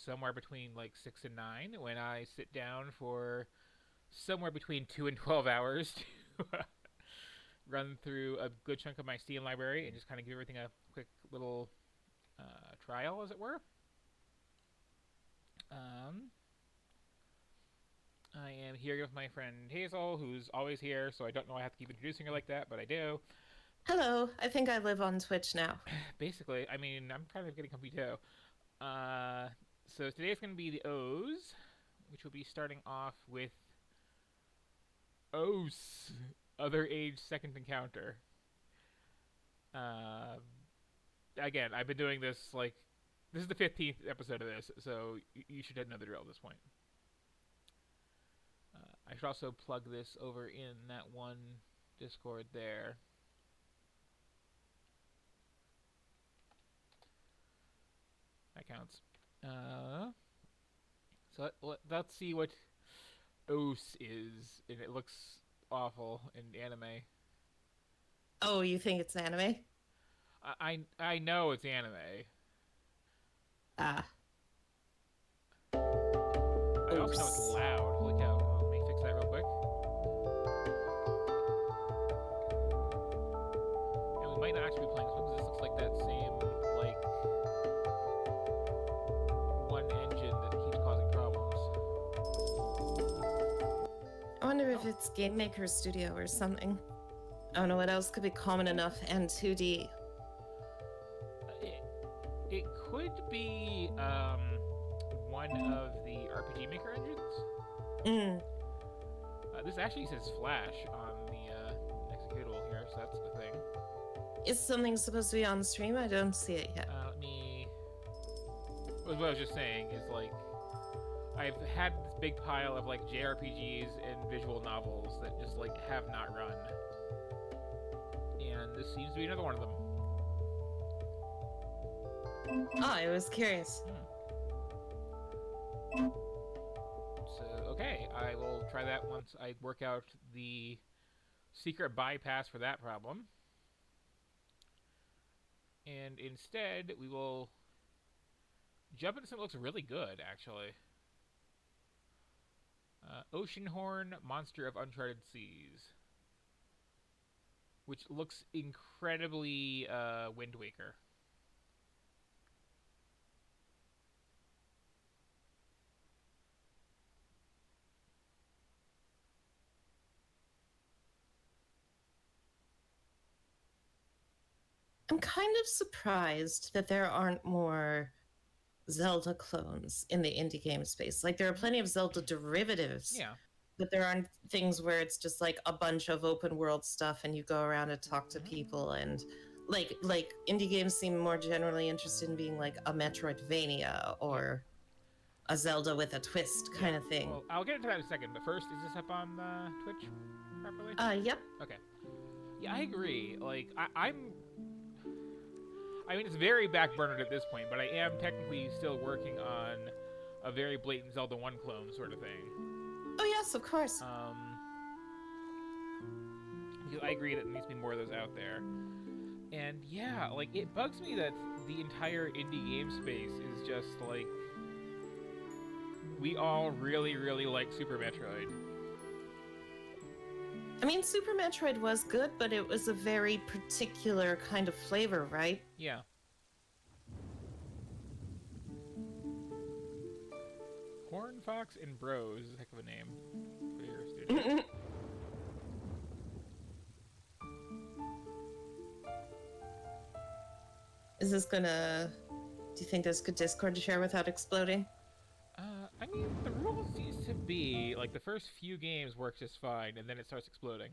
somewhere between like 6 and 9 when I sit down for somewhere between 2 and 12 hours to run through a good chunk of my Steam library and just kind of give everything a quick little trial, as it were. Um, I am here with my friend Hazel, who's always here, so I don't know I have to keep introducing her like that, but I do. Hello, I think I live on Twitch now. Basically, I mean, I'm kind of getting comfy too. Uh, so today's going to be the O's, which will be starting off with O's, Other Age Second Encounter. Uh, Again, I've been doing this like this is the 15th episode of this, so you should know the drill at this point. I should also plug this over in that one Discord there. That counts. So let's see what Os is, and it looks awful in anime. Oh, you think it's anime? I know it's anime. Ah, I also know it's oops. loud. Holy cow! Let me fix that real quick. And we might not actually be playing this one because this looks like that same like one engine that keeps causing problems. I wonder if Oh, it's Game Maker Studio or something. I don't know what else could be common enough and 2D. it, it could be one of the RPG Maker engines. Mm. This actually says Flash on the executable here, so that's the thing. Is something supposed to be on stream? I don't see it yet. Let me. What I was just saying is like I've had this big pile of like JRPGs and visual novels that just like have not run, and this seems to be another one of them. Oh, I was curious. So okay, I will try that once I work out the secret bypass for that problem. And instead, we will jump into something that looks really good, actually. Oceanhorn, Monster of Uncharted Seas, which looks incredibly Wind Waker. I'm kind of surprised that there aren't more Zelda clones in the indie game space. Like, there are plenty of Zelda derivatives, Yeah. but there aren't things where it's just like a bunch of open world stuff and you go around and talk to people, and like indie games seem more generally interested in being like a Metroidvania Yeah. or a Zelda with a twist Yeah. kind of thing. Well, I'll get into that in a second, but first, is this up on Twitch properly? Yep. Okay. Yeah, I agree. Like, I'm. I mean, it's very backburnered at this point, but I am technically still working on a very blatant Zelda 1 clone sort of thing. Oh yes, of course. Because I agree that there needs to be more of those out there. And yeah, like, it bugs me that the entire indie game space is just like. We all really, really like Super Metroid. I mean, Super Metroid was good, but it was a very particular kind of flavor, right? Yeah. Horn Fox and Bros is a heck of a name for your studio. Is this gonna? Do you think there's good Discord to share without exploding? I mean, the rule seems to be like the first few games work just fine, and then it starts exploding.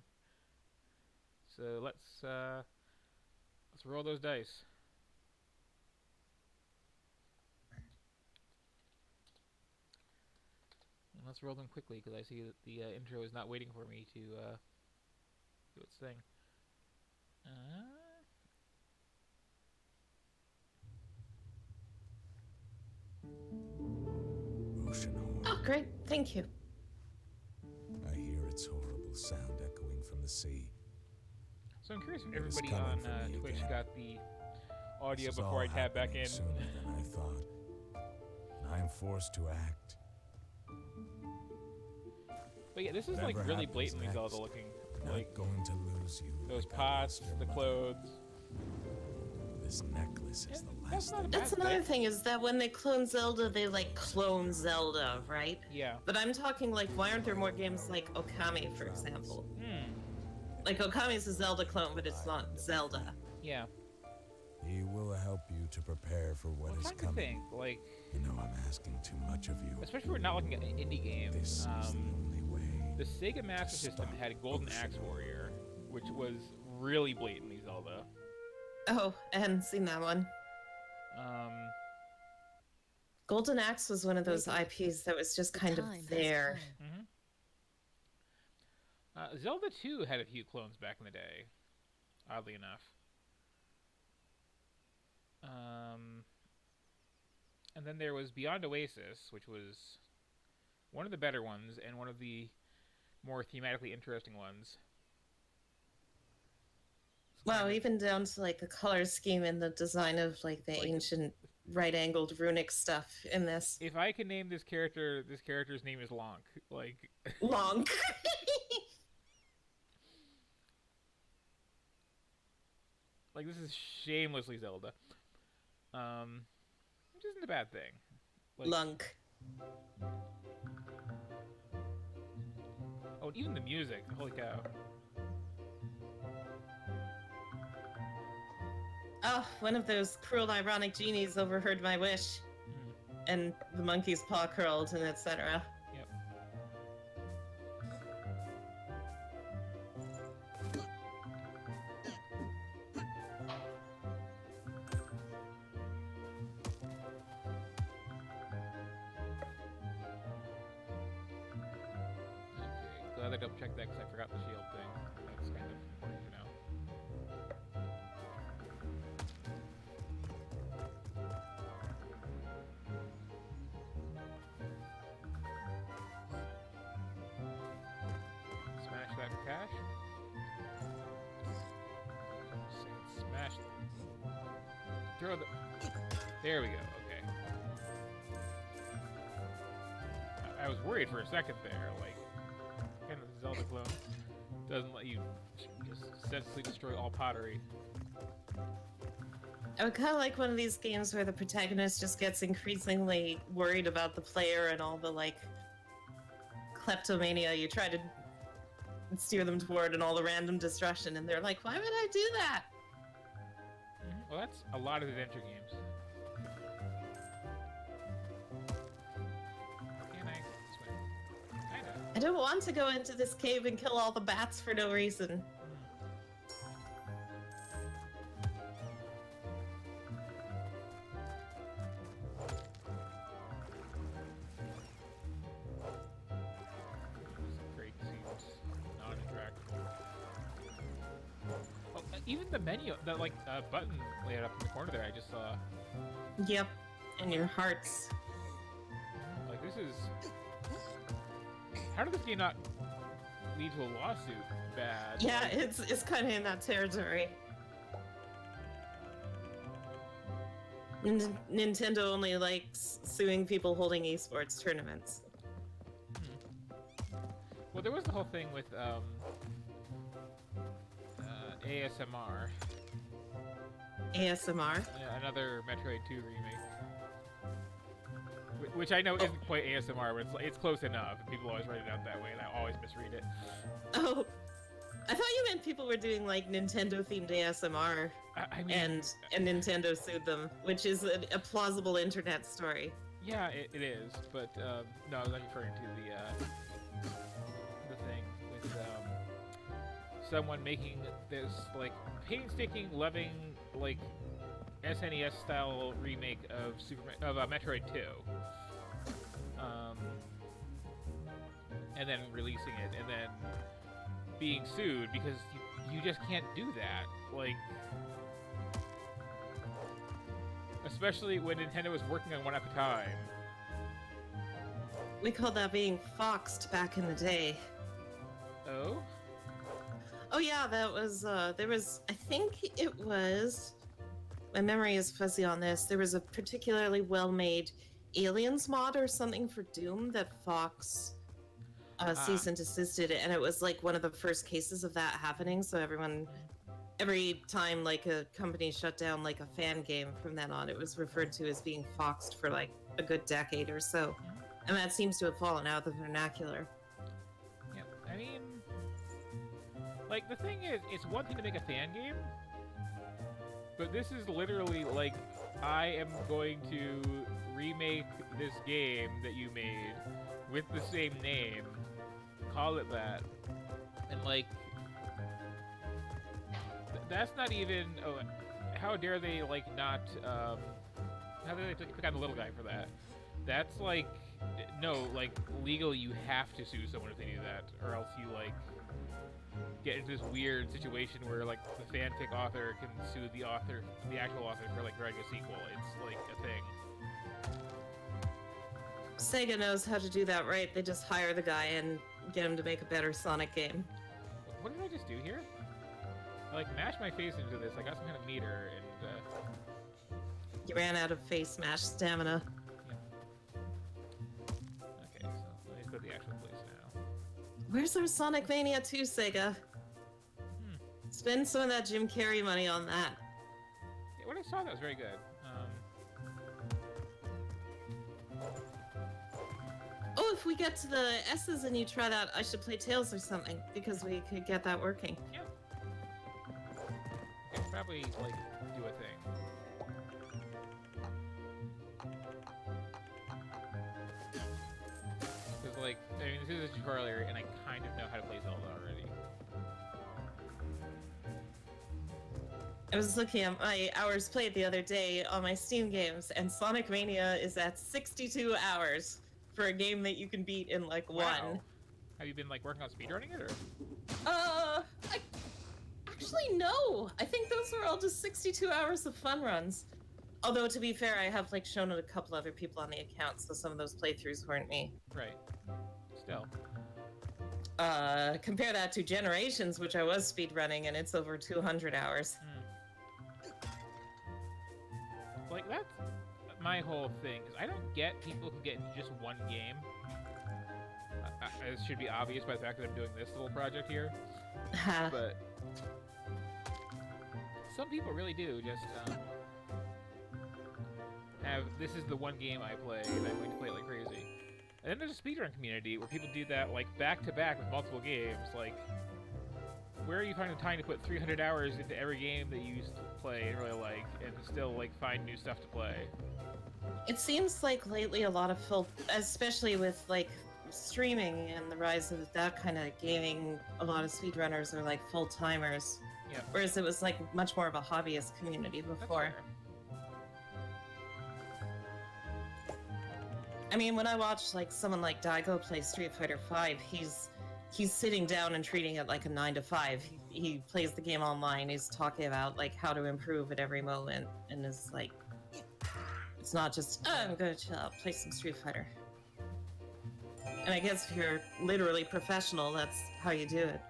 So let's roll those dice. And let's roll them quickly because I see that the intro is not waiting for me to do its thing. Ocean Oh, horn. great. Thank you. I hear its horrible sound echoing from the sea. So I'm curious if It is everybody coming on for me Twitch again. got the audio This is before all I tab back happening in. sooner than I thought. And I am am forced to act. But yeah, this is Whatever like really happens blatantly next, Zelda looking. Not Like going to lose you. those like I pots, lost your the mother. clothes. This necklace is Yeah, the that's last not a thing. bad That's another thing. thing is that when they clone Zelda, they like clone Zelda, right? Yeah. But I'm talking like, why aren't there more games like Okami, for example? Hmm. Like Okami is a Zelda clone, but it's not Zelda. Yeah. He will help you to prepare for what I'm is trying to coming. think, like, You know I'm asking too much of you. especially we're not looking at indie games. This is the only way. The Sega Master System Stop had Golden Ocean. Axe Warrior, which was really blatantly Zelda. Oh, I hadn't seen that one. Golden Axe was one of those IPs that was just kind of there. Zelda 2 had a few clones back in the day, oddly enough. And then there was Beyond Oasis, which was one of the better ones and one of the more thematically interesting ones. Wow, even down to like the color scheme and the design of like the ancient right-angled runic stuff in this. If I can name this character's name is Lonk. Like, Long. like this is shamelessly Zelda. Which isn't a bad thing. Like, Lunk. oh, and even the music. Holy cow. Oh, one of those cruel, ironic genies overheard my wish, and the monkey's paw curled, and etc. Yep. Okay, glad I double checked that because I forgot the shield thing. That's kind of important to know. Smash that for cash. Smash. Throw the. There we go. Okay. I was worried for a second there, like, kind of the Zelda clone doesn't let you just senselessly destroy all pottery. I would kind of like one of these games where the protagonist just gets increasingly worried about the player and all the like kleptomania you try to steer them toward and all the random destruction, and they're like, why would I do that? Well, that's a lot of adventure games. Can I swim? Kinda. I don't want to go into this cave and kill all the bats for no reason. Great seems non-interactable. Oh, even the menu, that like button laid up in the corner there, I just saw. Yep, and your hearts. Like this is. How did this game not lead to a lawsuit? Bad. Yeah, Like, it's kind of in that territory. Nintendo only likes suing people holding esports tournaments. well, there was the whole thing with ASMR, ASMR. another Metroid 2 remake, which I know isn't quite ASMR, but it's close enough. People always write it out that way, and I always misread it. Oh, I thought you meant people were doing like Nintendo themed ASMR, I mean, and Nintendo sued them, which is a plausible internet story. yeah, it is, but no, I was referring to the thing with someone making this like painstaking, loving, like SNES style remake of Metroid 2, and then releasing it, and then being sued because you just can't do that, like. Especially when Nintendo was working on one at the time. We called that being foxed back in the day. Oh? Oh yeah, that was there was, I think it was, my memory is fuzzy on this, there was a particularly well-made Aliens mod or something for Doom that Fox cease and desisted, and it was like one of the first cases of that happening. So every time like a company shut down like a fan game from then on, it was referred to as being foxed for like a good decade or so, and that seems to have fallen out of the vernacular. Yeah, I mean, like, the thing is, it's one thing to make a fan game, but this is literally like, I am going to remake this game that you made with the same name, call it that, and like, that's not even, oh, how dare they, like, not, how dare they pick on the little guy for that? That's like, no, like, legally you have to sue someone if they do that, or else you, like, get into this weird situation where, like, the fanfic author can sue the author, the actual author, for, like, writing a sequel. It's, like, a thing. Sega knows how to do that right. They just hire the guy and get him to make a better Sonic game. What did I just do here? I, like, mashed my face into this. I got some kind of meter, and, You ran out of face smash stamina. okay, so let me go to the actual place now. Where's our Sonic Mania 2, Sega? Spend some of that Jim Carrey money on that. Yeah, what I saw that was very good. Oh, if we get to the S's and you try that, I should play Tails or something, because we could get that working. Yeah. I could probably, like, do a thing. Because, like, I mean, this is a tutorial area, and I kind of know how to play Zelda already. I was looking at my hours played the other day on my Steam games, and Sonic Mania is at 62 hours for a game that you can beat in, like, Wow. one. Have you been, like, working on speedrunning it, or? Actually, no. I think those were all just 62 hours of fun runs. Although, to be fair, I have, like, shown it a couple other people on the account, so some of those playthroughs weren't me. Right. Still. Compare that to Generations, which I was speedrunning, and it's over 200 hours. Like, that's my whole thing, is I don't get people who get into just one game. It should be obvious by the fact that I'm doing this little project here. But some people really do just have, this is the one game I play, and I'm going to play it like crazy. And then there's a speedrun community where people do that, like, back to back with multiple games. Like, where are you finding the time to put 300 hours into every game that you used to play and really like, and still, like, find new stuff to play? It seems like lately a lot of especially with, like, streaming and the rise of that kind of gaming, a lot of speedrunners are, like, full-timers. Yeah. Whereas it was, like, much more of a hobbyist community That's before. fair. I mean, when I watch, like, someone like Daigo play Street Fighter V, he's sitting down and treating it like a 9 to 5. He plays the game online. He's talking about, like, how to improve at every moment, and is like, it's not just, oh, I'm gonna chill out, play some Street Fighter. And I guess if you're literally professional, that's how you do it.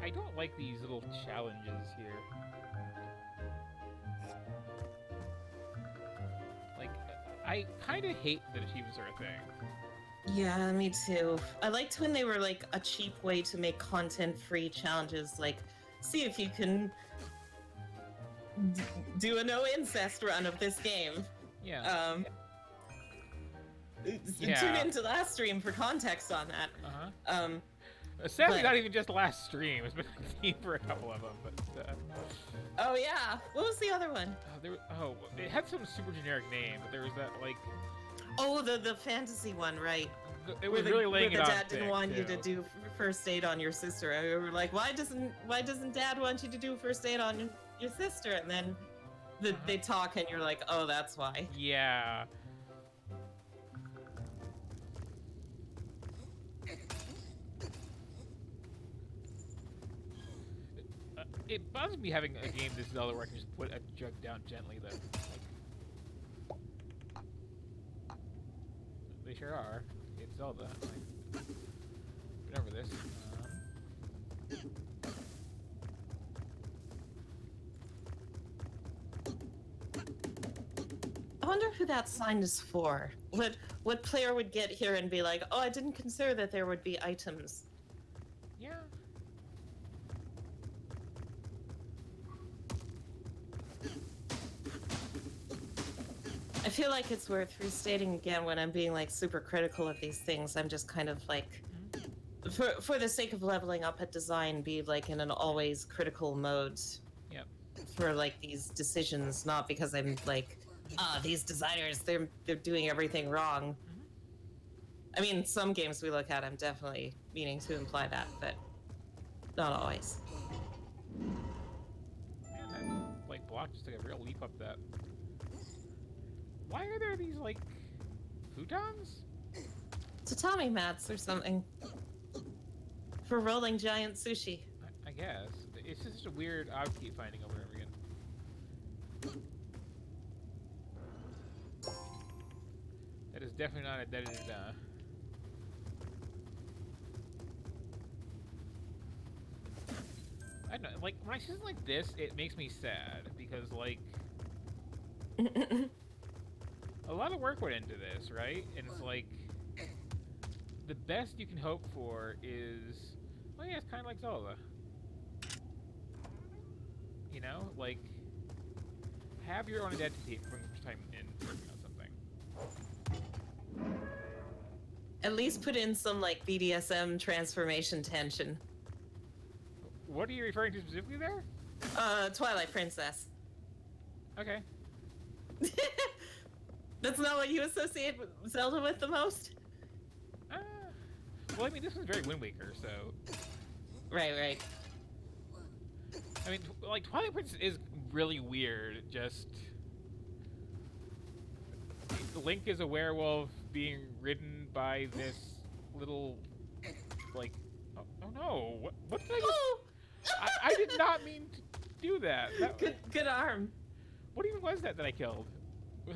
I don't like these little challenges here. Like, I kind of hate that achievements are a thing. Yeah, me too. I liked when they were, like, a cheap way to make content-free challenges, like, see if you can do a no incest run of this game. Yeah. Tune into last stream for context on that. Sadly, but- not even just last stream. It's been a theme for a couple of them, but Oh yeah, what was the other one? it had some super generic name, but there was that, like, Oh, the fantasy one, right? it was where really laying where it the on dad didn't thick, want you to too. do first aid on your sister. And we were like, why doesn't dad want you to do first aid on your sister? And then they talk, and you're like, oh, that's why. Yeah. It bothers me having a game this Zelda where I can just put a jug down gently, though. Like, they sure are. It's Zelda. Like, get over this. I wonder that sign is for. What player would get here and be like, oh, I didn't consider that there would be items. Yeah. I feel like it's worth restating again when I'm being like super critical of these things. I'm just kind of like, for the sake of leveling up at design, be like in an always critical mode. Yep. For like these decisions, not because I'm like, these designers, they're doing everything wrong. I mean, some games we look at, I'm definitely meaning to imply that, but not always. Man, that like block just took a real leap up that. Why are there these like futons? Tatami mats or something. For rolling giant sushi. I guess. It's just a weird odd keep finding over and over again. That is definitely not a dead I don't know, like, when I see something like this, it makes me sad, because, like, a lot of work went into this, right? And it's like, the best you can hope for is, oh yeah, it's kind of like Zelda. You know, like, have your own identity from time in working on something. At least put in some like BDSM transformation tension. What are you referring to specifically there? Twilight Princess. Okay. That's not what you associate with Zelda with the most? Well, I mean, this was very Wind Waker, so... Right. I mean, like, Twilight Princess is really weird, just... Link is a werewolf being ridden by this little, like... Oh no! What did I just... I did not mean to do that. Good arm. What even was that I killed?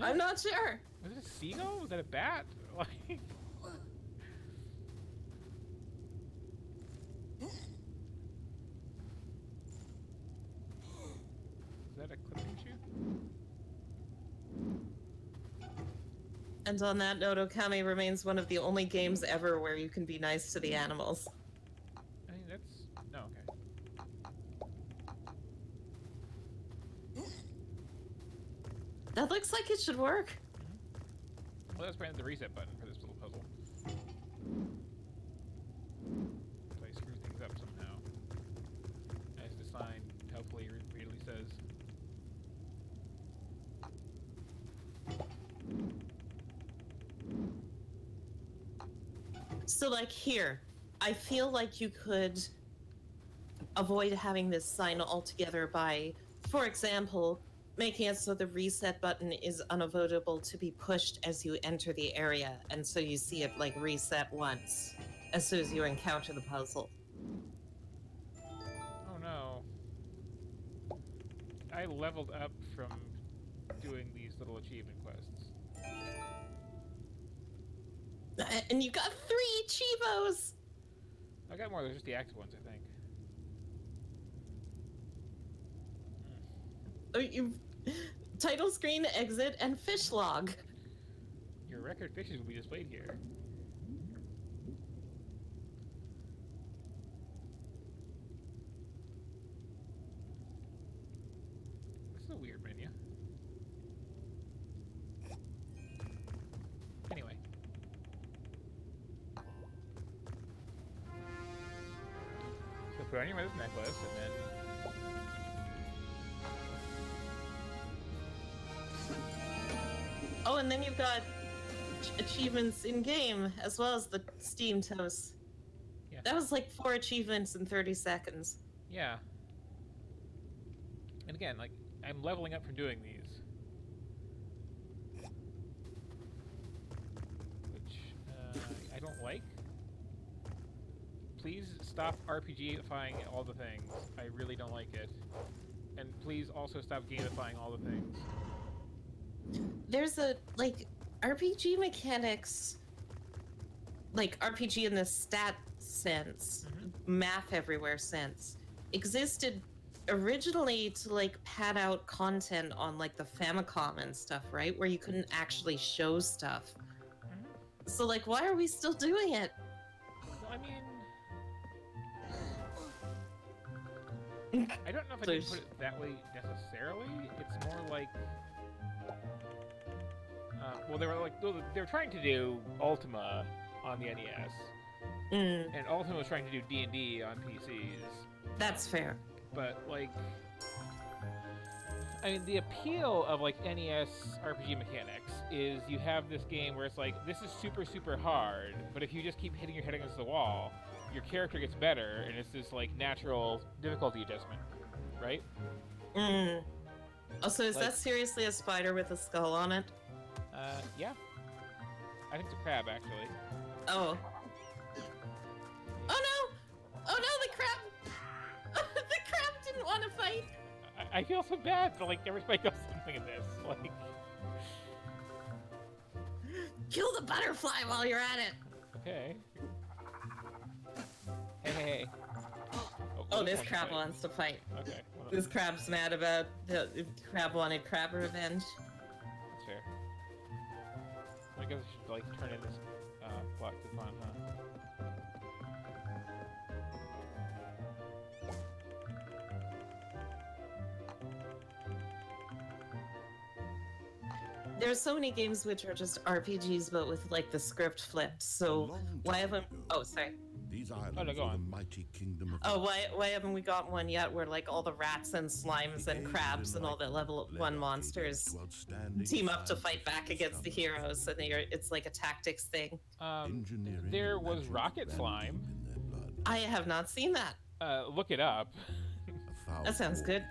I'm not sure. Was it a seagull? Was that a bat? Like... Is that a clipping shoe? And on that note, Okami remains one of the only games ever where you can be nice to the animals. I mean, that's... No, okay. That looks like it should work. Well, that's probably the reset button for this little puzzle. If I screw things up somehow. As the sign hopefully readily says. So, like, here, I feel like you could avoid having this sign altogether by, for example, making it so the reset button is unavoidable to be pushed as you enter the area, and so you see it, like, reset once as soon as you encounter the puzzle. Oh no. I leveled up from doing these little achievement quests. And you got 3 Chivos! I got more, there's just the active ones, I think. Oh, you... Title screen, exit, and fish log. Your record fishes will be displayed here. This is a weird menu. Anyway. So put on your mother's necklace, and then... Oh, and then you've got achievements in-game, as well as the Steam Toast. Yeah. That was like 4 achievements in 30 seconds. Yeah. And again, like, I'm leveling up from doing these. Which, I don't like. Please stop RPG-ifying all the things. I really don't like it. And please also stop gamifying all the things. There's a, like, RPG mechanics, like RPG in the stat sense, math everywhere sense, existed originally to like pad out content on like the Famicom and stuff, right? Where you couldn't actually show stuff. Mhm. So like, why are we still doing it? Well, I mean, I don't know if I didn't put it that way necessarily. It's more like, well, they were trying to do Ultima on the NES, and Ultima was trying to do D&D on PCs. That's fair. But like, I mean, the appeal of like NES RPG mechanics is you have this game where it's like, this is super, super hard, but if you just keep hitting your head against the wall, your character gets better, and it's this like natural difficulty adjustment, right? Oh, so is Like- that seriously a spider with a skull on it? Yeah. I think it's a crab, actually. Oh. Oh no! Oh no, the crab! The crab didn't want to fight! I feel so bad, but like everybody does something in this. Like, Kill the butterfly while you're at it! okay. Hey. Oh, this one's crab fight. wants to fight. Okay, well, This crab's mad about the crab wanted crab revenge. that's fair. I guess I should like turn in this plot coupon, huh? There's so many games which are just RPGs but with like the script flipped, so why haven't... Oh, sorry. These islands no, go are the on. mighty kingdom of Oh, why haven't we got one yet where like all the rats and slimes and crabs and all the level 1 monsters team up to fight back against the heroes, and it's like a tactics thing? There was Rocket Slime. I have not seen that. Look it up. That sounds good.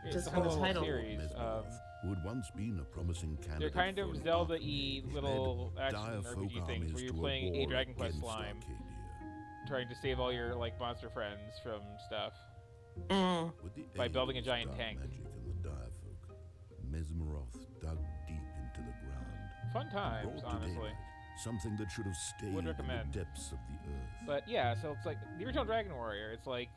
It's Just a from the whole title. series. who had once been a promising candidate. They're kind of for an Zelda-y arc little led action dire RPG folk things armies where you're to playing a war Dragon Quest against slime, Arcadia. trying to save all your like monster friends from stuff. With the By aid building a of giant dark tank. Magic and the dire folk, Mesmeroth dug deep into the ground. Fun times, brought to honestly. daylight something that should have stayed in recommend. the depths of the earth. But yeah, so it's like the original Dragon Warrior. It's like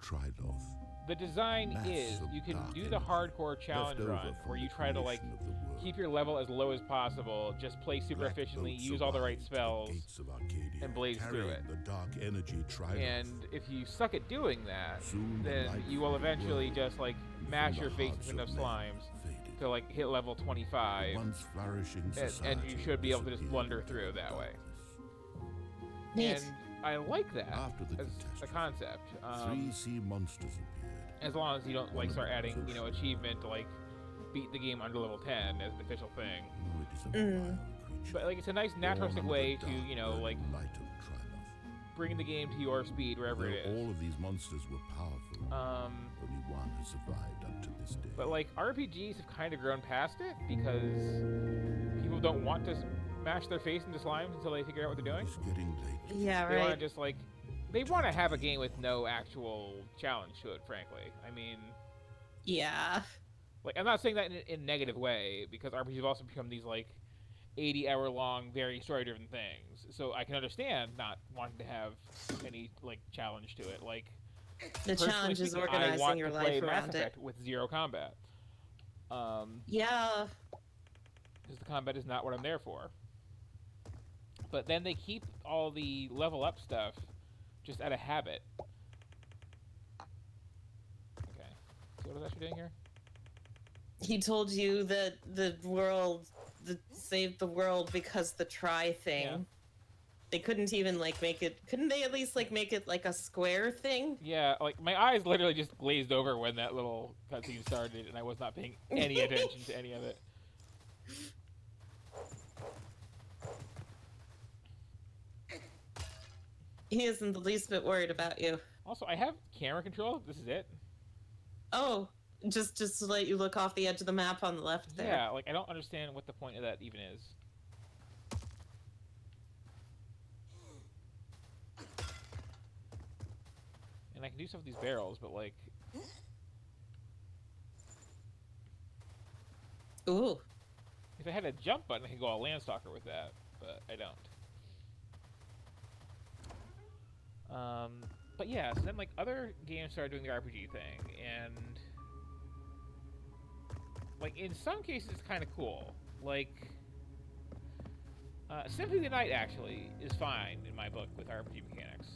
Triloth, the design mass is of you can dark do the energy hardcore challenge left over run from where the you try to like creation of the world. keep your level as low as possible, just play super Black efficiently, boats use all the right arrived at spells, gates of Arcadia, and blaze through carrying it. the dark energy Triloth. and if you suck at doing that, Soon the then light you will from the eventually world just like and mash from your the face hearts into enough of men slimes faded. to like hit level 25, Once flourishing and society you should be able to just disappeared blunder into through that way. darkness. Neat. And I like that After the as a catastrophe, concept. 3 sea monsters appeared. As long as you don't like One start of them adding, was achievement to like beat the game under level 10 as an official thing. Oh, it is a vile creature, But like it's a nice born naturalistic under way the to, dark, like burning light of Triloth. bring the game to your speed wherever it Though is. all of these monsters were powerful, only one has survived up to this day. But like RPGs have kind of grown past it because people don't want to smash their face into slimes until they figure out what they're doing. It's getting late. Yeah, They want right. to just like they want to have a game with no actual challenge to it. Frankly, I mean, Yeah. like I'm not saying that in a negative way because RPGs have also become these like 80-hour long, very story-driven things. So I can understand not wanting to have any like challenge to it. Like The personally challenge is speaking, I organizing want your to play life Mass around it. Effect with zero combat. Yeah. Because the combat is not what I'm there for. But then they keep all the level up stuff just out of habit. Okay. So what is actually doing here? He told you that the world saved the world because the try thing. Yeah. They couldn't even like make it. Couldn't they at least like make it like a square thing? Yeah, like my eyes literally just glazed over when that little cutscene started, and I was not paying any attention to any of it. He isn't the least bit worried about you. Also, I have camera control. This is it. Oh, just to let you look off the edge of the map on the left there. Yeah, like I don't understand what the point of that even is. And I can do stuff with these barrels, but like, Ooh. if I had a jump button, I could go all Landstalker with that, but I don't. but yeah, so then like other games started doing the RPG thing, and like in some cases it's kind of cool. Like Symphony of the Night actually is fine in my book with RPG mechanics.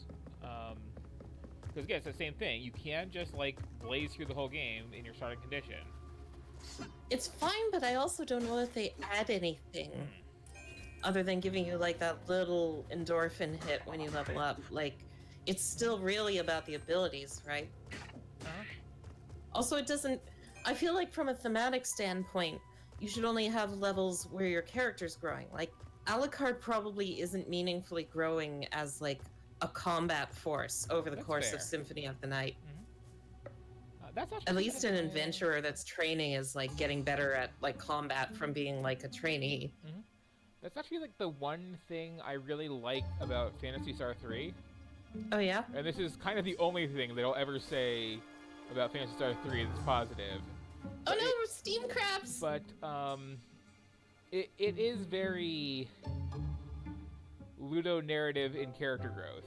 Because again, it's the same thing. You can just like blaze through the whole game in your starting condition. It's fine, but I also don't know if they add anything other than giving you like that little endorphin hit when you level up. Like, it's still really about the abilities, right? Uh-huh. Also, it doesn't. I feel like from a thematic standpoint, you should only have levels where your character's growing. Like, Alucard probably isn't meaningfully growing as like a combat force over the That's course fair. of Symphony of the Night. That's actually At least an kind of- adventurer that's training is like getting better at like combat from being like a trainee. That's actually like the one thing I really like about Phantasy Star 3. Oh yeah? And this is kind of the only thing that I'll ever say about Phantasy Star 3 that's positive. Oh no, steam crabs! But it is very ludo-narrative in character growth.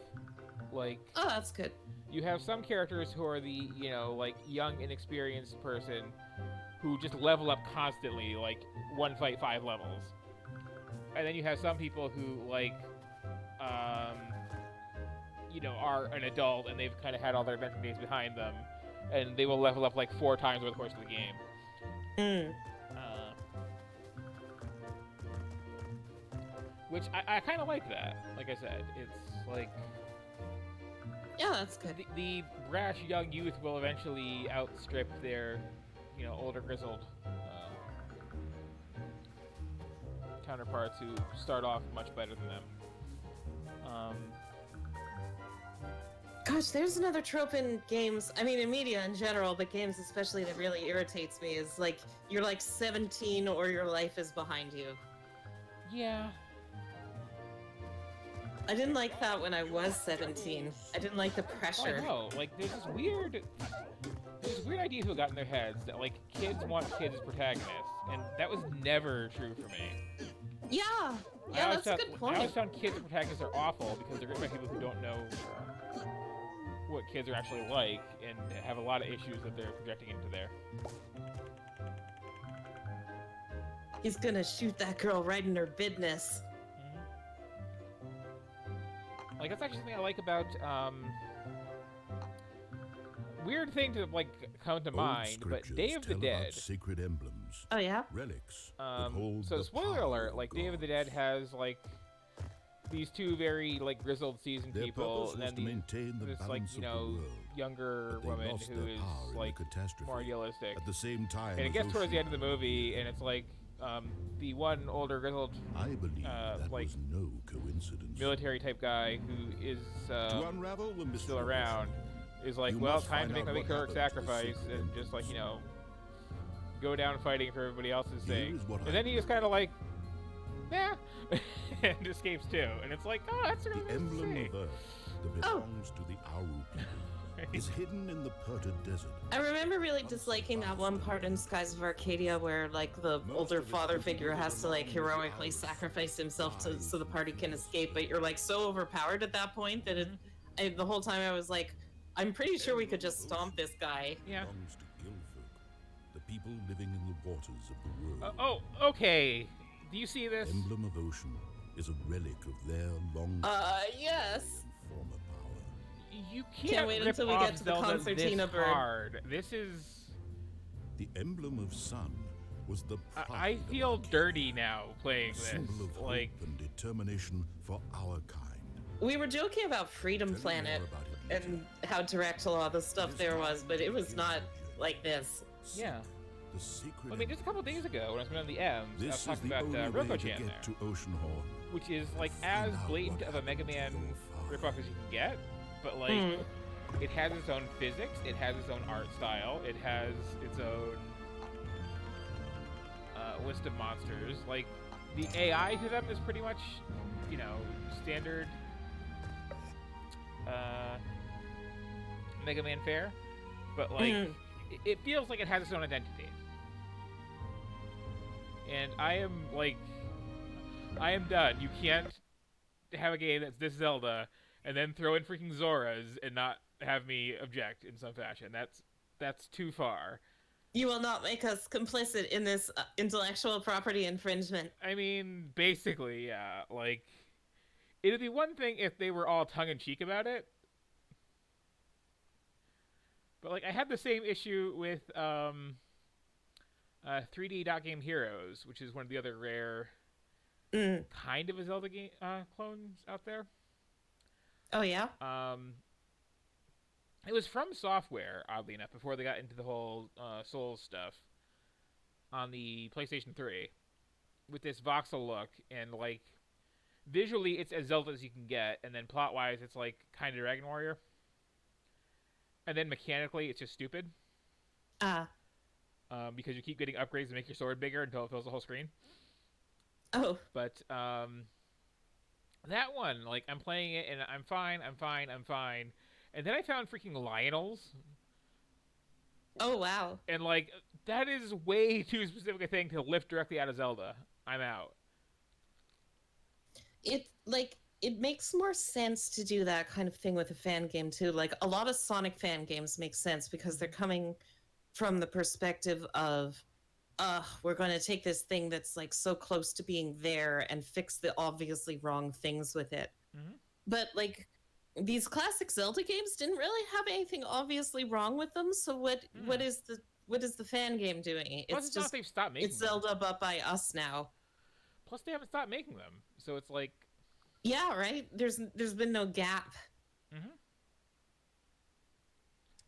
Like, Oh, that's good. you have some characters who are the, you know, like, young, inexperienced person who just level up constantly, like, one fight 5 levels. And then you have some people who, like, you know, are an adult and they've kind of had all their adventure days behind them, and they will level up, like, 4 times over the course of the game. Which I kind of like that. Like I said, it's like Yeah, that's good. the brash young youth will eventually outstrip their, you know, older grizzled counterparts who start off much better than them. Gosh, there's another trope in games, I mean in media in general, but games especially, that really irritates me is like, you're like 17 or your life is behind you. Yeah. I didn't like that when I was 17. I didn't like the Oh, I pressure. know. Like, there's this weird idea people got in their heads that, like, kids want kids as protagonists, and that was never true for me. Yeah, I yeah, always that's a thought- good I point. always found kids as protagonists are awful because they're written by people who don't know what kids are actually like and have a lot of issues that they're projecting into there. He's gonna shoot that girl right in her business. Like, that's actually something I like about, weird thing to, like, come to Old mind, but scriptures Day of the tell Dead, about sacred emblems, Oh yeah? relics that hold so the spoiler power alert, of like, Day of the gods. Dead has, like, these two very, like, grizzled seasoned Their people, purpose and was then to maintain the this, like, balance you of know, the world, younger but they woman lost who their is, power in the like, catastrophe. more idealistic. At the same time, And it as gets towards the end of the Oceanhorn movie, and it's like, the one older grizzled I believe that like, was no coincidence. military type guy who is To unravel the mystery still of around Oceanhorn, is like, you well, must time to find make my out big what heroic happened to the sacrifice sacred and just, like, you emblems. know, go down fighting for everybody else's Here sake. is what And I then he just believe. kind of like, nah, and escapes too. And it's like, oh, that's really The nice to emblem see. of Earth that Oh. belongs to the Aru people is hidden in the Purta Desert. I remember really disliking that one part in Skies of Arcadia where like the older father figure has to like heroically sacrifice himself so the party can escape, but you're like so overpowered at that point that the whole time I was like, I'm pretty sure we could just stomp this guy. Yeah. Belongs to Gilfolk, the people living in the waters of the world. Oh, okay. Do you see this? Emblem of Ocean is a relic of their long Yes. former power. You can't wait rip until we off get to the Zelda concertina this bird. hard. This is... The emblem of Sun was the pride I of feel Arcadia, dirty now playing a this. symbol of Like, hope and determination for our kind. We were joking about Freedom Tell me Planet more about it later. and how direct a lot of the stuff there was, but it was not like this. yeah. The secret I mean, just a couple days ago when I was on the M's, I was This is talking the about only way to Roko-chan there, get to Oceanhorn. which is like Find as out blatant what of a Mega Man happened to your ripoff father. as you can get, but like it has its own physics, it has its own art style, it has its own list of monsters. Like the AI to them is pretty much, you know, standard Mega Man fare, but like it feels like it has its own identity. And I am done. You can't have a game that's this Zelda and then throw in freaking Zoras and not have me object in some fashion. That's too far. You will not make us complicit in this intellectual property infringement. I mean, basically, yeah. Like, it'd be one thing if they were all tongue-in-cheek about it. But, like, I had the same issue with 3D Dot Game Heroes, which is one of the other rare kind of a Zelda game clones out there. Oh, yeah? It was from Software, oddly enough, before they got into the whole Souls stuff on the PlayStation 3 with this voxel look, and like visually it's as Zelda as you can get, and then plot-wise it's like kind of Dragon Warrior, and then mechanically it's just stupid because you keep getting upgrades to make your sword bigger until it fills the whole screen. Oh. But that one, like, I'm playing it and I'm fine, and then I found freaking Lionels. Oh, wow. And, like, that is way too specific a thing to lift directly out of Zelda. I'm out. It makes more sense to do that kind of thing with a fan game, too. Like, a lot of Sonic fan games make sense because they're coming from the perspective of, we're going to take this thing that's, like, so close to being there and fix the obviously wrong things with it. Mm-hmm. But, like, these classic Zelda games didn't really have anything obviously wrong with them, so what is the fan game doing? Plus, it's just not they've stopped making it's Zelda but by us now. Plus, they haven't stopped making them, so it's like, yeah, right. There's been no gap. Mm-hmm.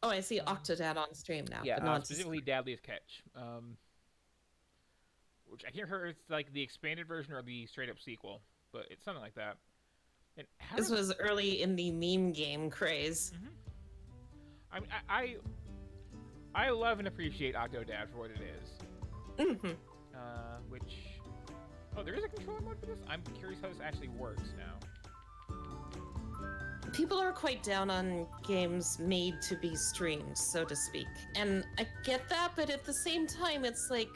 Oh, I see Octodad on stream now. Yeah, but not specifically Dadliest Catch, which I can't remember if it's like the expanded version or the straight up sequel, but it's something like that. And this was early in the meme game craze. Mm-hmm. I mean, I love and appreciate Octodad for what it is. Mm-hmm. There is a controller mode for this? I'm curious how this actually works now. People are quite down on games made to be streamed, so to speak. And I get that, but at the same time, it's like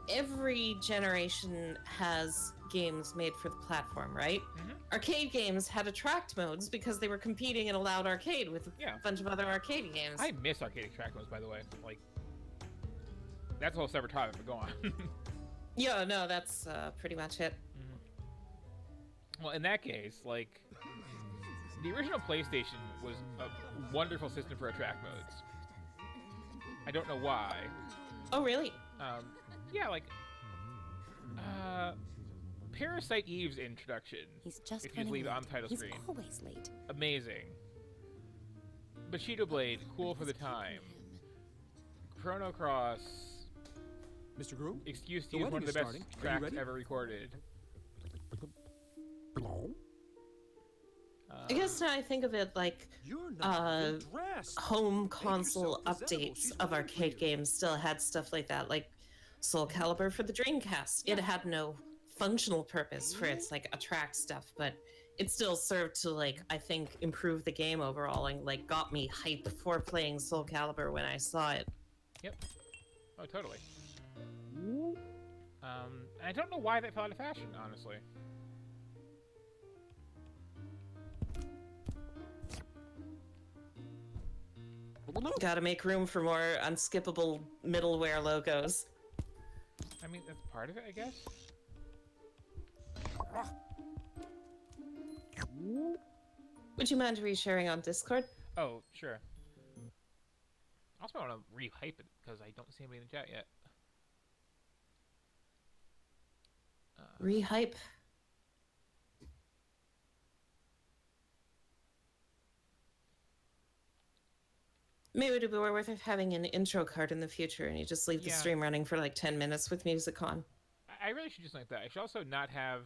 every generation has games made for the platform, right? Mm-hmm. Arcade games had attract modes because they were competing in a loud arcade with a bunch of other arcade games. I miss arcade attract modes, by the way. Like, that's a whole separate topic, but go on. Yeah, no, that's pretty much it. Mm-hmm. Well, in that case, like, the original PlayStation was a wonderful system for attract modes. I don't know why. Oh, really? Yeah, like, Parasite Eve's introduction. He's just if you leave it on the title screen. He's always late. Amazing. Bushido Blade, cool for the time. Chrono Cross. Mr. Groom? Excuse to use one of the best tracks ever recorded. I guess now I think of it like home console updates of arcade games still had stuff like that, like Soul Calibur for the Dreamcast. It had no functional purpose for its like attract stuff, but it still served to like I think improve the game overall and like got me hyped for playing Soul Calibur when I saw it. Yep. Oh, totally. I don't know why that fell out of fashion, honestly. Gotta make room for more unskippable middleware logos. I mean, that's part of it, I guess. Would you mind resharing on Discord? Oh, sure. I also want to re-hype it because I don't see anybody in the chat yet. Rehype. Maybe it would be worth it having an intro card in the future and you just leave the stream running for like 10 minutes with music on. I really should just like that. I should also not have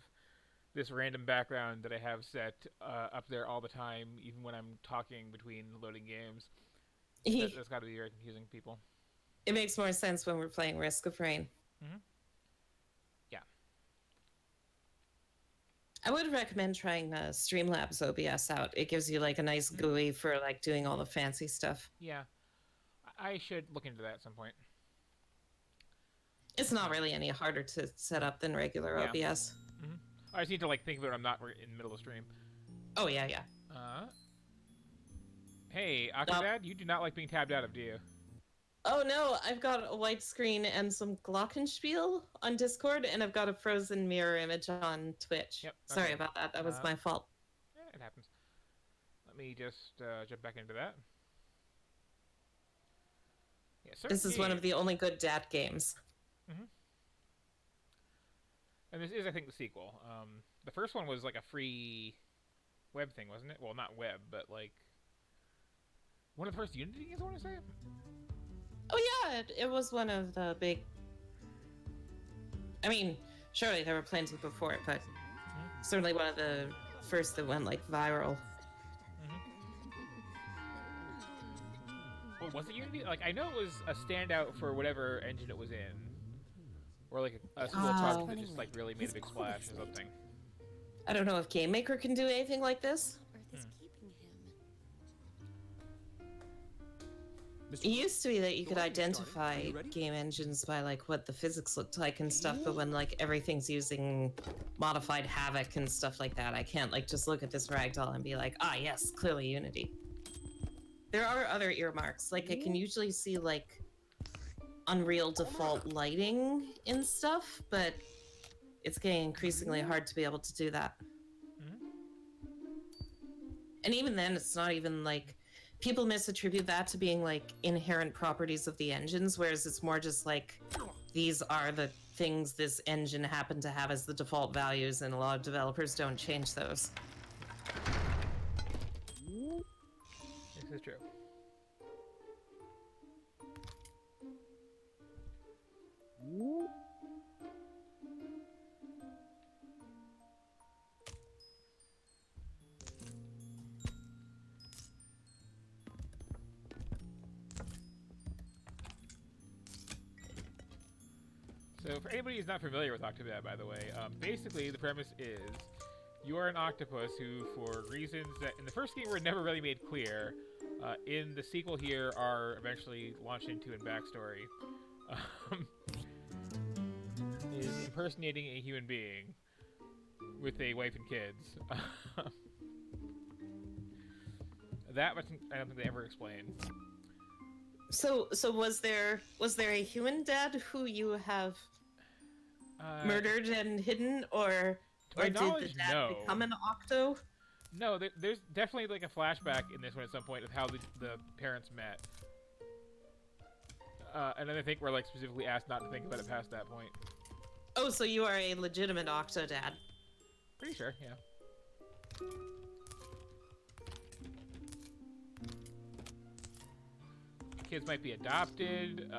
this random background that I have set up there all the time, even when I'm talking between loading games. That's got to be very confusing to people. It makes more sense when we're playing Risk of Rain. Mm-hmm. Yeah. I would recommend trying Streamlabs OBS out. It gives you like a nice GUI for like doing all the fancy stuff. Yeah. I should look into that at some point. It's not really any harder to set up than regular OBS. Mm-hmm. I just need to like think about it. I'm not in the middle of the stream. Oh, yeah. Hey, Octodad, you do not like being tabbed out of, do you? Oh no, I've got a white screen and some Glockenspiel on Discord, and I've got a frozen mirror image on Twitch. Yep, Sorry okay. about that. That was my fault. Yeah, it happens. Let me just jump back into that. Yeah, This is one of the only good DAT games. And this is, I think, the sequel. The first one was like a free web thing, wasn't it? Well, not web, but like one of the first Unity games, I want to say. Oh yeah, it was one of the big. I mean, surely there were plenty before it, but certainly one of the first that went like viral. Well, was it Unity? Like, I know it was a standout for whatever engine it was in, or like a school project that just like really made a big splash or something. I don't know if Game Maker can do anything like this. It used to be that you could identify game engines by like what the physics looked like and stuff, but when like everything's using modified Havoc and stuff like that, I can't like just look at this ragdoll and be like, ah yes, clearly Unity. There are other earmarks. Like I can usually see like Unreal default lighting and stuff, but it's getting increasingly hard to be able to do that. And even then, it's not even like people misattribute that to being like inherent properties of the engines, whereas it's more just like these are the things this engine happened to have as the default values, and a lot of developers don't change those. This is true. So for anybody who's not familiar with Octodad, by the way, basically the premise is you are an octopus who, for reasons that in the first game were never really made clear, in the sequel here are eventually launched into in backstory, is impersonating a human being with a wife and kids. That much I don't think they ever explained. So was there a human dad who you have murdered and hidden, or did the dad become an octo? No, there's definitely like a flashback in this one at some point of how the parents met. And then I think we're like specifically asked not to think about it past that point. Oh, so you are a legitimate octo dad? Pretty sure, yeah. Kids might be adopted.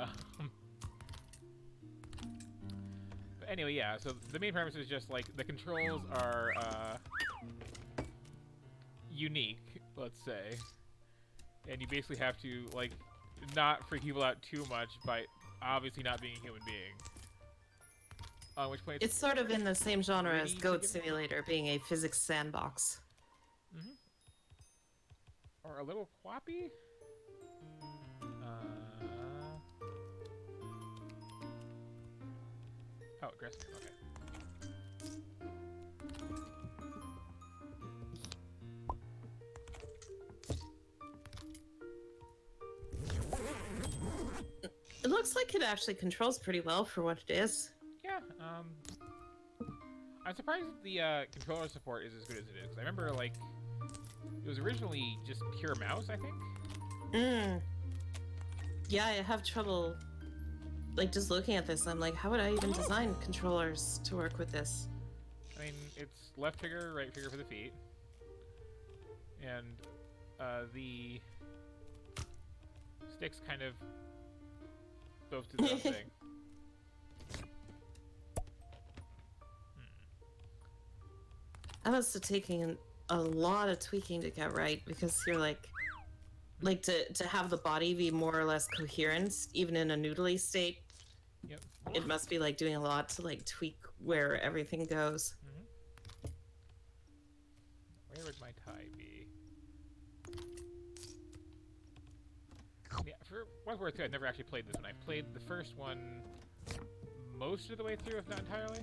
But anyway, yeah, so the main premise is just like the controls are unique, let's say. And you basically have to like not freak people out too much by obviously not being a human being. Which point it's sort of in the same genre as Goat Simulator, being a physics sandbox. Or a little quappy? Oh, dressing room, okay. It looks like it actually controls pretty well for what it is. Yeah, I'm surprised that the controller support is as good as it is. I remember, like, it was originally just pure mouse, I think? Yeah, I have trouble, like, just looking at this, I'm like, how would I even design controllers to work with this? I mean, it's left trigger, right trigger for the feet. And, the sticks kind of both do their own thing. That must have taken a lot of tweaking to get right, because you're like to have the body be more or less coherent, even in a noodly state. Yep. It must be like doing a lot to like tweak where everything goes. Where would my tie be? Yeah, for what's worth, I've never actually played this one. I played the first one most of the way through, if not entirely.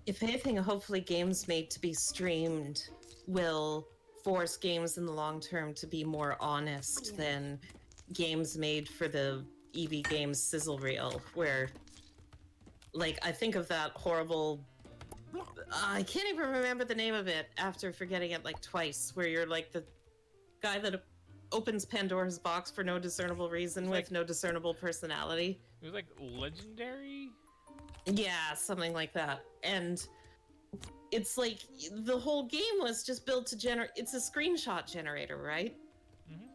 if anything, hopefully games made to be streamed will force games in the long term to be more honest than games made for the EV Games sizzle reel, where, like, I think of that horrible. I can't even remember the name of it after forgetting it like twice, where you're like the guy that opens Pandora's box for no discernible reason It's with like- no discernible personality. It was like Legendary? Yeah, something like that. And it's like the whole game was just built to generate. It's a screenshot generator, right? Mhm.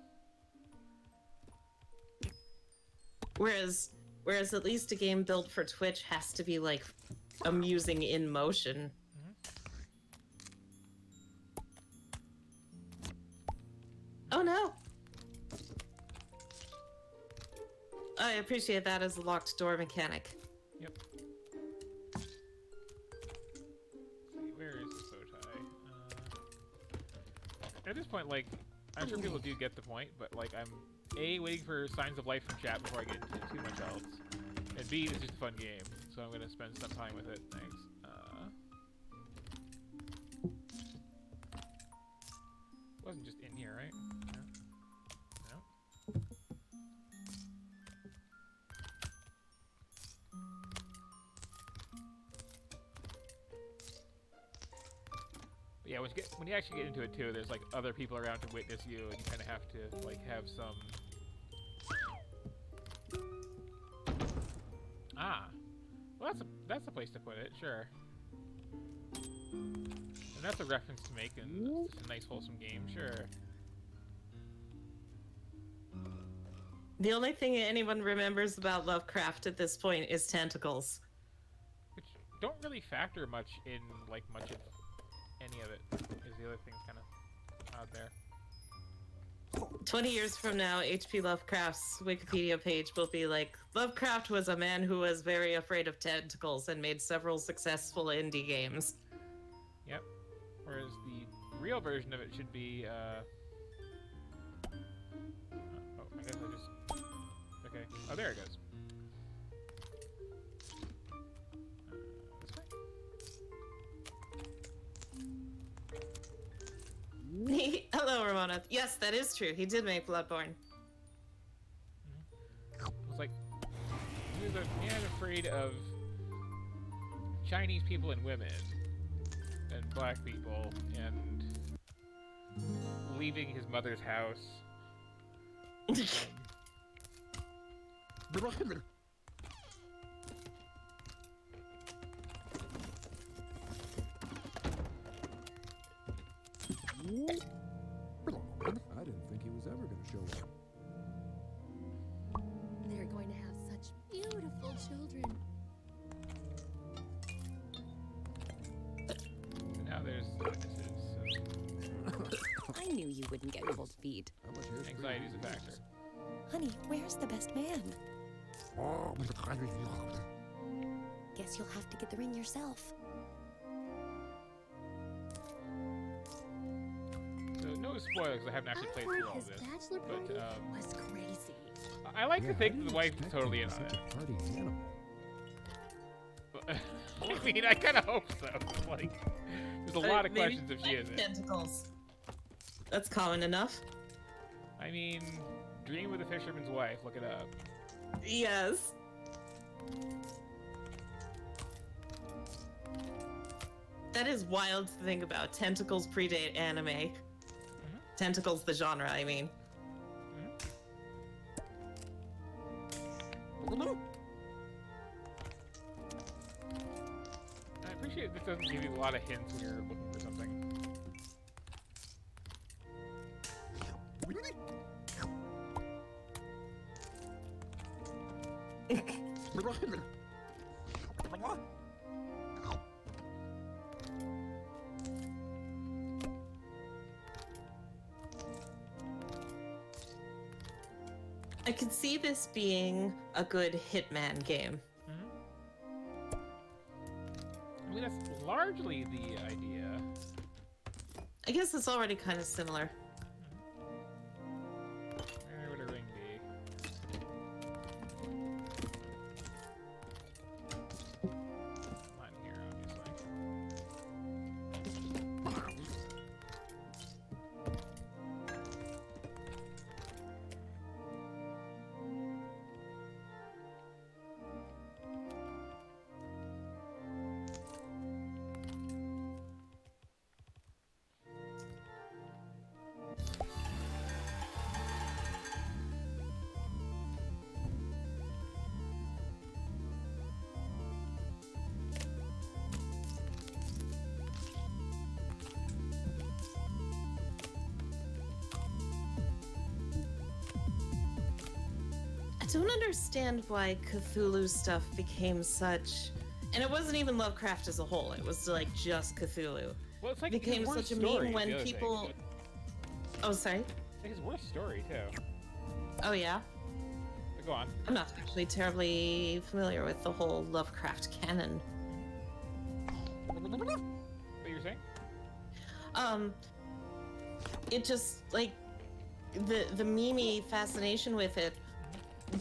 Whereas at least a game built for Twitch has to be like amusing in motion. Oh no! I appreciate that as a locked door mechanic. Yep. Let's see, where is the bow tie? At this point, like, I'm sure people do get the point, but, like, I'm A, waiting for signs of life from chat before I get into too much else, and B, it's just a fun game, so I'm gonna spend some time with it. Thanks. Wasn't just in here, right? No. No. But yeah, when you actually get into it too, there's like other people around to witness you, and you kind of have to like have some. Ah, well that's a place to put it, sure. And that's a reference to make, and it's just a nice wholesome game, sure. The only thing anyone remembers about Lovecraft at this point is tentacles. Which don't really factor much in like much of any of it. Is the other things kind of out there. 20 years from now, H.P. Lovecraft's Wikipedia page will be like, Lovecraft was a man who was very afraid of tentacles and made several successful indie games. Yep. Whereas the real version of it should be, oh, I guess I just... Okay. Oh, there it goes. This way? Hello, Ramona. Yes, that is true. He did make Bloodborne. It was like, he was a man afraid of Chinese people and women, and black people, and leaving his mother's house. I didn't think he was ever going to show up. They're going to have such beautiful children. And now there's witnesses, so I knew you wouldn't get cold feet. How much hairspray anxiety is did a you factor. use? Honey, where's the best man? Guess you'll have to get the ring yourself. So no spoilers, 'cause I haven't actually played through all His this. bachelor But party was crazy. I like to Yeah, think I that the didn't wife is expect totally him in to on be it. such a party animal. I mean, I kind of hope so. Like, there's a lot of Maybe questions if she isn't. Tentacles. That's common enough. I mean, Dream of the Fisherman's Wife. Look it up. Yes. That is wild to think about. Tentacles predate anime. Tentacles, the genre, I mean. I appreciate this doesn't give you a lot of hints when you're looking for something. I could see this being a good Hitman game. I mean, that's largely the idea. I guess it's already kind of similar. Where would a ring be? Not in here, obviously. don't understand why Cthulhu stuff became such, and it wasn't even Lovecraft as a whole. It was like just Cthulhu. Well, it's like Became his worst such a story, meme when the other people. thing. Oh, sorry. It's like his worst story too. Oh yeah. But go on. I'm not actually terribly familiar with the whole Lovecraft canon. What you were saying? It just like the meme fascination with it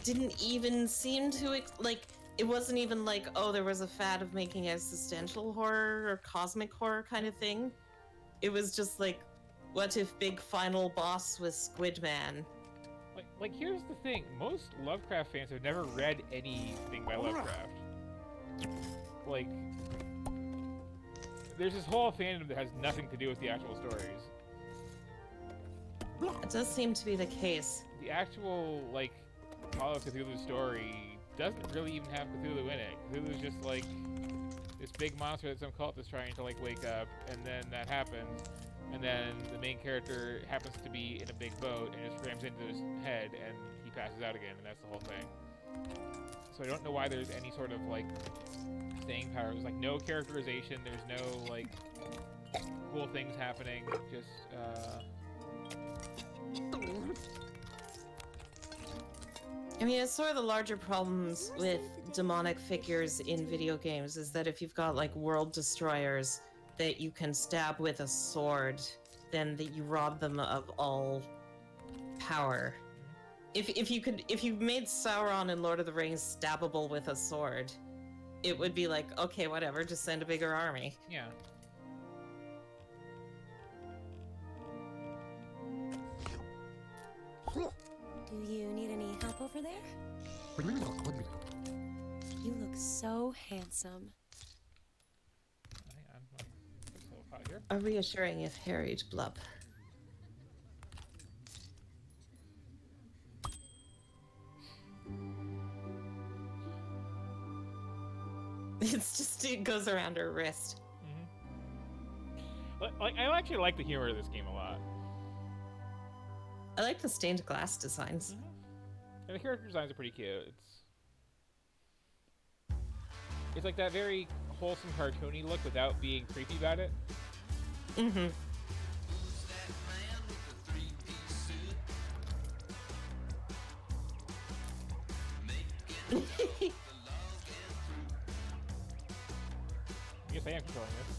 didn't even seem to like. It wasn't even like, oh, there was a fad of making existential horror or cosmic horror kind of thing. It was just like, what if big final boss was Squidman? Like here's the thing: most Lovecraft fans have never read anything by Lovecraft. Like, there's this whole fandom that has nothing to do with the actual stories. It does seem to be the case. The actual like Call of Cthulhu story doesn't really even have Cthulhu in it. Cthulhu's just like this big monster that some cult is trying to like wake up, and then that happens, and then the main character happens to be in a big boat and just rams into his head, and he passes out again, and that's the whole thing. So I don't know why there's any sort of like staying power. There's like no characterization. There's no like cool things happening. Just I mean, it's sort of the larger problems with demonic figures in video games is that if you've got like world destroyers that you can stab with a sword, then that you rob them of all power. If you made Sauron in Lord of the Rings stabbable with a sword, it would be like, okay, whatever, just send a bigger army. yeah. Do you need any help over there? You look so handsome. Hang on. It's a little hot here. A reassuring if harried blub. It's just, it goes around her wrist. Like, I actually like the humor of this game a lot. I like the stained glass designs. And the character designs are pretty cute. It's like that very wholesome, cartoony look without being creepy about it. Mm-hmm. I guess I am controlling this.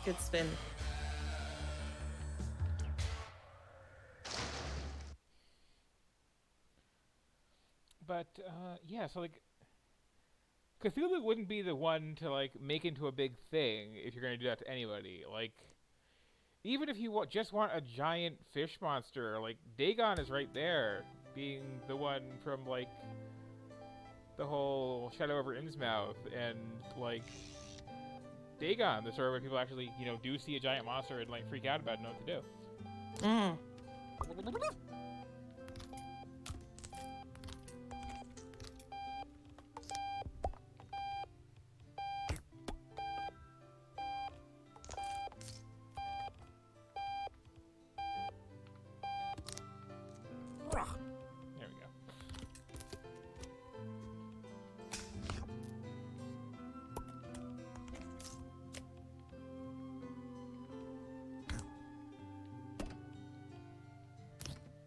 Good spin. But yeah, so like Cthulhu wouldn't be the one to like make into a big thing if you're gonna do that to anybody. Like, even if you just want a giant fish monster, like Dagon is right there, being the one from like the whole Shadow over Innsmouth, and like Dagon, the story where people actually, you know, do see a giant monster and like freak out about it and know what to do. Mm. There we go.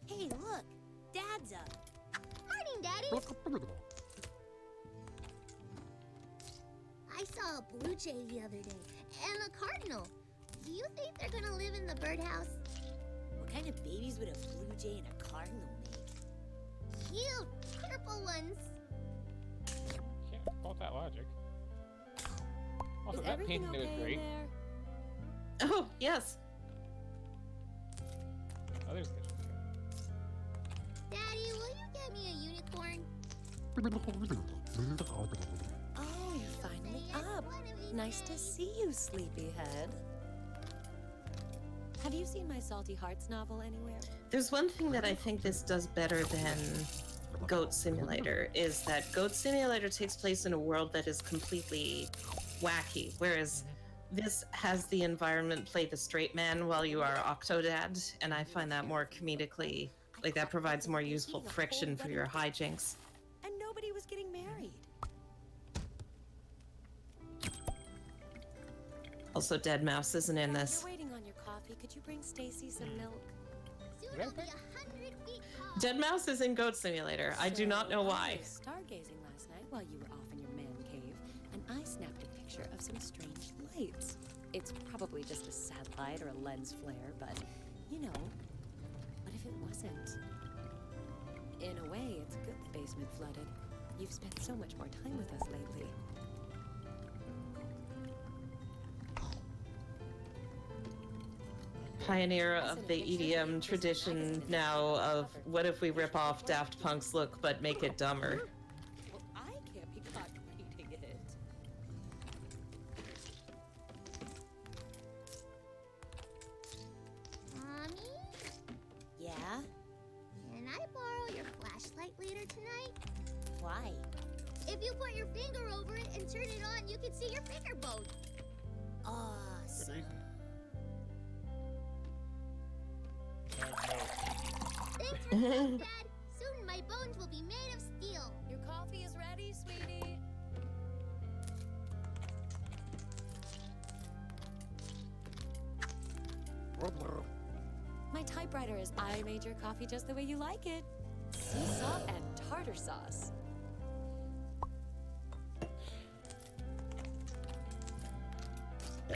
Hey, look! Dad's up. Morning, Daddy. I saw a blue jay the other day and a cardinal. Do you think they're gonna live in the birdhouse? What kind of babies would a blue jay and a cardinal make? Cute, purple ones. Can't fault that logic. Also, Is that everything painting there okay is in great. there? Oh, yes. Oh, you're finally up. Nice to see you, sleepyhead. Have you seen my Salty Hearts novel anywhere? There's one thing that I think this does better than Goat Simulator is that Goat Simulator takes place in a world that is completely wacky, whereas this has the environment play the straight man while you are Octodad, and I find that more comedically, like that provides more useful friction for your hijinks. And nobody was getting married. Also, Dead Mouse isn't in this. You're waiting on your coffee. Could you bring Stacy some milk? Soon it'll be 100 feet tall. Dead Mouse is in Goat Simulator. I do not know why. I was stargazing last night while you were off in your man cave, and I snapped a picture of some strange lights. It's probably just a satellite or a lens flare, but, you know, what if it wasn't? In a way, it's good the basement flooded. You've spent so much more time with us lately. Pioneer of the EDM tradition now of what if we rip off Daft Punk's look but make it dumber. Well, I can't be caught reading it. Mommy, Yeah? can I borrow your flashlight later tonight? Why? If you put your finger over it and turn it on, you can see your finger bones. Good Awesome. reason. Thanks for the Dad. Soon my bones will be made of steel. Your coffee is ready, sweetie. My typewriter is I made your coffee just the way you like it. Sea salt and tartar sauce.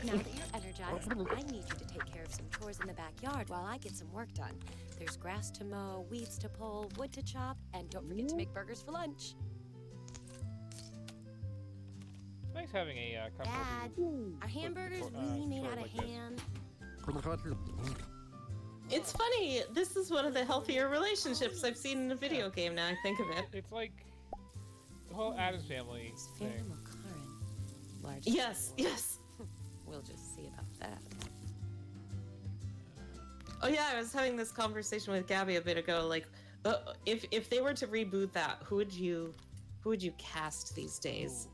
Now that you're energized, I need you to take care of some chores in the backyard while I get some work done. There's grass to mow, weeds to pull, wood to chop, and don't forget to make burgers for lunch. It's nice having a couple Dad, Are hamburgers really made out of ham? It's funny, this is one of the healthier relationships I've seen in a video game now I think of it. It's like the whole Addams Family It's thing. Pharaoh Makarin. Large Yes, scale. yes. We'll just see about that. Oh yeah, I was having this conversation with Gabby a bit ago. Like, if they were to reboot that, who would you cast these days?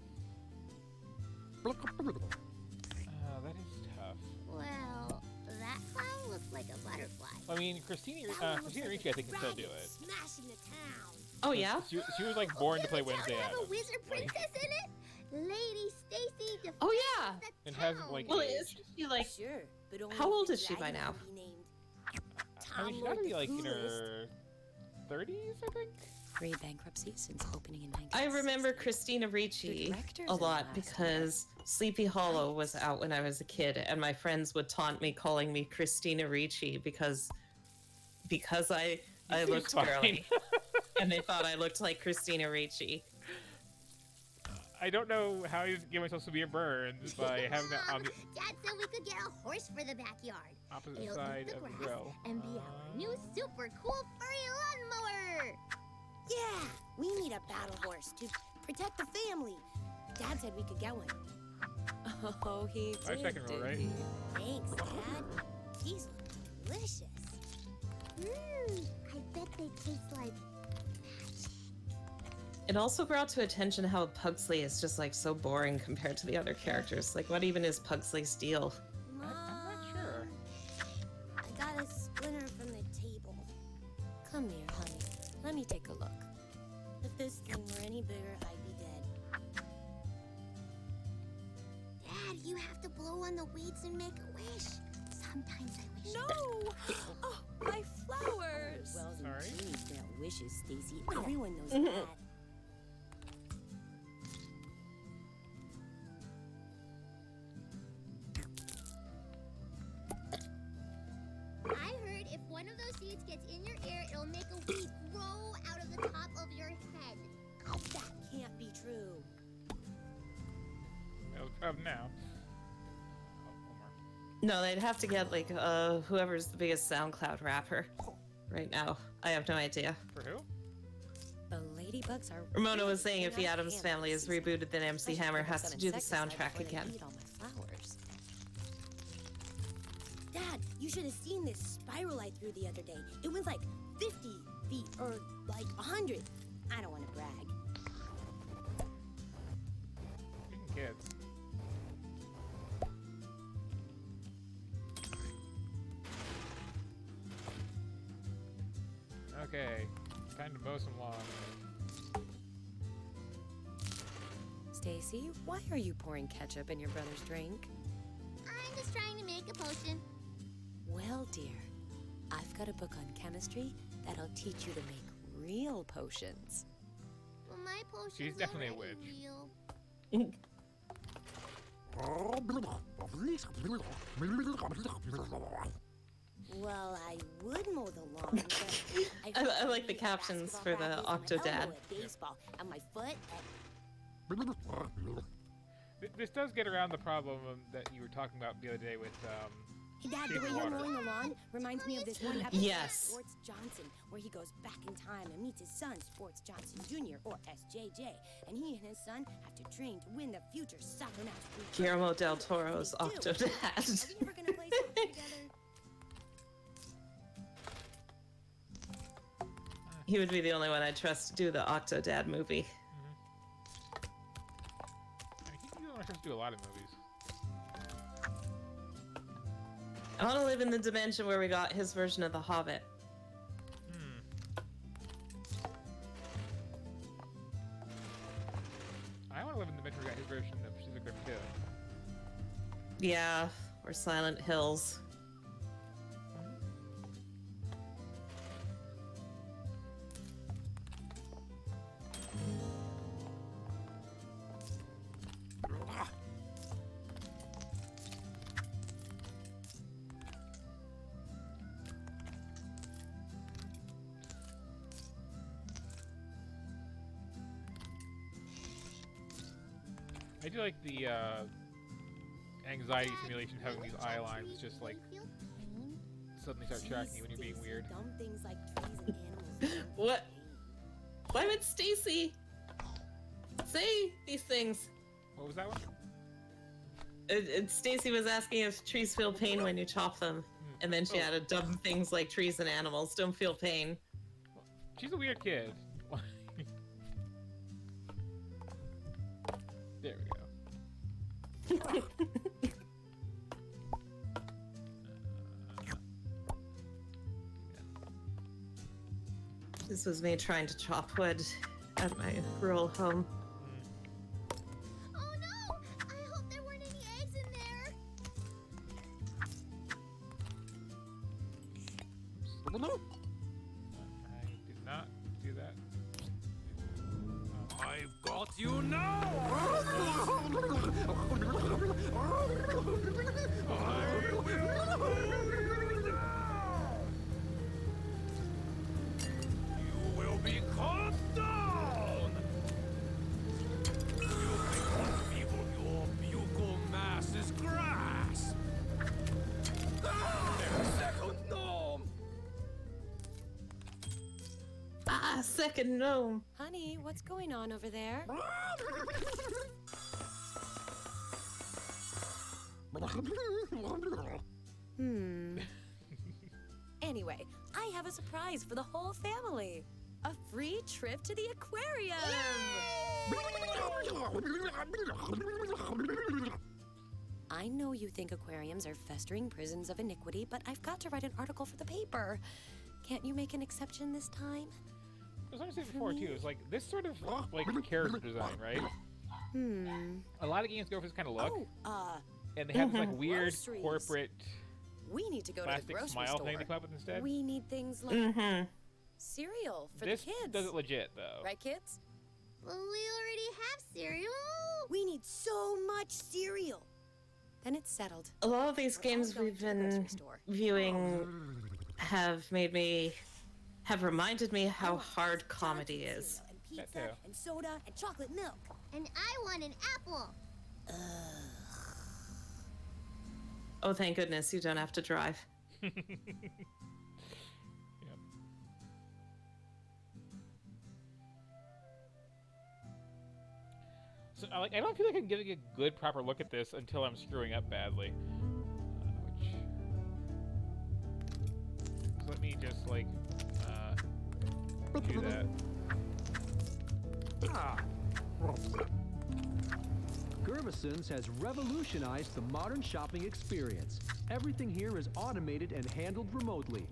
That is tough. well, that clown looks like a butterfly. I mean, Christina Ricci, I think, can still do it. Smashing the town. Oh yeah. She was like born to play Doesn't Wednesday the town have a Addams. wizard princess in it? Lady Stacy defends Oh yeah. the It hasn't, town. like, Well, aged. isn't she like? Sure, but only How if old the is she by dragon now? can be named I mean, she's Tom gotta be Lord like the in her 30s, I think. Three bankruptcies since opening in 1960. I remember Christina Ricci directors a in the lot last because Sleepy Hollow was out when I was a kid, and my friends would taunt me calling me Christina Ricci because I seem looked fine. girly, and they thought I looked like Christina Ricci. I don't know how I give myself severe burns by having that on the Dad said we could get a horse for the backyard. opposite It'll side eat the of the grass grill. and be our new super cool furry lawnmower. Yeah, we need a battle horse to protect the family. Dad said we could get one. Oh, he My did, second roll, did right? he? Thanks, Dad. These look delicious. I bet they taste like magic. It also brought to attention how Pugsley is just like so boring compared to the other characters. Like, what even is Pugsley's deal? Mom, I'm not sure. I got a splinter from the table. Come here, honey. Let me take a look. If this thing were any bigger, I'd be dead. Dad, you have to blow on the weeds and make a wish. Sometimes I wish. No! Oh, my flowers! Wells and Sorry? genies grant wishes, Stacy. Everyone knows Mhm. that. I heard if one of those seeds gets in your ear, it'll make a weed grow out of the top of your head. That can't be true. It'll come now. Oh, one more. No, they'd have to get like whoever's the biggest SoundCloud rapper right now. I have no idea. For who? The Lady Kitty bugs are. Ramona was saying if the not Addams handy Family is season, rebooted, then MC especially Hammer if I put has some to do the insecticide soundtrack before they again. eat all my flowers. Dad, you should have seen this spiral I threw the other day. It went like 50 feet or like 100. I don't want to brag. Freaking kids. Okay, time to mow some lawn. Stacy, why are you pouring ketchup in your brother's drink? I'm just trying to make a potion. Well, dear, I've got a book on chemistry that'll teach you to make real potions. Well, my potion's She's definitely a already witch. real. Well, I would mow the lawn, but I like the captions for the Octodad. Baseball, and my foot This does get around the problem that you were talking about the other day with, Hey, Dad, the Shape way of you're water. mowing the lawn reminds me of this one episode Yes. of Sports Johnson, where he goes back in time and meets his son, Sports Johnson Jr., or SJJ, and he and his son have to train to win the future soccer match. Guillermo del Toro's They do. Octodad. Are we ever gonna play soccer together? He would be the only one I'd trust to do the Octodad movie. I mean, you don't have to do a lot of movies. I want to live in the dimension where we got his version of The Hobbit. I want to live in the Metro guy his version of Pacific Rim 2. Yeah, or Silent Hills. I do like the anxiety simulation having these eye lines just like Feel pain? suddenly start tracking you when you're being Stacy, weird. Dumb things like trees and animals. What? Why would Stacy say these things? What was that one? Stacy was asking if trees feel pain when you chop them, and then she added dumb things like trees and animals don't feel pain. She's a weird kid. There we go. This was me trying to chop wood at my rural home. Oh no! I hope there weren't any eggs in there. I did not do that. I've got you now! You will be cut down! You may unveil your buccal mass as grass! Their second gnome! Ah, second gnome. Honey, what's going on over there? Anyway, I have a surprise for the whole family. A free trip to the aquarium. I know you think aquariums are festering prisons of iniquity, but I've got to write an article for the paper. Can't you make an exception this time? I was gonna say before too, it's like this sort of like character design, right? A lot of games go for this kind of look, Oh, and they have this like weird Groceries. corporate we need to go to the plastic grocery smile store. thing to come up with instead. We need things like Mm-hmm. cereal for This the kids. does it legit though. Right, kids? Well, we already have cereal. We need so much cereal. Then it's settled. A lot of these We're all games going we've to the grocery been store. viewing have reminded me how hard comedy is. And That pizza too. and soda and chocolate milk. And I want an apple. Oh, thank goodness you don't have to drive. Yep. So I don't feel like I'm getting a good proper look at this until I'm screwing up badly. Which so let me just like do that. Gervison's has revolutionized the modern shopping experience. Everything here is automated and handled remotely.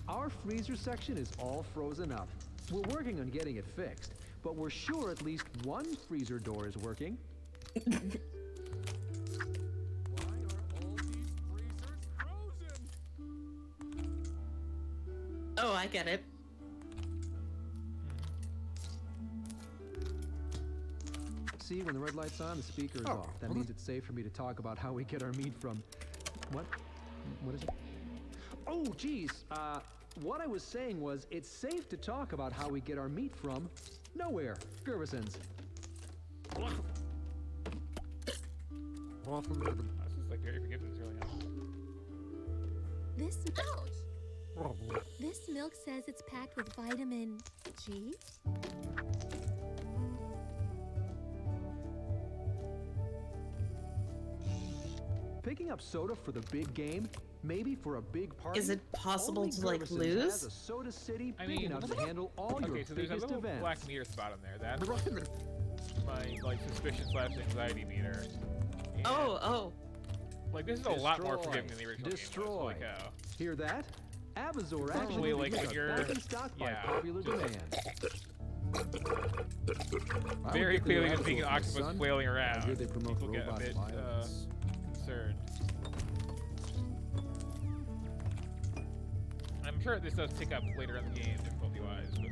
Our freezer section is all frozen up. We're working on getting it fixed, but we're sure at least one freezer door is working. Why are all these freezers frozen? Oh, I get it. See, when the red light's on, the speaker is off. That means it's safe for me to talk about how we get our meat from... What? What is it? Oh, geez. What I was saying was, it's safe to talk about how we get our meat from nowhere. Gervison's. This is like very forgiving early on. This This milk says it's packed with vitamin G. Picking up soda for the big game, maybe for a big party. Is it possible only to like Gervison's lose? has a Soda City big enough to handle all your Okay, so there's a biggest little events. black meter spot on there. That's my like suspicion / anxiety meter. And, Oh. like this is a lot more Destroy. forgiving than the original Destroy. game was. Holy cow. Hear that? Abazor Essentially, actually like, begins when a you're- back in stock by yeah, popular just- demand. Very clearly just being an Abazor, octopus son. flailing I around. hear they promote People get a robot bit violence. concerned. I'm sure this does pick up later in the game, difficulty-wise, but...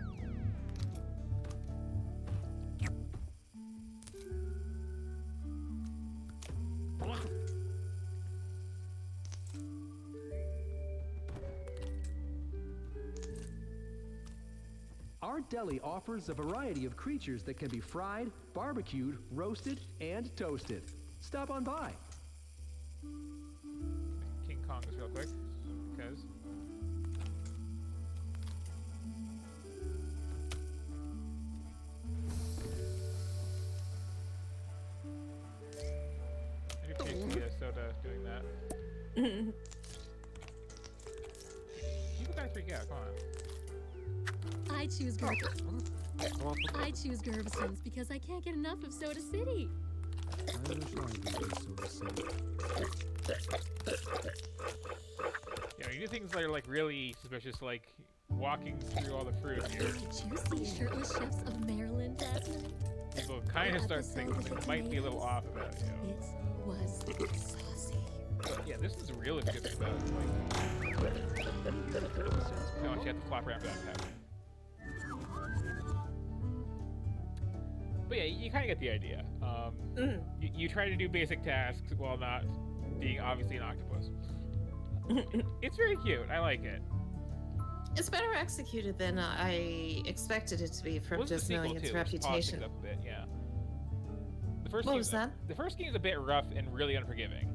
Our deli offers a variety of creatures that can be fried, barbecued, roasted, and toasted. Stop on by. King Kong this real quick, because... I do taste the soda doing that. People gotta freak out, come on. I choose Gervison's because I can't get enough of Soda City. I wish I could be Soda City. Yeah, you do things that are like really suspicious, like walking through all the fruit here. Did you see Shirtless Chefs of Maryland last night? People kind of start thinking something might be a little off about it, you It was saucy. know. Yeah, this is really good stuff. Like, how much you have to flop around for that to happen. But yeah, you kind of get the idea. You try to do basic tasks while not being obviously an octopus. It's very cute. I like it. It's better executed than I expected it to be from What's the just sequel knowing its too, which polished reputation. things up a bit, yeah. The first What game- was that? The first game is a bit rough and really unforgiving.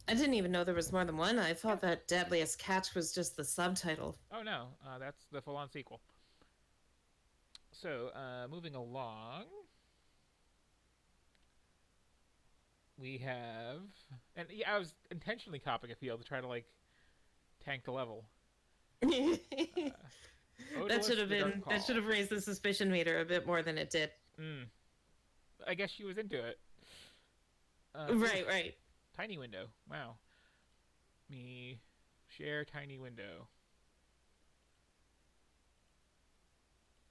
I didn't even know there was more than one. I thought that Deadliest Catch was just the subtitle. Oh no, that's the full-on sequel. So, moving along, we have, and yeah, I was intentionally copying a field to try to like tank the level. That Odorless should have the Dark been. Call. That should have raised the suspicion meter a bit more than it did. I guess she was into it. Right. Tiny window. Wow. Me share tiny window.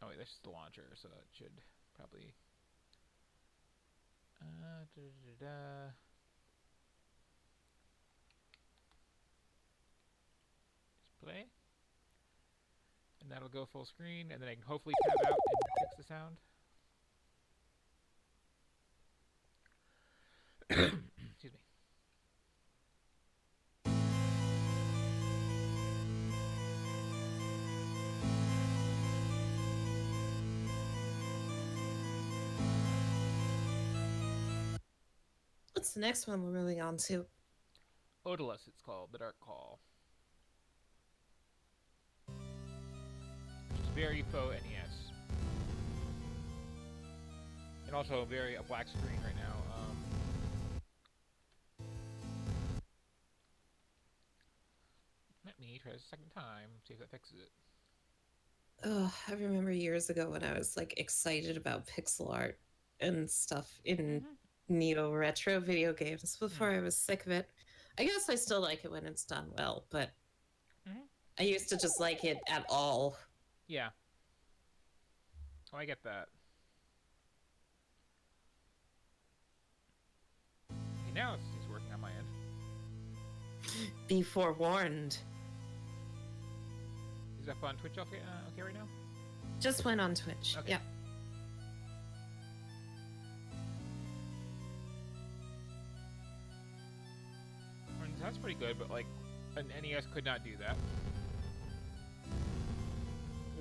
Oh wait, that's just the launcher, so it should probably. Just play, and that'll go full screen, and then I can hopefully tab out and fix the sound. Excuse me. What's the next one we're moving on to? Odalus, it's called, The Dark Call. Which is very faux NES. And also very a black screen right now. Let me try this a second time, see if that fixes it. Oh, I remember years ago when I was like excited about pixel art and stuff in neo retro video games before I was sick of it. I guess I still like it when it's done well, but I used to just like it at all. Yeah. Oh, I get that. Okay, now it's working on my end. Be forewarned. Is that on Twitch okay right now? Just went on Twitch. Okay. Yeah. I mean, that's pretty good, but like an NES could not do that.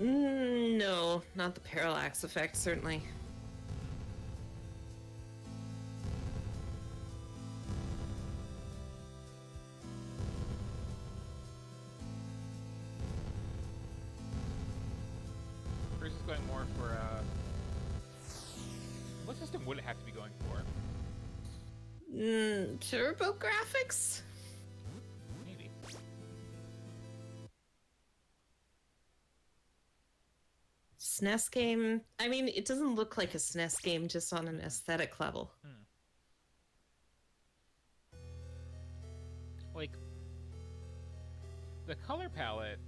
No, not the parallax effect, certainly. Chris is going more for what system would it have to be going for? Turbo graphics? Maybe. SNES game? I mean, it doesn't look like a SNES game just on an aesthetic level. Like, the color palette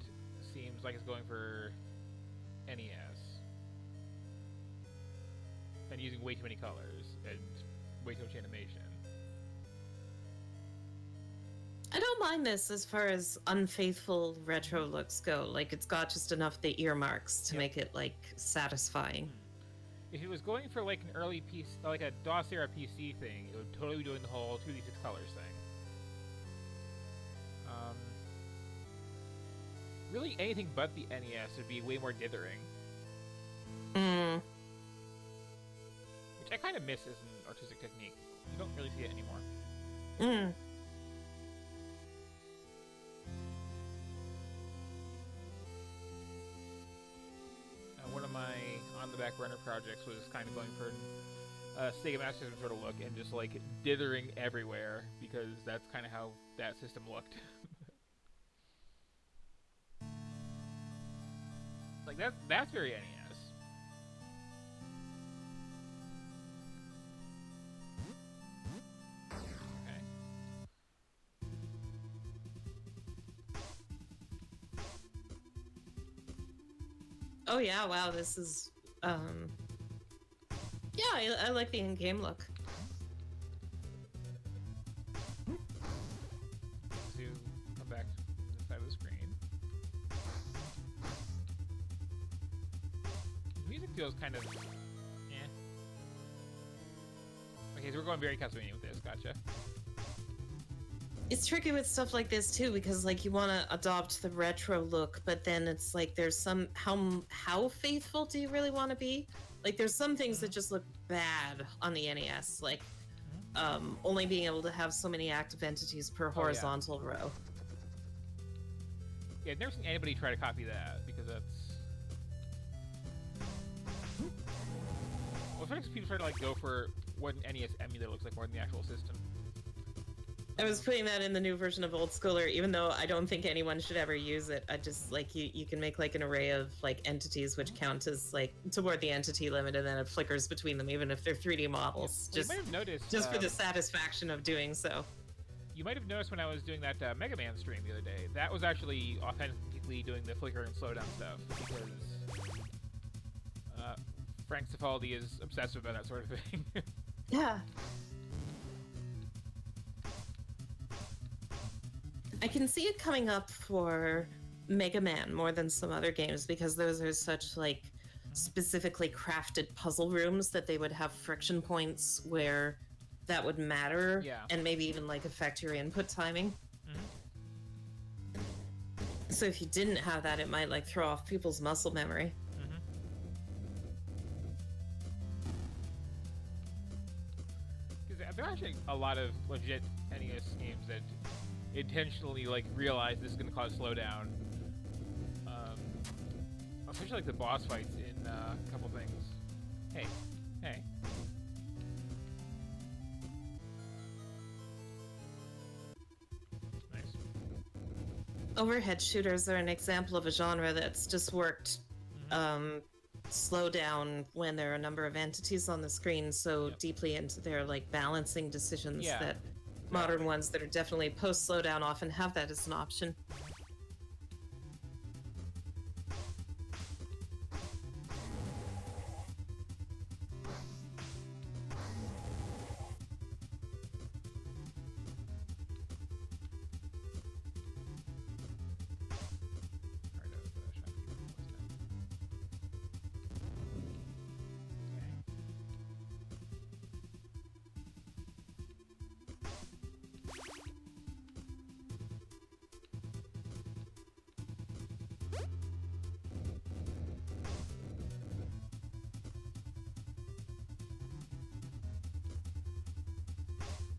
seems like it's going for NES. And using way too many colors and way too much animation. I don't mind this as far as unfaithful retro looks go. Like, it's got just enough of the earmarks to make it, like, satisfying. If it was going for, like, an early PC, like a DOS-era PC thing, it would totally be doing the whole 2d6 colors thing. Really, anything but the NES would be way more dithering. Which I kind of miss as an artistic technique. You don't really see it anymore. One of my on-the-back burner projects was kind of going for a Sega Master System sort of look and just like dithering everywhere because that's kind of how that system looked. Like that's very NES. Okay. Oh yeah, wow, this is, yeah, I like the in-game look. To come back to this side of the screen. The music feels kind of, Okay, so we're going very Castlevania with this, gotcha. It's tricky with stuff like this too, because like you want to adopt the retro look, but then it's like there's some how faithful do you really want to be? Like there's some things that just look bad on the NES, like only being able to have so many active entities per horizontal row. Yeah, I've never seen anybody try to copy that because that's. Well, sometimes people try to like go for what an NES emulator looks like more than the actual system. I was putting that in the new version of Old Schooler, even though I don't think anyone should ever use it. I just, like, you can make, like, an array of, like, entities which count as, like, toward the entity limit, and then it flickers between them, even if they're 3D models. Well, you might have noticed... Just for the satisfaction of doing so. You might have noticed when I was doing that Mega Man stream the other day, that was actually authentically doing the flicker and slowdown stuff, because Frank Cifaldi is obsessive about that sort of thing. Yeah. I can see it coming up for Mega Man more than some other games because those are such like specifically crafted puzzle rooms that they would have friction points where that would matter and maybe even like affect your input timing. So if you didn't have that, it might like throw off people's muscle memory. there are actually a lot of legit NES games that intentionally like realize this is going to cause slowdown. Especially like the boss fights in a couple things. Hey. Nice. Overhead shooters are an example of a genre that's just worked slow down when there are a number of entities on the screen so deeply into their like balancing decisions that modern ones that are definitely post slowdown often have that as an option.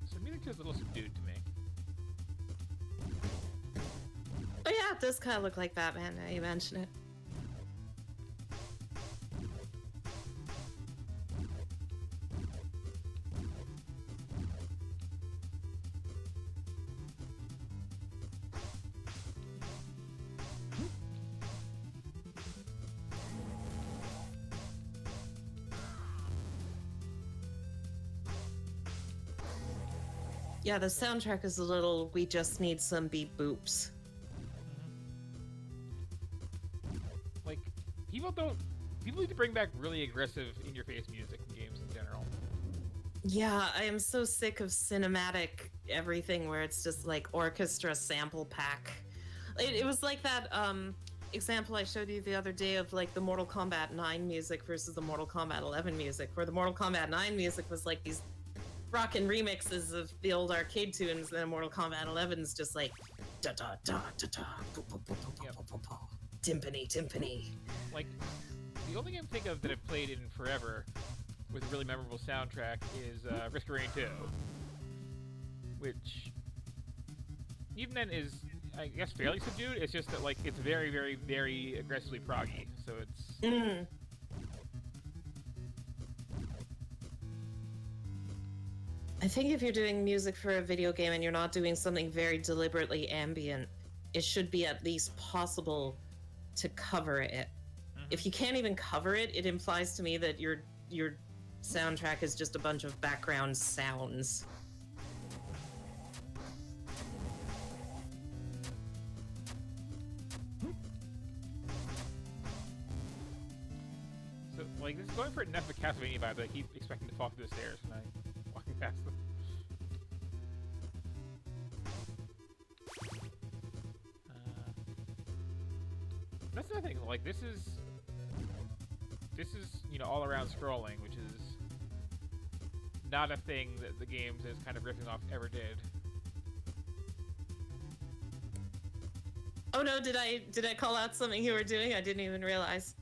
So music feels a little subdued to me. Oh yeah, it does kind of look like Batman now you mention it. Yeah, the soundtrack is a little, we just need some beep boops. Like, people need to bring back really aggressive in-your-face music in games in general. Yeah, I am so sick of cinematic everything where it's just like orchestra sample pack. It was like that example I showed you the other day of like the Mortal Kombat 9 music versus the Mortal Kombat 11 music, where the Mortal Kombat 9 music was like these rockin' remixes of the old arcade tunes, and then Mortal Kombat 11's just like da da da da da timpani timpani. Like, the only game I think of that I've played in forever with a really memorable soundtrack is Risk of Rain 2, which even then is, I guess, fairly subdued. It's just that like it's very, very, very aggressively proggy, so it's. I think if you're doing music for a video game and you're not doing something very deliberately ambient, it should be at least possible to cover it. If you can't even cover it, it implies to me that your soundtrack is just a bunch of background sounds. So, like, this is going for enough of a Castlevania vibe that I keep expecting to fall through the stairs when I'm walking past them. That's the thing, like, this is, you know, all-around scrolling, which is not a thing that the games is kind of ripping off ever did. Oh no, did I call out something you were doing? I didn't even realize.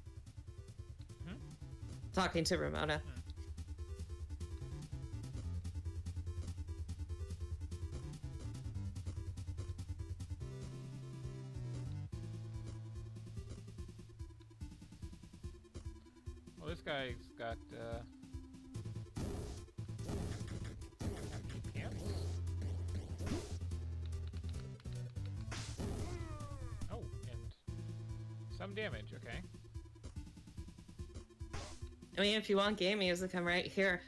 Talking to Ramona. Well, this guy's got, camps? Oh, and some damage, okay. I mean, if you want game music, I'm right here.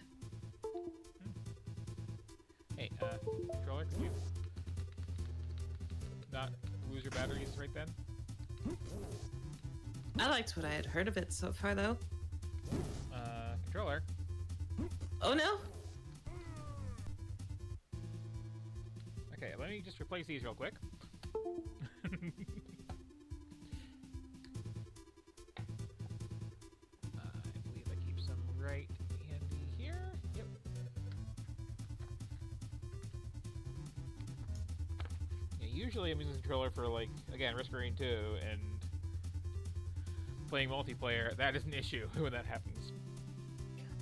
Hey, controller, can you not lose your batteries right then? I liked what I had heard of it so far, though. Controller. Oh no! Okay, let me just replace these real quick. I believe I keep some right handy here. Yep. Yeah, usually I'm using the controller for, like, again, Risk of Rain 2 and playing multiplayer. That is an issue when that happens.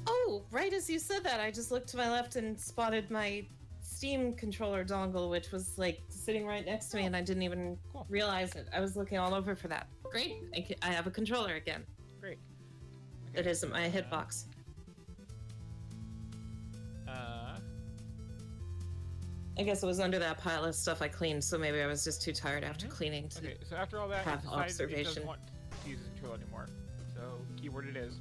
Oh, Oh, right as you said that, I just looked to my left and spotted my Steam controller dongle, which was like sitting right next to me, and I didn't even Cool. realize it. I was looking all over for that. Great, I have a controller again. Great. It isn't my hitbox. I guess it was under that pile of stuff I cleaned, so maybe I was just too tired after cleaning to. Okay, so after all that, have he decided he doesn't observation. want to use his controller anymore. So, keyboard it is.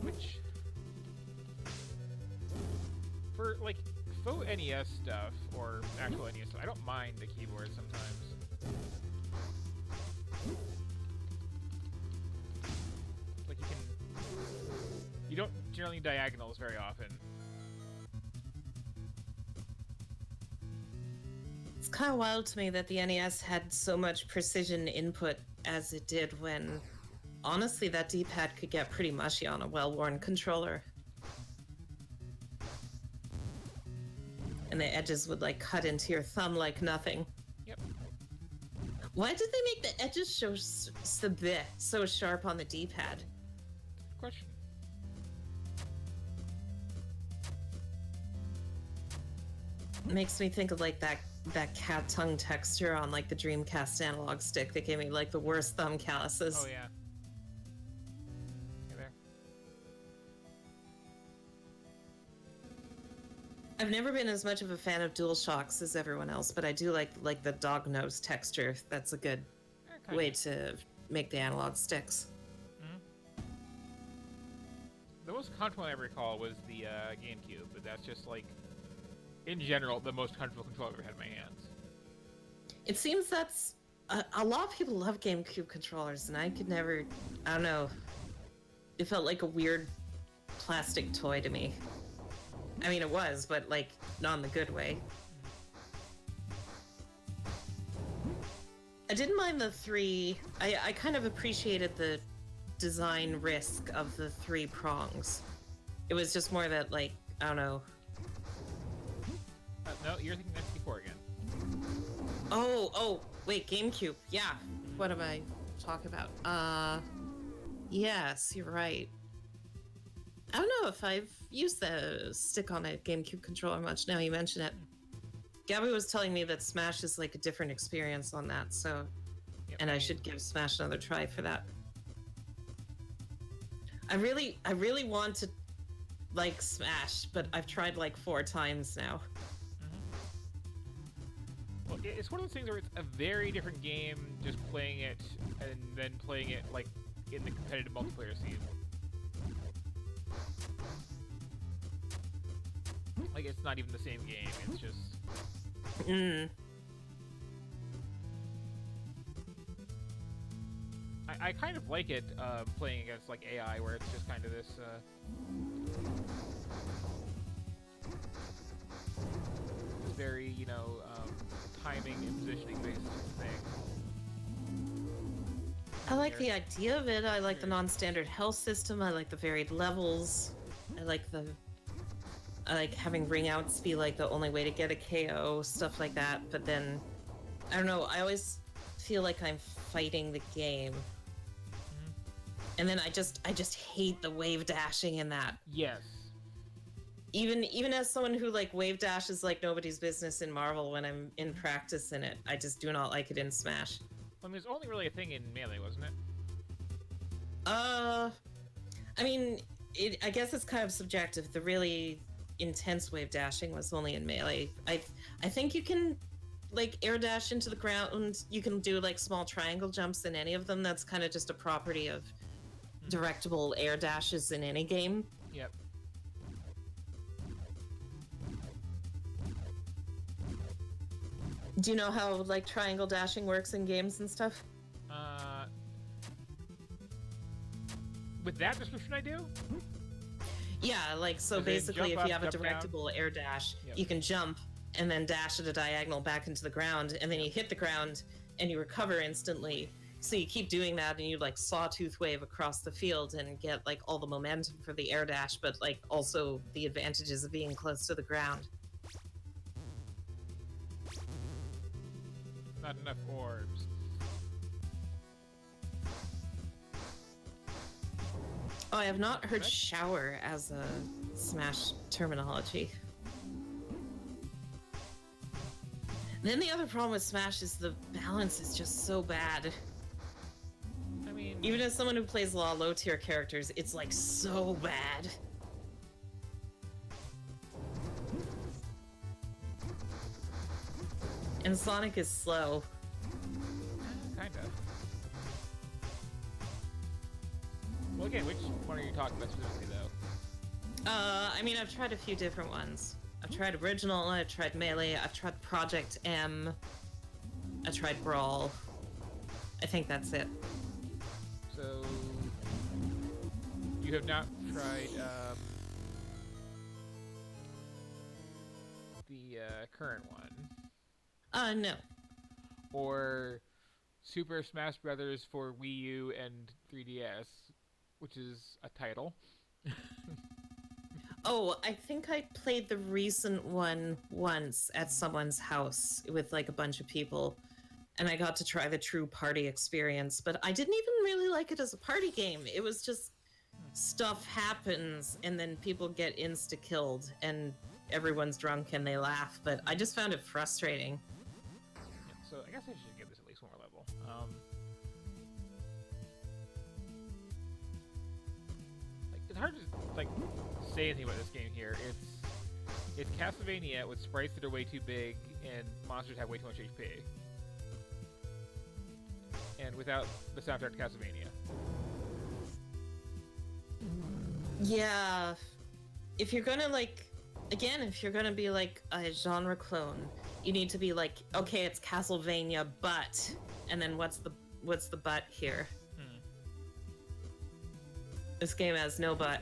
Which, for like faux NES stuff or actual NES stuff, I don't mind the keyboard sometimes. Like you don't generally need diagonals very often. It's kind of wild to me that the NES had so much precision input as it did when, honestly, that D-pad could get pretty mushy on a well-worn controller. And the edges would, like, cut into your thumb like nothing. Yep. Why did they make the edges so sharp on the D-pad? Question. It makes me think of, like, that cat tongue texture on, like, the Dreamcast analog stick that gave me, like, the worst thumb calluses. Oh yeah. Hey there. I've never been as much of a fan of DualShocks as everyone else, but I do like the dog nose texture. That's a good way to make the analog sticks. The most comfortable one I recall was the GameCube, but that's just like, in general, the most comfortable controller I've ever had in my hands. It seems that's a lot of people love GameCube controllers, and I could never. I don't know. It felt like a weird plastic toy to me. I mean, it was, but like not in the good way. I didn't mind the three. I kind of appreciated the design risk of the three prongs. It was just more that, like, I don't know. No, you're thinking N64 again. Oh, wait, GameCube. Yeah. What am I talking about? Yes, you're right. I don't know if I've used the stick on a GameCube controller much now you mention it. Gabby was telling me that Smash is like a different experience on that, so... Yep, and I should give Smash another try for that. I really want to like Smash, but I've tried like 4 times now. Well, it's one of those things where it's a very different game just playing it and then playing it like in the competitive multiplayer scene. Like it's not even the same game, it's just... I kind of like it playing against like AI, where it's just kind of this very, you know, timing and positioning based thing. I like the idea of it. I like the non-standard health system. I like the varied levels. I like having ring outs be like the only way to get a KO, stuff like that. But then, I don't know, I always feel like I'm fighting the game. And then I just hate the wave dashing in that. Yes. Even as someone who like wave dashes like nobody's business in Marvel when I'm in practice in it, I just do not like it in Smash. Well, I mean, it was only really a thing in Melee, wasn't it? I mean, I guess it's kind of subjective. The really intense wave dashing was only in Melee. I think you can like air dash into the ground. You can do like small triangle jumps in any of them. That's kind of just a property of directable air dashes in any game. Yep. Do you know how like triangle dashing works in games and stuff? With that description, I do. Yeah, like so As in basically, jump if you up, have a jump down. directable air dash, Yep. you can jump and then dash at a diagonal back into the ground, and then you hit the ground and you recover instantly. So you keep doing that, and you like sawtooth wave across the field and get like all the momentum for the air dash, but like also the advantages of being close to the ground. Not enough orbs. Oh, I have not heard What? shower as a Smash terminology. Then the other problem with Smash is the balance is just so bad. I mean, Even as someone who plays a lot of low-tier characters, it's like so bad. And Sonic is slow. kind of. Well, again, which one are you talking about specifically, though? I mean, I've tried a few different ones. I've tried Original, I've tried Melee, I've tried Project M, I tried Brawl. I think that's it. So, you have not tried the current one, No. or Super Smash Brothers for Wii U and 3DS, which is a title. Oh, I think I played the recent one once at someone's house with like a bunch of people, and I got to try the true party experience, but I didn't even really like it as a party game. It was just stuff happens and then people get insta-killed and everyone's drunk and they laugh, but I just found it frustrating. Yeah, so I guess I should give this at least one more level. Like, it's hard to like say anything about this game here. It's Castlevania with sprites that are way too big and monsters have way too much HP. And without the soundtrack to Castlevania. Yeah, if you're gonna like, again, if you're gonna be like a genre clone, you need to be like, okay, it's Castlevania, but, and then what's the but here? This game has no but.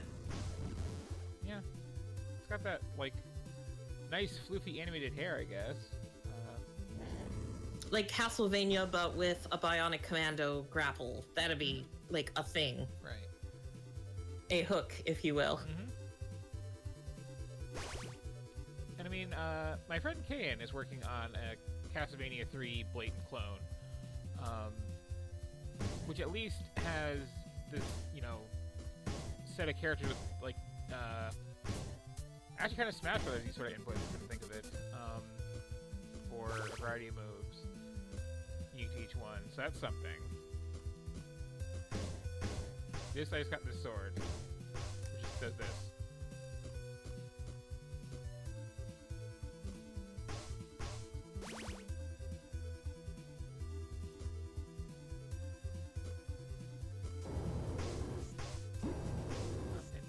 Yeah. It's got that, like, nice floofy animated hair, I guess. Like Castlevania, but with a Bionic Commando grapple. That'd be like a thing, Right. a hook, if you will. And I mean, my friend Kayan is working on a Castlevania 3 blatant clone, which at least has this, you know, set of characters with, like, actually kind of Smash Brothers sort of input, if you think of it, for a variety of moves, unique to each one, so that's something. This, I just got this sword, which just does this.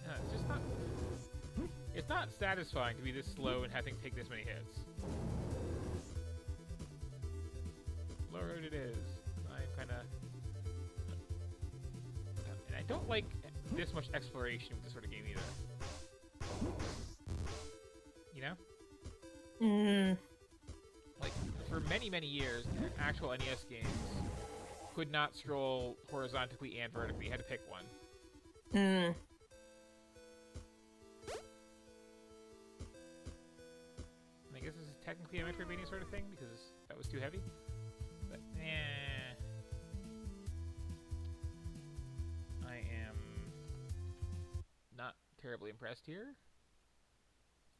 It's just not... It's not satisfying to be this slow and having to take this many hits. Low road it is. I'm kind of... And I don't like this much exploration with this sort of game either. You know? Like, for many, many years, actual NES games could not scroll horizontally and vertically. You had to pick one. I guess this is technically a Metroidvania sort of thing, because that was too heavy. But, I am not terribly impressed here.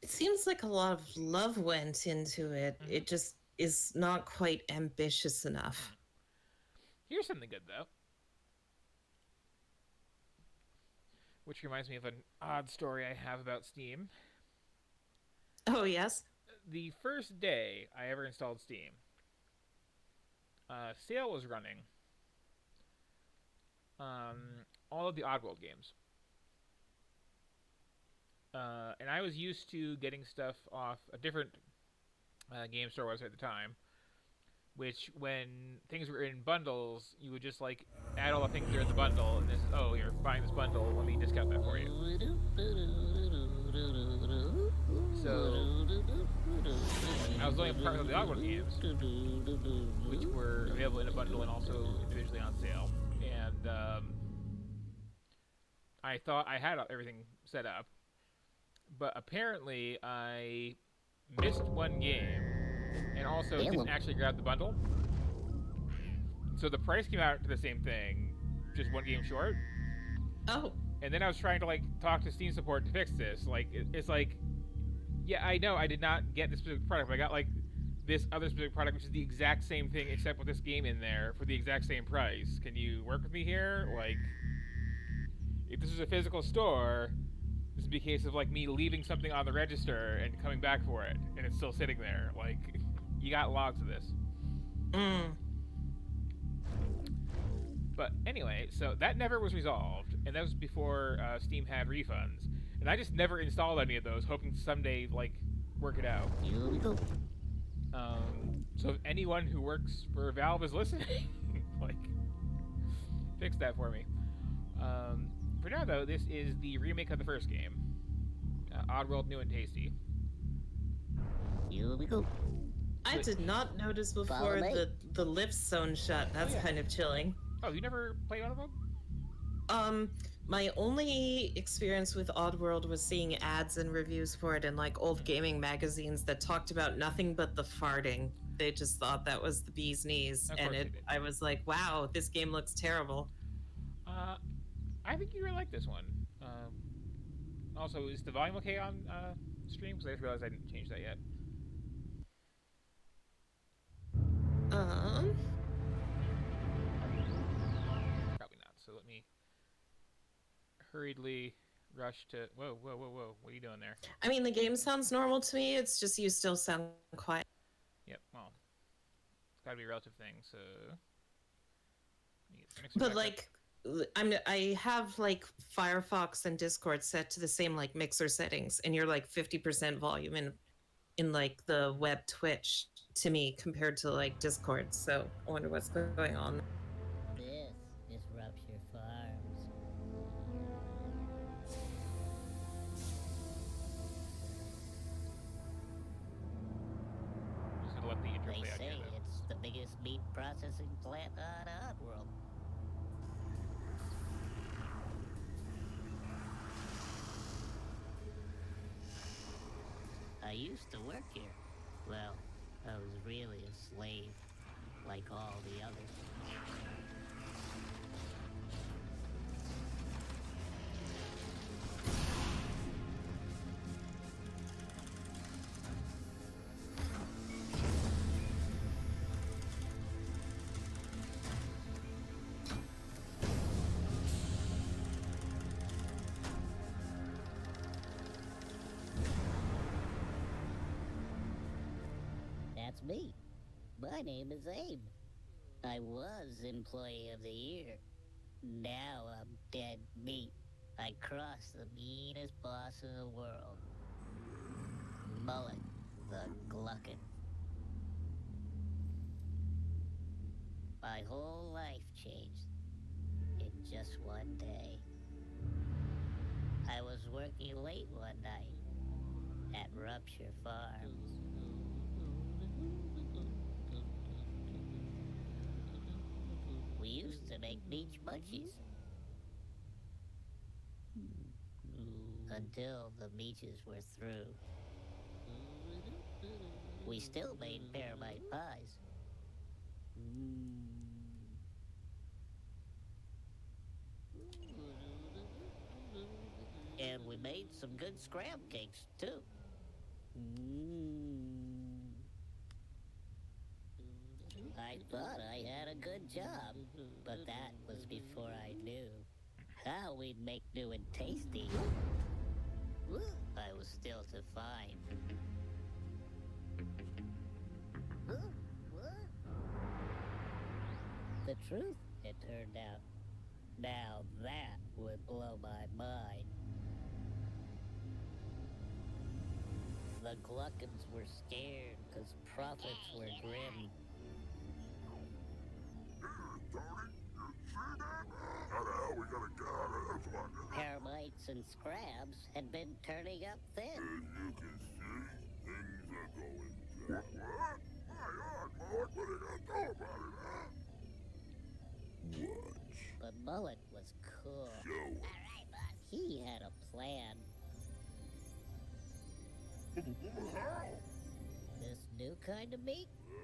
It seems like a lot of love went into it. It just is not quite ambitious enough. Here's something good, though. Which reminds me of an odd story I have about Steam. Oh, yes? The first day I ever installed Steam, sale was running. All of the Oddworld games. And I was used to getting stuff off a different game store website at the time, which when things were in bundles, you would just like add all the things that are in the bundle, and this, oh, you're buying this bundle, let me discount that for you. So I was only part of the Oddworld games, which were available in a bundle and also individually on sale, and I thought I had everything set up, but apparently I missed one game and also didn't actually grab the bundle. So the price came out to the same thing, just one game short. Oh, And then I was trying to like talk to Steam support to fix this. Like it's like, yeah, I know I did not get this specific product, but I got like this other specific product, which is the exact same thing except with this game in there for the exact same price. Can you work with me here? Like, if this was a physical store, this would be a case of like me leaving something on the register and coming back for it, and it's still sitting there. Like, you got logs of this. But anyway, so that never was resolved, and that was before Steam had refunds. And I just never installed any of those, hoping to someday, like, work it out. So if anyone who works for Valve is listening, like, fix that for me. For now, though, this is the remake of the first game. Oddworld New and Tasty. I did not notice before the lift zone shut. That's kind of chilling. Oh, you never played Oddworld? My only experience with Oddworld was seeing ads and reviews for it in like old gaming magazines that talked about nothing but the farting. They just thought that was the bee's knees, Of and course they did. I was like, wow, this game looks terrible. I think you really like this one. Also, is the volume okay on stream? Because I just realized I didn't change that yet. Probably not. So let me hurriedly rush to. Whoa! What are you doing there? I mean, the game sounds normal to me. It's just you still sound quiet. Yep. Well, it's got to be a relative thing. So. Let me get the mixer But back like, I have like Firefox and Discord set to the same like mixer settings, and you're like 50% volume in like the web Twitch to me compared to like Discord. So I wonder what's going on. This is Rupture Farms. I'm just gonna let the intro They play out say here, though. it's the biggest meat processing plant on Oddworld. I used to work here. Well, I was really a slave, like all the others. That's me. My name is Abe. I was Employee of the Year. Now I'm dead meat. I crossed the meanest boss in the world. Mullet, the Gluckin. My whole life changed in just one day. I was working late one night at Rupture Farms. We used to make beach munchies. Until the beaches were through. We still made pearmite pies. And we made some good scram cakes, too. I thought I had a good job, but that was before I knew how we'd make new and tasty. I was still to find. The truth, it turned out. Now that would blow my mind. The Gluckins were scared because profits were grim. How the hell we gonna get out of this one? Paramites and scrabs had been turning up thin. And you can see things are going down. What? My God, Mark, what are you gonna do about it, huh? Watch. But Mullet was cool. Show it. Alright, boss. He had a plan. How? This new kind of meat? Well,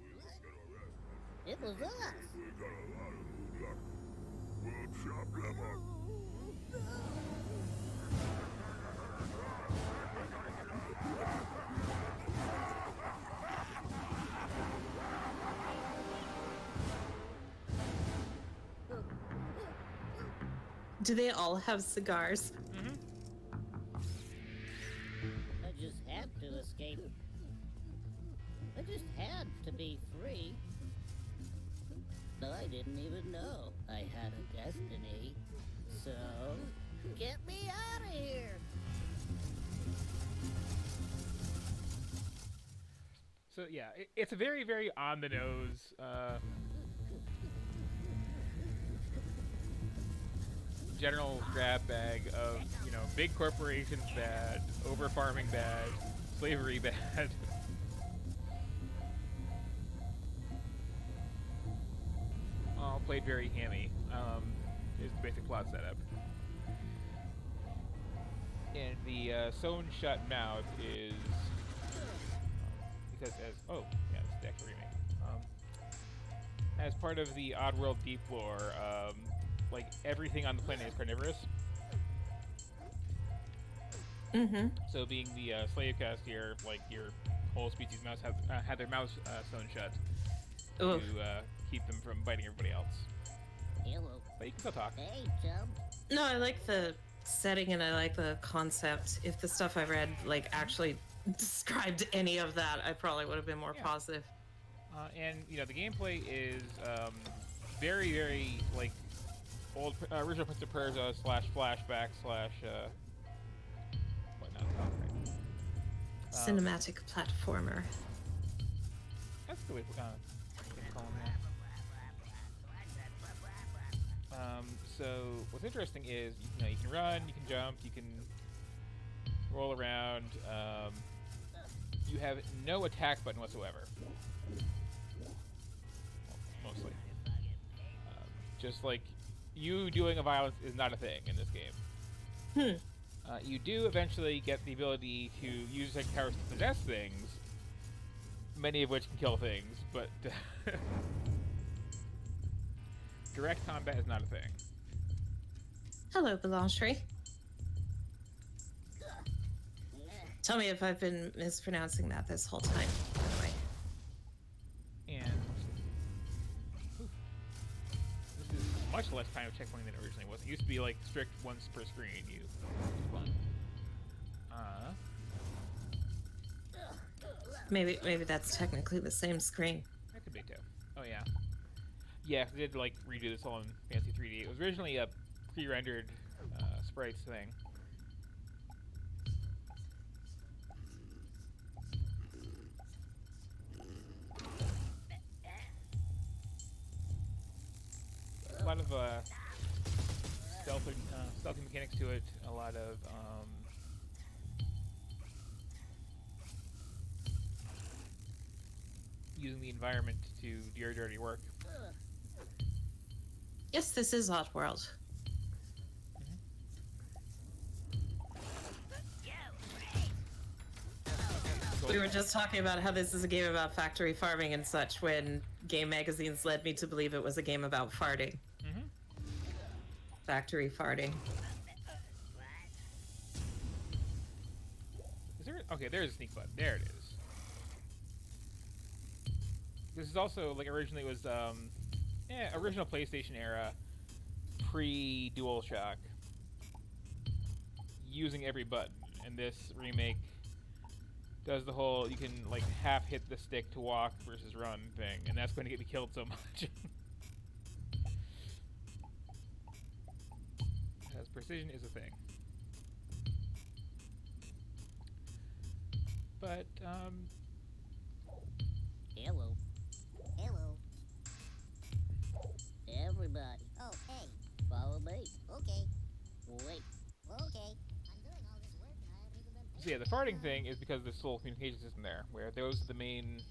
we were gonna arrest him. It was us. We got a lot of good luck. We'll chop them up. Do they all have cigars? Mm-hmm. I just had to escape. I just had to be free. I didn't even know I had a destiny. So, get me out of here. So yeah, it's a very, very on the nose. General grab bag of, you know, big corporations bad, over farming bad, slavery bad. All played very hammy. Is the basic plot setup. And the sewn shut mouth is because as this is the actual remake. As part of the Oddworld Deep lore, like everything on the planet is carnivorous. Mm-hmm. So being the slave caste here, like your whole species mouse have had their mouths sewn shut Oof. to keep them from biting everybody else. Hello. But you can still talk. Hey, chum. No, I like the setting and I like the concept. If the stuff I read like actually described any of that, I probably would have been more positive. And you know the gameplay is very, very like old original Prince of Persia / flashback / whatnot. Cinematic platformer. That's the way to call them. So what's interesting is you can run, you can jump, you can roll around. You have no attack button whatsoever. Well, mostly. Just like you doing a violence is not a thing in this game. You do eventually get the ability to use psychic powers to possess things, many of which can kill things, but direct combat is not a thing. Hello, Blancherie. Tell me if I've been mispronouncing that this whole time, by the way. And this is much less time of checkpointing than it originally was. It used to be like strict once per screen. Maybe that's technically the same screen. That could be too. Oh yeah. Yeah, they did like redo this all in fancy 3D. It was originally a pre-rendered sprites thing. A lot of stealthy mechanics to it. A lot of using the environment to do your dirty work. Yes, this is Oddworld. We were just talking about how this is a game about factory farming and such when game magazines led me to believe it was a game about farting. Factory farting. Is there? Okay, there's a sneak button. There it is. This is also like originally was original PlayStation era, pre DualShock, using every button, and this remake does the whole you can like half hit the stick to walk versus run thing, and that's going to get me killed so much. Because precision is a thing. But Hello. Hello. Everybody. Oh, hey. Follow me. Okay. Wait. Okay. I'm doing all this work and I haven't even been paid. so yeah, the farting thing is because of this whole communication system there, where those are the main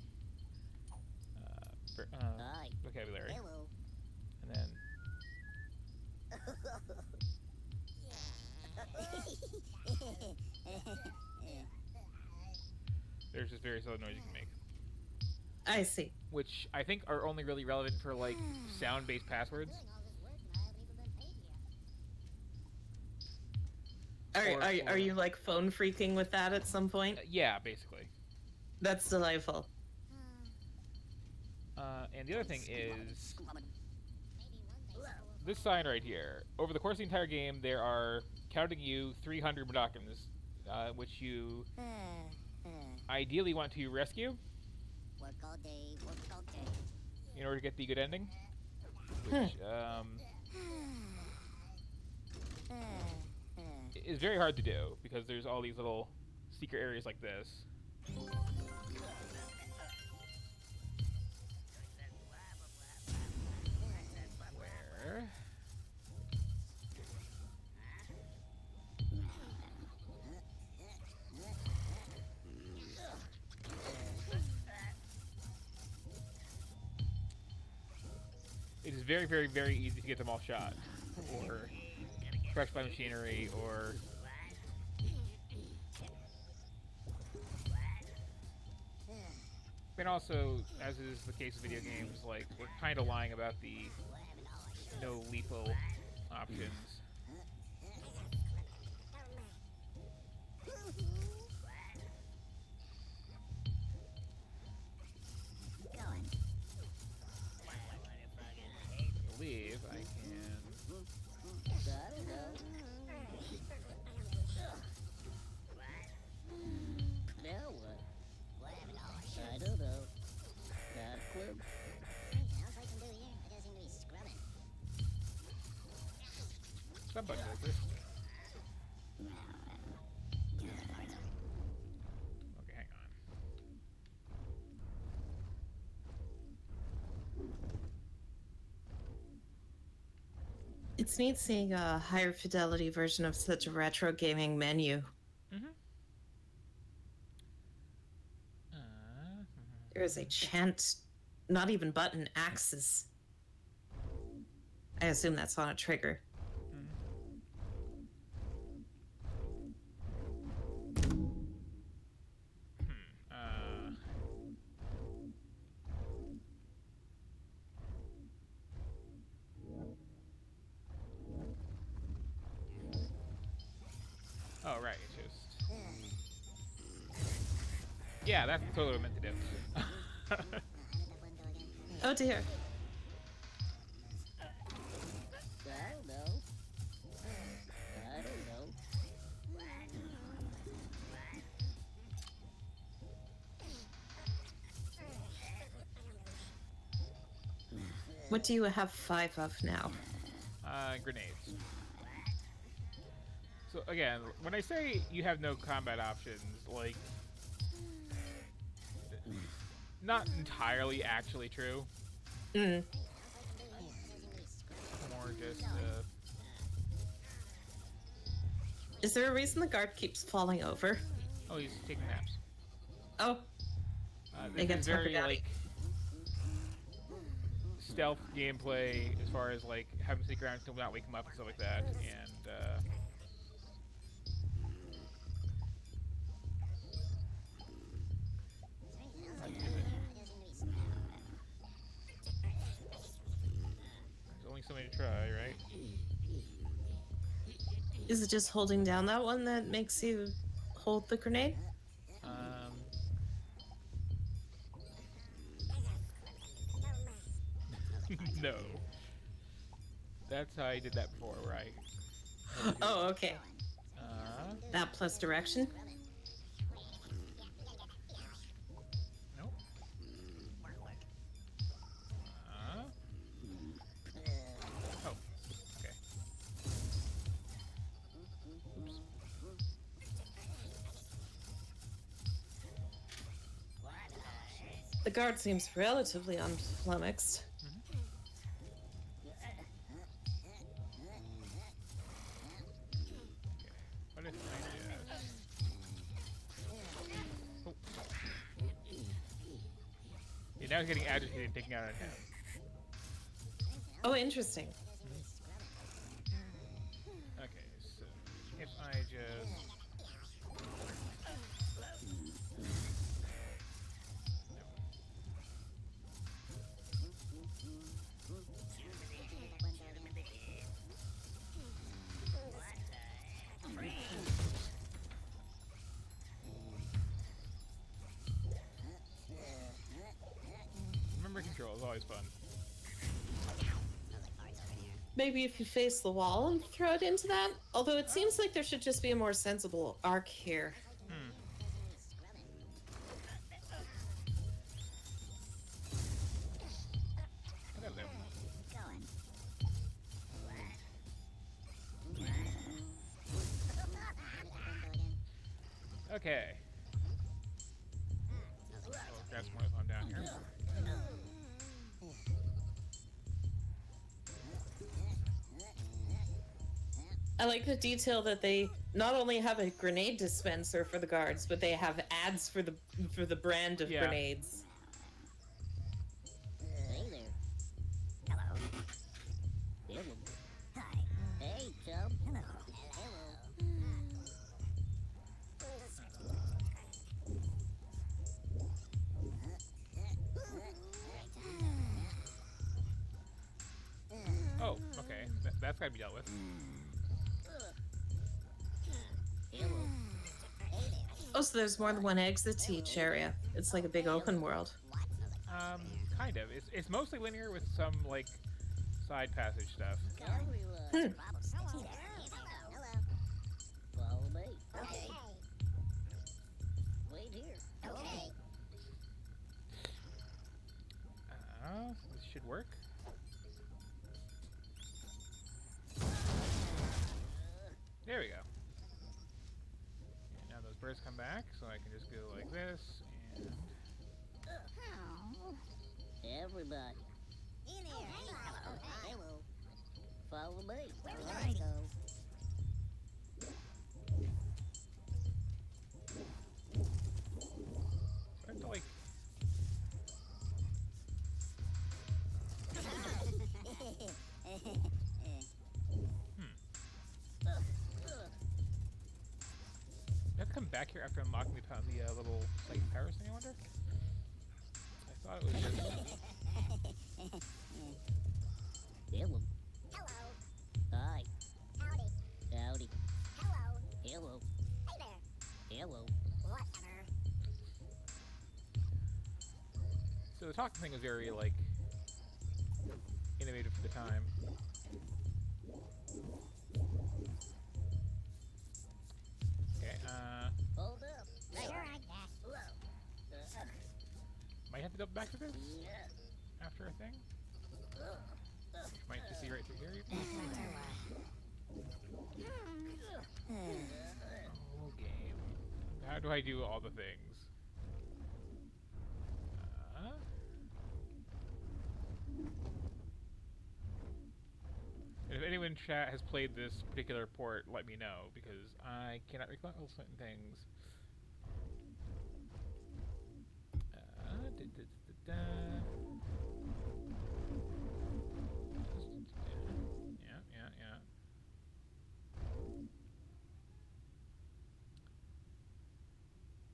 Hi. vocabulary, Hello. and then there's just various other noises you can make. I see. which I think are only really relevant for like sound-based passwords. Are you like phone freaking with that at some point? Yeah, basically. That's delightful. And the other thing is this sign right here. Over the course of the entire game, there are, counting you, 300 Mudokons, which you ideally want to rescue Work all day, work all day. in order to get the good ending. Which is very hard to do because there's all these little secret areas like this. Where? It is very, very, very easy to get them all shot, or crushed by machinery, or and also, as is the case with video games, like we're kind of lying about the no lethal options. I believe I can. Now what? I don't know. Not a clue. Somebody does this. Okay, hang on. It's neat seeing a higher fidelity version of such a retro gaming menu. There is a chant, not even button, axis. I assume that's on a trigger. Oh, right, it's just... Yeah, that's totally what I meant to do. Oh dear. I don't know. I don't know. What do you have 5 of now? Grenades. So again, when I say you have no combat options, like, not entirely actually true. More just, Is there a reason the guard keeps falling over? Oh, he's taking naps. Oh. This is very, like, stealth gameplay as far as, like, having to sneak around to not wake him up and stuff like that, and, there's only so many to try, right? Is it just holding down that one that makes you hold the grenade? No. That's how I did that before, right? Oh, okay. That plus direction? Nope. Oh, okay. The guard seems relatively unflummoxed. What if I just... Oh. Yeah, now he's getting agitated and taking out on him. Oh, interesting. Okay, so if I just... always fun. Maybe if you face the wall and throw it into that. Although it seems like there should just be a more sensible arc here. Hello. Okay. We'll grab some more while I'm down here. I like the detail that they not only have a grenade dispenser for the guards, but they have ads for the brand of Yeah. grenades. Hey there. Hello. Hello. Hi. Hey, chum. Hello. Oh, okay. That's gotta be dealt with. Oh, so there's more than one exit to each area. It's like a big open world. Kind of. It's mostly linear with some, like, side passage stuff. Everyone. Hello. Follow me. Okay. Wait here. Okay. This should work. There we go. And now those birds come back, so I can just go like this, and... Everybody. In here. Hello. Hello. Follow me. Where do I go? So I have to, like... I have to come back here after unlocking the little Sight Powers thing, I wonder? I thought it was just... Hello. Hello. Hi. Howdy. Howdy. Hello. Hello. Hey there. Hello. Whatever. So the talking thing was very, like, innovative for the time. Okay, Hold up. Sure, I guess. might have to double back to this Yeah. after a thing. Which might just see right through here. Oh, game. How do I do all the things? If anyone in chat has played this particular port, let me know, because I cannot recall certain things. Yeah.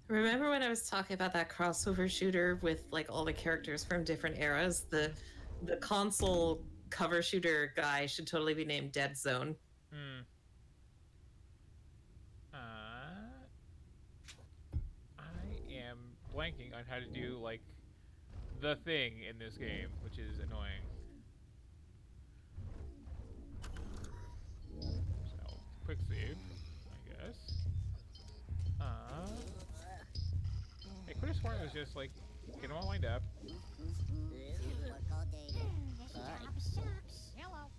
Remember when I was talking about that crossover shooter with like all the characters from different eras? The console cover shooter guy should totally be named Dead Zone. I am blanking on how to do, like, the thing in this game, which is annoying. So, quick save, I guess. Hey, could have sworn it was just, like, get them all lined up. Work all day. Hi. Shucks. Hello.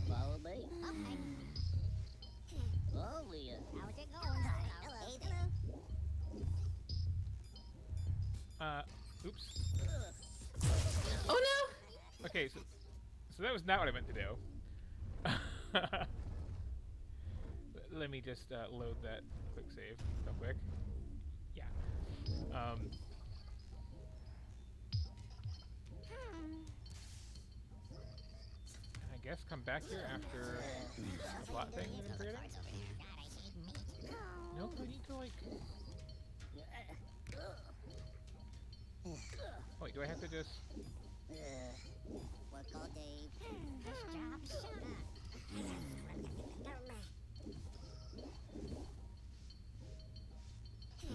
Follow me. Okay. Oh, Leah. How's it going? Hello. Hey there. Oops. Oh no! Okay, so that was not what I meant to do. Let me just load that quick save real quick. Yeah. I guess come back here after the slot thing we've been creating. No, we need to, like... Wait, do I have to just... Work all day. This job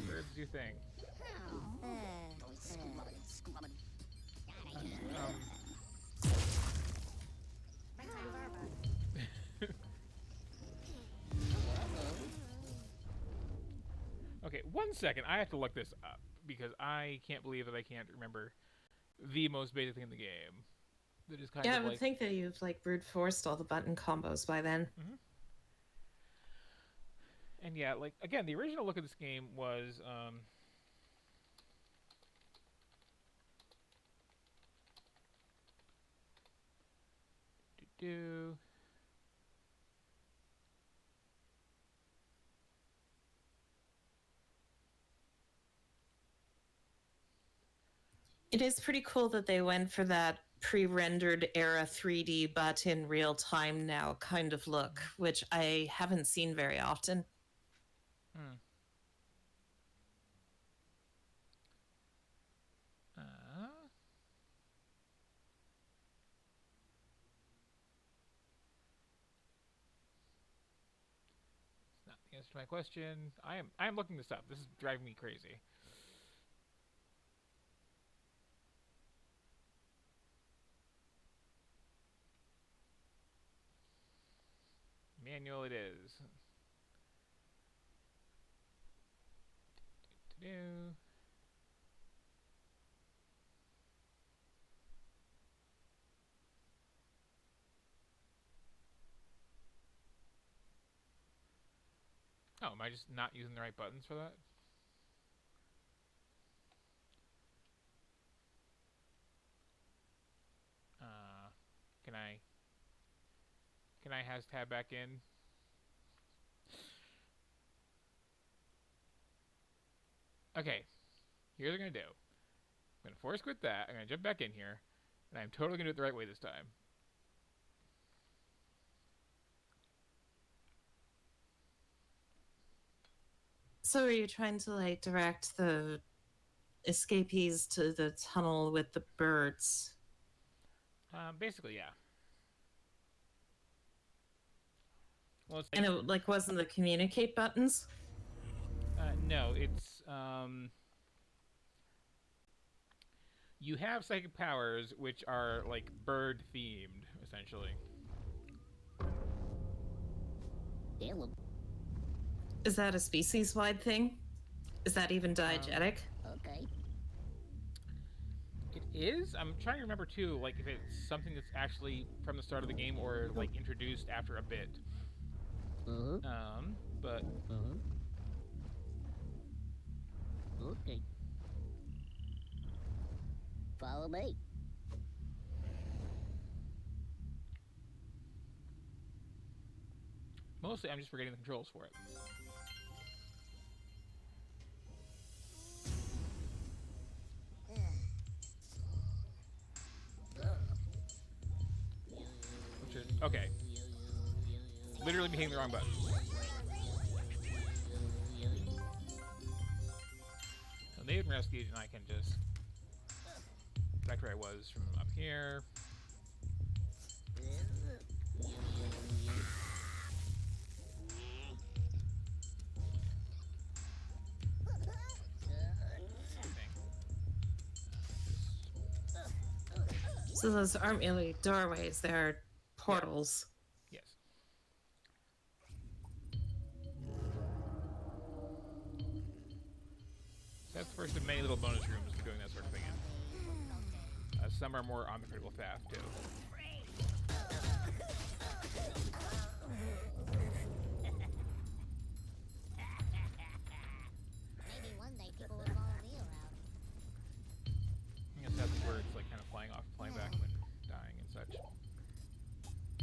Birds do thing. 1 second. I have to look this up because I can't believe that I can't remember the most basic thing in the game. That is kind Yeah, I of would like... think that you've like brute forced all the button combos by then. And yeah, like, again, the original look of this game was, It is pretty cool that they went for that pre-rendered era 3D but in real time now kind of look, which I haven't seen very often. Hmm. It's not the answer to my question. I am looking this up. This is driving me crazy. Manual it is. Do-do-do. Oh, am I just not using the right buttons for that? Can I has tab back in? Okay, here's what I'm gonna do. I'm gonna force quit that. I'm gonna jump back in here, and I'm totally gonna do it the right way this time. So are you trying to like direct the escapees to the tunnel with the birds? Basically, yeah. Well, it's And it like wasn't the communicate buttons? no, it's you have psychic powers which are like bird themed, essentially. Caleb. Is that a species-wide thing? Is that even diegetic? Okay. It is. I'm trying to remember too, like if it's something that's actually from the start of the game or like introduced after a bit. But Okay. Follow me. mostly I'm just forgetting the controls for it. Which is okay. Literally hitting the wrong button. So they've been rescued, and I can just back where I was from up here. So those aren't really doorways, they're portals. Yes. So that's the first of many little bonus rooms for doing that sort of thing in. Some are more on the critical path, too. Maybe one day people will follow me around. I guess that's where it's like kind of flying off, flying back when dying and such.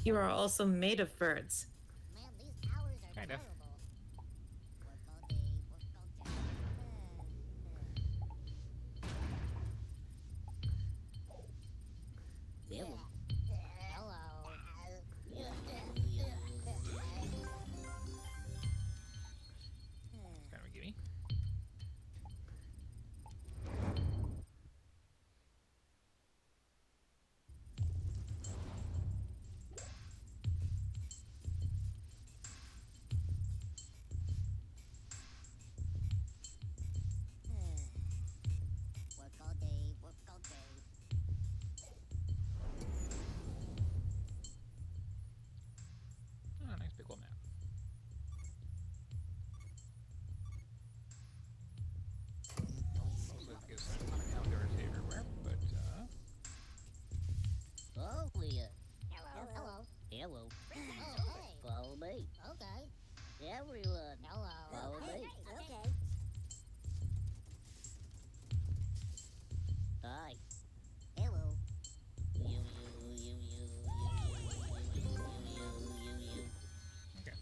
You are also made of birds. Man, these hours are Kinda. terrible. Work all day, work all day. Caleb. Hello. Kind of a gimme. Hello. Oh, hey. Follow me. Okay. Everyone. Hello. Follow me. Okay. Hi. Hello. You. Okay.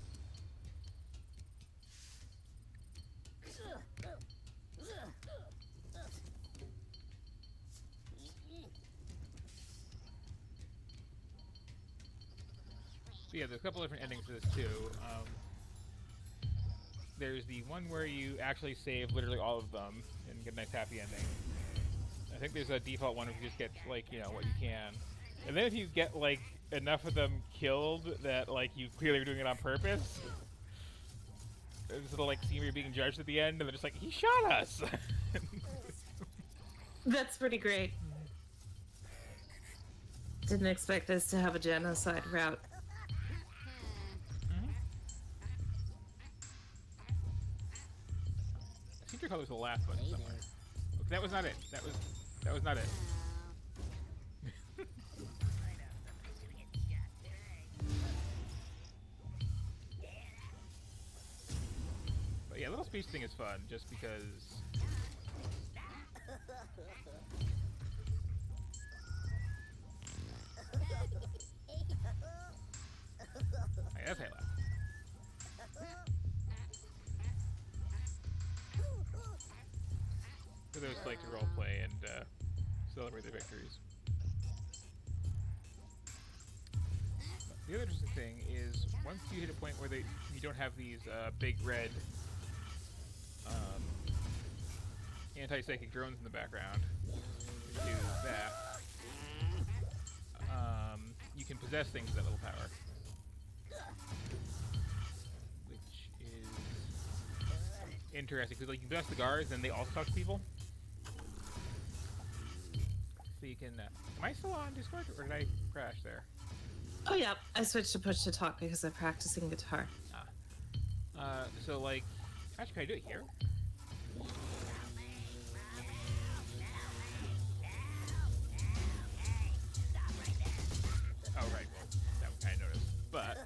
So yeah, there's a couple different endings to this too. There's the one where you actually save literally all of them and get a nice happy ending. I think there's a default one if you just get like, you know, what you can. And then if you get like enough of them killed that like you clearly are doing it on purpose, it's sort of like seeing you're being judged at the end and they're just like, he shot us! That's pretty great. Didn't expect us to have a genocide route. I seem to recall there was the last button somewhere. Okay, that was not it. That was not it. But yeah, little speech thing is fun just because. Hey, that's how I laugh. For those who like to roleplay and celebrate their victories. But the other interesting thing is once you hit a point where you don't have these big red anti-psychic drones in the background, you do that. You can possess things with that little power, which is interesting because like you can possess the guards and they also talk to people. So you can. Am I still on Discord or did I crash there? Oh yeah, I switched to push to talk because I'm practicing guitar. So like, actually, can I do it here? Oh right, well that was kind of noticed, but.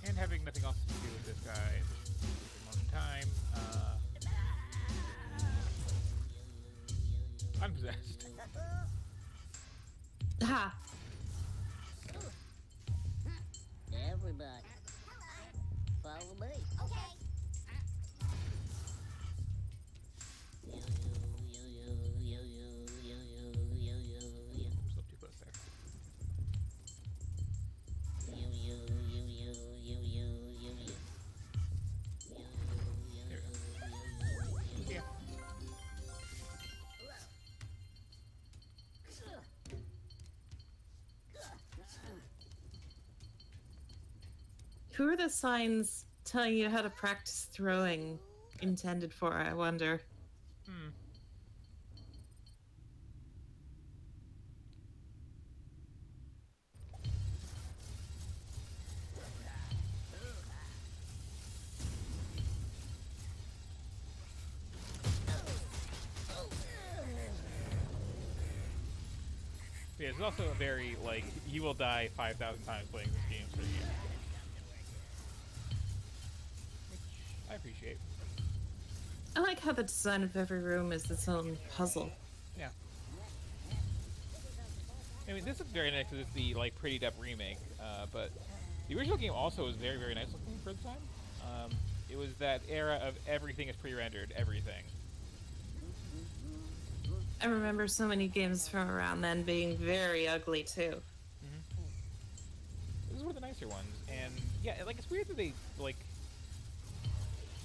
And having nothing else to do with this guy at this moment in time, I'm possessed. Ha! Everybody. Follow me. Okay. Still too close there. Yeah. Who are the signs telling you how to practice throwing intended for, I wonder? Hmm. Yeah, it's also a very, like, you will die 5,000 times playing this game, so yeah. Which I appreciate. I like how the design of every room is its own puzzle. Yeah. I mean, this is very nice because it's the, like, prettied up remake, but the original game also was very, very nice looking for the time. It was that era of everything is pre-rendered, everything. I remember so many games from around then being very ugly too. This is one of the nicer ones, and yeah, like it's weird that they like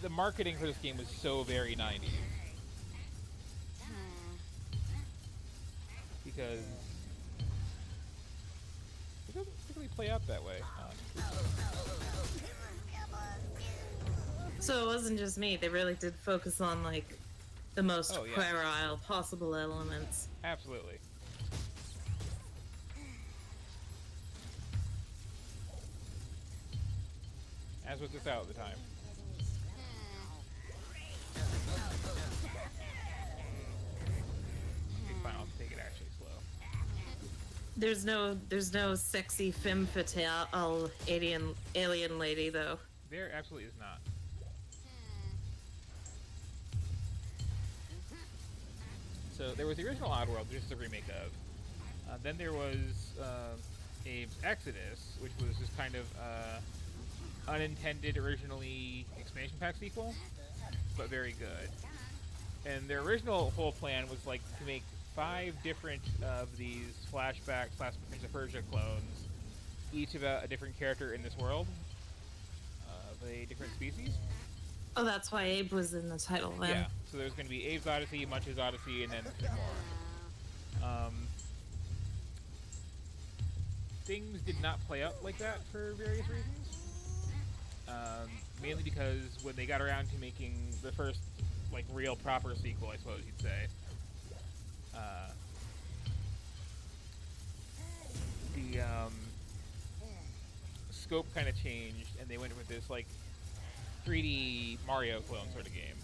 the marketing for this game was so very 90s because it doesn't really play out that way. So it wasn't just me. They really did focus on like the most Oh, yeah. puerile possible elements. Absolutely. As was this out at the time. Okay, fine, I'll take it actually slow. There's no sexy femme fatale alien lady though. There absolutely is not. So there was the original Oddworld, which is a remake of. Then there was Abe's Exodus, which was just kind of unintended, originally expansion pack sequel, but very good. And their original whole plan was like to make 5 different of these flashback / Prince of Persia clones, each about a different character in this world, of a different species. Oh, that's why Abe was in the title then. Yeah, so there's going to be Abe's Odyssey, Munch's Odyssey, and then 2 more. Things did not play out like that for various reasons. Mainly because when they got around to making the first, like, real proper sequel, I suppose you'd say, the scope kind of changed, and they went with this, like, 3D Mario clone sort of game,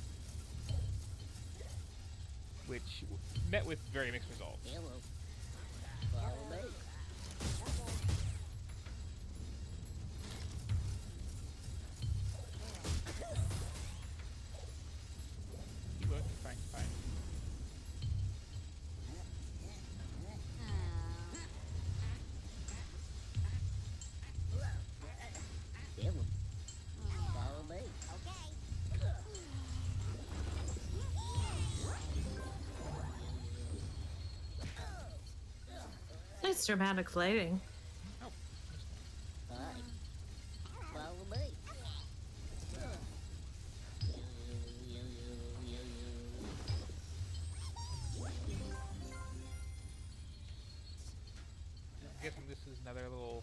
which met with very mixed results. Hello. Follow me. You look fine, fine. Hello. Follow me. Nice dramatic lighting. Hi. Follow me. I'm guessing this is another little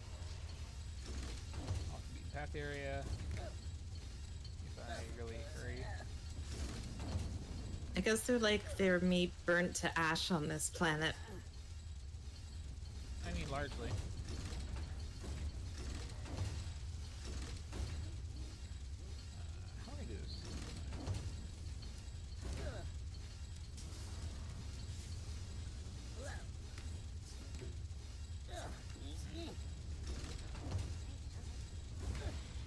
off the beaten path area. If I really hurry. I guess they're like their meat burnt to ash on this planet. I mean, largely. How do I do this?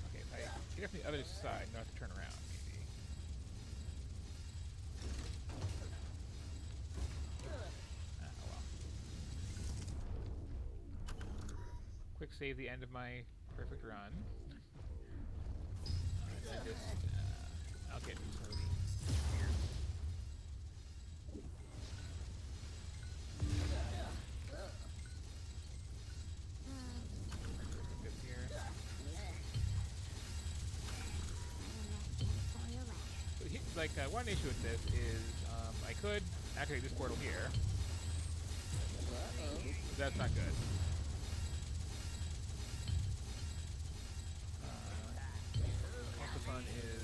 Okay, if I get up the other side, not have to turn around, maybe. Oh well. Quick save the end of my perfect run. And just, I'll get slowly. Good here. So like one issue with this is I could activate this portal here. But that's not good. Also fun is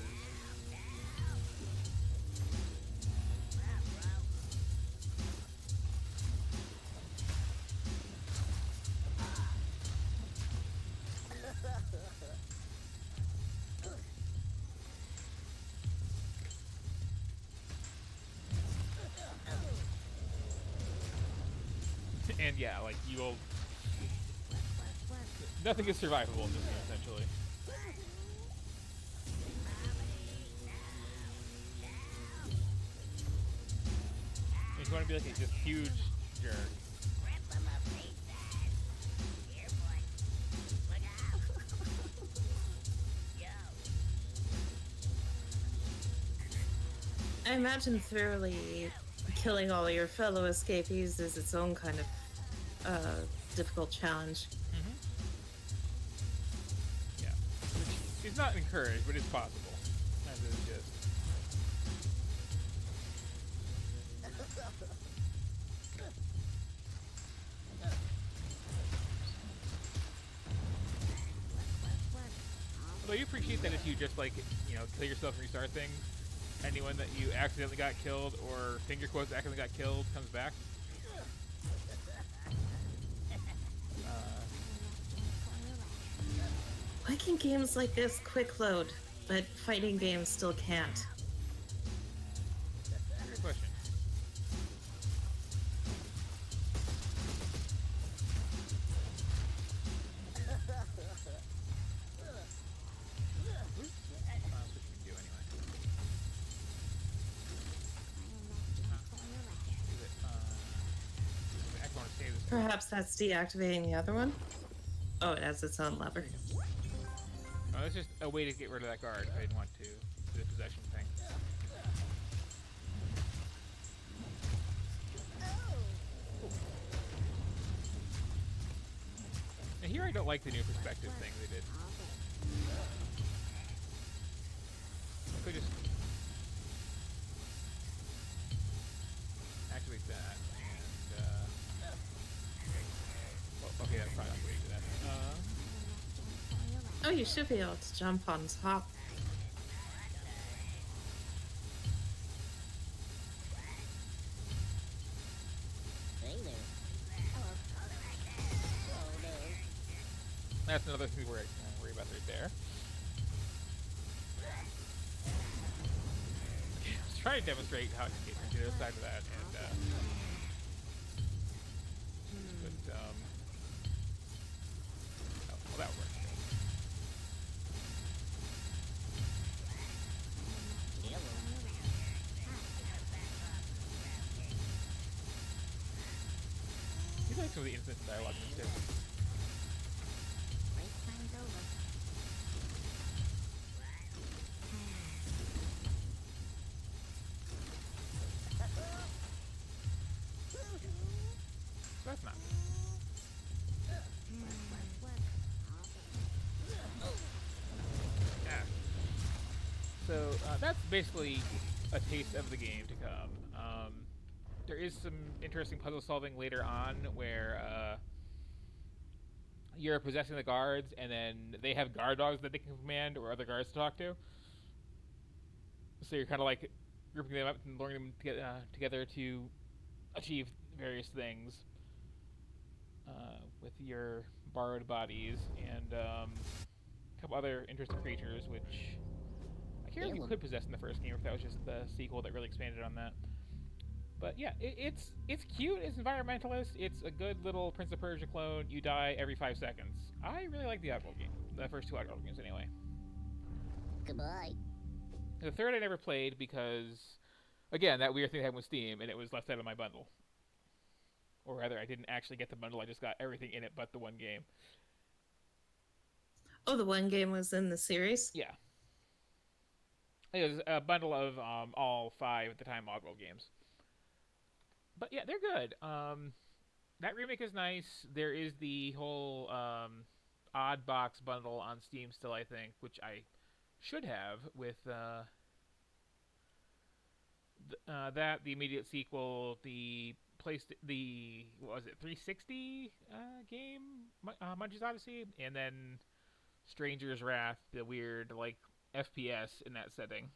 and yeah, like you'll nothing is survivable in this game essentially. If you want to be like a just huge jerk. I imagine thoroughly killing all your fellow escapees is its own kind of difficult challenge. Yeah. Which is not encouraged, but it's possible. As it is just. Although you appreciate that if you just like, kill yourself and restart things, anyone that you accidentally got killed or finger quotes accidentally got killed comes back. Why can games like this quick load, but fighting games still can't? Good question. Perhaps that's deactivating the other one? Oh, it has its own lever. Oh, that's just a way to get rid of that guard. I didn't want to do the possession thing. And here I don't like the new perspective thing they did. I could just activate that and well, okay, that's probably not the way to do that. Oh, you should be able to jump on top. Hey there. That's another thing where I worry about right there. I was trying to demonstrate how to get to the other side of that, and but oh, well, that worked. You like some of the instant dialogue in this too. That's not. Yeah. So that's basically a taste of the game to come. There is some interesting puzzle solving later on where you're possessing the guards, and then they have guard dogs that they can command or other guards to talk to. So you're kind of like grouping them up and luring them together to achieve various things with your borrowed bodies and a couple other interesting creatures, which I can't remember if you could possess in the first game, or if that was just the sequel that really expanded on that. But yeah, it's cute, it's environmentalist, it's a good little Prince of Persia clone. You die every 5 seconds. I really like the Oddworld game, the first 2 Oddworld games anyway. Goodbye. The third I never played because, again, that weird thing happened with Steam, and it was left out of my bundle. Or rather, I didn't actually get the bundle, I just got everything in it but the one game. Oh, the one game was in the series? Yeah. It was a bundle of all 5 at the time Oddworld games. But yeah, they're good. That remake is nice. There is the whole odd box bundle on Steam still, I think, which I should have with that, the immediate sequel, the what was it, 360 game, Munch's Odyssey, and then Stranger's Wrath, the weird like FPS in that setting.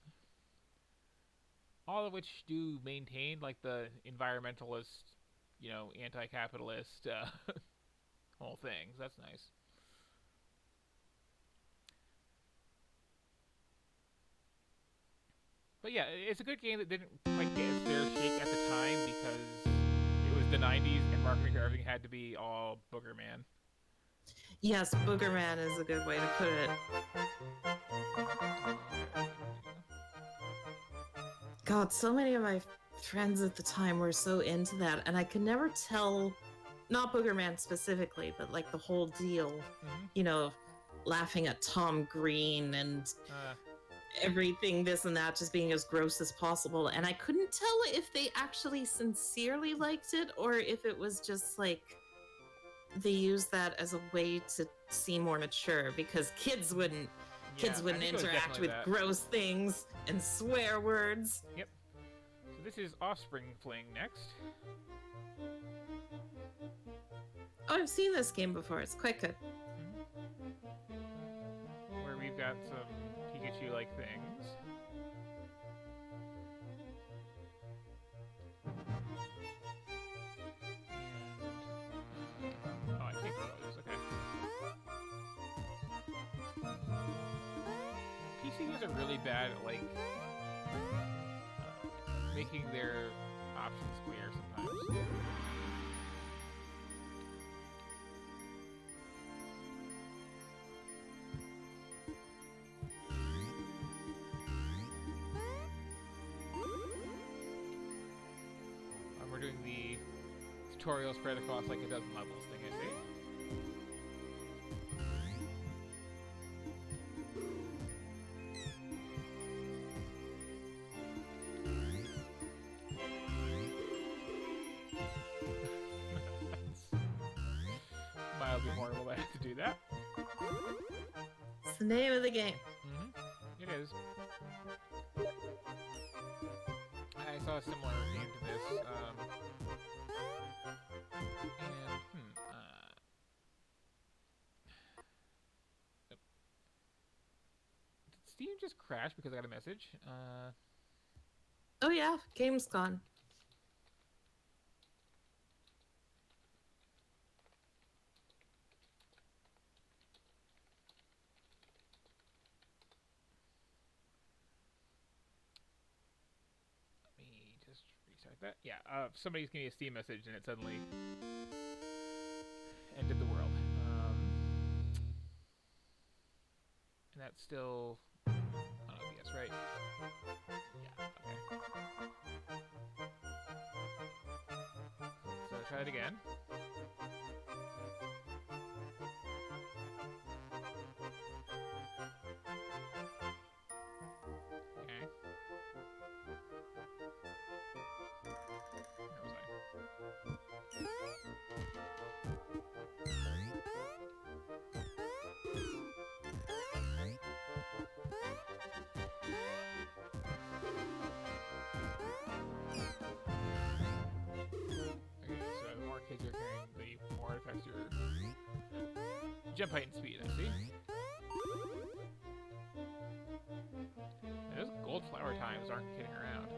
All of which do maintain like the environmentalist, anti-capitalist whole things. That's nice. But yeah, it's a good game that didn't quite get its fair shake at the time because it was the 90s and marketing for everything had to be all Booger Man. Yes, Booger Man is a good way to put it. God, so many of my friends at the time were so into that, and I could never tell, not Booger Man specifically, but like the whole deal, laughing at Tom Green and everything this and that just being as gross as possible, and I couldn't tell if they actually sincerely liked it or if it was just like they used that as a way to seem more mature, because kids wouldn't Yeah, I think it was interact definitely with that. gross things and swear words. Yep. So this is Offspring Fling next. Oh, I've seen this game before. It's quite good. Where we've got some Pikachu-like things. And, oh, I can't go those. Okay. PC games are really bad at like making their options clear sometimes. We're doing the tutorial spread across like a dozen levels thing, I see. That's mildly horrible that I have to do that. It's the name of the game. It is. I saw a similar game to this, did Steam just crash because I got a message? Oh yeah, game's gone. Let me just restart that. Yeah, somebody's giving me a Steam message and it suddenly ended the world. And that's still on OBS, right? Yeah, okay. So try it again. Okay. Where was Okay, so the more kids you're carrying, the more it affects your jump height and speed, I see. And those gold flower times aren't kidding around.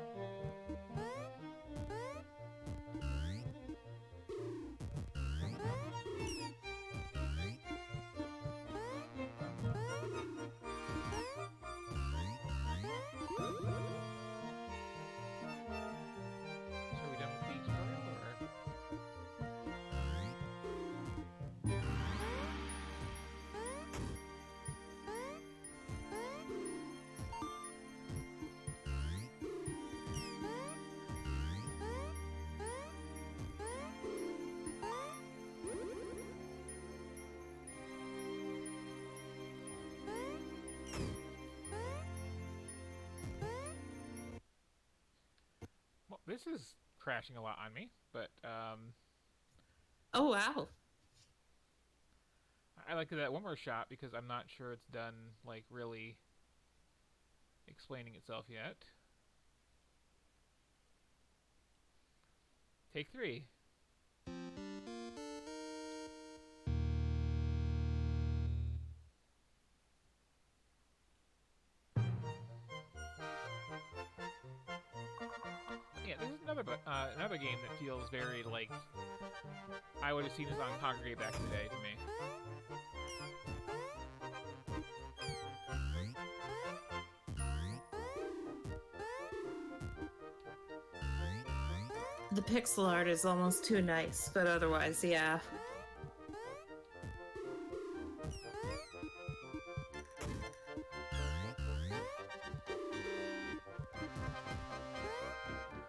So are we done with the tutorial, or? Well, this is crashing a lot on me, but Oh wow. I like that one more shot because I'm not sure it's done like really explaining itself yet. Take 3. Yeah, this is another game that feels very like I would have seen this on Congregate back in the day to me. The pixel art is almost too nice, but otherwise, yeah.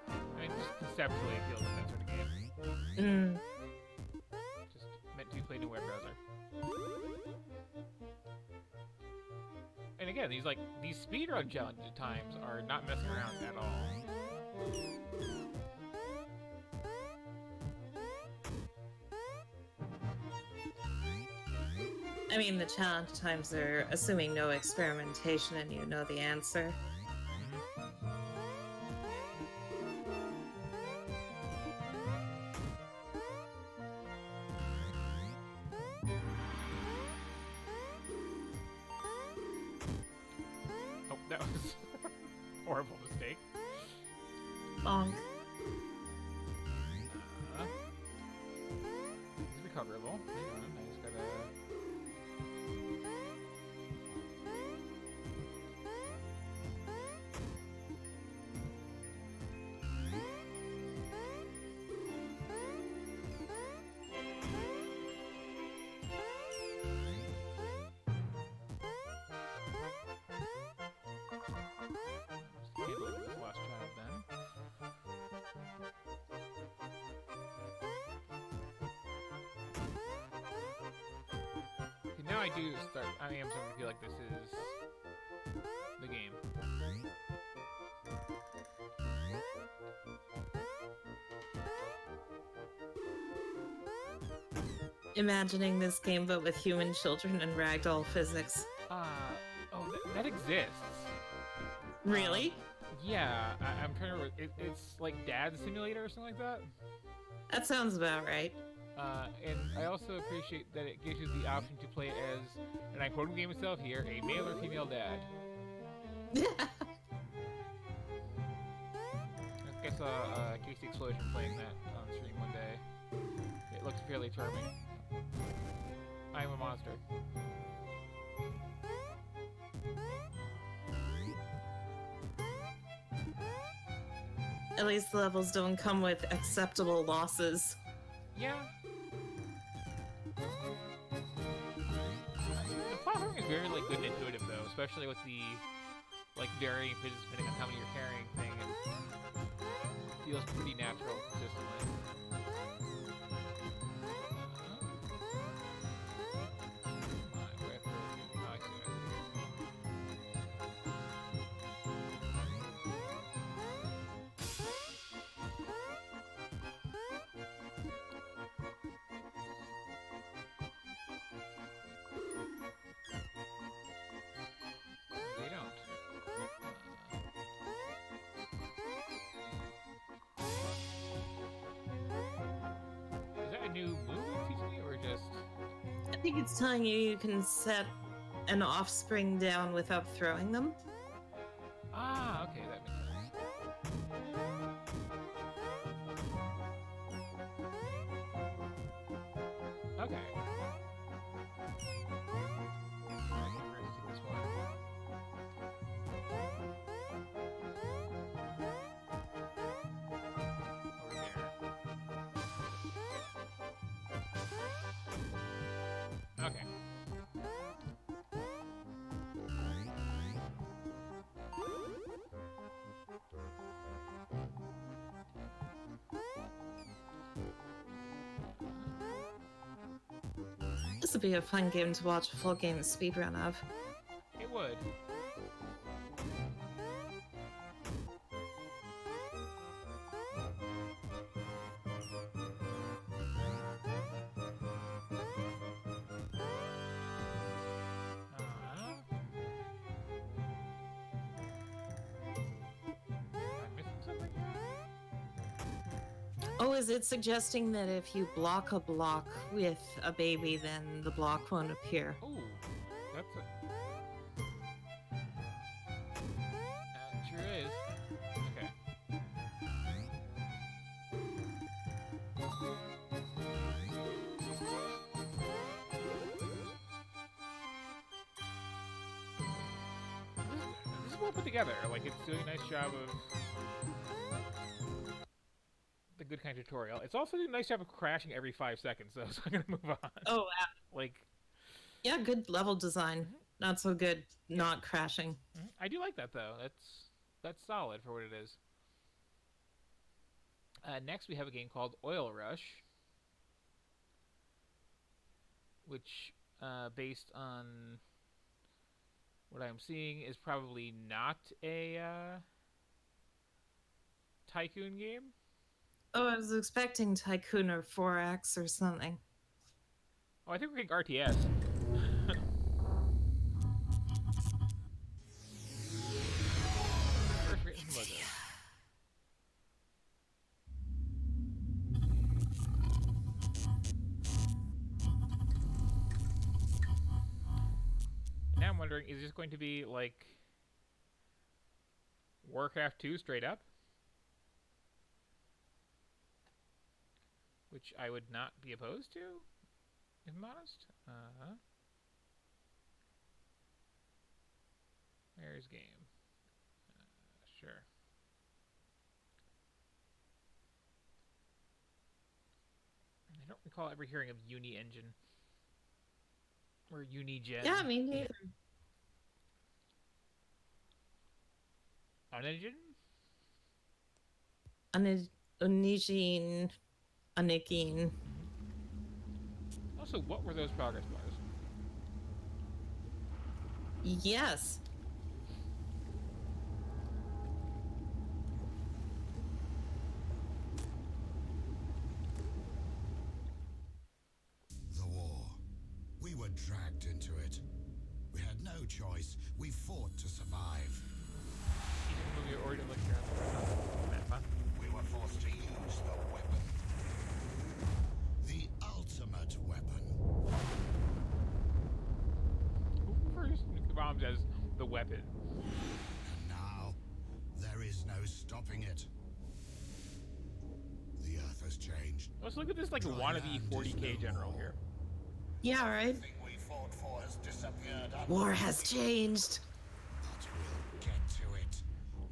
I mean, just conceptually it feels like that sort of game. Just meant to be played in a web browser. And again, these speedrun challenge times are not messing around at all. I mean, the challenge times are assuming no experimentation and you know the answer. Oh, that was a horrible mistake. Bonk. It's recoverable. Hang on, I just gotta... Let's take a look at this last child then. Okay, now I am starting to feel like this is the game. Imagining this game but with human children and ragdoll physics. Oh, that exists. Really? Yeah, I'm trying to. It's like Dad Simulator or something like that. That sounds about right. And I also appreciate that it gives you the option to play as, and I'm quoting the game itself here, a male or female dad. I saw Casey Explosion playing that on stream one day. It looks fairly charming. I am a monster. At least the levels don't come with acceptable losses. Yeah. The platforming is very good and intuitive though, especially with the varying physics depending on how many you're carrying thing. It feels pretty natural consistently. They don't. Is that a new move it's teaching me, or just... I think it's telling you can set an offspring down without throwing them. Ah, okay, that makes sense. Okay. I can race to this one. Over there. Okay. This would be a fun game to watch a full game speedrun of. It would. Am I missing something here? Oh, is it suggesting that if you block a block with a baby, then the block won't appear? Ooh, that's a... That sure is. Okay. This is well put together. Like, it's doing a nice job of the good kind of tutorial. It's also doing a nice job of crashing every 5 seconds, though, so I'm gonna move on. Oh, wow. Like, Yeah, good level design. Not so good not crashing. I do like that, though. That's solid for what it is. Next, we have a game called Oil Rush, which, based on What I'm seeing is probably not a Tycoon game. Oh, I was expecting Tycoon or 4X or something. Oh, I think we're getting RTS. First written logo. Now I'm wondering, is this going to be like Warcraft 2 straight up? Which I would not be opposed to, if I'm honest. Where's game? Sure. I don't recall ever hearing of Uni Engine. Or Unigen. Yeah, me neither. Unengine? Onigine. Anikin. Also, what were those progress bars? Yes. The war. We were dragged into it. We had no choice. We fought to survive. You can move your order to look here on the map, huh? We were forced to use the weapon. The ultimate weapon. Who refers to nuclear bombs as the weapon? And now, there is no stopping it. The Earth has changed. Let's look at this like a wannabe 40k general here. Yeah, right. Everything we fought for has disappeared. War has changed. But we'll get to it,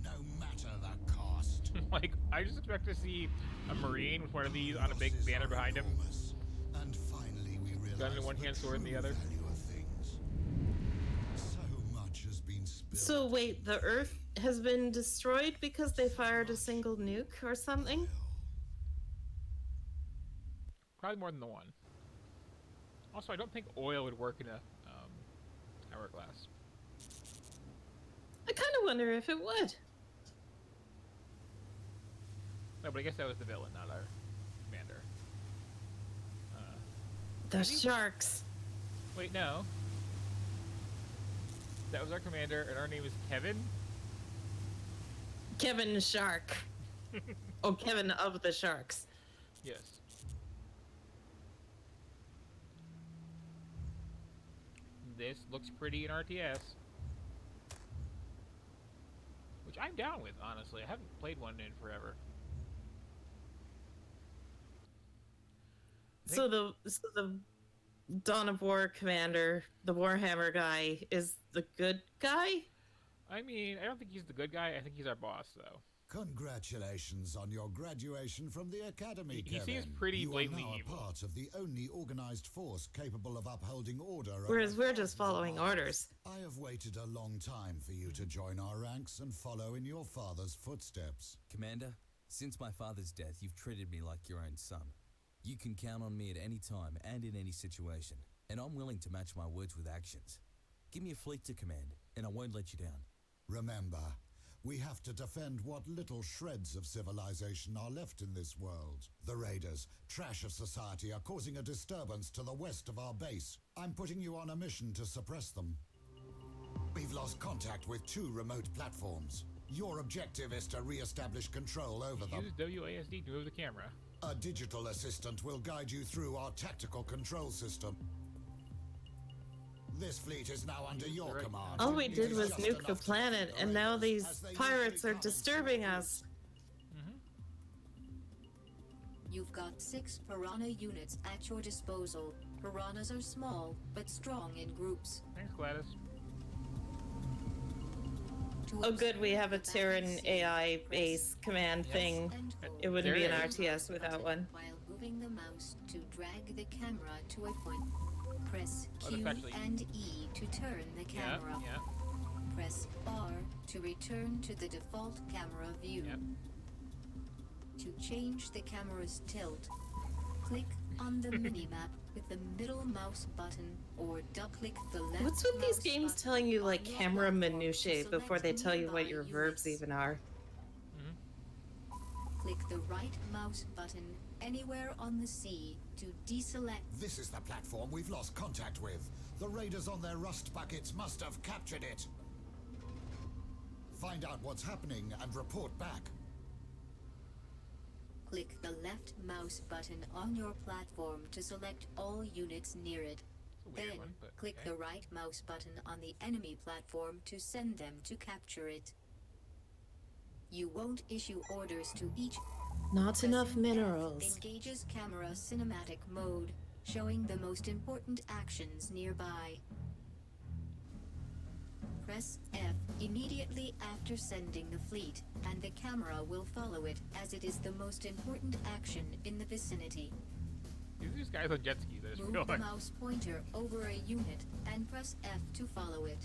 no matter the cost. Like, I just expect to see a Marine with one of these on a big banner behind him. And finally we realize Gun in one hand, sword in the other. value of things. So much has been spilled. So wait, the Earth has been destroyed because they fired a single nuke or something? Probably more than the one. Also, I don't think oil would work in a hourglass. I kind of wonder if it would. No, but I guess that was the villain, not our commander. The sharks. Wait, no. That was our commander, and our name is Kevin? Kevin Shark. Oh, Kevin of the Sharks. Yes. This looks pretty in RTS. Which I'm down with, honestly. I haven't played one in forever. So the Dawn of War commander, the Warhammer guy, is the good guy? I mean, I don't think he's the good guy. I think he's our boss, though. Congratulations on your graduation from the academy, He Kevin. seems pretty You blatantly are now evil. a part of the only organized force capable of upholding order. Whereas over we're just following thousands of orders. miles. I have waited a long time for you to join our ranks and follow in your father's footsteps. Commander, since my father's death, you've treated me like your own son. You can count on me at any time and in any situation, and I'm willing to match my words with actions. Give me a fleet to command, and I won't let you down. Remember, we have to defend what little shreds of civilization are left in this world. The raiders, trash of society, are causing a disturbance to the west of our base. I'm putting you on a mission to suppress them. We've lost contact with 2 remote platforms. Your objective is to re-establish control over them. Use WASD to move the camera. A digital assistant will guide you through our tactical control system. This fleet is now under your command. All we It did is was just nuke the enough to planet, keep the and now raiders these as they pirates are usually come disturbing to us. You've got 6 Piranha units at your disposal. Piranhas are small, but strong in groups. Thanks, Gladys. Oh good, we have a Terran AI base command thing. It wouldn't be an There is. RTS without one. While moving the mouse to drag the camera to a point. Press Oh, Q that's actually- and E to turn the camera. Yeah. Press R to return to the default camera view. Yep. To change the camera's tilt, click on the minimap with the middle mouse button or click the left What's with these mouse games button telling you on like your camera platform to minutiae before select they tell you what nearby your verbs units. even are? Click the right mouse button anywhere on the sea to deselect. This is the platform we've lost contact with. The raiders on their rust buckets must have captured it. Find out what's happening and report back. Click the left mouse button on your platform to select all units near it. weird Then, one, but click okay. the right mouse button on the enemy platform to send them to capture it. You won't issue orders to each. Not enough Pressing F minerals. engages camera cinematic mode, showing the most important actions nearby. Press F immediately after sending the fleet, and the camera will follow it as it is the most important action in the vicinity. These are just guys on jet skis. I just Move the realized. mouse pointer over a unit and press F to follow it.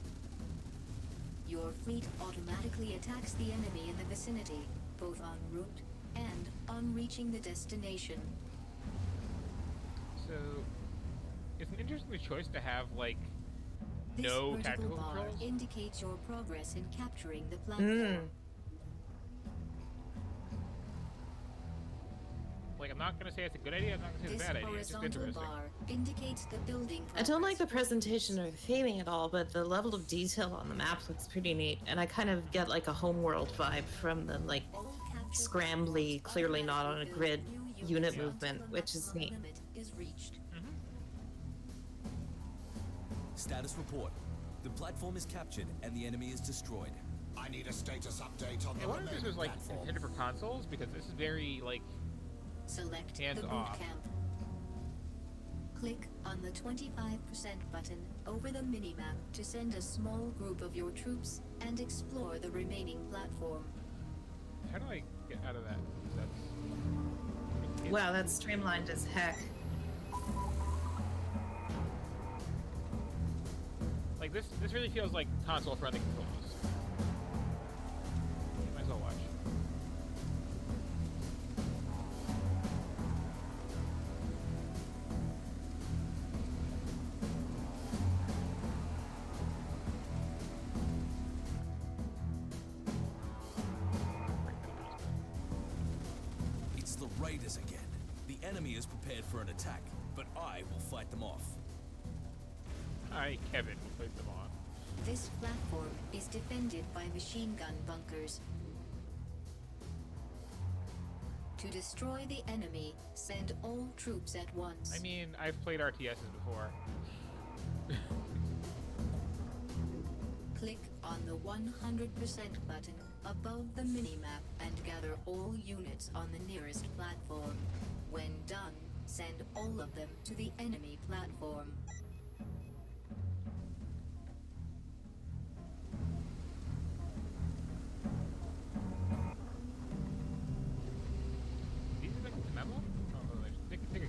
Your fleet automatically attacks the enemy in the vicinity, both en route and on reaching the destination. So, it's an interesting choice to have like This no vertical tactical bar controls. indicates your progress in capturing the platform. Mm. Like, I'm not gonna say it's a good idea. I'm not gonna say it's This a bad idea. It's just horizontal interesting. bar indicates the building I don't like the progress. presentation or the theming at all, but the level of detail on the map looks pretty neat, and I kind of get like a homeworld vibe from the like All captured scrambly, platforms clearly not on a automatically grid build new unit units movement, until the which is maximum neat. limit is reached. Status report. The platform is captured and the enemy is destroyed. I need a status update on I the wonder if this remaining was like platform. intended for consoles because this is very like Select Hands the boot off. camp. Click on the 25% button over the minimap to send a small group of your troops and explore the remaining platform. how do I get out of that? That's Wow, that's streamlined as heck. like this really feels like console friendly controls. Might as well watch. It's the raiders again. The enemy is prepared for an attack, but I will fight them off. Alright, Kevin, we'll place them on. This platform is defended by machine gun bunkers. To destroy the enemy, send all troops at once. I mean, I've played RTSs before. Click on the 100% button above the minimap and gather all units on the nearest platform. When done, send all of them to the enemy platform. These are like the memo? Oh, there's dig in there.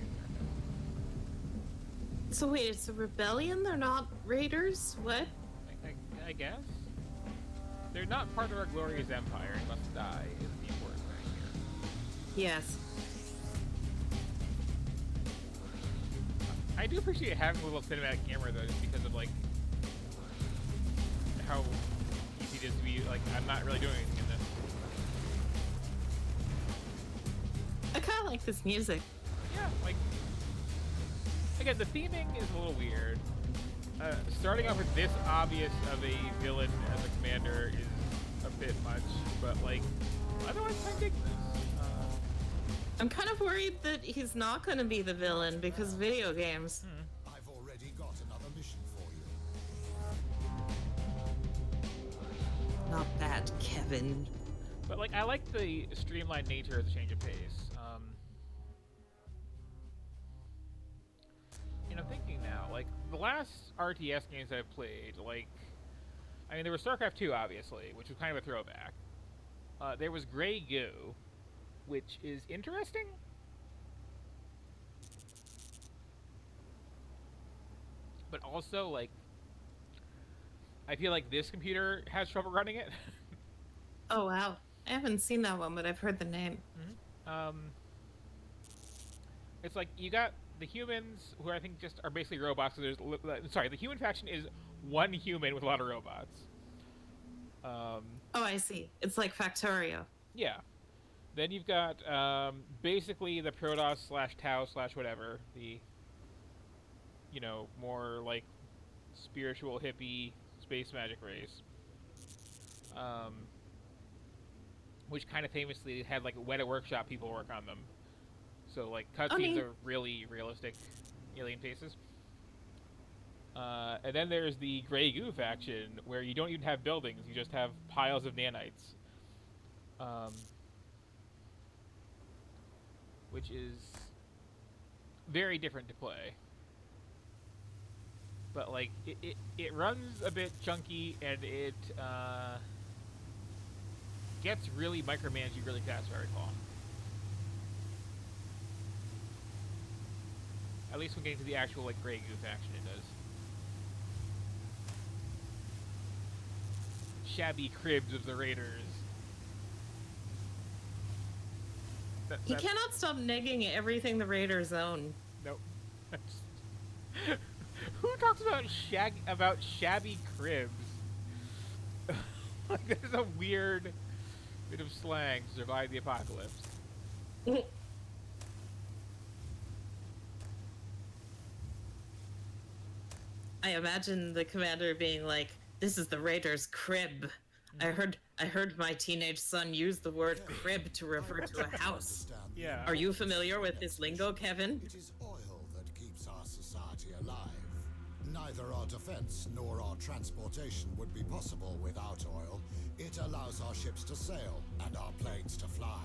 So wait, it's a rebellion? They're not raiders? What? I guess. They're not part of our glorious empire and must die is the important thing here. Yes. I do appreciate having a little cinematic camera though, just because of like how easy it is to be like I'm not really doing anything in this. I kind of like this music. Yeah, like again, the theming is a little weird. Starting off with this obvious of a villain as a commander is a bit much, but like otherwise I dig this. I'm kind of worried that he's not going to be the villain because video games. I've already got another mission for you. Not bad, Kevin. But like I like the streamlined nature of the change of pace. And I'm thinking now, like the last RTS games I've played, like I mean there was StarCraft 2 obviously, which was kind of a throwback. There was Grey Goo, which is interesting. But also like I feel like this computer has trouble running it. Oh wow. I haven't seen that one, but I've heard the name. It's like you got the humans, who I think just are basically robots. So sorry, the human faction is one human with a lot of robots. Oh, I see. It's like Factorio. Yeah. Then you've got basically the Protoss / Tau / whatever, the more like spiritual hippie space magic race, which kind of famously had like Weta Workshop people work on them. So like cutscenes are really realistic alien faces. And then there's the Grey Goo faction, where you don't even have buildings; you just have piles of nanites. Which is very different to play. But like it runs a bit chunky, and it gets really micromanaged really fast, if I recall. At least when getting to the actual like Grey Goo faction, it does. Shabby cribs of the Raiders. He cannot stop negging everything the Raiders own. Nope. Who talks about shabby cribs? Like, this is a weird bit of slang to survive the apocalypse. I imagine the commander being like, "This is the Raiders' crib. I heard my teenage son use the word crib to refer to a house. Yeah. Are you familiar with this lingo, Kevin?" It is oil that keeps our society alive. Neither our defense nor our transportation would be possible without oil. It allows our ships to sail and our planes to fly.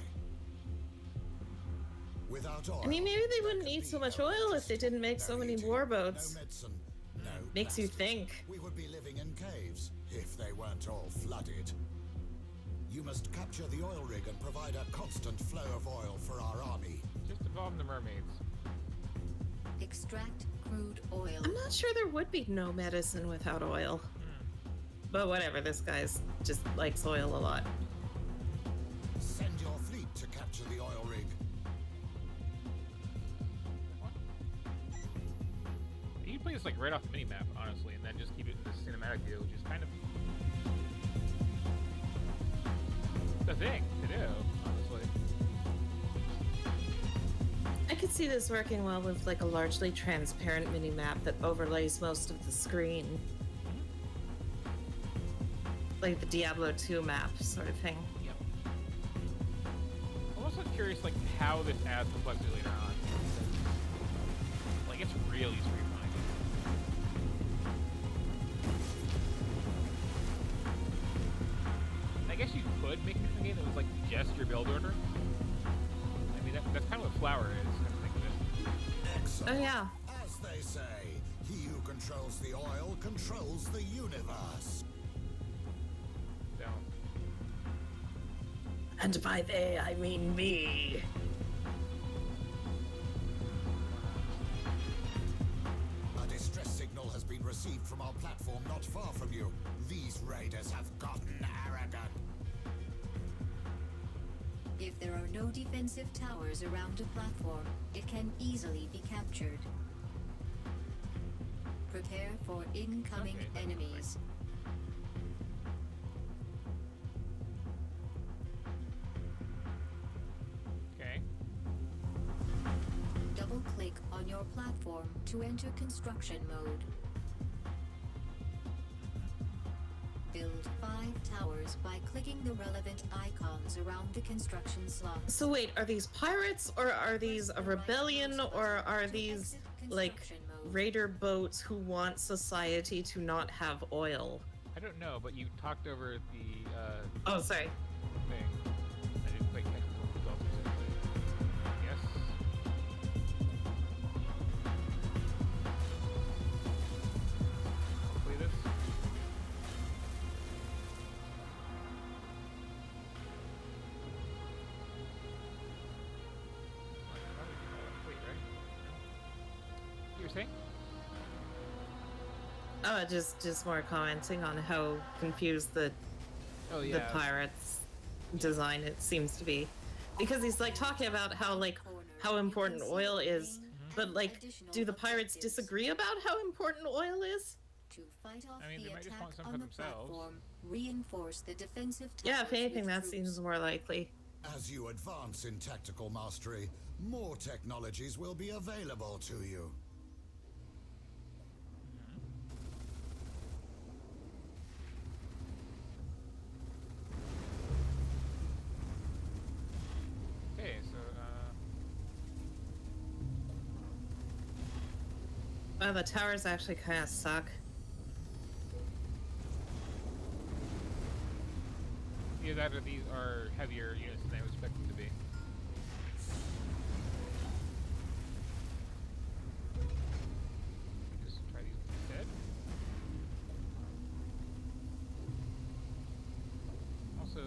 Without oil, I mean, maybe they wouldn't need so much oil if they didn't make so many warboats. no medicine, no Makes you plastic. think. We would be living in caves if they weren't all flooded. You must capture the oil rig and provide a constant flow of oil for our army. Just involve the mermaids. Extract crude oil. I'm not sure there would be no medicine without oil. But whatever, this guy's just likes oil a lot. Send your fleet to capture the oil rig. You can play this like right off the minimap, honestly, and then just keep it in the cinematic view, which is kind of the thing to do, honestly. I could see this working well with like a largely transparent mini-map that overlays most of the screen. Like the Diablo 2 map sort of thing. Yep. I'm also curious like how this adds complexity later on. Like it's really streamlined. I guess you could make a game that was like just your build order. I mean that's kind of what Flower is, I think of it. Excellent. Oh yeah. As they say, he who controls the oil controls the universe. So And by they, I mean me. A distress signal has been received from our platform not far from you. These raiders have gotten arrogant. If there are no defensive towers around a platform, it can easily be captured. Prepare for incoming enemies. okay. Double-click on your platform to enter construction mode. Build 5 towers by clicking the relevant icons around the construction slots. So wait, are these pirates or are these a rebellion or are these like raider boats who want society to not have oil? I don't know, but you talked over the Oh, sorry. thing. I didn't quite catch what was also said. Yes. Hopefully this. Wait, right? You were saying? Oh, just more commenting on how confused the Oh yeah. the pirates design it seems to be, because he's like talking about how like how important oil is, But and like, additional do the pirates objectives. disagree about how important oil is? To fight off I mean, the they might just want attack some on for the themselves. platform, reinforce the defensive towers Yeah, if anything, with that troops. seems more likely. As you advance in tactical mastery, more technologies will be available to you. Okay, so Wow, the towers actually kind of suck. either that or these are heavier units than I was expecting to be. Just try these instead. Also,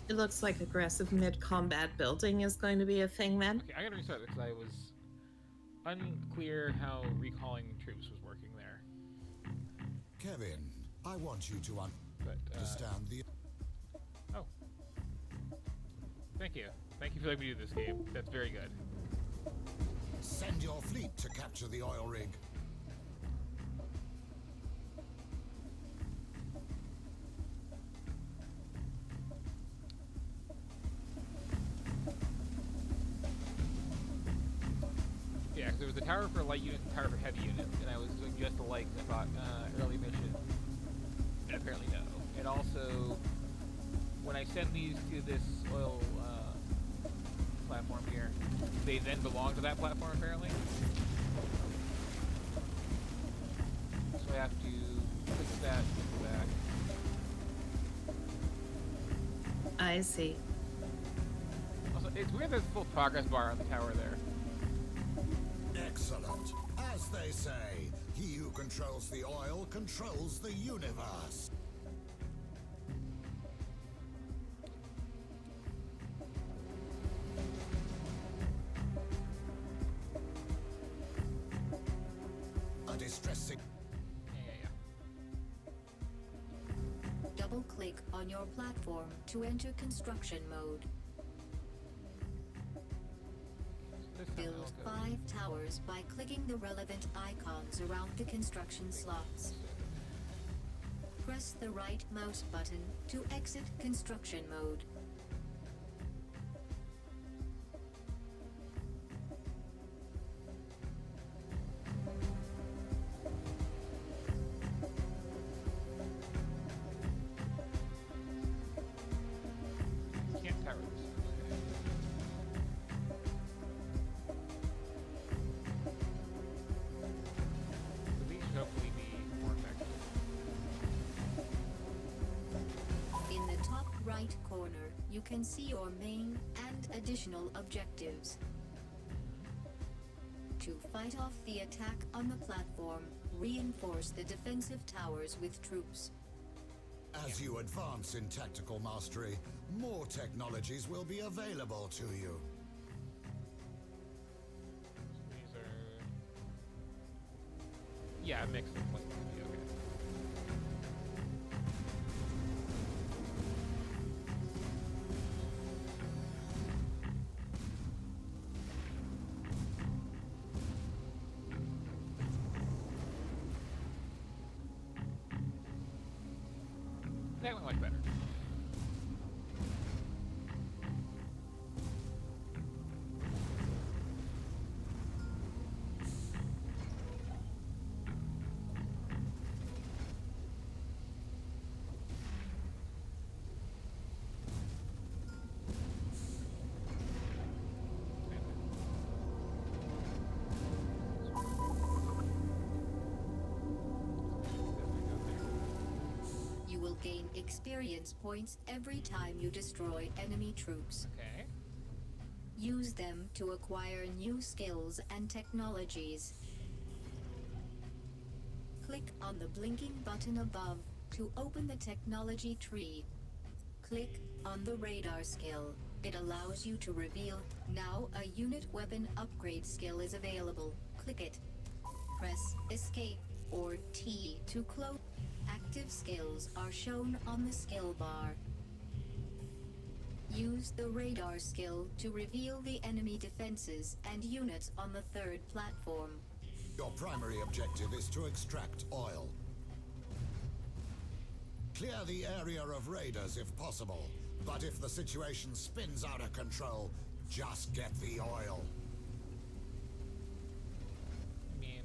It looks like aggressive mid-combat building is going to be a thing then. okay, I gotta restart because I was unclear how recalling troops was working there. Kevin, I want you to But, understand the... Oh. Thank you. Thank you for letting me do this game. That's very good. Send your fleet to capture the oil rig. Yeah, because there was a tower for light units and a tower for heavy units, and I was doing just the light. I thought early mission, and apparently no. And also, when I send these to this oil platform here, they then belong to that platform apparently. So I have to fix that back. I see. Also, it's weird there's a full progress bar on the tower there. Excellent. As they say, he who controls the oil controls the universe. A distressing... Yeah. Double-click on your platform to enter construction mode. This time Build I'll go. 5 towers by clicking the relevant icons around the construction slots. Press the right mouse button to exit construction mode. Can't tower this. Okay. So these should hopefully be more effective. In the top right corner, you can see your main and additional objectives. To fight off the attack on the platform, reinforce the defensive towers with troops. As you advance in tactical mastery, more technologies will be available to you. These are... Yeah, a mix of places. Yeah, okay. That went much better. You will gain experience points every time you destroy enemy troops. Okay. Use them to acquire new skills and technologies. Click on the blinking button above to open the technology tree. Click on the radar skill. It allows you to reveal now a unit weapon upgrade skill is available. Click it. Press press Escape or T to close. Active skills are shown on the skill bar. Use the radar skill to reveal the enemy defenses and units on the third platform. Your primary objective is to extract oil. Clear the area of raiders if possible, but if the situation spins out of control, just get the oil. I mean,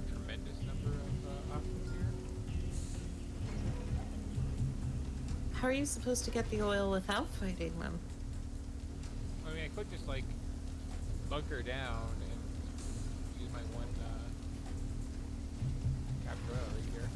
a tremendous number of options here. How are you supposed to get the oil without fighting them? I mean, I could just like bunker down and use my one capture oil right here.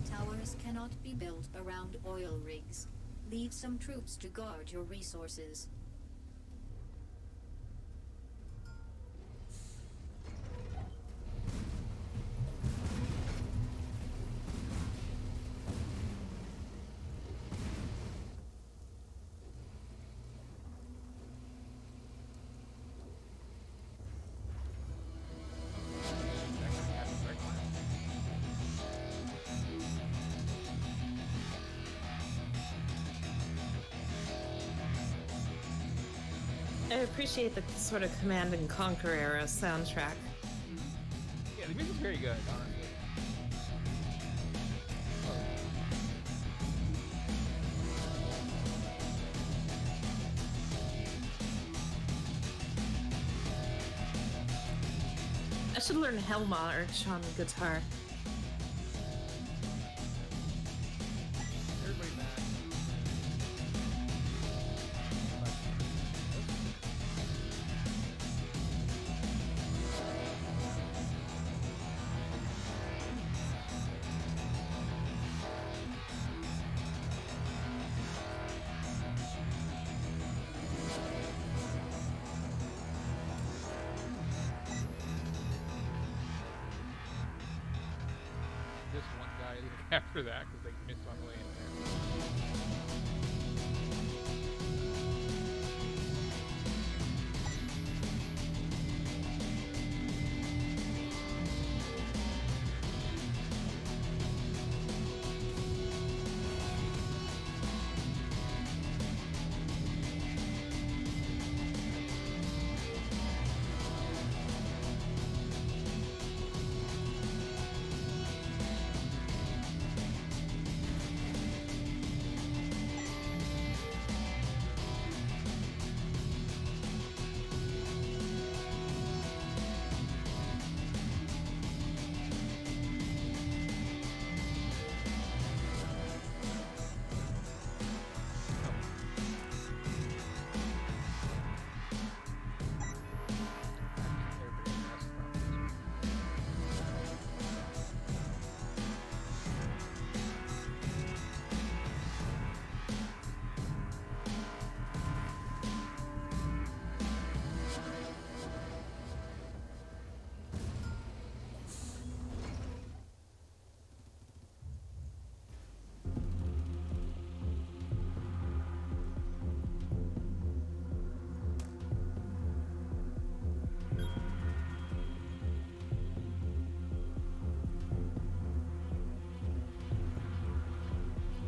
Towers cannot be built around oil rigs. Leave some troops to guard your resources. I appreciate the sort of Command and Conquer era soundtrack. Yeah, the music's very good, honestly. I should learn Hellmarch on guitar. Everybody back. This one guy after that because they missed on the way in there.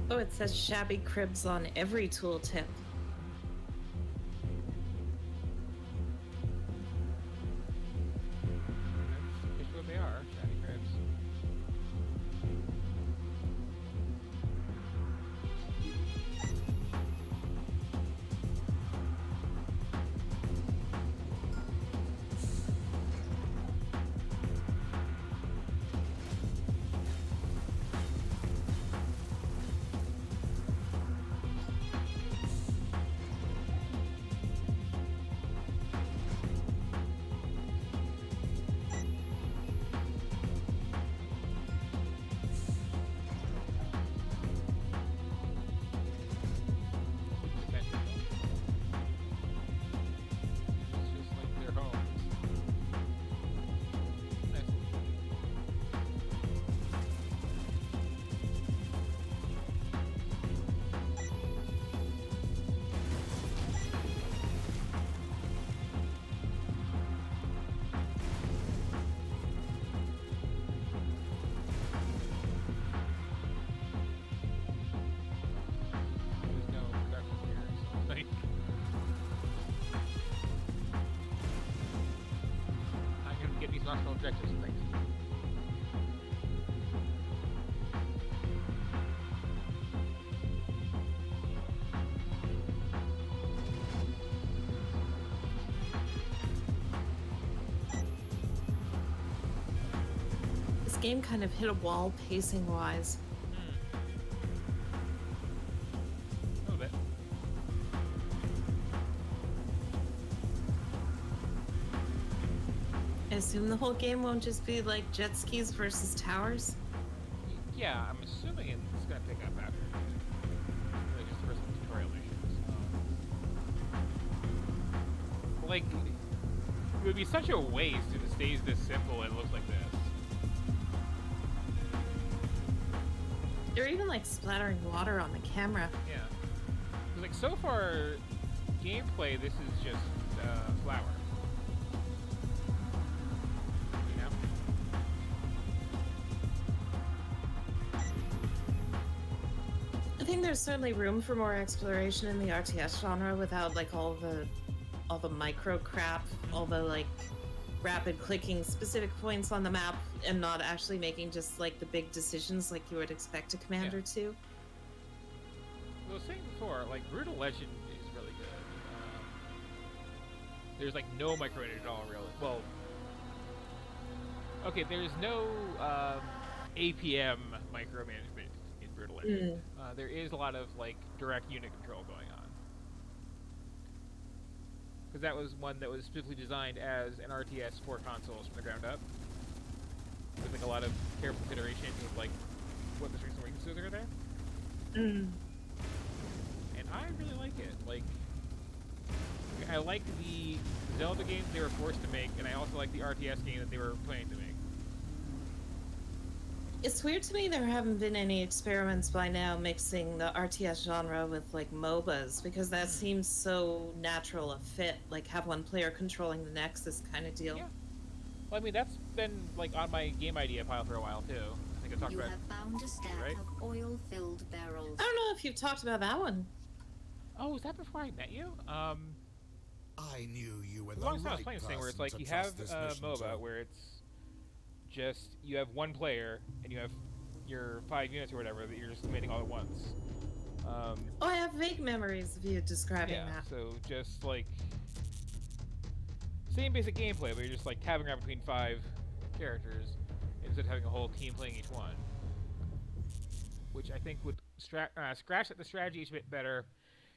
Oh, it says shabby cribs on every tooltip. That's what they are, shabby cribs. some national objectives and things. This game kind of hit a wall pacing wise. A little bit. I assume the whole game won't just be like jet skis versus towers. Yeah, I'm assuming it's gonna pick up after. Really just the rest of the tutorial missions. Like, it would be such a waste if it stays this simple and looks like this. They're even like splattering water on the camera. Yeah. 'Cause, like, so far, gameplay, this is just flour. You know? I think there's certainly room for more exploration in the RTS genre without like all the micro crap, all the like rapid clicking specific points on the map, and not actually making just like the big decisions like you would expect a commander to. Well, I was saying before, like, Brutal Legend is really good. There's like no micromanagement at all, really. Well, okay, there's no APM micromanagement in Brutal Legend. There is a lot of like direct unit control going on. Because that was one that was specifically designed as an RTS for consoles from the ground up. With like a lot of careful consideration of like what the strengths and weaknesses are there. And I really like it. Like, I like the Zelda games they were forced to make, and I also like the RTS game that they were planning to make. It's weird to me there haven't been any experiments by now mixing the RTS genre with like MOBAs, because that seems so natural a fit, like have one player controlling the next, this kind of deal. Yeah. Well, I mean, that's been like on my game idea pile for a while too. I think I talked You about have found a stack right? of oil-filled barrels. I don't know if you've talked about that one. Oh, was that before I met you? I knew you were As the long as I was right playing this thing where it's person like to you have trust this mission MOBA to. where it's just you have one player and you have your 5 units or whatever that you're just commanding all at once. Oh, I have vague memories of you describing Yeah, that. so just like same basic gameplay, but you're just like tabbing around between 5 characters instead of having a whole team playing each one, which I think would scratch at the strategy each bit better,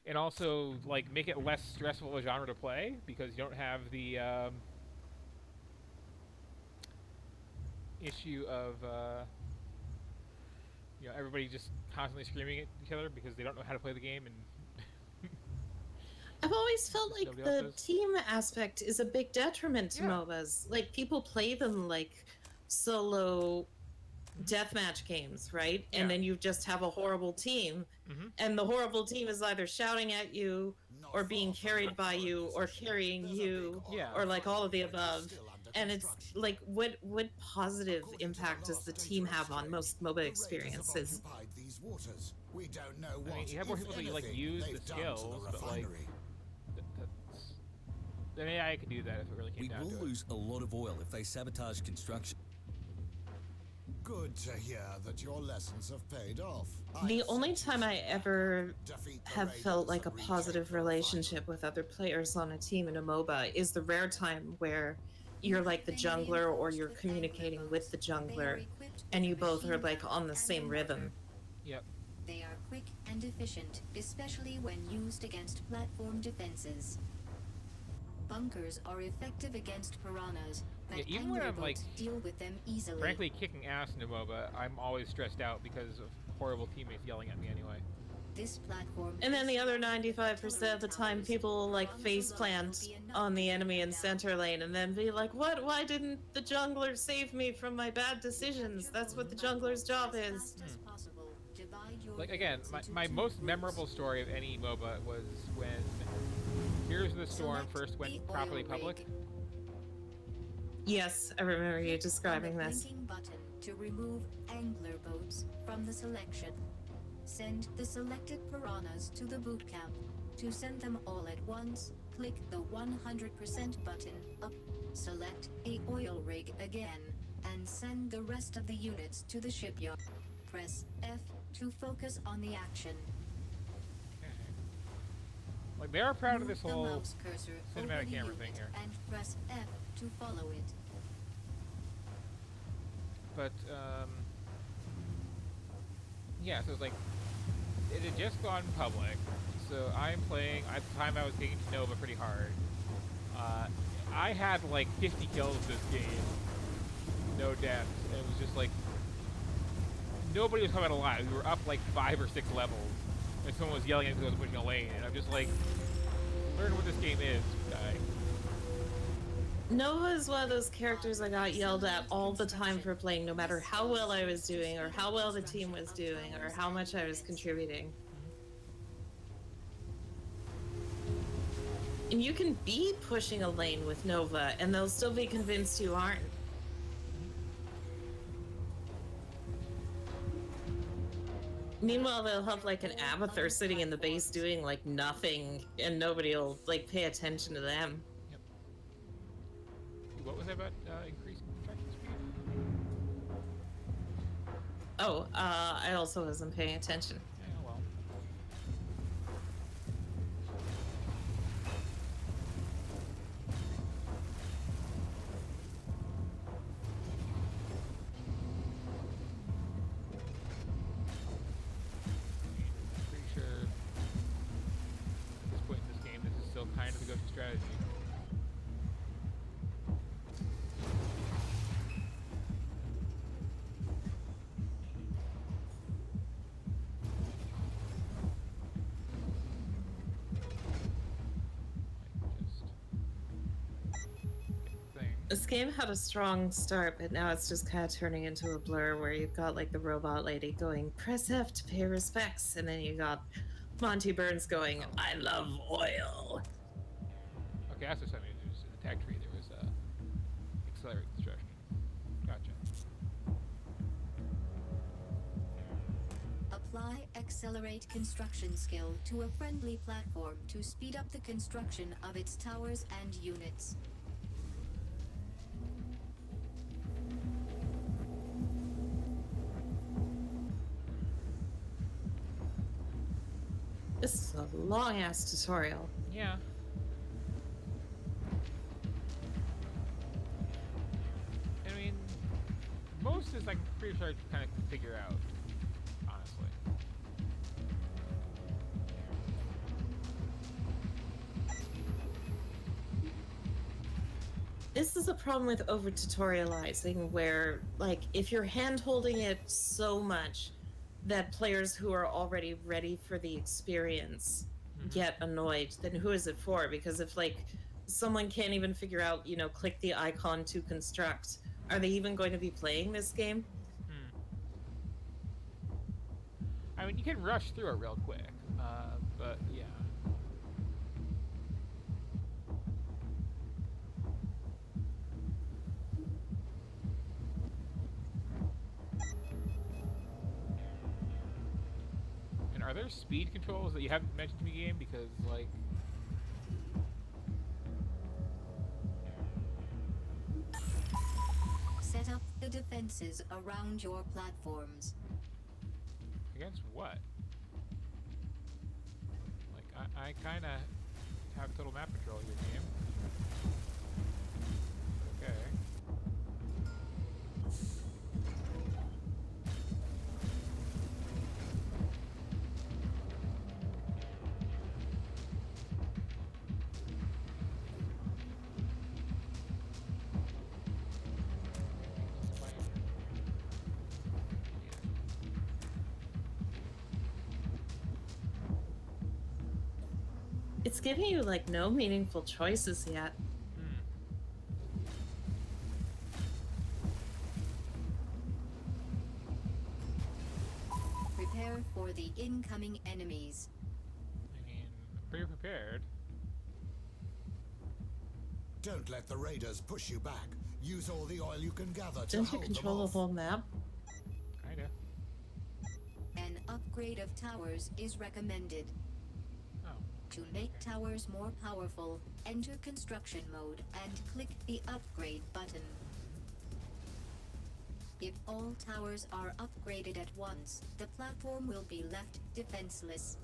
and also like make it less stressful of a genre to play because you don't have the issue of you know, everybody just constantly screaming at each other because they don't know how to play the game, and I've always felt like Nobody else the does? team aspect is a big detriment to MOBAs. Like, people play them like solo deathmatch games, right? Yeah. And then you just have a horrible team, and the horrible team is either shouting at you, or being carried by you, or carrying you, or like all of the above. And it's like, what positive impact does the team have on most MOBA experiences? These waters. We don't know what, I mean, you have more if people that you like anything, use the they've done to skills, the but like refinery. that's an AI could do that if it really came We down will to it. lose a lot of oil if they sabotage construction. Good to hear that your lessons have paid off. The only time I ever have felt like a positive relationship with other players on a team in a MOBA is the rare time where you're like the jungler, or you're communicating with the jungler, and you both are like on the same rhythm. Yep. They are quick and efficient, especially when used against platform defenses. Bunkers are effective against piranhas, but Yeah, even when angler I'm, like, boats deal with them easily. Frankly, kicking ass in a MOBA, I'm always stressed out because of horrible teammates yelling at me anyway. This platform And then the other 95% of the time, people will like face plant on the enemy in center lane, and then be like, "What? Why didn't the jungler save me from my bad decisions? That's what the jungler's job is." Like, again, my most memorable story of any MOBA was when Heroes of the Storm first went properly public. Yes, I remember you describing this. Blinking button to remove angler boats from the selection. Send the selected piranhas to the boot camp. To send them all at once, click the 100% button up Select a oil rig again and send the rest of the units to the shipyard. Press F to focus on the action. Like, they are proud of Move this the whole mouse cursor over cinematic the camera unit thing here. and press F to follow it. But, yeah, so it's like, it had just gone public, so I'm playing, at the time I was getting to Nova pretty hard. I had like 50 kills this game, no deaths, and it was just like, nobody was coming alive. We were up like 5 or 6 levels, and someone was yelling at me because I was pushing a lane, and I'm just like, learn what this game is, guy. Nova is one of those characters I got yelled at all the time for playing, no matter how well I was doing, or how well the team was doing, or how much I was contributing. And you can be pushing a lane with Nova, and they'll still be convinced you aren't. Meanwhile, they'll have like an Abathur sitting in the base doing like nothing, and nobody will like pay attention to them. What was that about increasing traction speed? Oh, I also wasn't paying attention. Yeah, well. Pretty sure at this point in this game, this is still kind of the go-to strategy. This game had a strong start, but now it's just kind of turning into a blur where you've got like the robot lady going, press F to pay respects, and then you got Monty Burns going, I love oil. Okay, that's just something to do. In the tag tree, there was accelerate construction. Gotcha. Apply Accelerate Construction skill to a friendly platform to speed up the construction of its towers and units. This is a long-ass tutorial. Yeah. I mean, most is like pretty sure I can kind of figure out, honestly. This is a problem with over-tutorializing where, like, if you're hand-holding it so much that players who are already ready for the experience get annoyed, then who is it for? Because if, like, someone can't even figure out, you know, click the icon to construct, are they even going to be playing this game? I mean, you can rush through it real quick, but yeah. And are there speed controls that you haven't mentioned to me, game? Because, like... Set up the defenses around your platforms. Against what? Like, I kind of have total map control of your game. Okay. It's giving you, like, no meaningful choices yet. Prepare for the incoming enemies. I mean, pretty prepared. Don't let the raiders push you back. Use all the oil you can gather to Don't you hold control them the off. whole map? Kinda. An upgrade of towers is recommended. Oh. To make towers more powerful, enter construction mode and click the upgrade button. If all towers are upgraded at once, the platform will be left defenseless.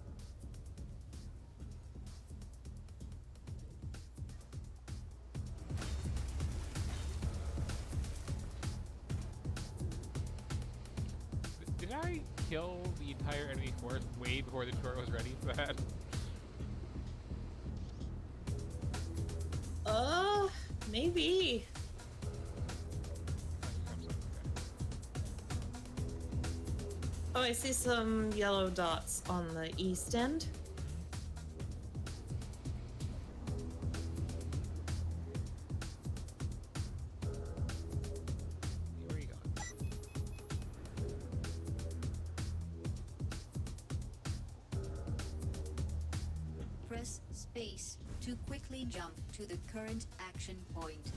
Did I kill the entire enemy force way before the turret was ready for that? Maybe. Oh, I see some yellow dots on the east end. Where are you going? Press space to quickly jump to the current action point.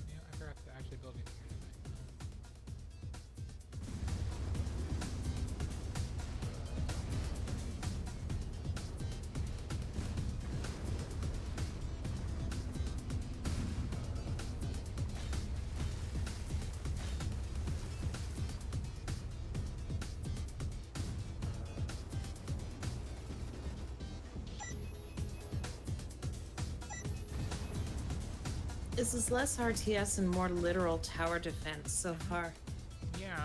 Yeah, I forgot to actually build anything here, didn't I? This is less RTS and more literal tower defense so far. Yeah.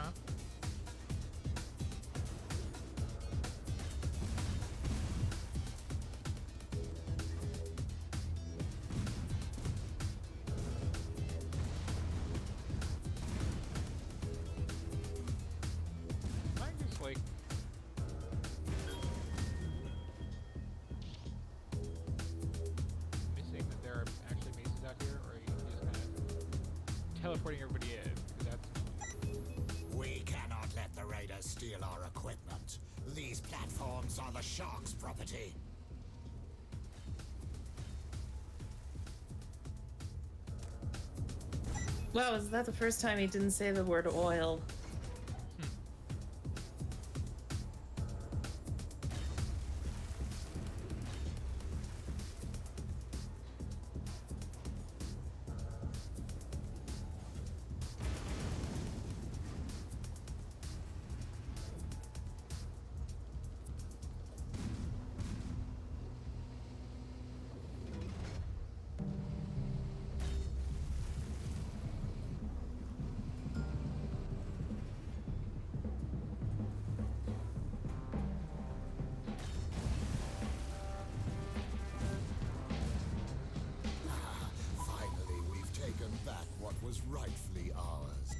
Am I just like missing that there are actually bases out here, or are you just kind of teleporting everybody in? Because that's We cannot let the raiders steal our equipment. These platforms are the Shark's property. Wow, is that the first time he didn't say the word oil? Finally, we've taken back what was rightfully ours.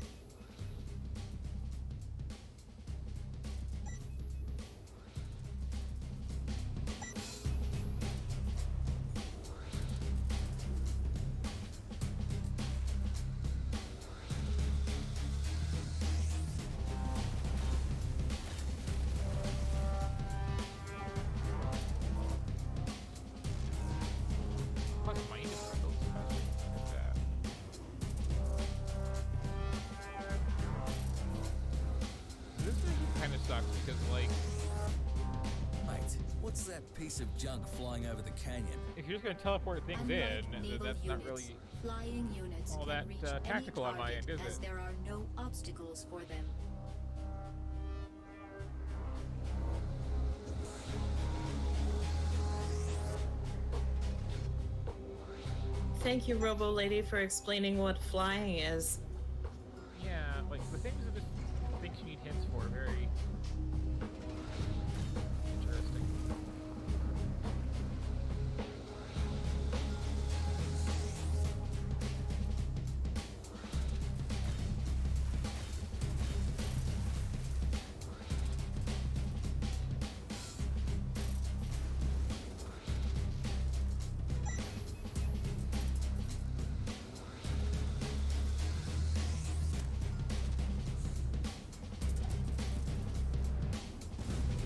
plus minus bundles, especially like that. This kind of sucks because, like, Mate, what's that piece of junk flying over the canyon? if you're just gonna teleport things Unlike in, then naval that's not units, really flying units all can that, reach tactical any on my target end, is as it? there are no obstacles for them. Thank you, Robo Lady, for explaining what flying is. Yeah, like the things that things you need hints for are very interesting.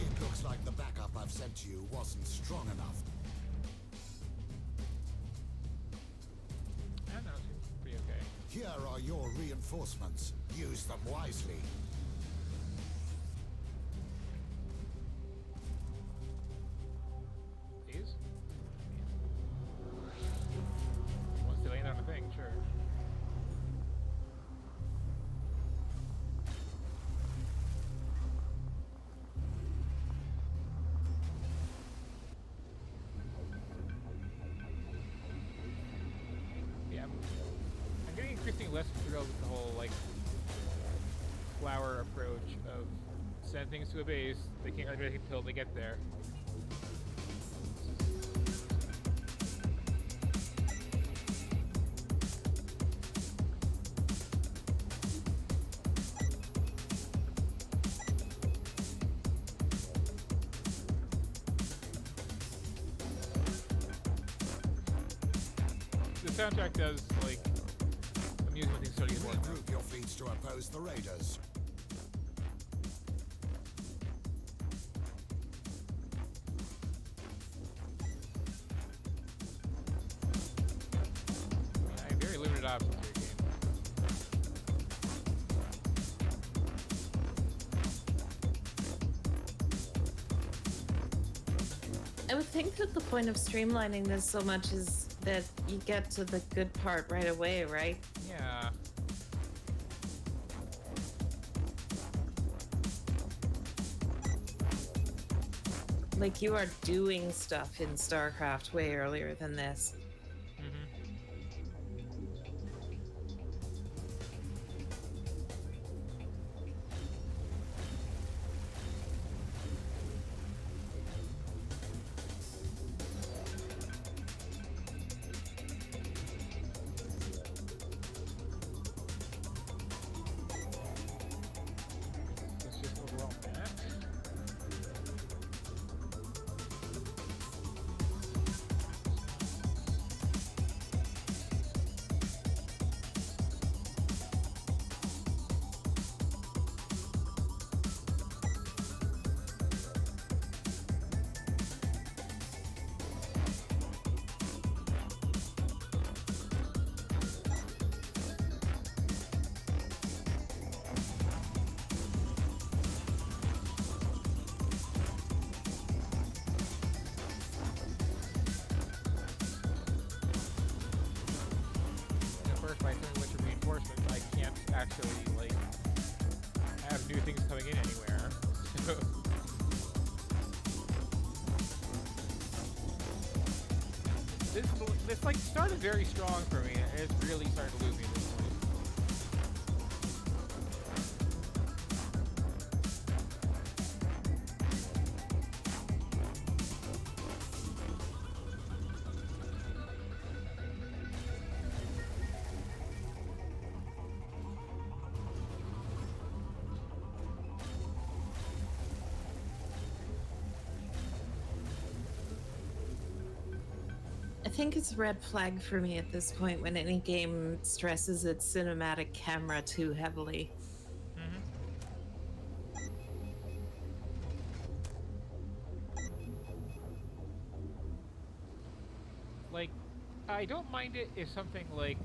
It looks like the backup I've sent to you wasn't strong enough. I don't know, it seems pretty okay. Here are your reinforcements. Use them wisely. increasingly less thrilled with the whole like flower approach of send things to a base. They can't really do anything until they get there. The soundtrack does like amuse when things start to get more. Regroup your fleets to oppose the raiders. I have very limited options here, game. I would think that the point of streamlining this so much is that you get to the good part right away, right? Yeah. Like you are doing stuff in StarCraft way earlier than this. Let's just overwhelm that. Of course, by sending a bunch of reinforcements, I can't actually like have new things coming in anywhere. So this like started very strong for me, and it's really starting to lose me at this point. I think it's a red flag for me at this point when any game stresses its cinematic camera too heavily. Like, I don't mind it if something like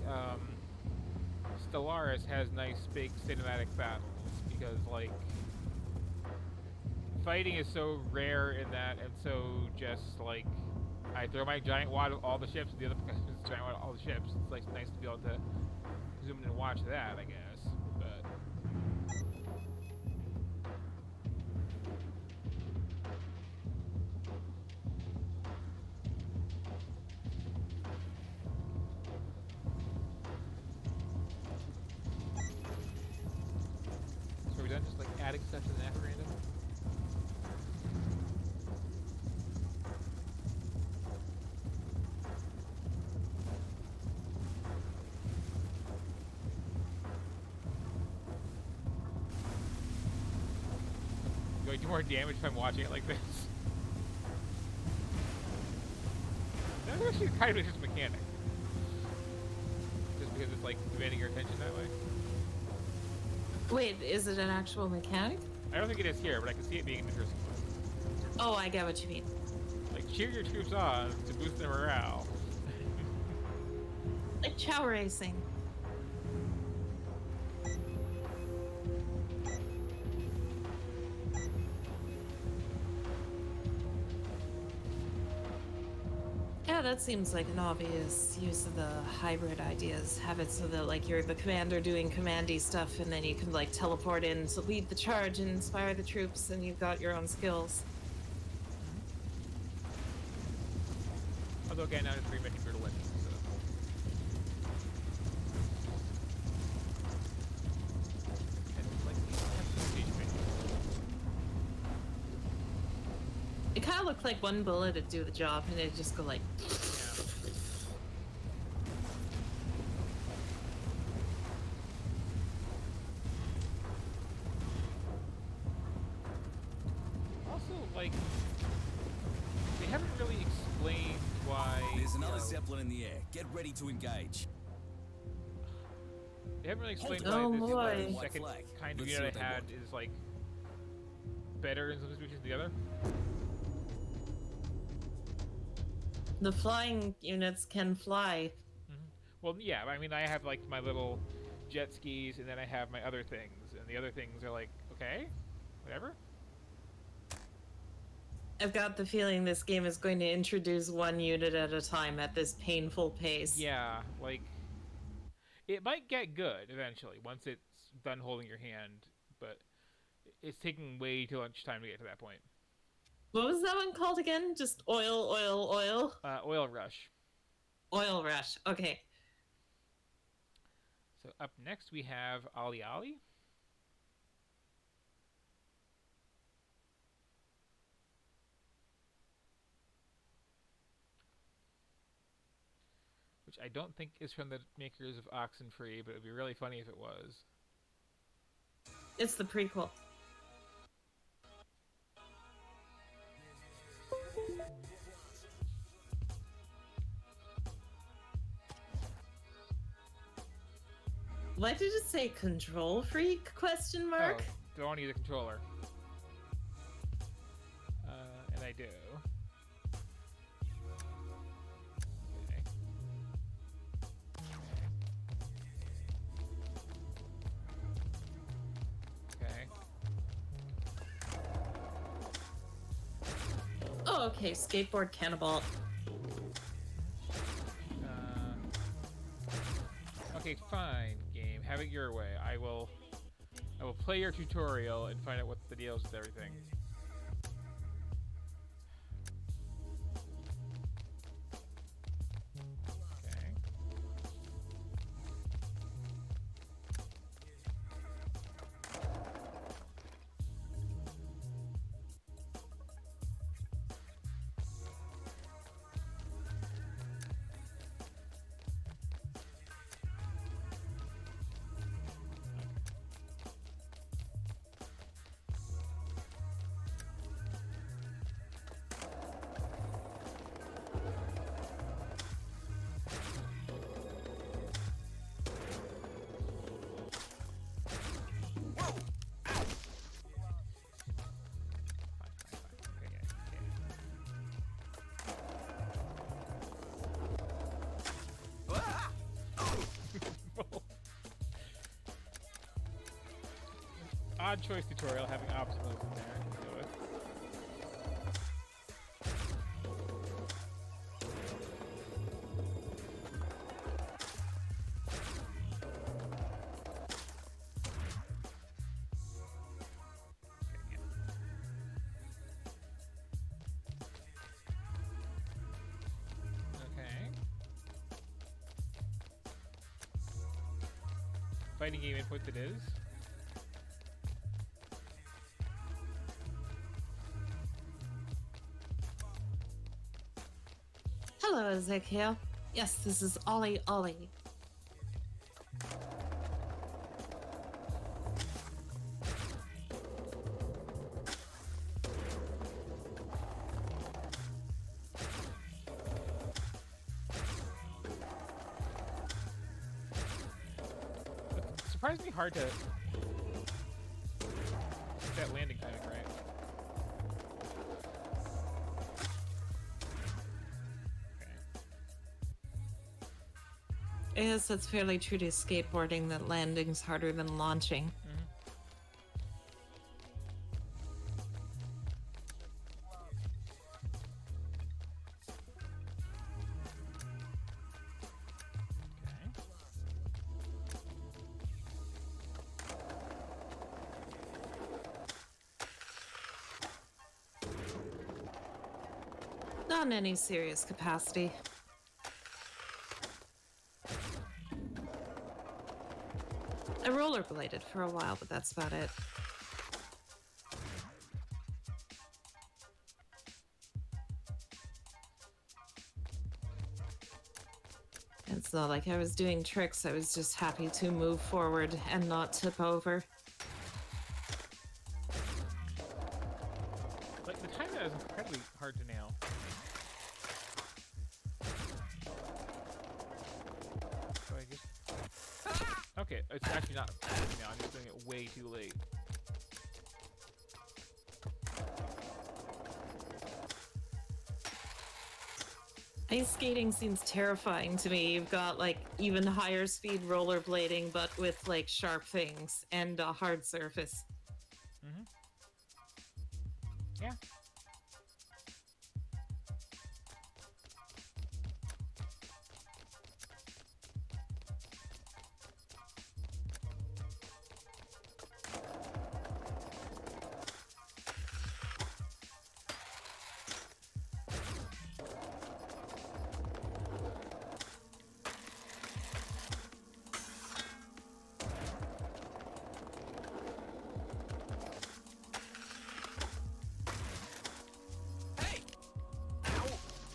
Stellaris has nice big cinematic battles, because like fighting is so rare in that, and so just like I throw my giant wad of all the ships, and the other person has a giant wad of all the ships. It's like nice to be able to zoom in and watch that, I guess. But so are we done just like adding stuff to the map at random? Do I do more damage if I'm watching it like this? That's actually kind of just a mechanic. Just because it's like demanding your attention that way. Wait, is it an actual mechanic? I don't think it is here, but I can see it being an interesting one. Oh, I get what you mean. Like, cheer your troops on to boost their morale. Like chow racing. Yeah, that seems like an obvious use of the hybrid ideas. Have it so that like you're the commander doing commandy stuff, and then you can like teleport in to lead the charge and inspire the troops, and you've got your own skills. Although again, now it's remaking Brutal Legends, so. It kind of looked like one bullet would do the job, and it'd just go like. Also, like, they haven't really explained why. There's another Zeppelin in the air. Get ready to engage. They haven't really explained Oh, why this boy. second kind of Let's see unit what I they had is like better in some situations than the other. The flying units can fly. Well, yeah, I mean, I have like my little jet skis, and then I have my other things, and the other things are like, okay, whatever. I've got the feeling this game is going to introduce one unit at a time at this painful pace. Yeah, like, it might get good eventually once it's done holding your hand, but it's taking way too much time to get to that point. What was that one called again? Just oil, oil, oil? Oil Rush. Oil Rush. Okay. So up next we have Ali Ali. Which I don't think is from the makers of Oxenfree, but it would be really funny if it was. It's the prequel. Why did it say control freak? Question mark? Oh, do I want to use a controller? And I do. Okay. Okay. Oh, okay. Skateboard cannibal. Okay, fine, game. Have it your way. I will play your tutorial and find out what the deal is with everything. Okay. Odd choice tutorial having obstacles in there to deal with. Okay. Fighting game input that is. Hello, Ezekiel. Yes, this is Ollie Ollie. It's surprisingly hard to get that landing timing right. I guess that's fairly true to skateboarding, that landing's harder than launching. Not in any serious capacity. I rollerbladed for a while, but that's about it. It's not like I was doing tricks, I was just happy to move forward and not tip over. Like, the timing is incredibly hard to nail. So I just... Okay, it's actually not now. I'm just doing it way too late. Ice skating seems terrifying to me. You've got like even higher speed rollerblading, but with like sharp things and a hard surface. Mm-hmm. Yeah.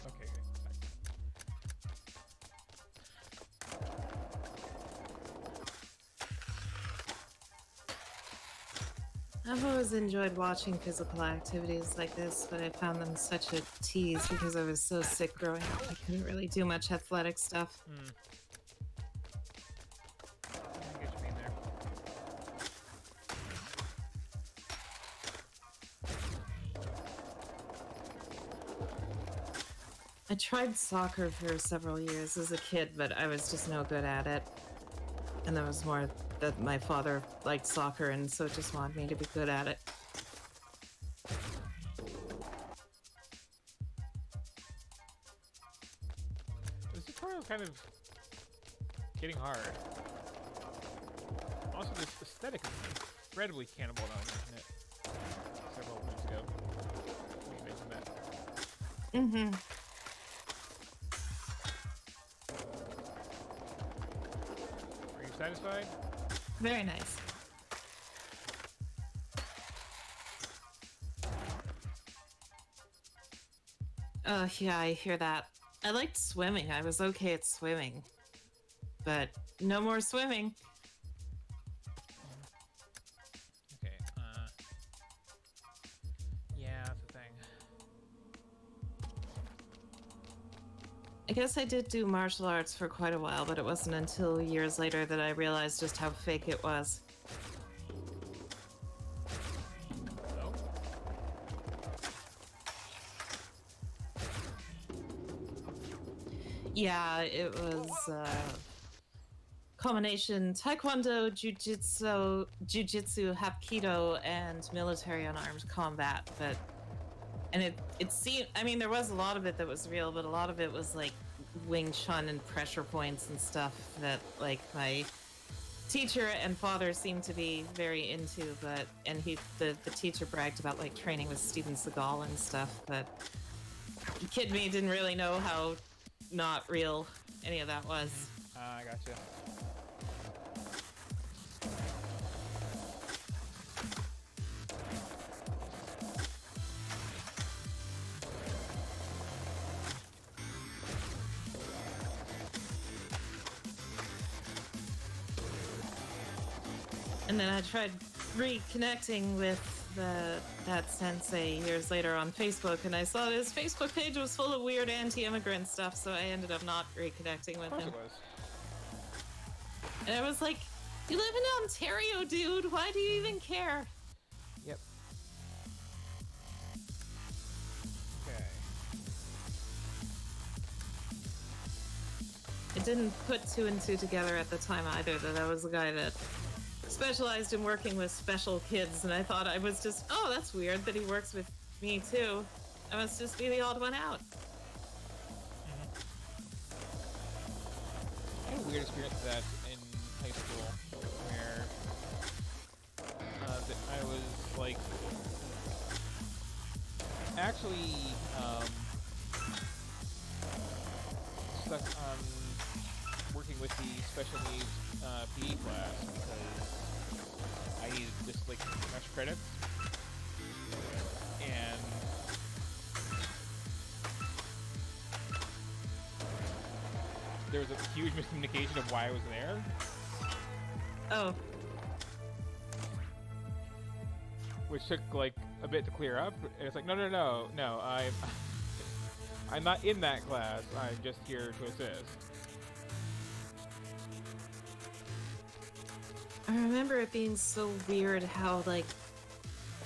Okay, I've always enjoyed watching physical activities like this, but I found them such a tease because I was so sick growing up. I couldn't really do much athletic stuff. I get you mean there. I tried soccer for several years as a kid, but I was just no good at it. And there was more that my father liked soccer and so just wanted me to be good at it. This tutorial kind of getting hard. Also, this aesthetic is incredibly cannibal now I mentioned it several minutes ago. You mentioned that. Mm-hmm. Are you satisfied? Very nice. Yeah, I hear that. I liked swimming. I was okay at swimming. But no more swimming. Okay, yeah, that's the thing. I guess I did do martial arts for quite a while, but it wasn't until years later that I realized just how fake it was. Oh? Yeah, it was combination taekwondo, jujitsu, hapkido, and military unarmed combat. And it seemed, I mean, there was a lot of it that was real, but a lot of it was like Wing Chun and pressure points and stuff that like my teacher and father seemed to be very into. And the teacher bragged about like training with Steven Seagal and stuff, but the kid me didn't really know how not real any of that was. I gotcha. And then I tried reconnecting with that sensei years later on Facebook, and I saw his Facebook page was full of weird anti-immigrant stuff, so I ended up not reconnecting with him. Of course And I was like, you live in Ontario, dude. Why do you even care? it was. Yep. Okay. I didn't put two and two together at the time either, that I was the guy that specialized in working with special kids, and I thought I was just, oh, that's weird that he works with me too. I must just be the odd one out. I had a weird experience with that in high school, where that I was like actually stuck on working with the special needs PE class because I needed just like extra credits, and there was a huge miscommunication of why I was there. Oh. Which took like a bit to clear up. And it's like, no, I'm not in that class. I'm just here to assist. I remember it being so weird how, like,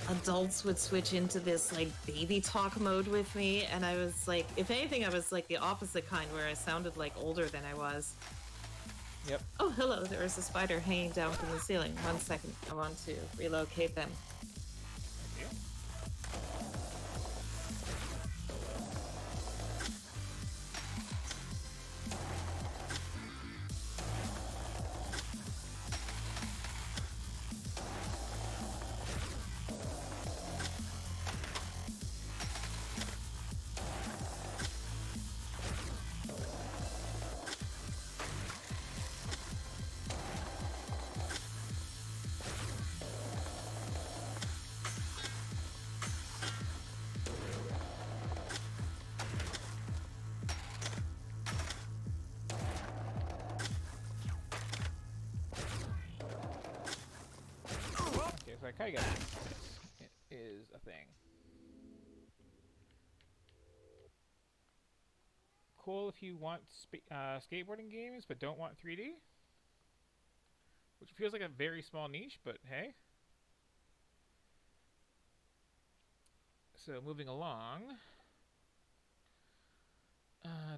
adults would switch into this, like, baby talk mode with me, and I was like, if anything, I was like the opposite kind, where I sounded like older than I was. Yep. Oh, hello, there was a spider hanging down from the ceiling. 1 second, I want to relocate them. So I kind of got it is a thing. Cool if you want skateboarding games but don't want 3D, which feels like a very small niche, but hey. So moving along,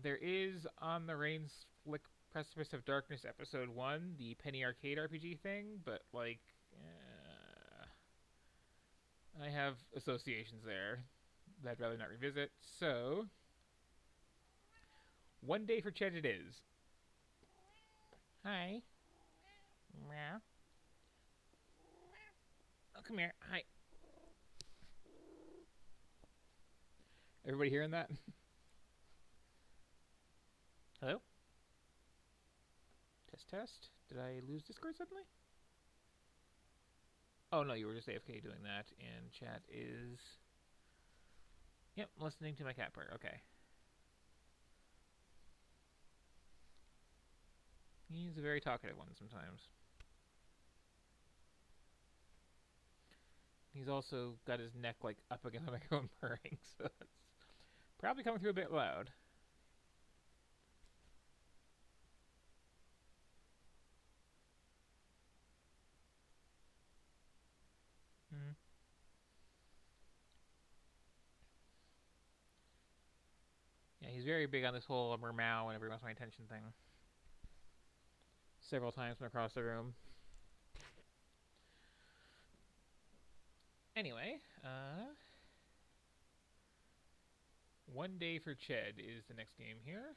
there is On the Rain's Flick Precipice of Darkness Episode 1, the Penny Arcade RPG thing, but like, I have associations there that I'd rather not revisit, so One Day for Chet it is. Hi. Meow. Oh, come here. Hi. Everybody hearing that? Hello? Test, test. Did I lose Discord suddenly? Oh, no, you were just AFK doing that, and chat is... Yep, listening to my cat purr. Okay. He's a very talkative one sometimes. He's also got his neck, like, up against the microphone purring, so it's probably coming through a bit loud. Yeah, he's very big on this whole meow whenever he wants my attention thing. Several times from across the room. Anyway, One Day for Ched is the next game here.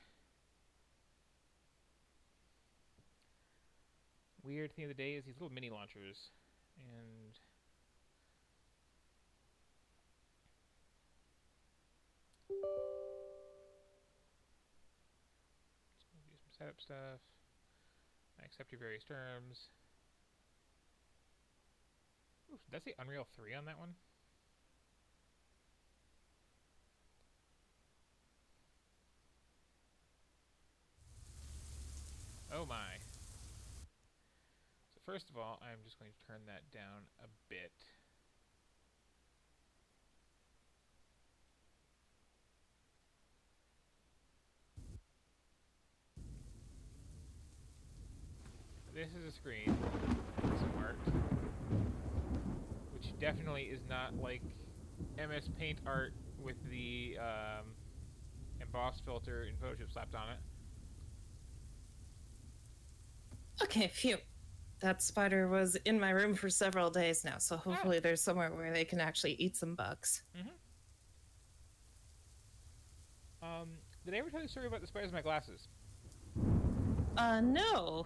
Weird thing of the day is these little mini launchers, and so we'll do some setup stuff. I accept your various terms. Ooh, did that say Unreal 3 on that one? Oh my. So first of all, I'm just going to turn that down a bit. This is a screen with some art, which definitely is not like MS Paint art with the emboss filter in Photoshop slapped on it. Okay, phew. That spider was in my room for several days now, so hopefully there's somewhere where they can actually eat some bugs. Did I ever tell you a story about the spiders in my glasses? No.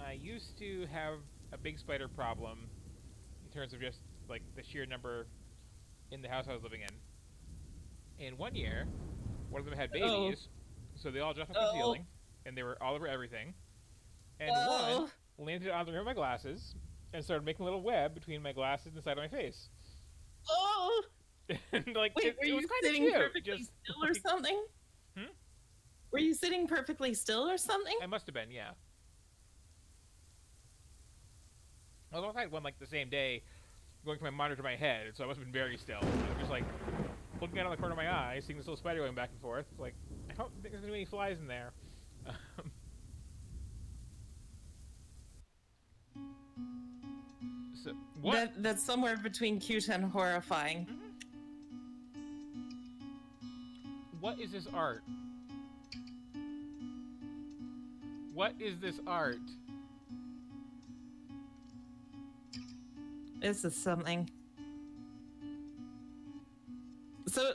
I used to have a big spider problem in terms of just like the sheer number in the house I was living in. And one year, one of them had babies, so they all jumped off the ceiling, and they were all over everything. And one landed on the rim of my glasses and started making a little web between my glasses and the side of my face. Oh! And like, Wait, were you was kind sitting of cute. perfectly Just, still or something? Were you sitting perfectly still or something? I must have been, yeah. I also had one like the same day, going from my monitor to my head, so I must have been very still. I'm just like looking out of the corner of my eye, seeing this little spider going back and forth. Like, I don't think there's gonna be any flies in there. So what? That's somewhere between cute and horrifying. What is this art? What is this art? This is something. So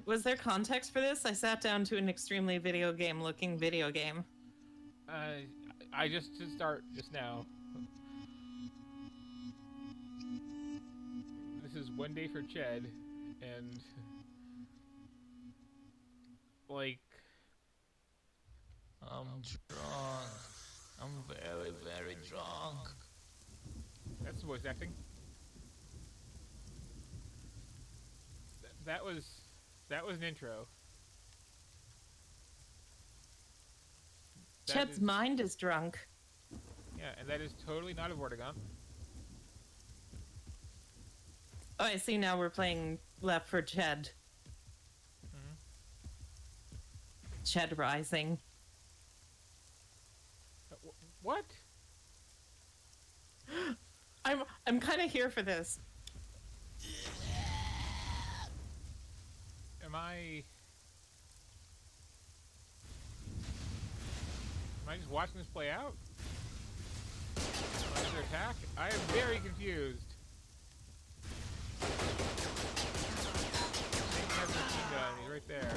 was there context for this? I sat down to an extremely video game-looking video game. I just to start just now. This is One Day for Ched, and like I'm drunk. I'm very, very drunk. That's voice acting. That was an intro. Ched's mind is drunk. Yeah, and that is totally not a Vortigaunt. Oh, I see. Now we're playing Left for Ched. Ched Rising. What? I'm kind of here for this. Am I just watching this play out? Under attack? I am very confused. He's right there.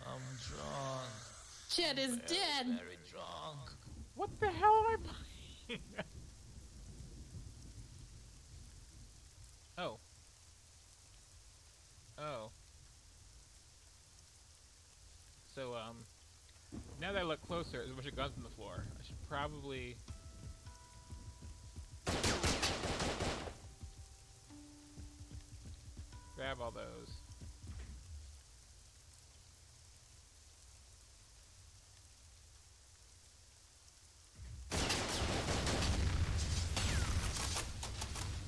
I'm drunk. Ched is dead. Very drunk. What the hell am I playing? Oh. Oh. So, now that I look closer, there's a bunch of guns on the floor. I should probably... grab all those.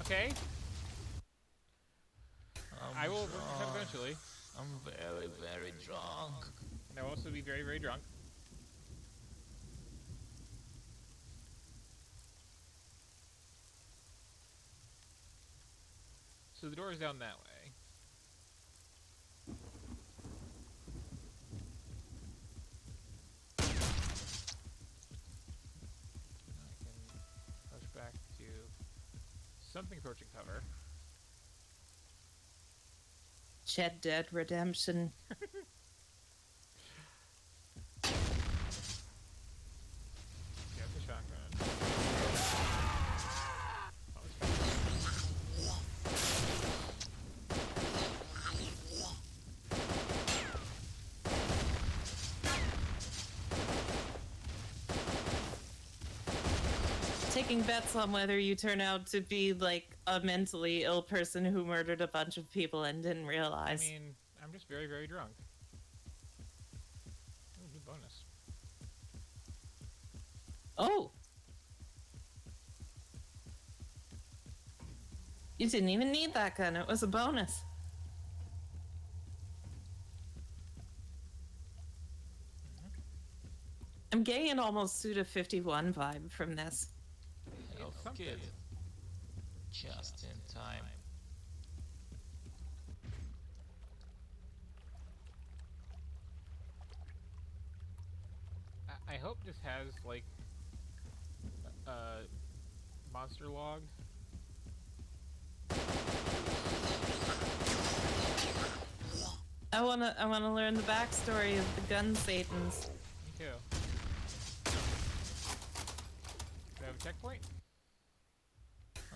Okay. I will work this out eventually. I'm very, very drunk. And I will also be very, very drunk. So the door is down that way. I can push back to something approaching cover. Ched Dead Redemption. Get the shotgun. Taking bets on whether you turn out to be like a mentally ill person who murdered a bunch of people and didn't realize. I mean, I'm just very, very drunk. Ooh, good bonus. Oh! You didn't even need that gun, it was a bonus. I'm getting an almost Suda 51 vibe from this. Health kit. Just in time. I hope this has, like, monster log. I wanna learn the backstory of the gun Satans. Me too. Do I have a checkpoint?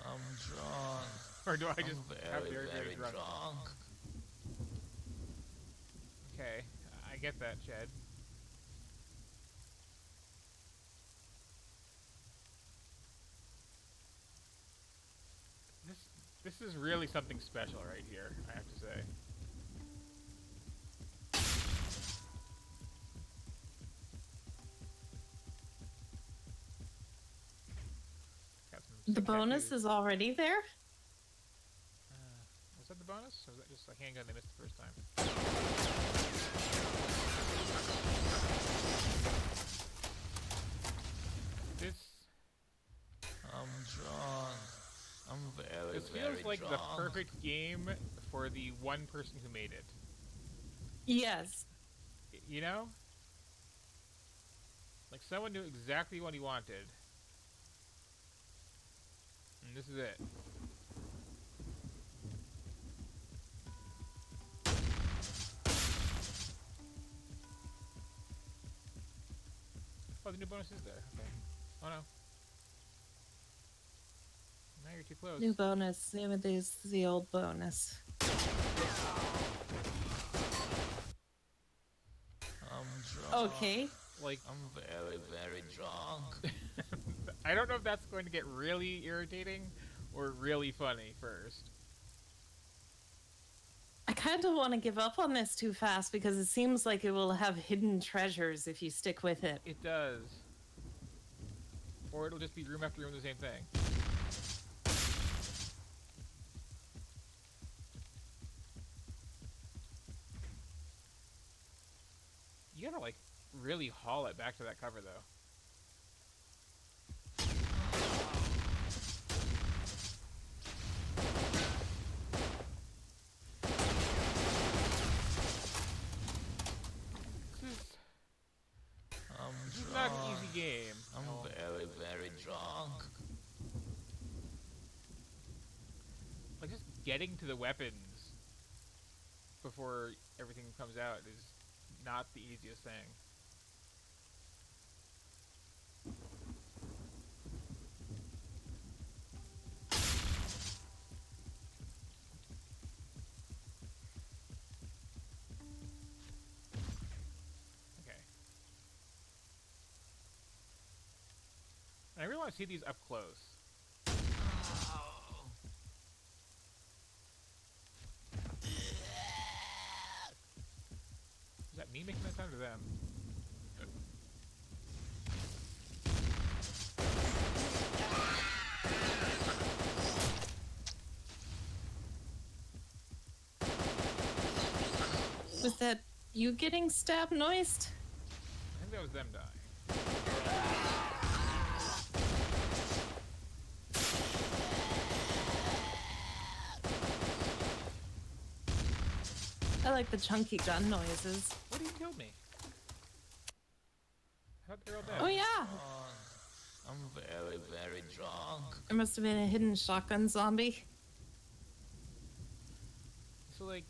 I'm drunk. Or do I just have very, very, very drunk? Okay, I get that, Ched. This is really something special right here, I have to say. The bonus tattoos. is already there? Was that the bonus? Or was that just a handgun they missed the first time? This... I'm drunk. I'm very, This feels very like drunk. the perfect game for the one person who made it. Yes. You know? Like someone knew exactly what he wanted. And this is it. Oh, the new bonus is there. Okay. Oh no. Now you're too close. New bonus. Same with the old bonus. I'm drunk. Okay. Like, I'm very, very drunk. I don't know if that's going to get really irritating or really funny first. I kind of want to give up on this too fast because it seems like it will have hidden treasures if you stick with it. It does. Or it'll just be room after room the same thing. You gotta, like, really haul it back to that cover, though. This is not an easy game. I'm very, very drunk. Like, just getting to the weapons before everything comes out is not the easiest thing. Okay. I really want to see these up close. Is that me making that sound or them? Was that you getting stab noised? I think that was them dying. I like the chunky gun noises. What do you killed me? I thought they were all dead. Oh yeah! I'm very, very drunk. There must have been a hidden shotgun zombie. So, like,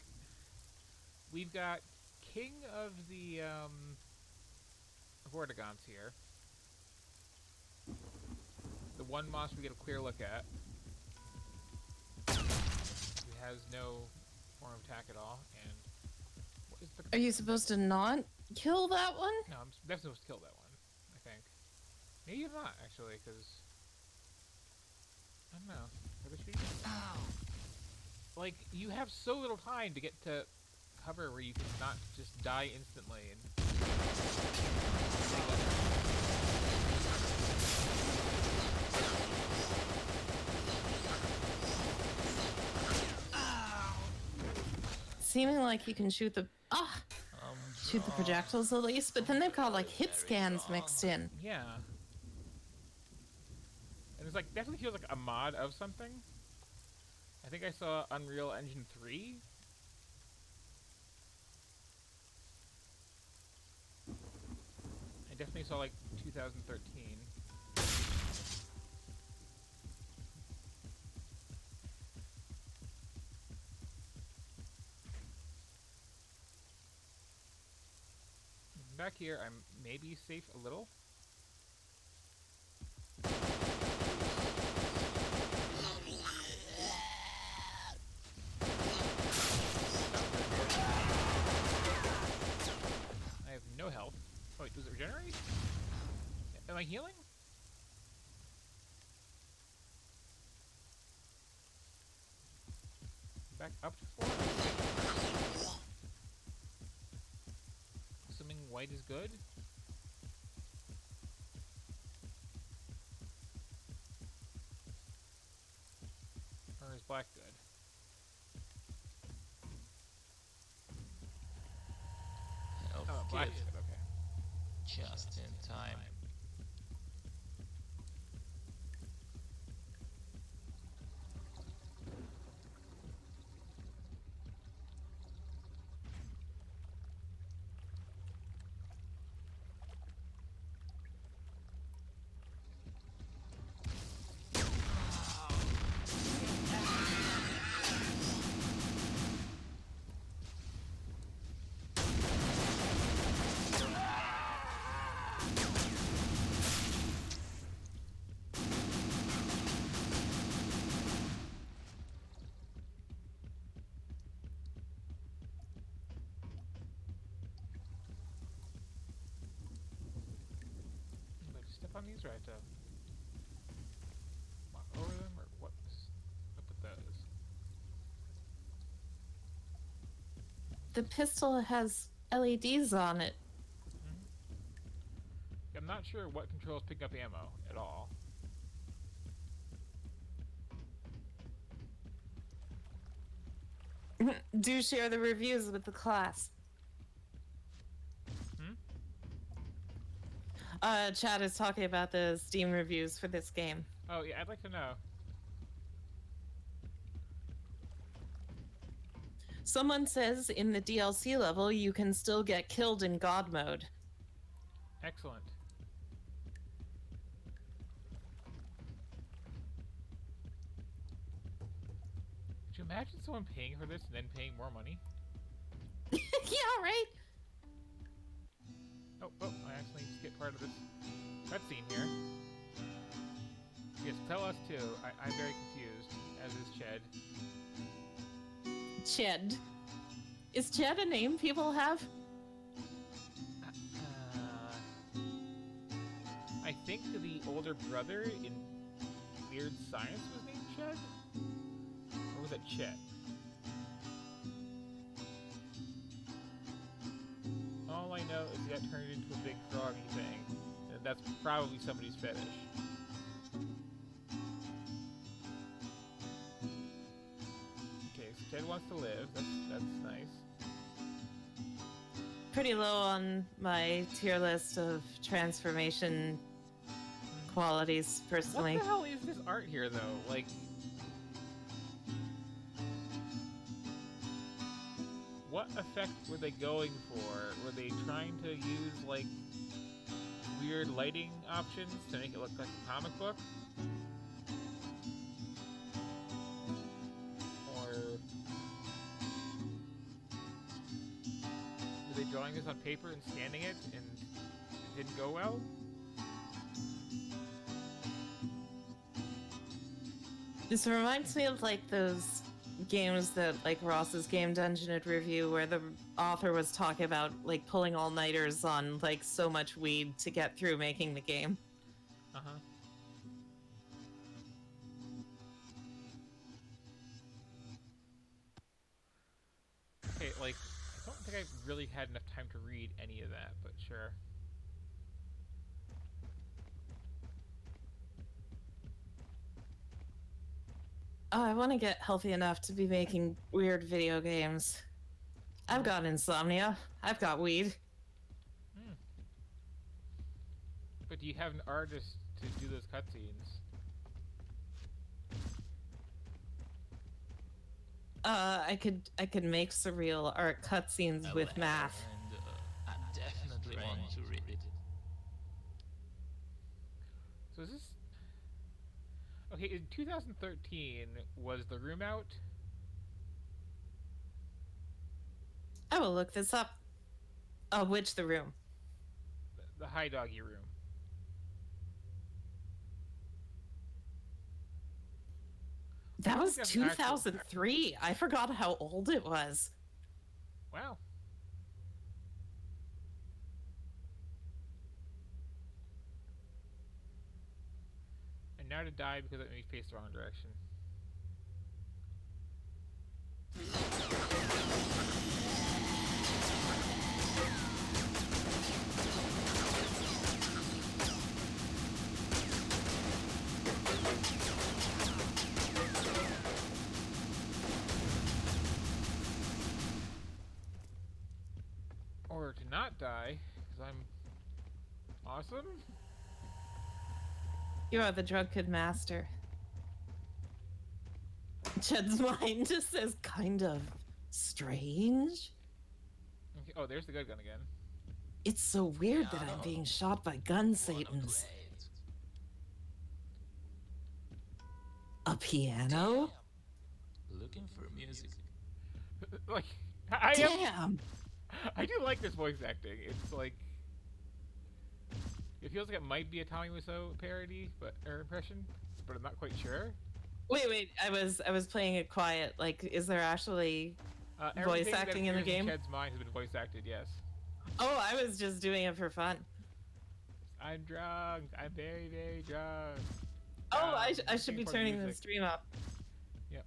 we've got King of the, Vortigons here. The one monster we get a clear look at. He has no form of attack at all, and what is the... Are you supposed to not kill that one? No, I'm definitely supposed to kill that one, I think. Maybe I'm not, actually, because... I don't know. Are they shooting? Like, you have so little time to get to cover where you can not just die instantly and... Seeming like you can shoot the shoot the projectiles at least, but then they've got like hit scans mixed in. Yeah. And it's like, definitely feels like a mod of something. I think I saw Unreal Engine 3. I definitely saw like 2013. Back here, I'm maybe safe a little. I have no health. Oh, wait, does it regenerate? Am I healing? Back up to 4? Assuming white is good? black, good. Oh, black is good, okay. Just in time. Step on these, right? Walk over them, or what's up with those? The pistol has LEDs on it. I'm not sure what controls pick up ammo at all. Do share the reviews with the class. Chad is talking about the Steam reviews for this game. Oh yeah, I'd like to know. Someone says in the DLC level you can still get killed in God mode. Excellent. Could you imagine someone paying for this and then paying more money? Yeah, right? Oh, I actually skipped part of this cutscene here. Yes, tell us too. I'm very confused, as is Ched. Ched. Is Ched a name people have? I think the older brother in Weird Science was named Ched? Or was it Chet? All I know is he got turned into a big froggy thing, and that's probably somebody's fetish. Okay, so Ted wants to live. That's nice. Pretty low on my tier list of transformation qualities, personally. What the hell is this art here, though? Like, what effect were they going for? Were they trying to use, like, weird lighting options to make it look like a comic book? Or were they drawing this on paper and scanning it and it didn't go well? This reminds me of, like, those games that, like, Ross's Game Dungeon had review, where the author was talking about, like, pulling all-nighters on, like, so much weed to get through making the game. Uh-huh. Okay, like, I don't think I really had enough time to read any of that, but sure. Oh, I want to get healthy enough to be making weird video games. I've got insomnia. I've got weed. But do you have an artist to do those cutscenes? I could make surreal art cutscenes with math. And I definitely want to read it. So is this... Okay, in 2013, was The Room out? I will look this up. Oh, which The Room? The High Doggy Room. That was that's an actual- 2003. I forgot how old it was. Wow. And now to die because it made me face the wrong direction. not die, because I'm awesome. You are the drunken master. Jed's mind just says kind of strange. Okay. Oh, there's the good gun again. It's so weird that I'm being shot by gun satans. A piano? Looking for music. Like, Damn! I do like this voice acting. It's like, it feels like it might be a Tommy Wiseau parody, or impression, but I'm not quite sure. Wait, I was playing it quiet. Like, is there actually voice Everything acting that in the appears game? Chad's mind has been voice acted, yes. Oh, I was just doing it for fun. I'm drunk. I'm very, very drunk. Oh, I should be for turning the music. stream up. Yep.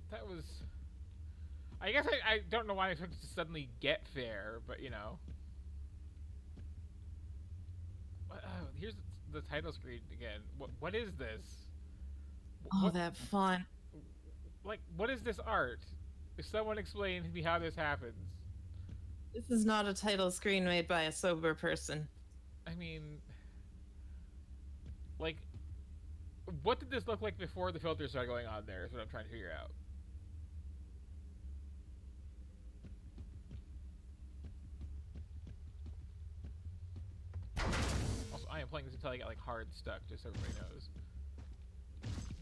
That was... I guess I don't know why I expected to suddenly get fair, but you know. Here's the title screen again. What is this? Oh, that font. Like, what is this art? If someone explain to me how this happens. This is not a title screen made by a sober person. I mean, like, what did this look like before the filters started going on there is what I'm trying to figure out. Also, I am playing this until I get, like, hard stuck, just so everybody knows.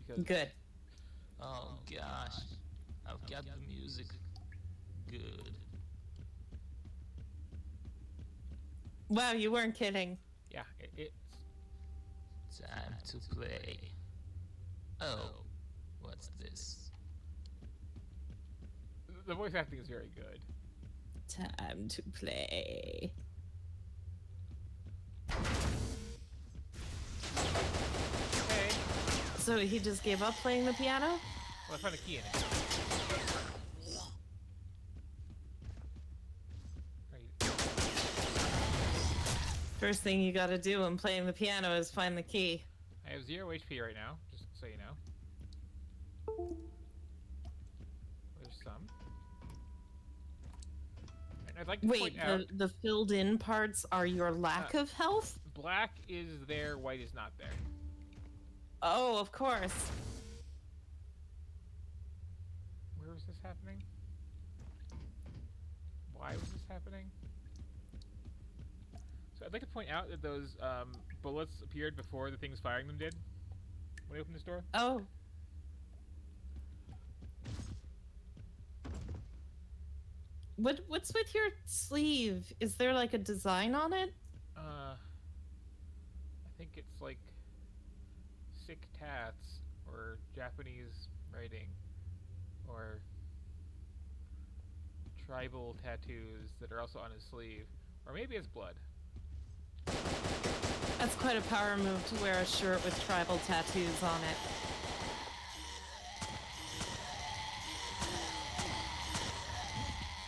Because Good. Oh gosh, I've got the music. Good. Wow, you weren't kidding. Yeah, it's... Time to play. Oh, what's this? The voice acting is very good. Time to play. Okay. So he just gave up playing the piano? Well, I found a key in it. First thing you gotta do when playing the piano is find the key. I have 0 HP right now, just so you know. There's some. And I'd like to Wait, point out, the filled in parts are your lack of health? black is there, white is not there. Oh, of course. Where was this happening? Why was this happening? So I'd like to point out that those bullets appeared before the things firing them did when I opened this door. Oh. What's with your sleeve? Is there like a design on it? I think it's like sick tats or Japanese writing or tribal tattoos that are also on his sleeve, or maybe it's blood. That's quite a power move to wear a shirt with tribal tattoos on it.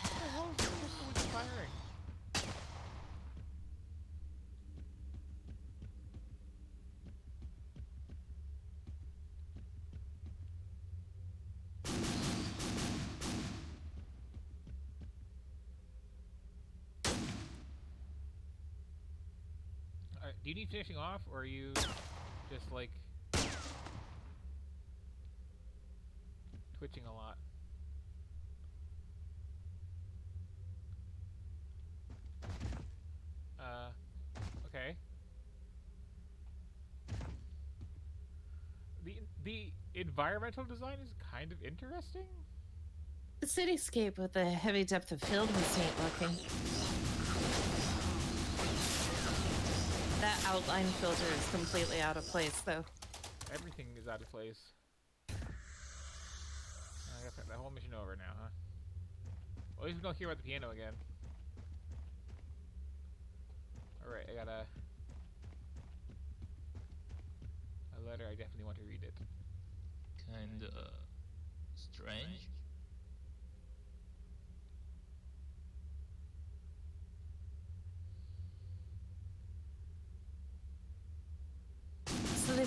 What the hell is this pistol with firing? Alright, do you need finishing off, or are you just like twitching a lot? Okay. The environmental design is kind of interesting. The cityscape with the heavy depth of field was neat looking. That outline filter is completely out of place, though. Everything is out of place. I got that whole mission over now, huh? Well, at least we don't hear about the piano again. Alright, I got a letter. I definitely want to read it. Kinda strange.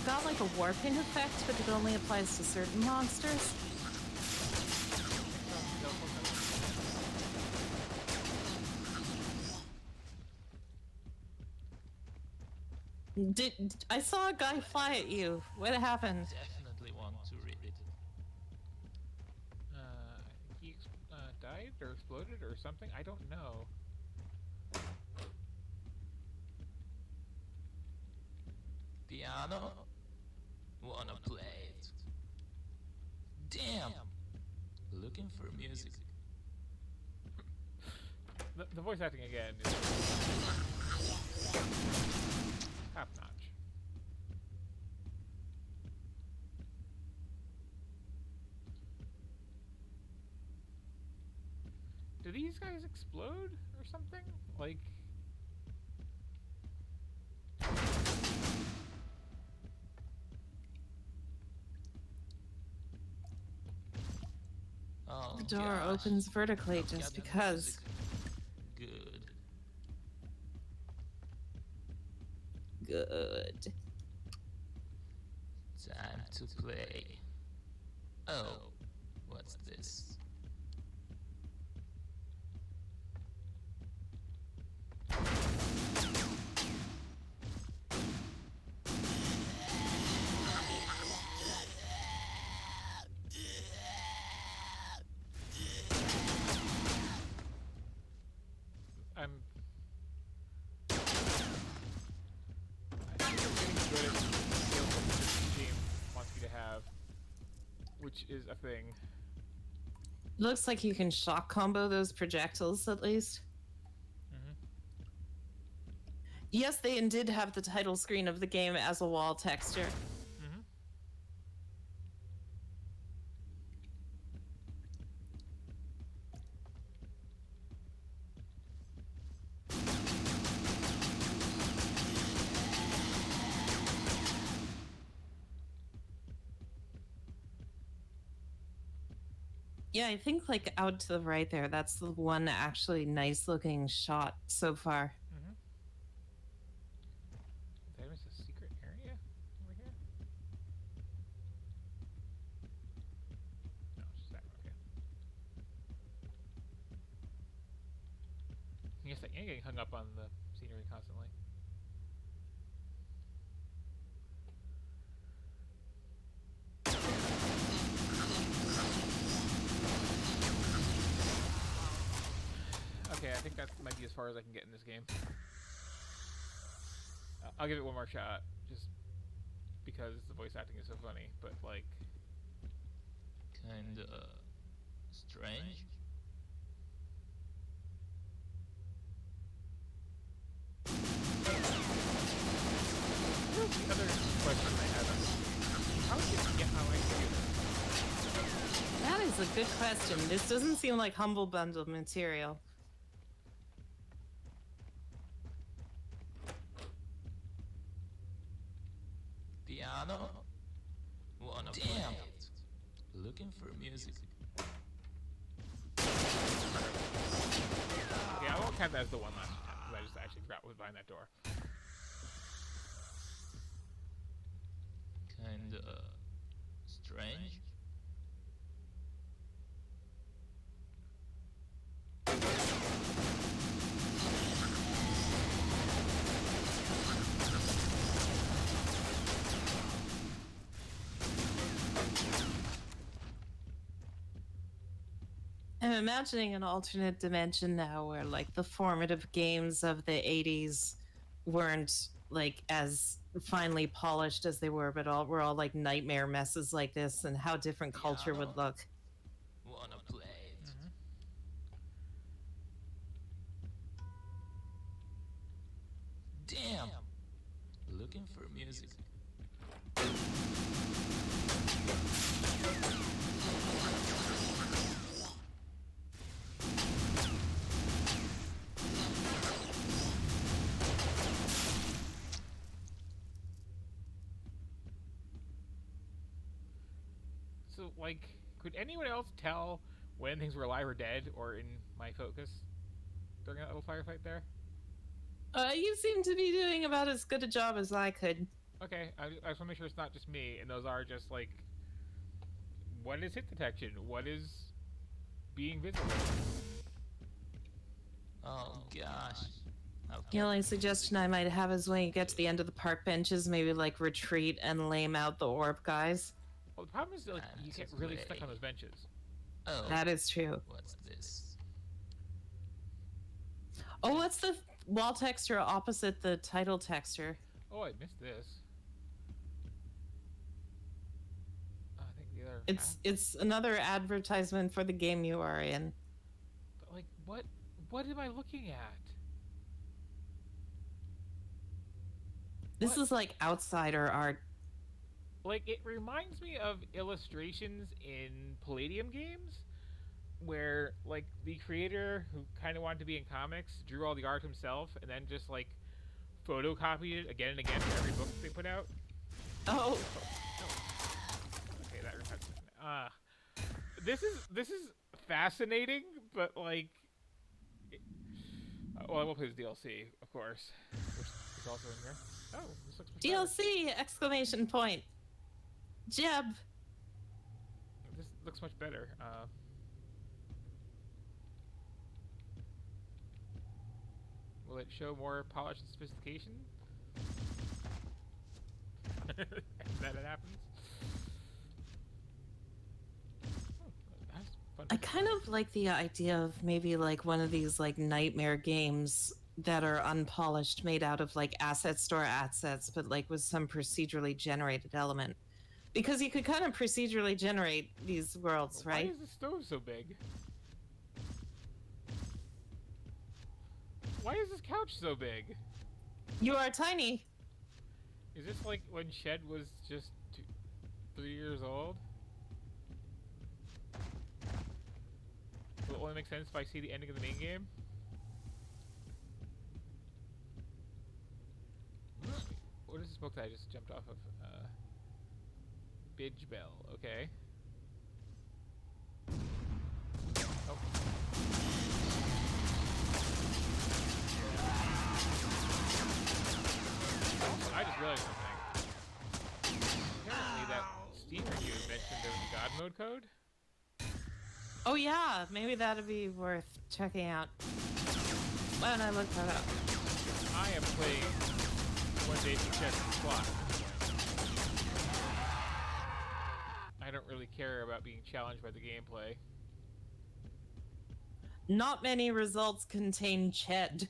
got like a warping effect, but it only applies to certain monsters. I saw a guy fly at you. What happened? Definitely want to read it. He died or exploded or something? I don't know. Piano? Wanna play it? Damn! Looking for music. The voice acting again is top notch. Do these guys explode or something? Like... Oh, The door gosh. opens vertically Got just the because. music. Good. Good. Time to play. Oh, what's this? I think I'm getting good at skills that this game wants you to have, which is a thing. Looks like you can shock combo those projectiles at least. Yes, they did have the title screen of the game as a wall texture. Yeah, I think like out to the right there, that's the one actually nice looking shot so far. There is a secret area over here? No, it's just that. Okay. Yes, I am getting hung up on the scenery constantly. Okay, I think that might be as far as I can get in this game. I'll give it one more shot, just because the voice acting is so funny, but like... Kinda strange. The other question I have is, how did you get how I figured it? That is a good question. This doesn't seem like Humble Bundle material. Piano? Wanna play it? Looking for music. Okay, I won't count that as the one last time, because I just actually forgot what was behind that door. Kinda strange. I'm imagining an alternate dimension now where like the formative games of the 80s weren't like as finely polished as they were, but were all like nightmare messes like this, and how different culture would look. Wanna play it? Damn! Looking for music. So, like, could anyone else tell when things were alive or dead, or in my focus during that little firefight there? You seem to be doing about as good a job as I could. Okay, I just want to make sure it's not just me, and those are just like, what is hit detection? What is being visible? Oh gosh. The only suggestion I might have is when you get to the end of the park benches, maybe like retreat and lame out the orb guys. Well, the problem is like you get really stuck on those benches. Oh. That is true. What's this? Oh, what's the wall texture opposite the title texture? Oh, I missed this. I think the other. It's another advertisement for the game you are in. But like, what am I looking at? This is like outsider art. Like, it reminds me of illustrations in Palladium games, where, like, the creator, who kind of wanted to be in comics, drew all the art himself, and then just, like, photocopied it again and again for every book they put out. Oh. Okay, that this is fascinating, but, like... well, I will play the DLC, of course, which is also in here. Oh, this looks much DLC! better. Exclamation point! Jeb! This looks much better. Will it show more polish and sophistication? That it happens? Oh, that's fun. I kind of like the idea of maybe like one of these like nightmare games that are unpolished, made out of like asset store assets, but like with some procedurally generated element. Because you could kind of procedurally generate these worlds, right? Why is the stove so big? Why is this couch so big? You are tiny. Is this like when Shed was just 3 years old? Will it only make sense if I see the ending of the main game? What is this book that I just jumped off of? Bidge Bell, okay. Oh. I just realized something. Apparently that Steam review mentioned there was a God mode code. Oh yeah, maybe that'd be worth checking out. Why don't I look that up? I am playing One Day Success Plot. I don't really care about being challenged by the gameplay. Not many results contain Ched.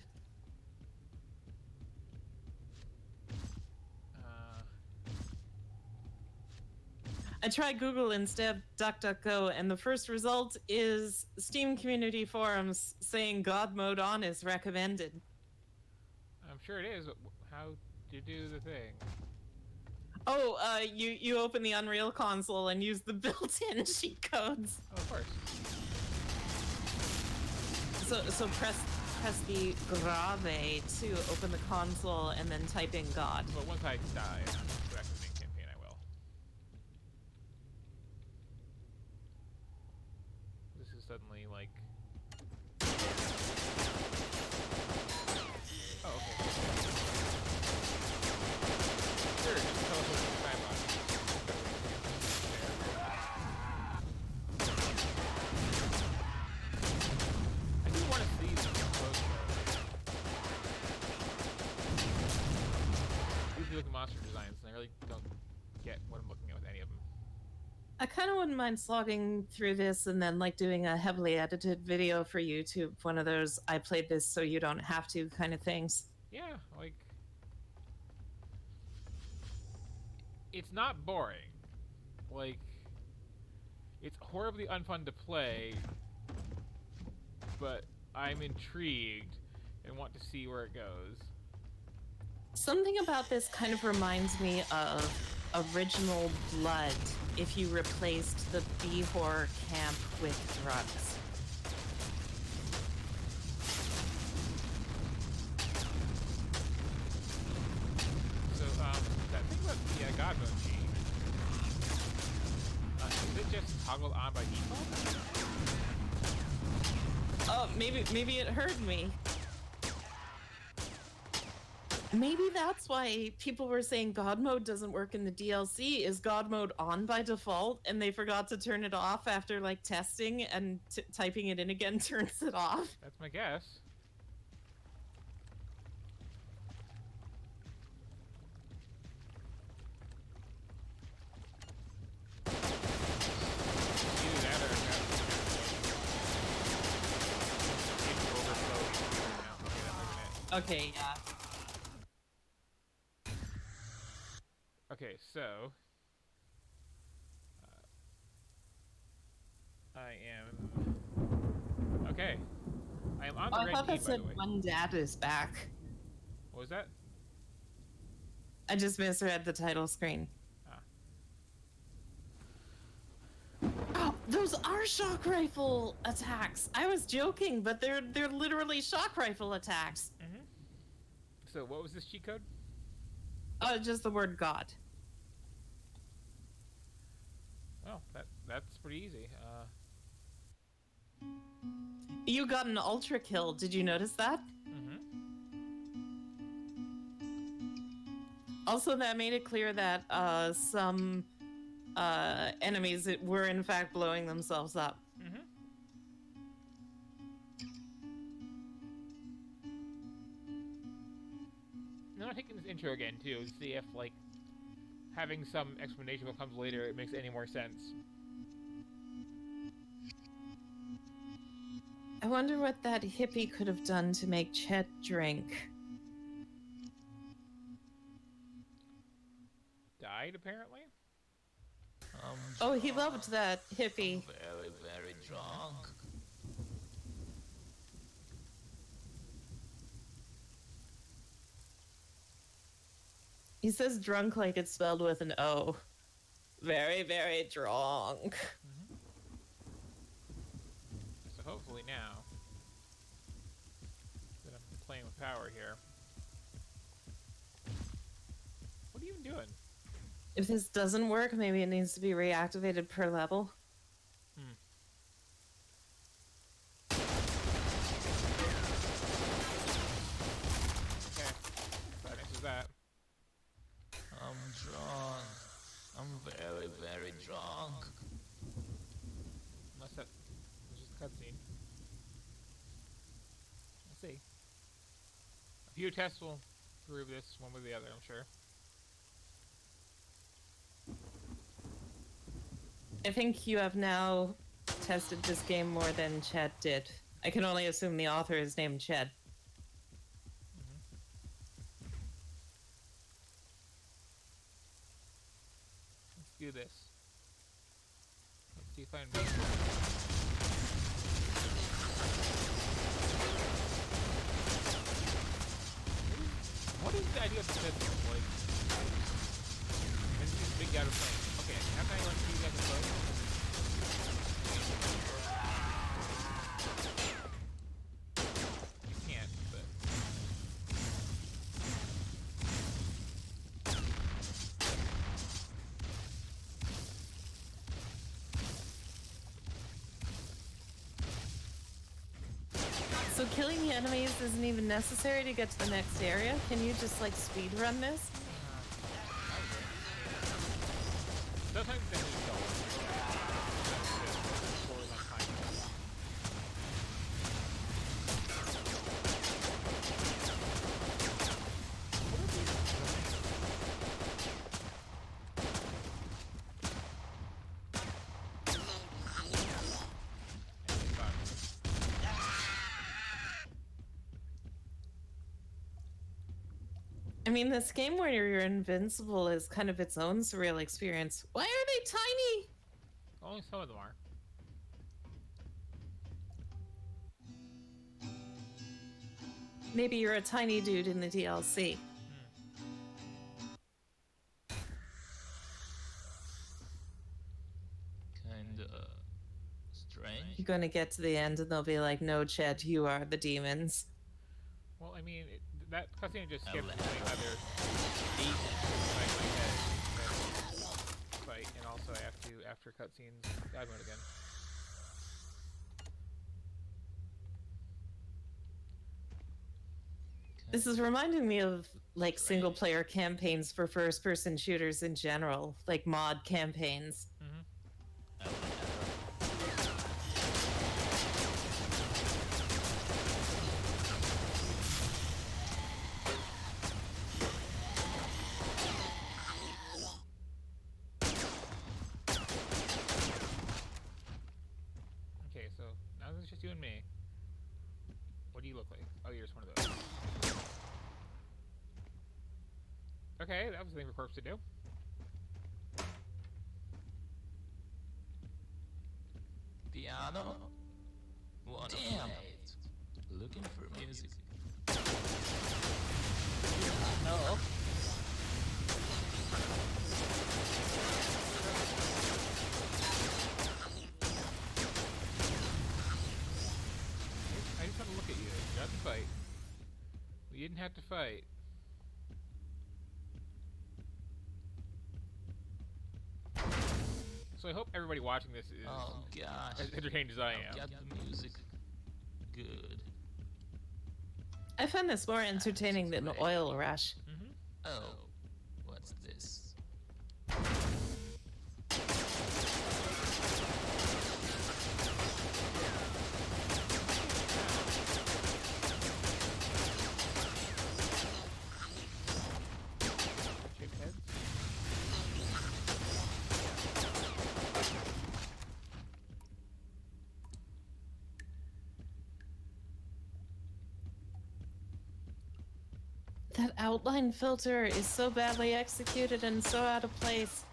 I tried Google instead of DuckDuckGo, and the first result is Steam community forums saying God mode on is recommended. I'm sure it is, but how do you do the thing? Oh, you open the Unreal console and use the built-in cheat codes. Oh, of course. So press the grave to open the console and then type in God. Well, once I die, go back to the main campaign, I will. This is suddenly like... Oh, okay. Sure, just teleport to the time line. I do want to see these close though. These look monster designs, and I really don't get what I'm looking at with any of them. I kind of wouldn't mind slogging through this and then like doing a heavily edited video for YouTube, one of those I played this so you don't have to kind of things. Yeah, like... It's not boring. Like, it's horribly unfun to play, but I'm intrigued and want to see where it goes. Something about this kind of reminds me of Original Blood if you replaced the B-horror camp with drugs. So, that thing about the God mode key, is it just toggled on by default? Oh, maybe it heard me. Maybe that's why people were saying God mode doesn't work in the DLC. Is God mode on by default, and they forgot to turn it off after like testing, and typing it in again turns it off? That's my guess. Either that or Okay, yeah. Okay, so I am okay. I am on the I red thought key, that by said the way. one dad is back. What was that? I just misread the title screen. Oh, those are shock rifle attacks. I was joking, but they're literally shock rifle attacks. Mm-hmm. So what was this cheat code? Just the word God. Oh, that's pretty easy. You got an ultra kill. Did you notice that? Mm-hmm. Also, that made it clear that some enemies were in fact blowing themselves up. Mm-hmm. Now I'm taking this intro again too, to see if like having some explanation what comes later it makes any more sense. I wonder what that hippie could have done to make Chet drink. Died apparently. Oh, he loved that hippie. Very, very drunk. He says drunk like it's spelled with an O. Very, very drunk. So hopefully now that I'm playing with power here. What are you even doing? If this doesn't work, maybe it needs to be reactivated per level. Okay, so that answers that. I'm drunk. I'm very, very drunk. Unless that was just a cutscene. We'll see. A few tests will prove this one way or the other, I'm sure. I think you have now tested this game more than Ched did. I can only assume the author is named Ched. Let's do this. Let's see if I can. What is the idea of the system? Like, it's just big out of plane. Okay, how can I let you guys play? You can't, but. So killing the enemies isn't even necessary to get to the next area? Can you just like speed run this? Sometimes they just don't. I mean, this game where you're invincible is kind of its own surreal experience. Why are they tiny? Only some of them are. Maybe you're a tiny dude in the DLC. Kinda strange. You're gonna get to the end and they'll be like, no, Chet, you are the demons. Well, I mean, that cutscene just skipped any other like my head fight, and also I have to, after cutscenes, dive mode again. This is reminding me of like single player campaigns for first person shooters in general, like mod campaigns. Okay, so now it's just you and me. What do you look like? Oh, you're just one of those. Okay, that was the thing for Corpse to do. Piano? Wanna play it? Looking for music. No. I just want to look at you. You have to fight. We didn't have to fight. So I hope everybody watching this is as entertained as I am. Got the music good. I find this more entertaining than Oil Rush. Oh, what's this? That outline filter is so badly executed and so out of place.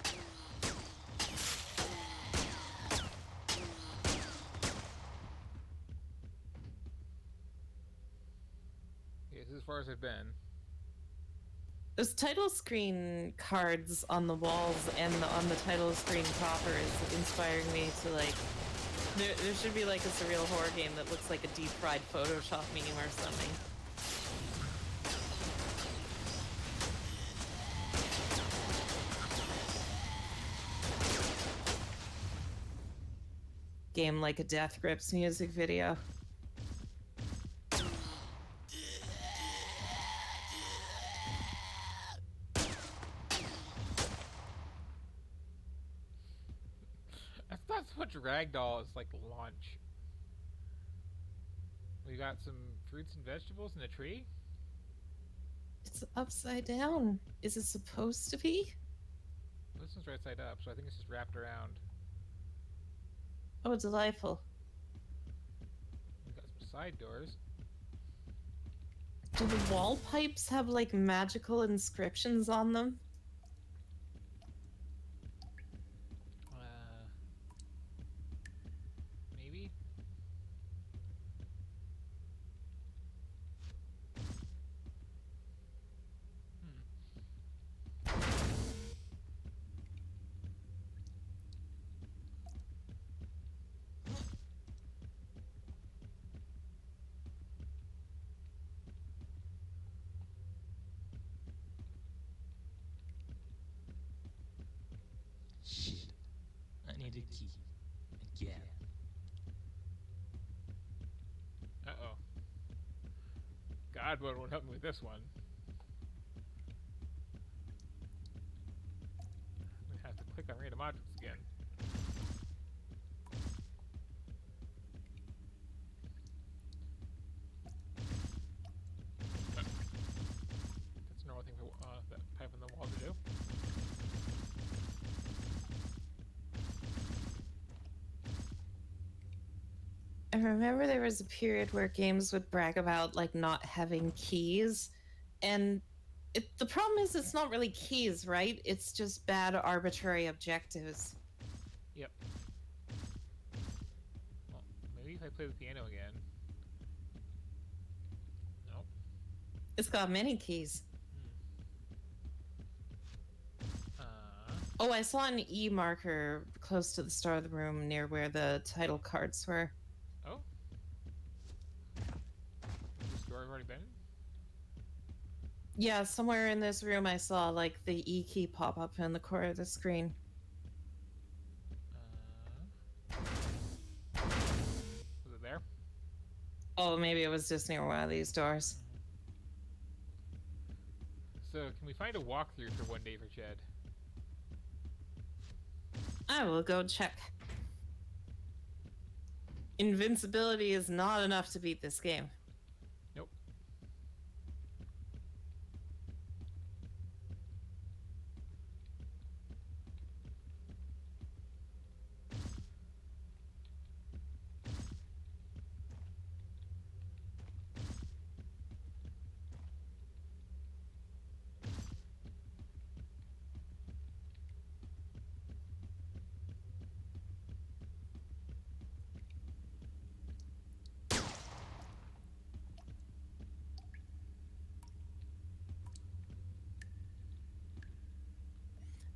Yeah, this is as far as I've been. Those title screen cards on the walls and on the title screen proper is inspiring me to like. There should be like a surreal horror game that looks like a deep fried Photoshop meme or something. Game like a Death Grips music video. That's not so much ragdoll as like launch. We got some fruits and vegetables in the tree. It's upside down. Is it supposed to be? This one's right side up, so I think it's just wrapped around. Oh, delightful. We got some side doors. Do the wall pipes have like magical inscriptions on them? Maybe? Shit. I need a key. Again. Uh-oh. God won't help me with this one. I'm gonna have to click on random objects again. That's a normal thing for that pipe in the wall to do. I remember there was a period where games would brag about like not having keys, and the problem is it's not really keys, right? It's just bad arbitrary objectives. Yep. Well, maybe if I play the piano again. Nope. It's got many keys. Oh, I saw an E marker close to the start of the room near where the title cards were. Oh? This door I've already been in? Yeah, somewhere in this room I saw like the E key pop up in the corner of the screen. Was it there? Oh, maybe it was just near one of these doors. So, can we find a walkthrough for One Day for Ched? I will go check. Invincibility is not enough to beat this game. Nope.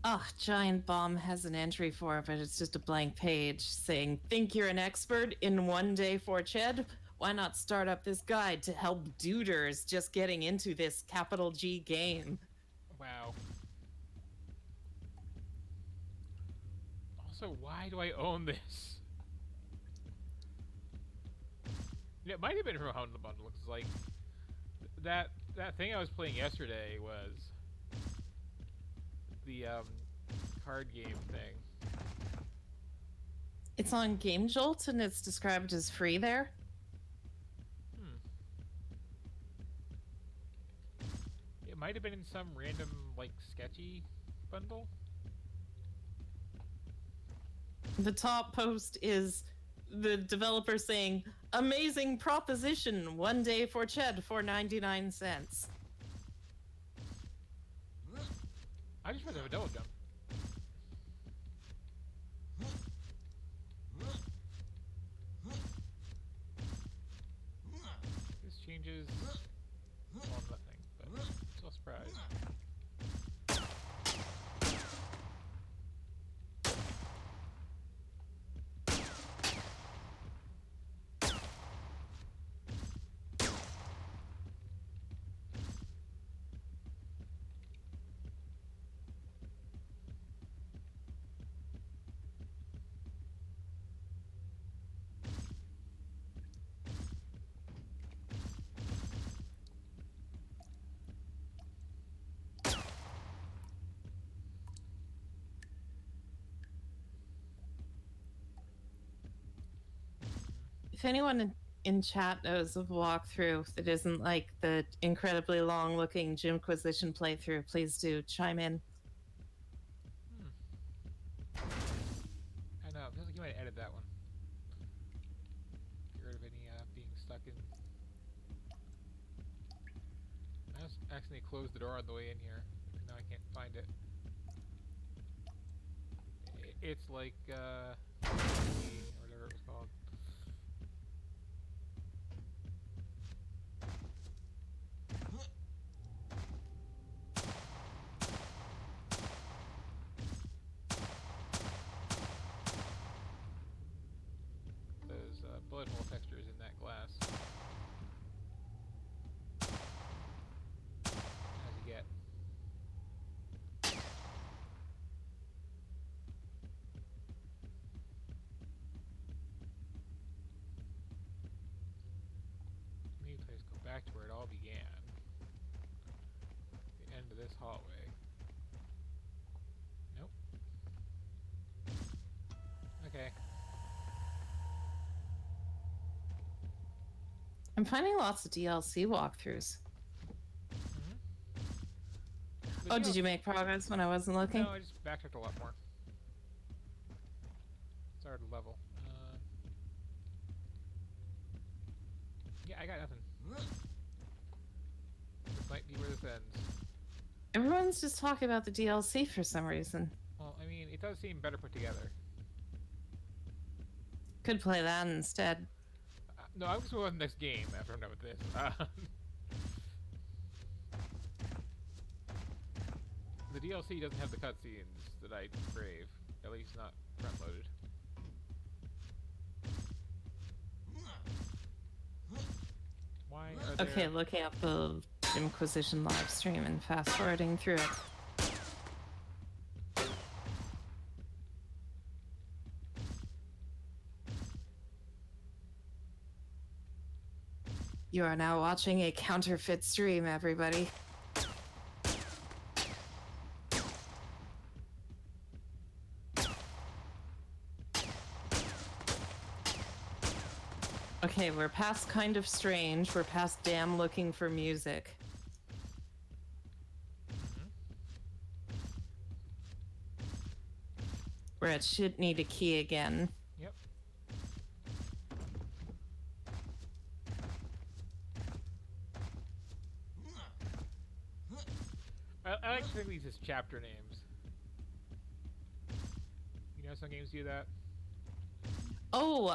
Oh, Giant Bomb has an entry for it, but it's just a blank page saying, think you're an expert in One Day for Ched? Why not start up this guide to help duders just getting into this capital G game? Wow. Also, why do I own this? It might have been from Home the Bundle, because like that thing I was playing yesterday was the card game thing. It's on Game Jolt and it's described as free there. It might have been in some random like sketchy bundle. The top post is the developer saying, amazing proposition, One Day for Ched for 99 cents. I just read a double jump. This changes, well, nothing, but still surprised. If anyone in chat knows of a walkthrough that isn't like the incredibly long-looking Gymquisition playthrough, please do chime in. I know, it feels like you might edit that one. Get rid of any being stuck in. I just accidentally closed the door on the way in here. Now I can't find it. It's like, or whatever it was called. Those bullet hole textures in that glass. As you get. Maybe let's go back to where it all began. The end of this hallway. Nope. Okay. I'm finding lots of DLC walkthroughs. Oh, did you make progress when I wasn't looking? No, I just backtracked a lot more. Started a level. Yeah, I got nothing. This might be where this ends. Everyone's just talking about the DLC for some reason. Well, I mean, it does seem better put together. Could play that instead. No, I'm just going to the next game after I'm done with this. The DLC doesn't have the cutscenes that I crave. At least not front-loaded. Why are there... Okay, looking up the Gymquisition live stream and fast-forwarding through it. You are now watching a counterfeit stream, everybody. Okay, we're past kind of strange. We're past damn looking for music. We're at shit need a key again. Yep. I like to think these as chapter names. You know some games do that? Oh,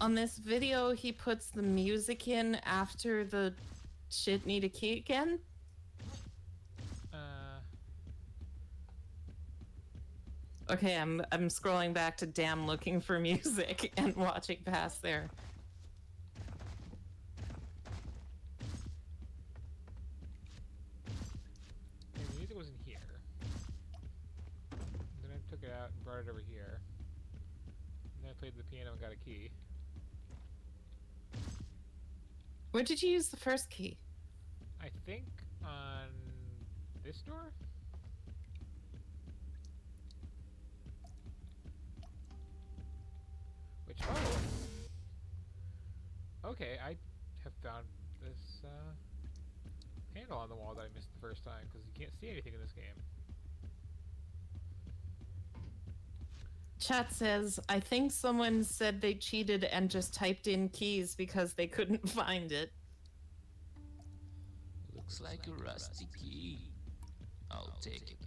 on this video, he puts the music in after the shit need a key again. Okay, I'm scrolling back to damn looking for music and watching past there. Okay, the music was in here. Then I took it out and brought it over here. And then I played the piano and got a key. Where did you use the first key? I think on this door? Which, oh! Okay, I have found this panel on the wall that I missed the first time, because you can't see anything in this game. Chat says, I think someone said they cheated and just typed in keys because they couldn't find it. Looks like a rusty key. I'll take it.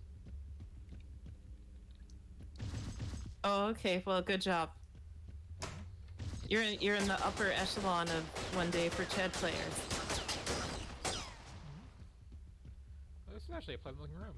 Oh, okay. Well, good job. You're in the upper echelon of One Day for Ched players. Well, this is actually a pleasant looking room.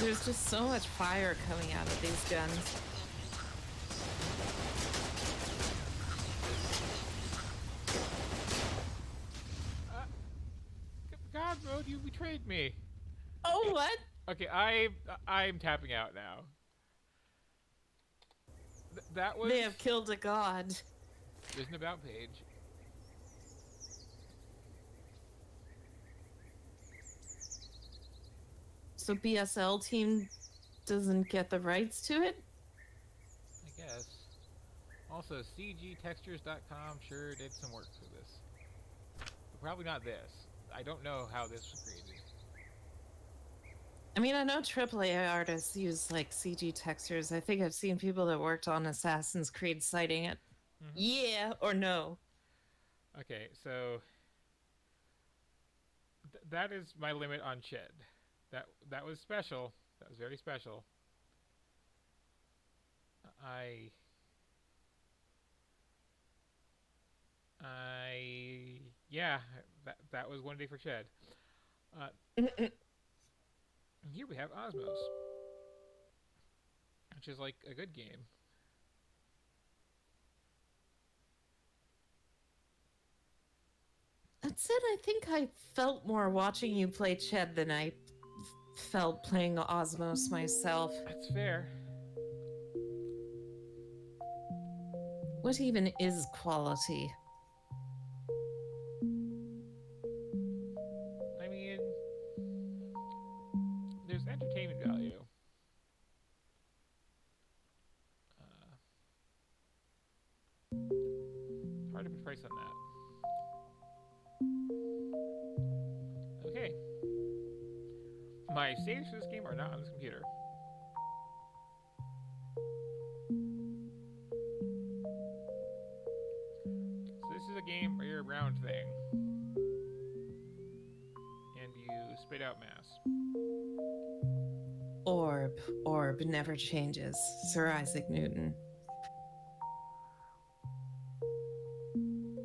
There's just so much fire coming out of these guns. God mode, you betrayed me. Oh, what? Okay, I'm tapping out now. That was. They have killed a god. There's an about page. So BSL team doesn't get the rights to it? I guess. Also, cgtextures.com sure did some work for this. But probably not this. I don't know how this was created. I mean, I know AAA artists use like CG textures. I think I've seen people that worked on Assassin's Creed citing it. Mm-hmm. Yeah or no? Okay, so that is my limit on Ched. That was special. That was very special. Yeah, that was One Day for Ched. Here we have Osmos, which is like a good game. That said, I think I felt more watching you play Ched than I felt playing Osmos myself. That's fair. What even is quality? I mean, there's entertainment value. It's hard to put a price on that. Okay. My saves for this game are not on this computer. So this is a game where you're a round thing. And you spit out mass. Orb never changes. Sir Isaac Newton.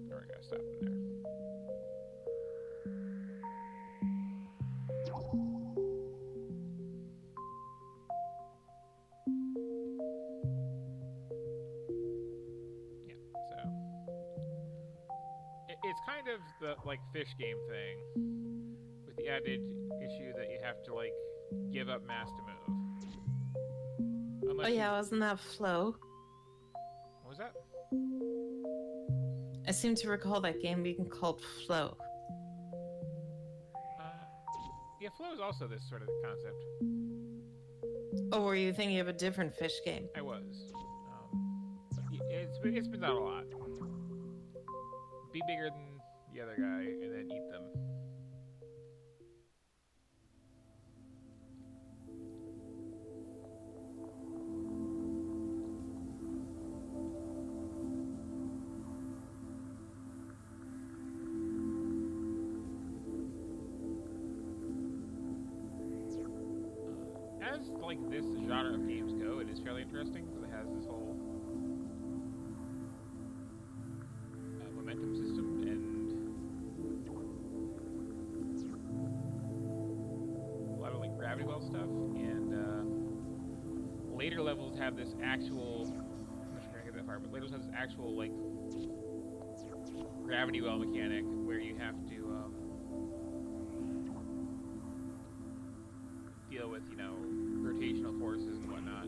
Alright, gotta stop in there. the like fish game thing, with the added issue that you have to like give up mass to move. Unless Oh yeah, you- wasn't that Flow? What was that? I seem to recall that game being called Flow. Yeah, Flow is also this sort of concept. Oh, were you thinking of a different fish game? I was. It's been done a lot. Be bigger than the other guy and then eat them. As like this genre of games go, it is fairly interesting because it has this whole momentum system and a lot of like gravity well stuff, and later levels have this actual. I'm not sure if I get that far, but later levels have this actual like gravity well mechanic where you have to deal with, you know, rotational forces and whatnot.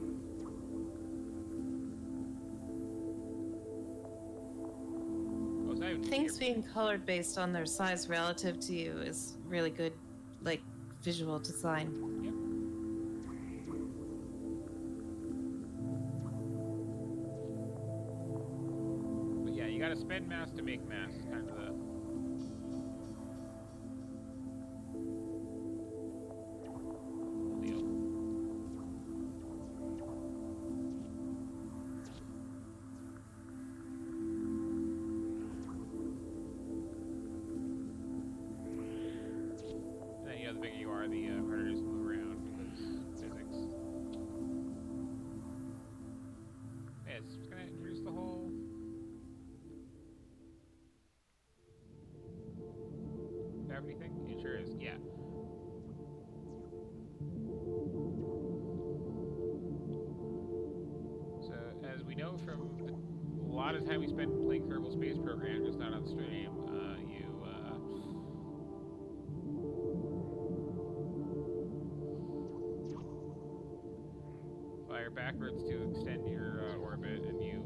Oh, it's not even Things being colored based on their size relative to you is really good, like, visual design. Yep. But yeah, you gotta spend mass to make mass, is kind of the deal. And then, you know, the bigger you are, the harder it is to move around because physics. Yeah, it's just gonna introduce the whole gravity thing. It sure is. Yeah. So, as we know from a lot of time we spent playing Kerbal Space Program, just not on stream, you fire backwards to extend your orbit, and you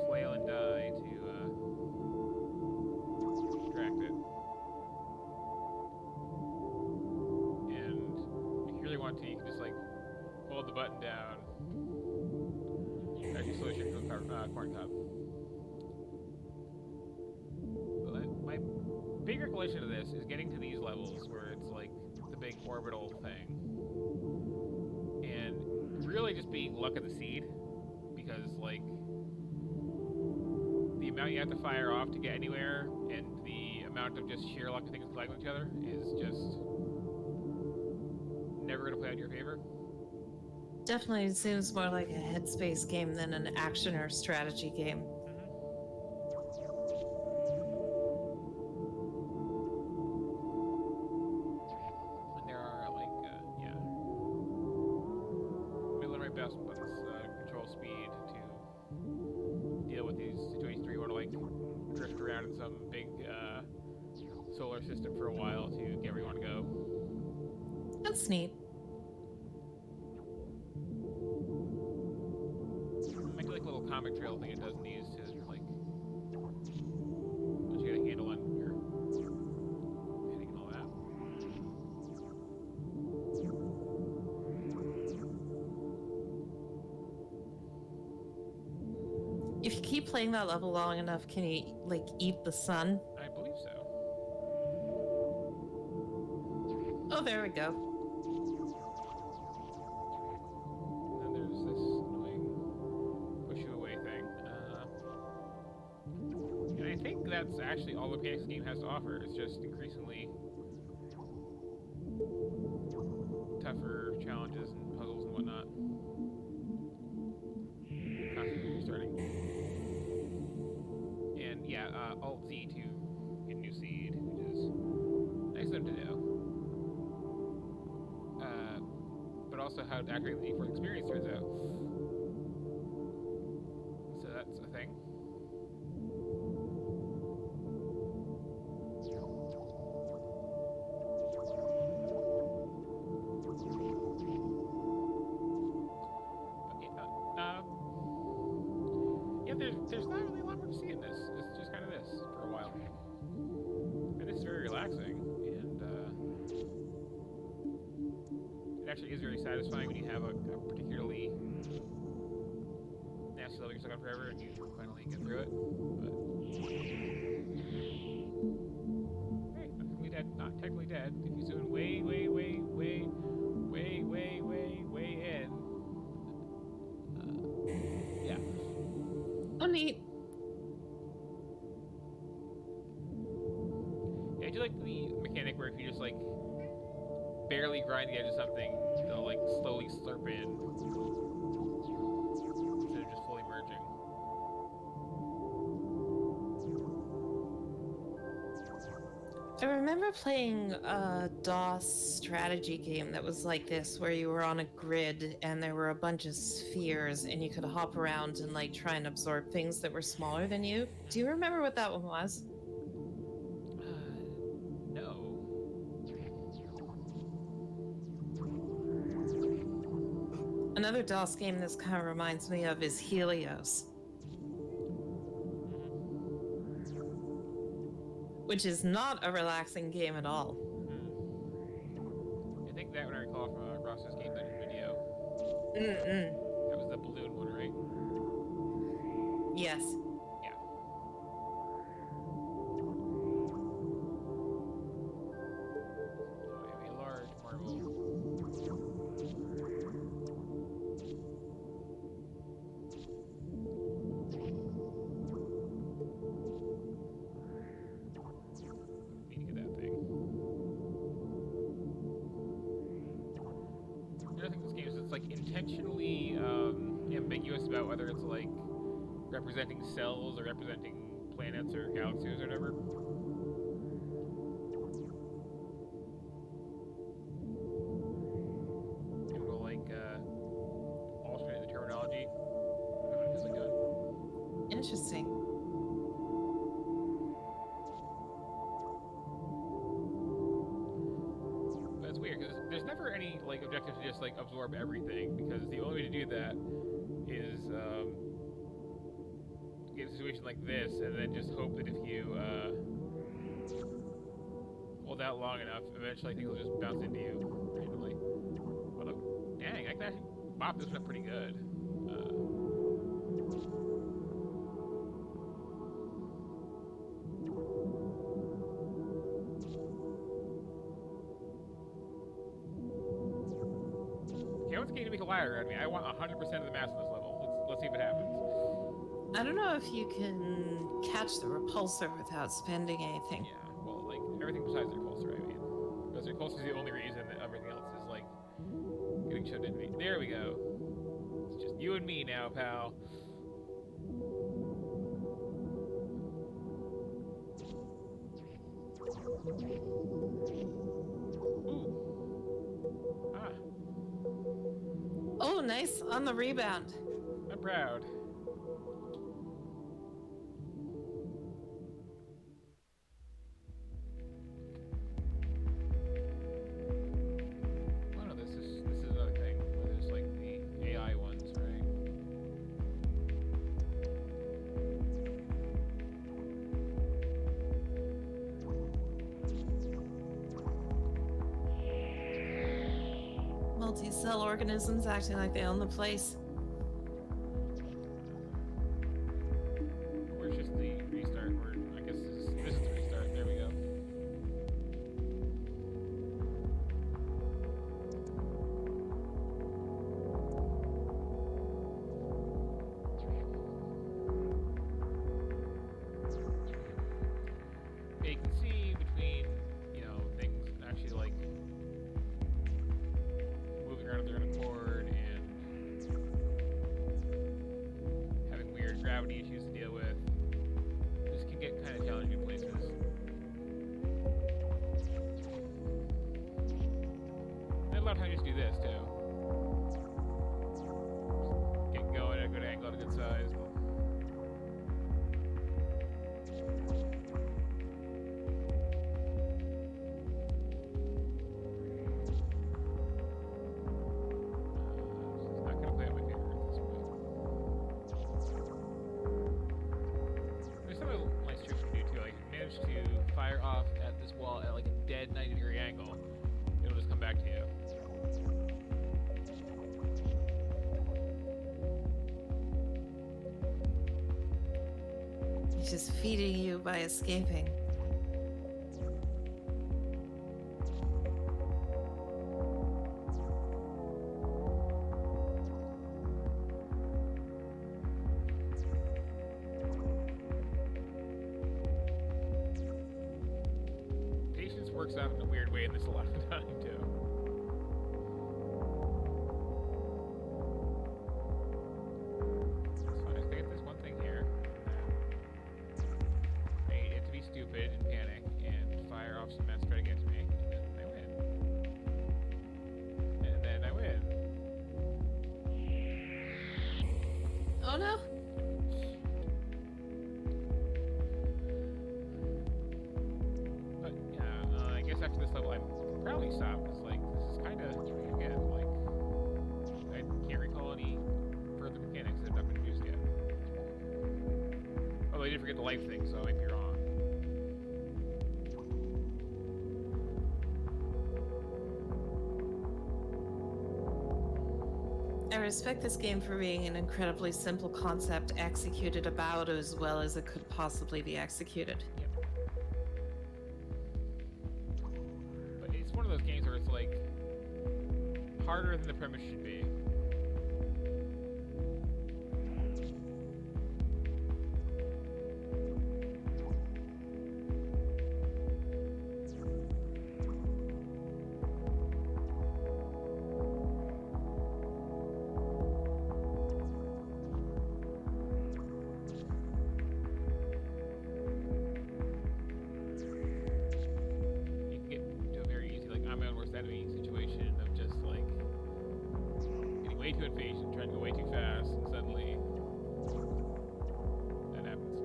flail and die to distract it. And if you really want to, you can just like hold the button down. Actually, slowly shift to a corn cob. But my big recollection of this is getting to these levels where it's like the big orbital thing, and really just being luck of the seed, because like the amount you have to fire off to get anywhere and the amount of just sheer luck of things colliding with each other is just never going to play out in your favor. Definitely seems more like a headspace game than an action or strategy game. And there are like, yeah, middle and right best buttons control speed to deal with these situations where you want to like drift around in some big solar system for a while to get where you want to go. That's neat. Might do like a little comic trail thing it does in these to like once you get a handle on your heading and all that. If you keep playing that level long enough, can you, like, eat the sun? I believe so. Oh, there we go. And then there's this annoying push you away thing. And I think that's actually all the mechanics the game has to offer. It's just increasingly tougher challenges and puzzles and whatnot. Constantly restarting. And yeah, Alt Z to get a new seed, which is nice of them to do. But also how to activate the need for experience turns out. So that's a thing. there's not really a lot more to see in this. It's just kind of this for a while. And this is very relaxing, and it actually is very satisfying when you have a particularly nasty level you're stuck on forever and you finally get through it. But hey, not technically dead. Not technically dead. If you zoom way in. Yeah. Oh, neat. Yeah, I do like the mechanic where if you just like barely grind the edge of something, they'll like slowly slurp in instead of just fully merging. I remember playing a DOS strategy game that was like this, where you were on a grid and there were a bunch of spheres and you could hop around and like try and absorb things that were smaller than you. Do you remember what that one was? No. Another DOS game this kind of reminds me of is Helios, which is not a relaxing game at all. I think that one I recall from Ross's Game Dungeon video. Mm-mm. That was the balloon one, right? Yes. Yeah. So we have a large marble. Need to get that thing. I think this game is like intentionally ambiguous about whether it's like representing cells or representing planets or galaxies or whatever. And we'll like alternate the terminology. What it feels like doing. Interesting. But it's weird because there's never any like objective to just like absorb everything, because the only way to do that is get a situation like this and then just hope that if you hold out long enough, eventually things will just bounce into you randomly. Although, dang, I can actually bop this one up pretty good. Okay, what's getting to make a ladder around me? I want 100% of the mass on this level. Let's see if it happens. I don't know if you can catch the repulsor without spending anything. Yeah, well, like, everything besides the repulsor, I mean. Because the repulsor is the only reason that everything else is, like, getting shoved into me. There we go. It's just you and me now, pal. Ooh. Ah. Oh, nice. On the rebound. I'm proud. Oh no, this is another thing. Where there's like the AI ones, right? Multi-cell organisms acting like they own the place. Where's just the restart? Or I guess this is the restart. There we go. Yeah, you can see between, you know, things actually like moving around of their own accord and having weird gravity issues to deal with. This can get kind of challenging in places. And a lot of times you just do this too. Just get going at a good angle at a good size. Not gonna play on my favorite at this point. He's just feeding you by escaping. Patience works out in a weird way in this a lot of the time, too. It's fine. I just get this one thing here. I need it to be stupid and panic and fire off some mess try to get to me. And then I win. And then I win. Oh no! But yeah, I guess after this level I can probably stop because like this is kind of again like I can't recall any further mechanics that have not been introduced yet. Although I did forget the life thing, so I might be wrong. I respect this game for being an incredibly simple concept executed about as well as it could possibly be executed. Yep. But it's one of those games where it's like harder than the premise should be. You can get to a very easy, like, I'm my own worst enemy situation of just, like, getting way too impatient, trying to go way too fast, and suddenly that happens.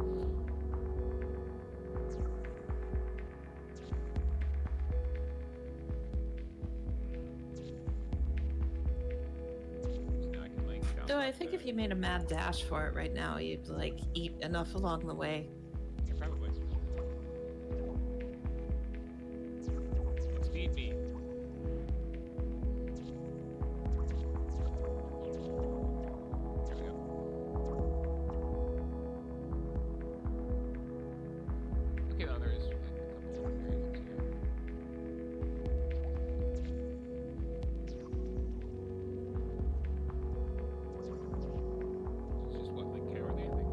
So now I can, like, bounce Though I off think the- if you made a mad dash for it right now, you'd like eat enough along the way. Yeah, probably. Speed me. There we go. Okay, now there is like, a couple of areas here. It's just what, like cowardly, I think.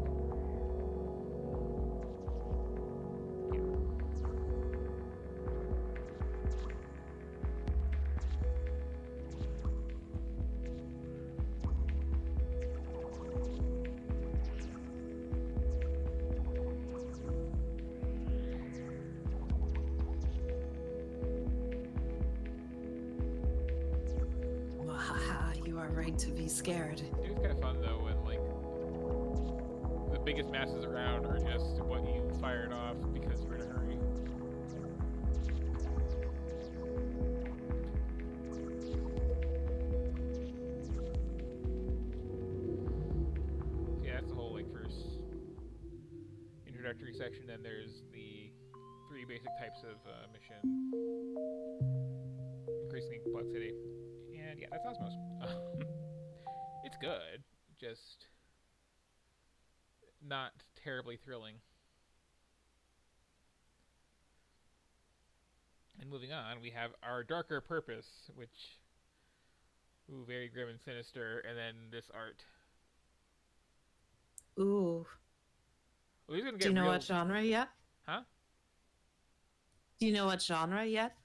Wahaha, you are right to be scared. It is kind of fun though when like the biggest masses around are just what you fired off because you're in a hurry. So yeah, that's the whole like first introductory section. Then there's the 3 basic types of mission, increasing complexity, and yeah, that's Osmos. It's good, just not terribly thrilling. And moving on, we have our darker purpose, which, ooh, very grim and sinister, and then this art. Ooh. Well, he's gonna Do get you know real... what genre yet? Huh? Do you know what genre yet?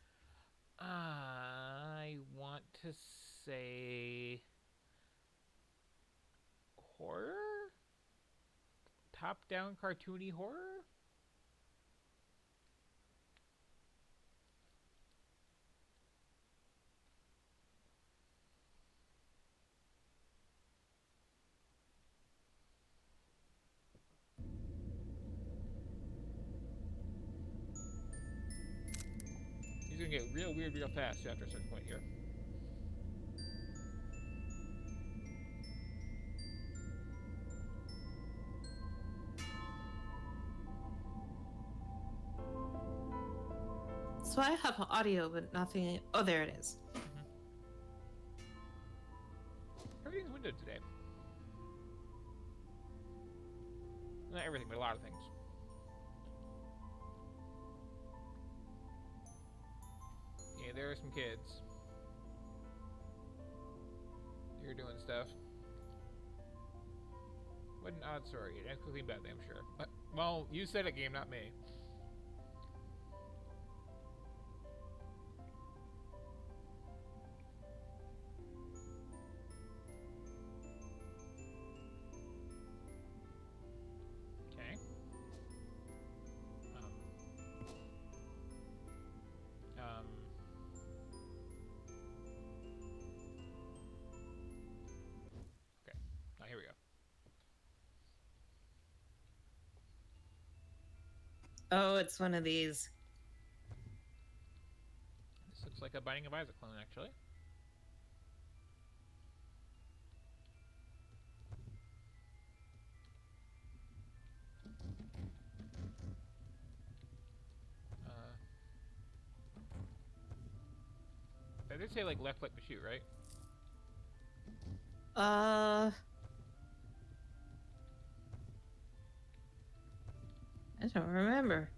I want to say horror? Top-down cartoony horror? He's gonna get real weird real fast after a certain point here. So I have audio, but nothing. Oh, there it is. Everything's windowed today. Not everything, but a lot of things. there are some kids. You're doing stuff. What an odd story. It ends quickly and badly, I'm sure. But, well, you said it, game, not me. Okay. Okay. Now here we go. Oh, it's one of these. This looks like a Binding of Isaac clone, actually. I did say, like, left click to shoot, right? I don't remember.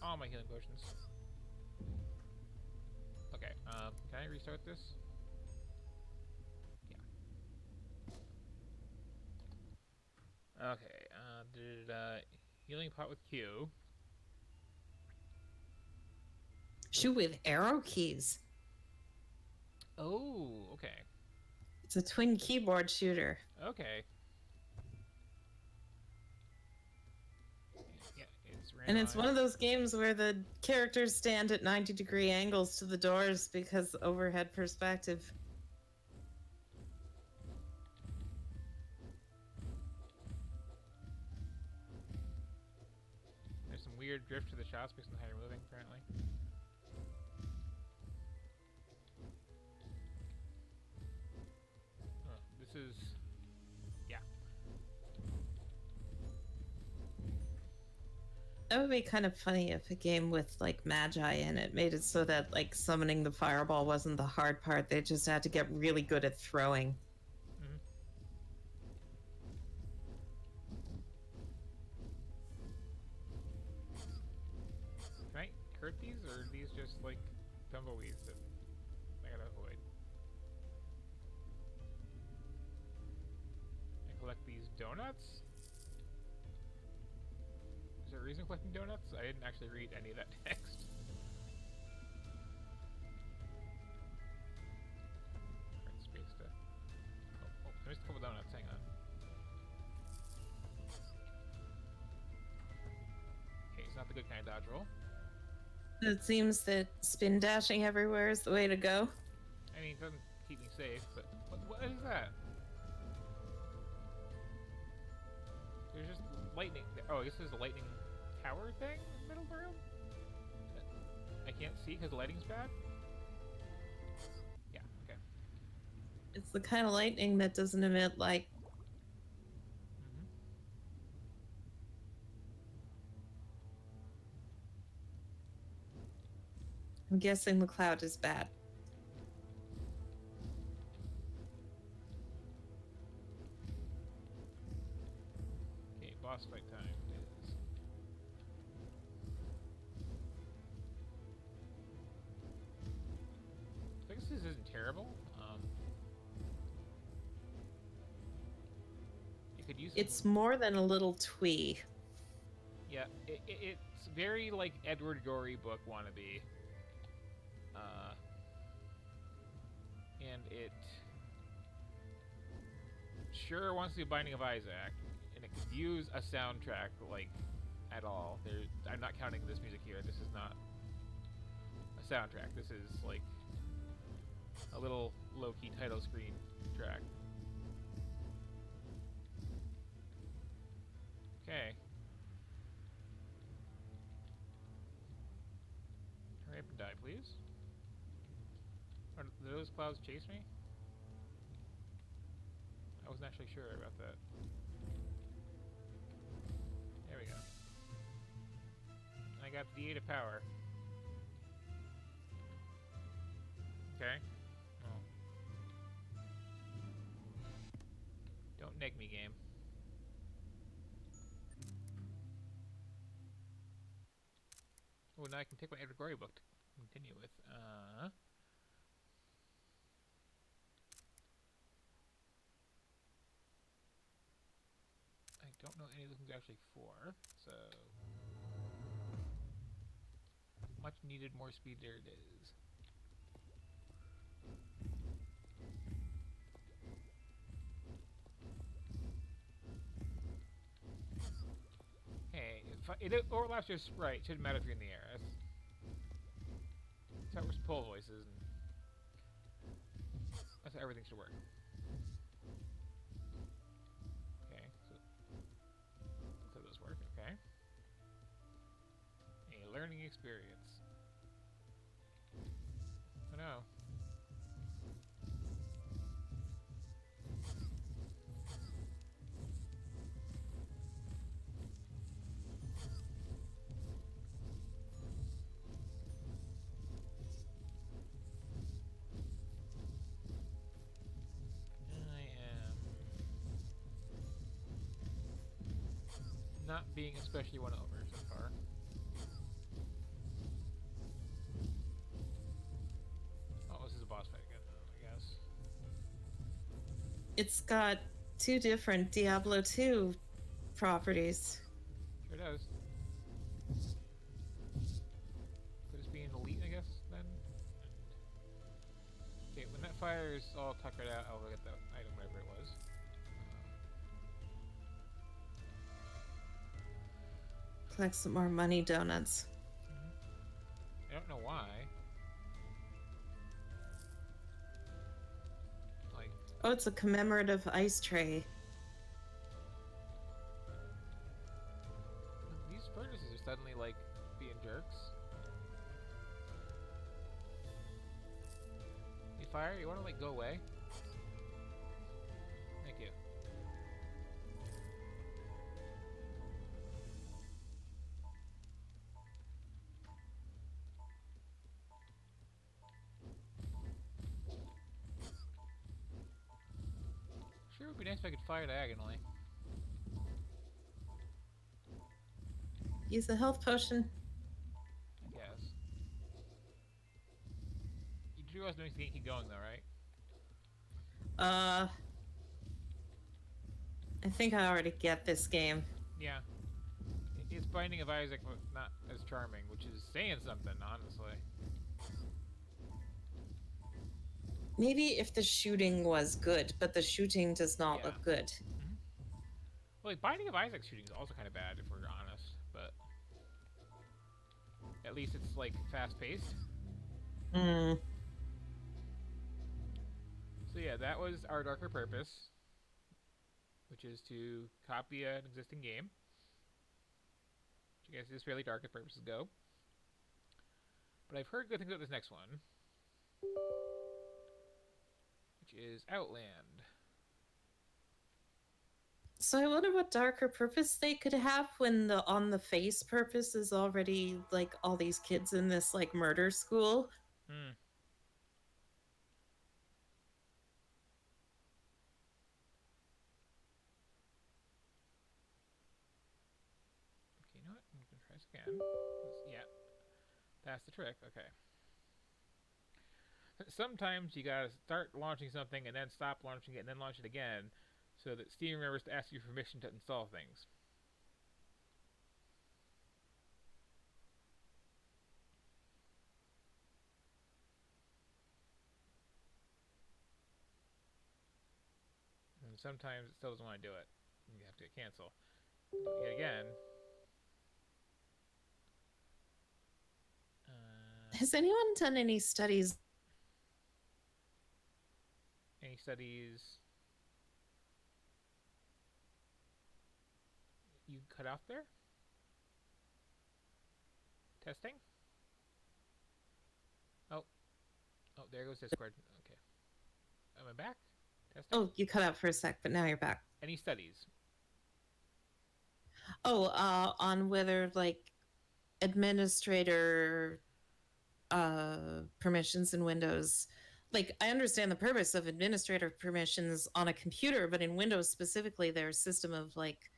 All my healing potions. Okay, can I restart this? Yeah. Okay, healing pot with Q. Shoot with arrow keys. Oh, okay. It's a twin keyboard shooter. Okay. Yeah, it's And it's one of those games where the characters stand at 90-degree angles to the doors because overhead perspective. There's some weird drift to the shots based on how you're moving, apparently. This is... yeah. That would be kind of funny if a game with, like, Magi in it made it so that, like, summoning the fireball wasn't the hard part. They just had to get really good at throwing. Can I hurt these, or are these just, like, tumbleweeds that I gotta avoid? I collect these donuts? Is there a reason collecting donuts? I didn't actually read any of that text. Right, space to... Oh, I missed a couple donuts, hang on. Okay, it's not the good kind of dodge roll. It seems that spin dashing everywhere is the way to go. I mean, it doesn't keep me safe, but what is that? There's just lightning. Oh, I guess there's a lightning tower thing in the middle of the room? I can't see because the lighting's bad? Yeah, okay. It's the kind of lightning that doesn't emit, like... I'm guessing the cloud is bad. Okay, boss fight time is... I guess this isn't terrible. You could use... It's more than a little twee. Yeah, it's very, like, Edward Gorey book wannabe. And it sure wants to be Binding of Isaac, and it could use a soundtrack, like, at all. I'm not counting this music here. This is not a soundtrack. This is, like, a little low-key title screen track. Okay. Hurry up and die, please. Or do those clouds chase me? I wasn't actually sure about that. There we go. I got the 8 of power. Okay. Oh. Don't neg me, game. Oh, now I can take my Edward Gorey book to continue with. I don't know any of those things actually for, so much needed more speed. There it is. Hey, if it overlaps your sprite, it shouldn't matter if you're in the air. That's how we're pull voices, and that's how everything should work. Okay, so that's how those work. Okay, a learning experience. Oh no. Not being especially won over so far. Oh, this is a boss fight again, I guess. It's got 2 different Diablo 2 properties. Sure does. Could it be an elite, I guess, then? Okay, when that fire is all tuckered out, I'll get that item, whatever it was. Collect some more money donuts. I don't know why. Like, Oh, it's a commemorative ice tray. these furnaces are suddenly, like, being jerks. Hey, fire, you wanna, like, go away? Thank you. Sure would be nice if I could fire diagonally. Use a health potion. I guess. You do realize things can't keep going though, right? I think I already get this game. Yeah. It's Binding of Isaac, but not as charming, which is saying something, honestly. Maybe if the shooting was good, but the shooting does not look good. Well, like, Binding of Isaac's shooting is also kind of bad, if we're honest, but at least it's, like, fast-paced. Hmm. So yeah, that was our darker purpose, which is to copy an existing game. Which I guess is fairly dark as purposes go. But I've heard good things about this next one, which is Outland. So I wonder what darker purpose they could have when the on the face purpose is already like all these kids in this like murder school. Hmm. Okay, you know what? I'm gonna try this again. Yeah, that's the trick. Okay. Sometimes you gotta start launching something and then stop launching it and then launch it again, so that Steam remembers to ask you for permission to install things. And sometimes it still doesn't want to do it. You have to cancel. Do it yet again. Has anyone done any studies? Any studies? You cut off there? Testing? Oh. Oh, there goes Discord. Okay. Am I back? Testing? Oh, you cut out for a sec, but now you're back. Any studies? Oh, on whether like administrator permissions in Windows like I understand the purpose of administrator permissions on a computer, but in Windows specifically, their system of like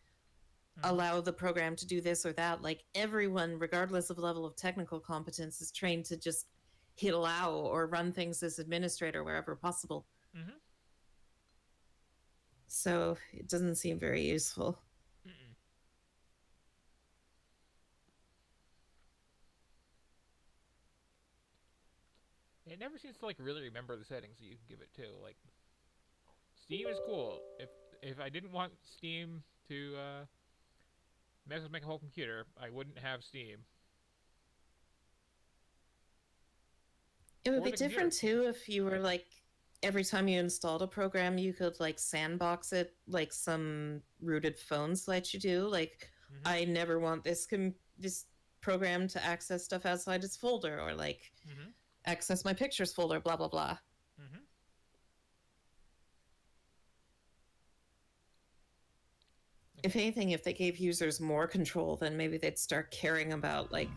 allow the program to do this or that. Like everyone, regardless of level of technical competence, is trained to just hit allow or run things as administrator wherever possible. Mm-hmm. So it doesn't seem very useful. Mm-mm. It never seems to like really remember the settings that you can give it to. Like Steam is cool. If I didn't want Steam to mess with my whole computer, I wouldn't have Steam. It would Or be the different too if you were like every time you installed a program, you could like sandbox it like some rooted phones let you do. Like, I never want this this program to access stuff outside its folder, or like access my pictures folder, blah blah blah. If anything, if they gave users more control, then maybe they'd start caring about like,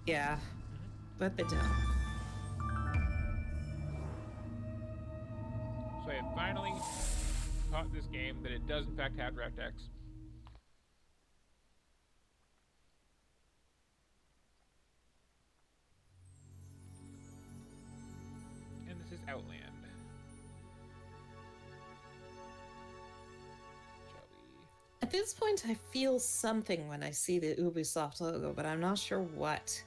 yeah, but they don't. So I have finally caught this game that it does in fact have DirectX. And this is Outland. At this point, I feel something when I see the Ubisoft logo, but I'm not sure what.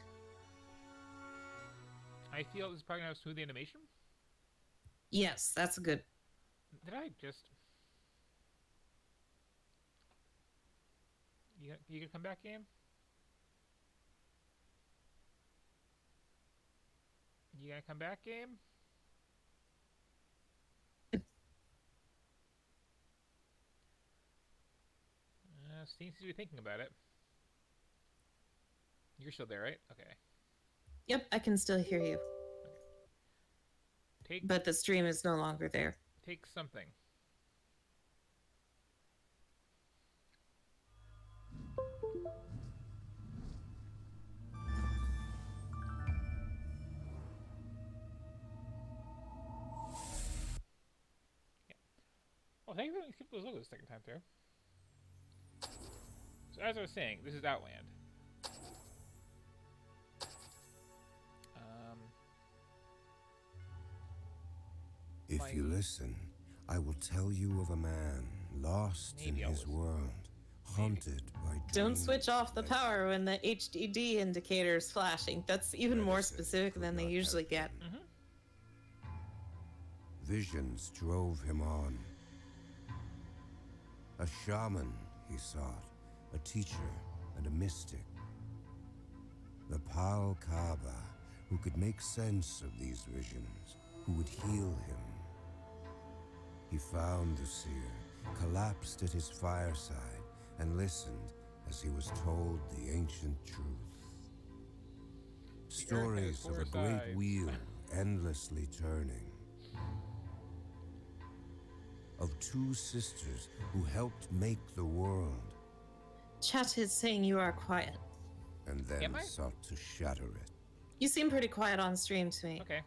I feel this is probably going to have smooth animation. Yes, that's a good. Did I just... You gonna come back, game? You gonna come back, game? Steam seems to be thinking about it. You're still there, right? Okay. Yep, I can still hear you. Take, but the stream is no longer there. Take something. Yeah. Oh, thank you for skipping those logos the second time through. So as I was saying, this is Outland. If you listen, I will tell you of a man lost in his world, haunted by dreams. Don't switch off the power when the HDD indicator is flashing. That's even more specific than they usually get. Visions drove him on. A shaman he sought, a teacher and a mystic. The Pal Kaba, who could make sense of these visions, who would heal him. He found the seer, collapsed at his fireside, and listened as he was told the ancient truth. Stories of a great wheel endlessly turning. Of two sisters who helped make the world. Chat is saying you are quiet. And then sought to shatter it. You seem pretty quiet on stream to me. Okay,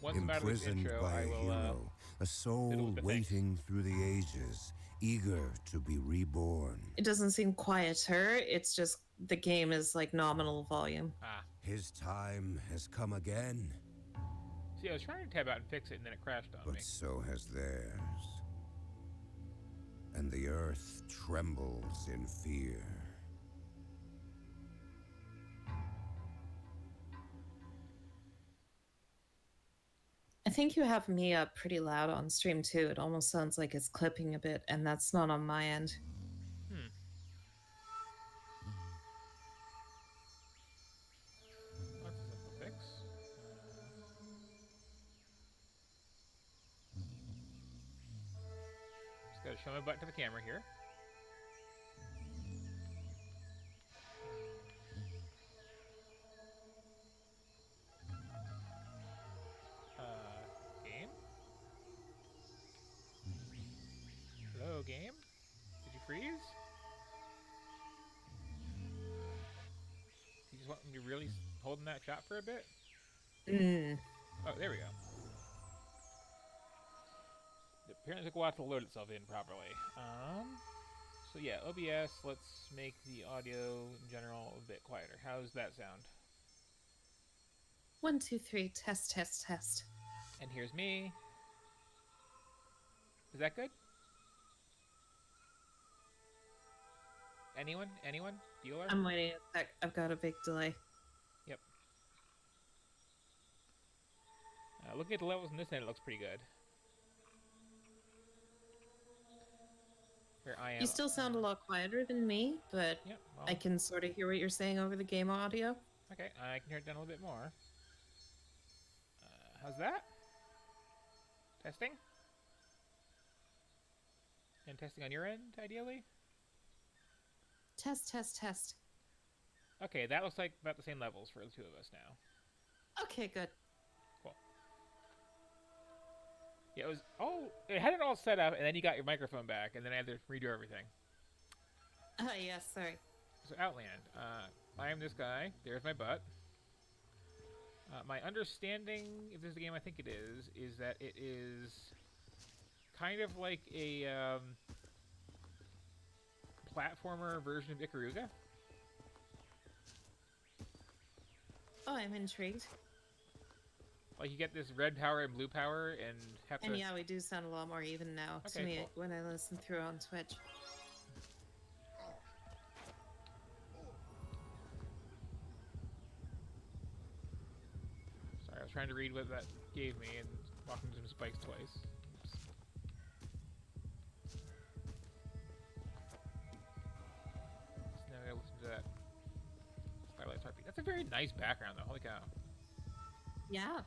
once I'm out of this Imprisoned intro, by I a will, hero, a soul waiting through the ages, eager to be reborn. It doesn't seem quieter, it's just the game is like nominal volume. His time has come again. See, I was trying to tab out and fix it, and then it crashed on me. But so has theirs. And the earth trembles in fear. I think you have me up pretty loud on stream too. It almost sounds like it's clipping a bit, and that's not on my end. That's a simple fix. Just gotta show my butt to the camera here. Game? Hello, game? Did you freeze? You just want me to really holding that shot for a bit? Mm. Oh, there we go. It apparently took a while to load itself in properly. So yeah, OBS, let's make the audio in general a bit quieter. How's that sound? 1, 2, 3. Test, test, test. And here's me. Is that good? Anyone? Anyone? Bueller? I'm waiting a sec. I've got a big delay. Yep. Looking at the levels in this end, it looks pretty good. Where I am. You still sound a lot quieter than me, but Yep, well, I can sort of hear what you're saying over the game audio. okay, I can hear it down a little bit more. How's that? Testing? And testing on your end, ideally? Test, test, test. Okay, that looks like about the same levels for the two of us now. Okay, good. Cool. Yeah, it was... Oh, it had it all set up, and then you got your microphone back, and then I had to redo everything. Yes, sorry. So, Outland. I am this guy. There's my butt. My understanding, if this is the game I think it is that it is kind of like a platformer version of Ikaruga. Oh, I'm intrigued. Like you get this red power and blue power, and have to. And yeah, we do sound a lot more even now to me cool. when I listen through on Twitch. Sorry, I was trying to read what that gave me and walked into some spikes twice. Oops. So now I gotta listen to that Starlight Heartbeat. That's a very nice background, though. Holy cow. Yeah.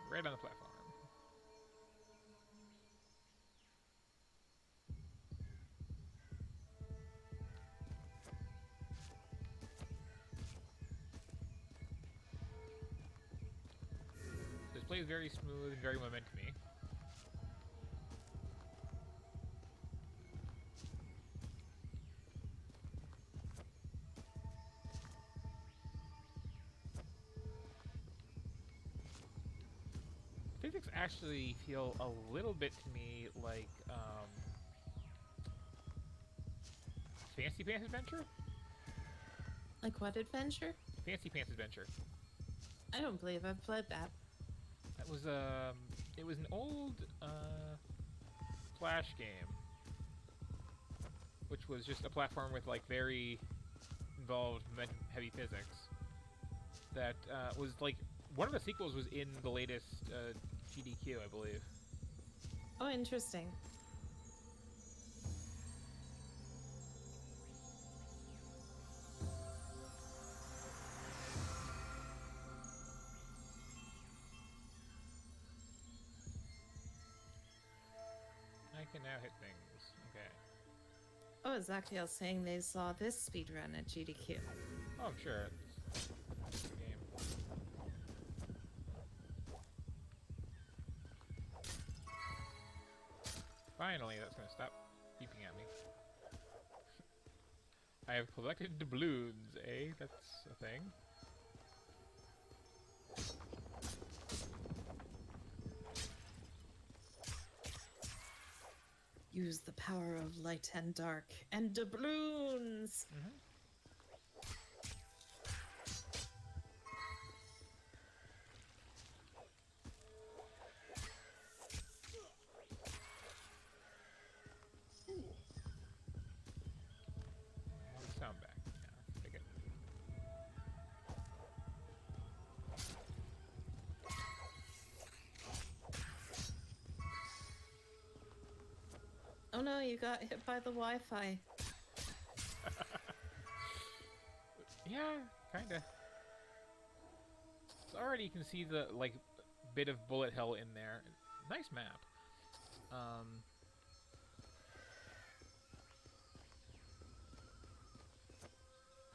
Right on the platform. This plays very smooth and very momentum-y. Physics actually feel a little bit to me like Fancy Pants Adventure? Like what adventure? Fancy Pants Adventure. I don't believe I've played that. That was it was an old Flash game, which was just a platform with like very involved heavy physics. That was like one of the sequels was in the latest GDQ, I believe. Oh, interesting. I can now hit things. Okay. Oh, Zakiel saying they saw this speedrun at GDQ. Oh, I'm sure. It's a game. Finally, that's gonna stop beeping at me. I have collected doubloons, eh? That's a thing. Use the power of light and dark and doubloons. Sound back. Yeah, take it. Oh no, you got hit by the Wi-Fi. Yeah, kinda. So already you can see the like bit of bullet hell in there. Nice map.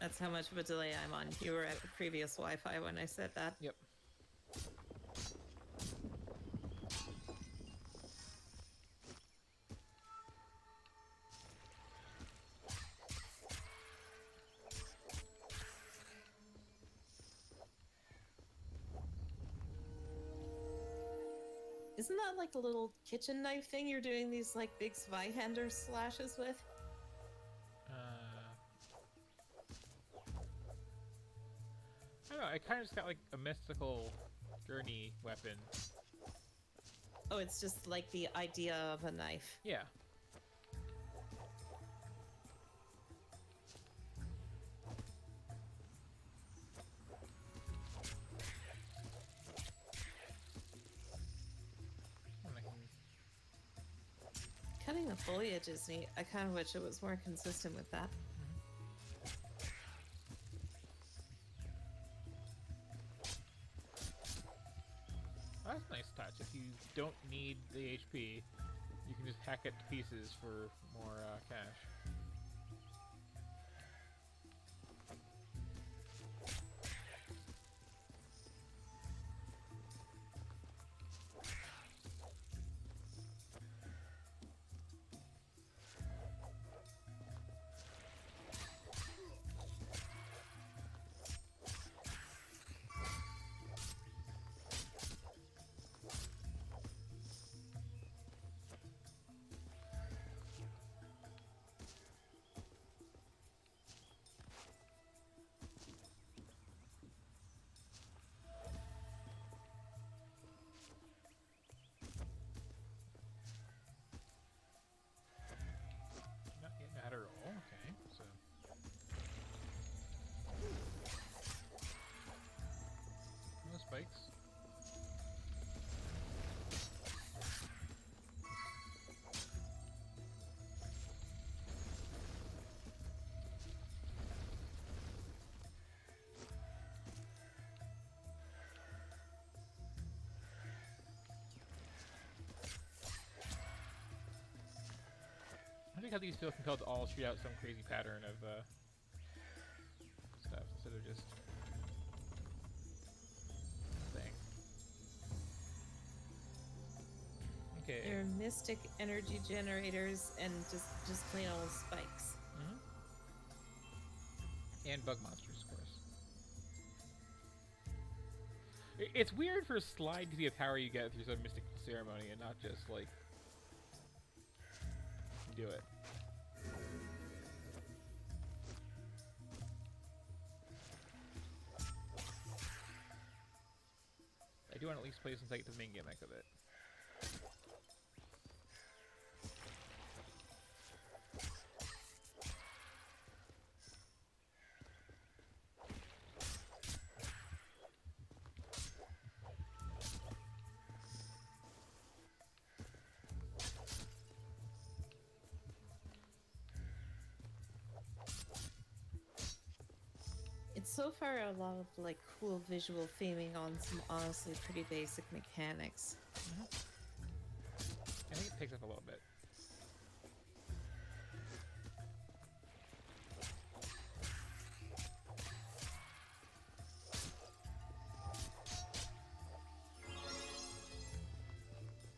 That's how much of a delay I'm on. You were at the previous Wi-Fi when I said that. Yep. Isn't that like a little kitchen knife thing you're doing these like big Zweihander slashes with? I don't know, I kind of just got like a mystical journey weapon. Oh, it's just like the idea of a knife. Yeah. Cutting the foliage is neat. I kind of wish it was more consistent with that. Well, that's a nice touch. If you don't need the HP, you can just hack it to pieces for more cash. Not yet know how to roll. Okay, so. No spikes. I think how these feel compelled to all shoot out some crazy pattern of stuff instead of just thing. Okay. They're mystic energy generators and just plain old spikes. And bug monsters, of course. It's weird for slide to be a power you get through some mystic ceremony and not just like do it. I do want to at least play some like the main gimmick of it. It's so far a lot of like cool visual theming on some honestly pretty basic mechanics. I think it picks up a little bit.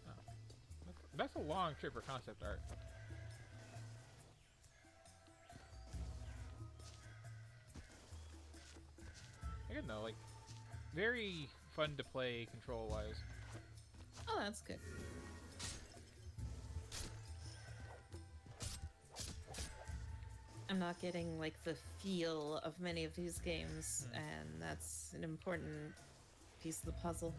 Oh. That's a long trip for concept art. Again though, like, very fun to play control-wise. Oh, that's good. I'm not getting like the feel of many of these games, and that's an important piece of the puzzle.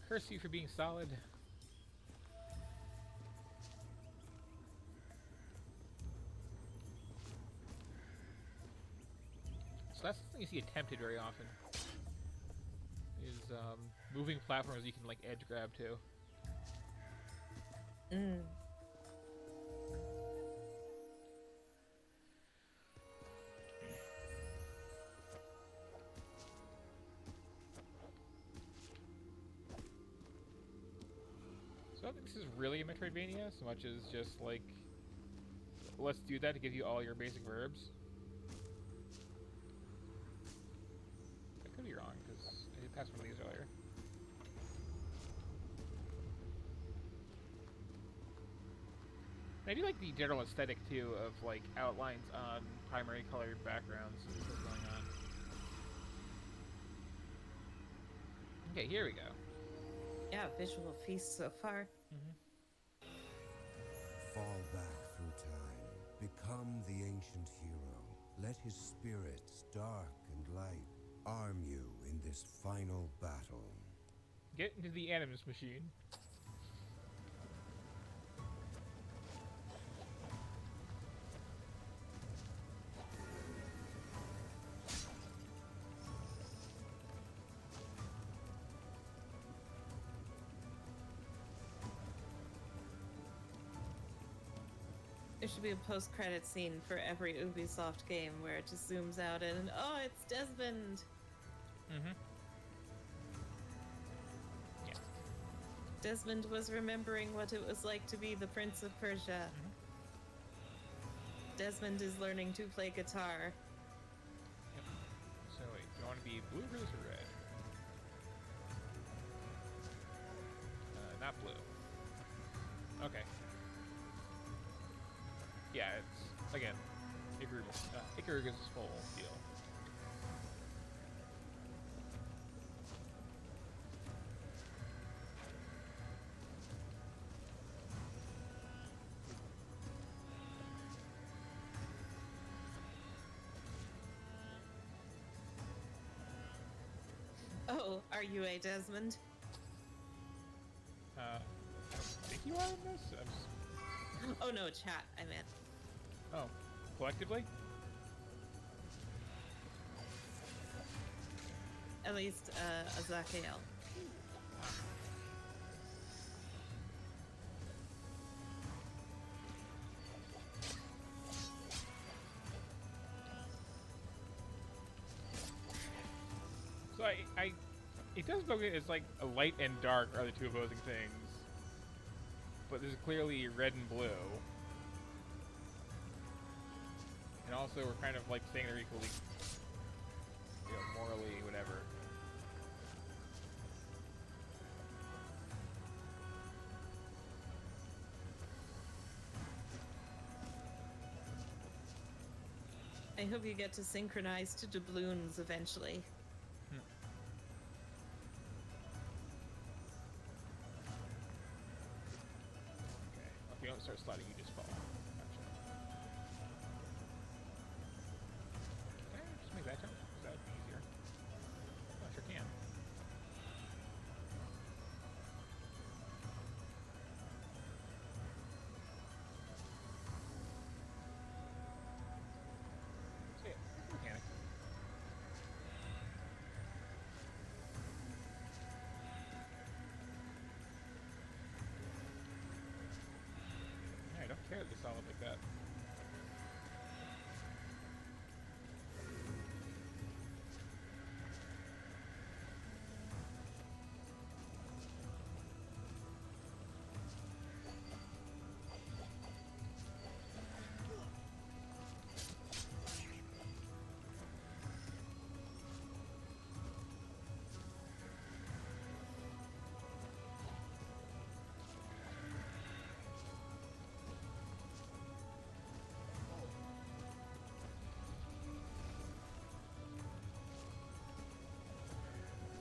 Curse you for being solid. So that's something you see attempted very often. Is moving platforms you can like edge grab to. So I don't think this is really a Metroidvania so much as just like, let's do that to give you all your basic verbs. I could be wrong because I did pass one of these earlier. I do like the general aesthetic too of like outlines on primary colored backgrounds and what's going on. Okay, here we go. Yeah, visual feast so far. Fall back through time. Become the ancient hero. Let his spirits, dark and light, arm you in this final battle. Get into the Animus machine. There should be a post-credit scene for every Ubisoft game where it just zooms out and, oh, it's Desmond! Yeah. Desmond was remembering what it was like to be the Prince of Persia. Desmond is learning to play guitar. Yep. So wait, do you want to be blue for this or red? Not blue. Okay. Yeah, it's, again, Ikaruga's full deal. Oh, are you a Desmond? I don't think you are in this? I'm just... Oh no, chat, I meant. Oh, collectively? At least, Azakael. So it does bug me. It's like a light and dark are the two opposing things, but there's clearly red and blue, and also we're kind of like saying they're equally, you know, morally whatever. I hope you get to synchronize to doubloons eventually. Okay, if you don't start sliding, you just fall. Gotcha. Can I just make that jump? Is that easier? Oh, I sure can. So yeah, it's mechanic. I don't care that they solid like that.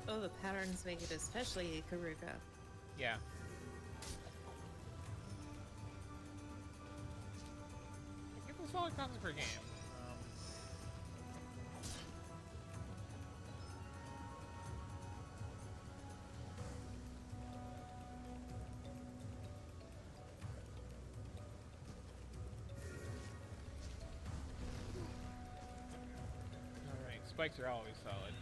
Oh, the patterns make it especially Ikaruga. Yeah. Give us a solid concept for a game. Alright, spikes are always solid.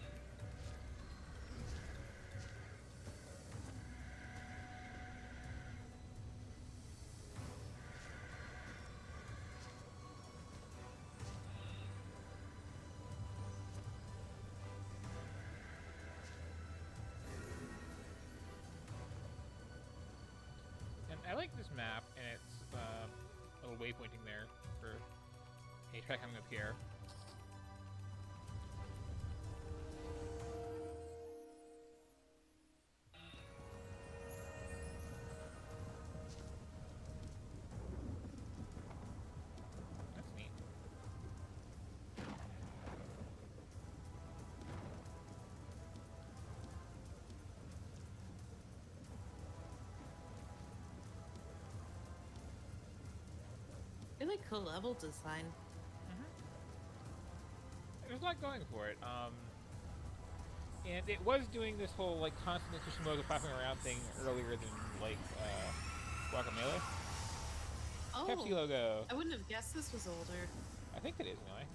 like this map, and it's a little waypointing there for hey, try coming up here. That's neat. I like cool level design. There's a lot going for it. And it was doing this whole like constant attrition mode of flapping around thing earlier than like Guacamelee. Oh, Pepsi logo. I wouldn't have guessed this was older. I think it is anyway.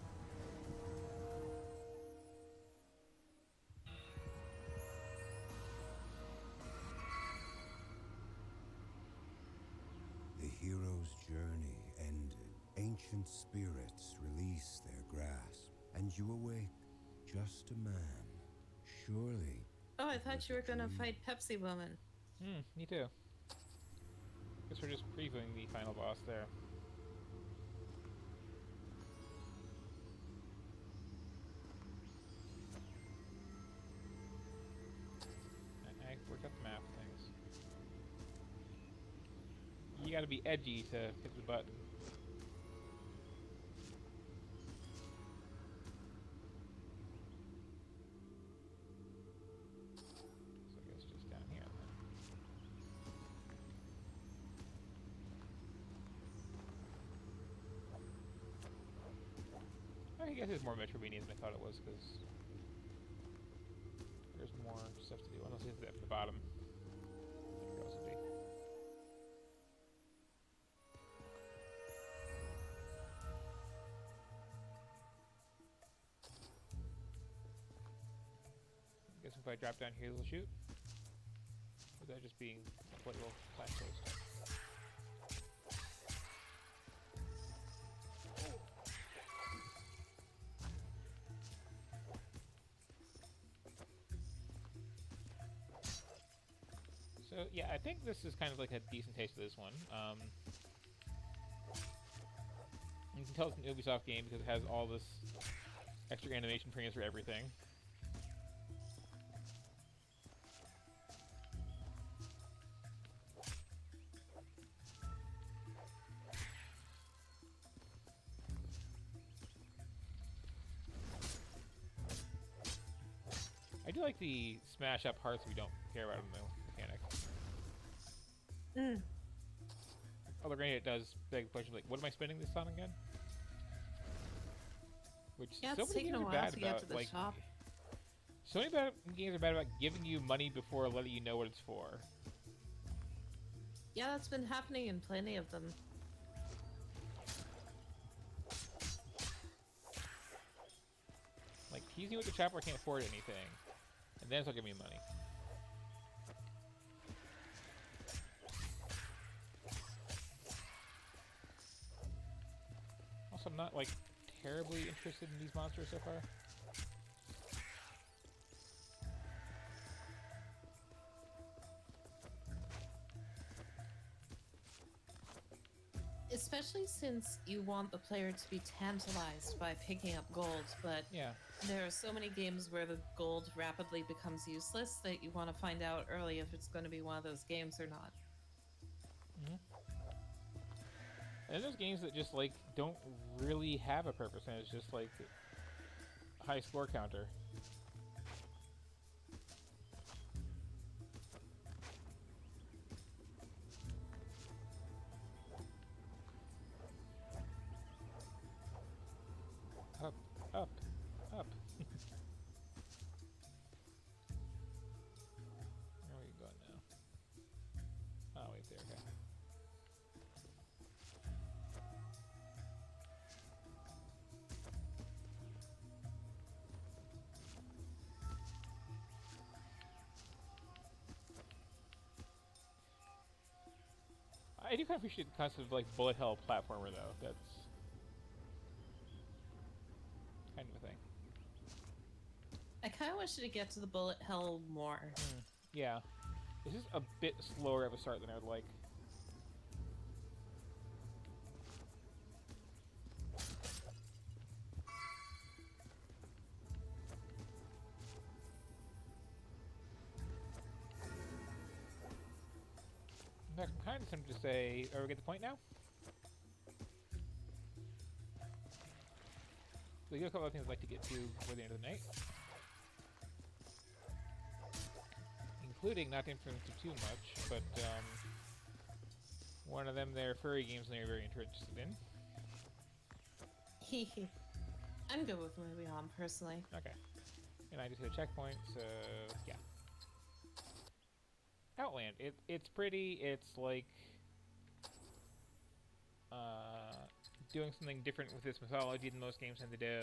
The hero's journey ended. Ancient spirits release their grasp, and you awake just a man. Surely. Oh, I thought you were gonna fight Pepsi Woman. Me too. Guess we're just previewing the final boss there. I worked out the map things. You gotta be edgy to hit the button. So I guess just down here then. I guess it's more Metroidvania than I thought it was, because there's more stuff to do. Unless it's at the bottom. There could also be. I guess if I drop down here, it'll shoot. Or is that just being a little flash post? So yeah, I think this is kind of like a decent taste of this one. You can tell it's an Ubisoft game because it has all this extra animation frames for everything. I do like the smash up parts we don't care about in the mechanic. Although granted, it does beg the question, like, what am I spending this on again? Which Yeah, so it's many taken a games are while bad to get about. to the Like, shop. so many games are bad about giving you money before letting you know what it's for. Yeah, that's been happening in plenty of them. Like, tease me with the chapter I can't afford anything, and then it's not giving me money. Also, I'm not, like, terribly interested in these monsters so far. Especially since you want the player to be tantalized by picking up gold, but yeah, there are so many games where the gold rapidly becomes useless that you want to find out early if it's going to be one of those games or not. And there's games that just, like, don't really have a purpose, and it's just, like, a high score counter. Up, up, up. Where are we going now? Oh, wait there, okay. I do kind of appreciate the concept of, like, bullet hell platformer, though. That's kind of a thing. I kind of wish to get to the bullet hell more. Yeah. This is a bit slower of a start than I would like. In fact, I'm kind of tempted to say, are we get the point now? So we got a couple of things I'd like to get to before the end of the night. Including, not to influence it too much, but one of them, their furry games they're very interested in. I'm good with moving on, personally. Okay. And I just hit a checkpoint, so yeah. Outland. It's pretty. It's like doing something different with this mythology than most games tend to do.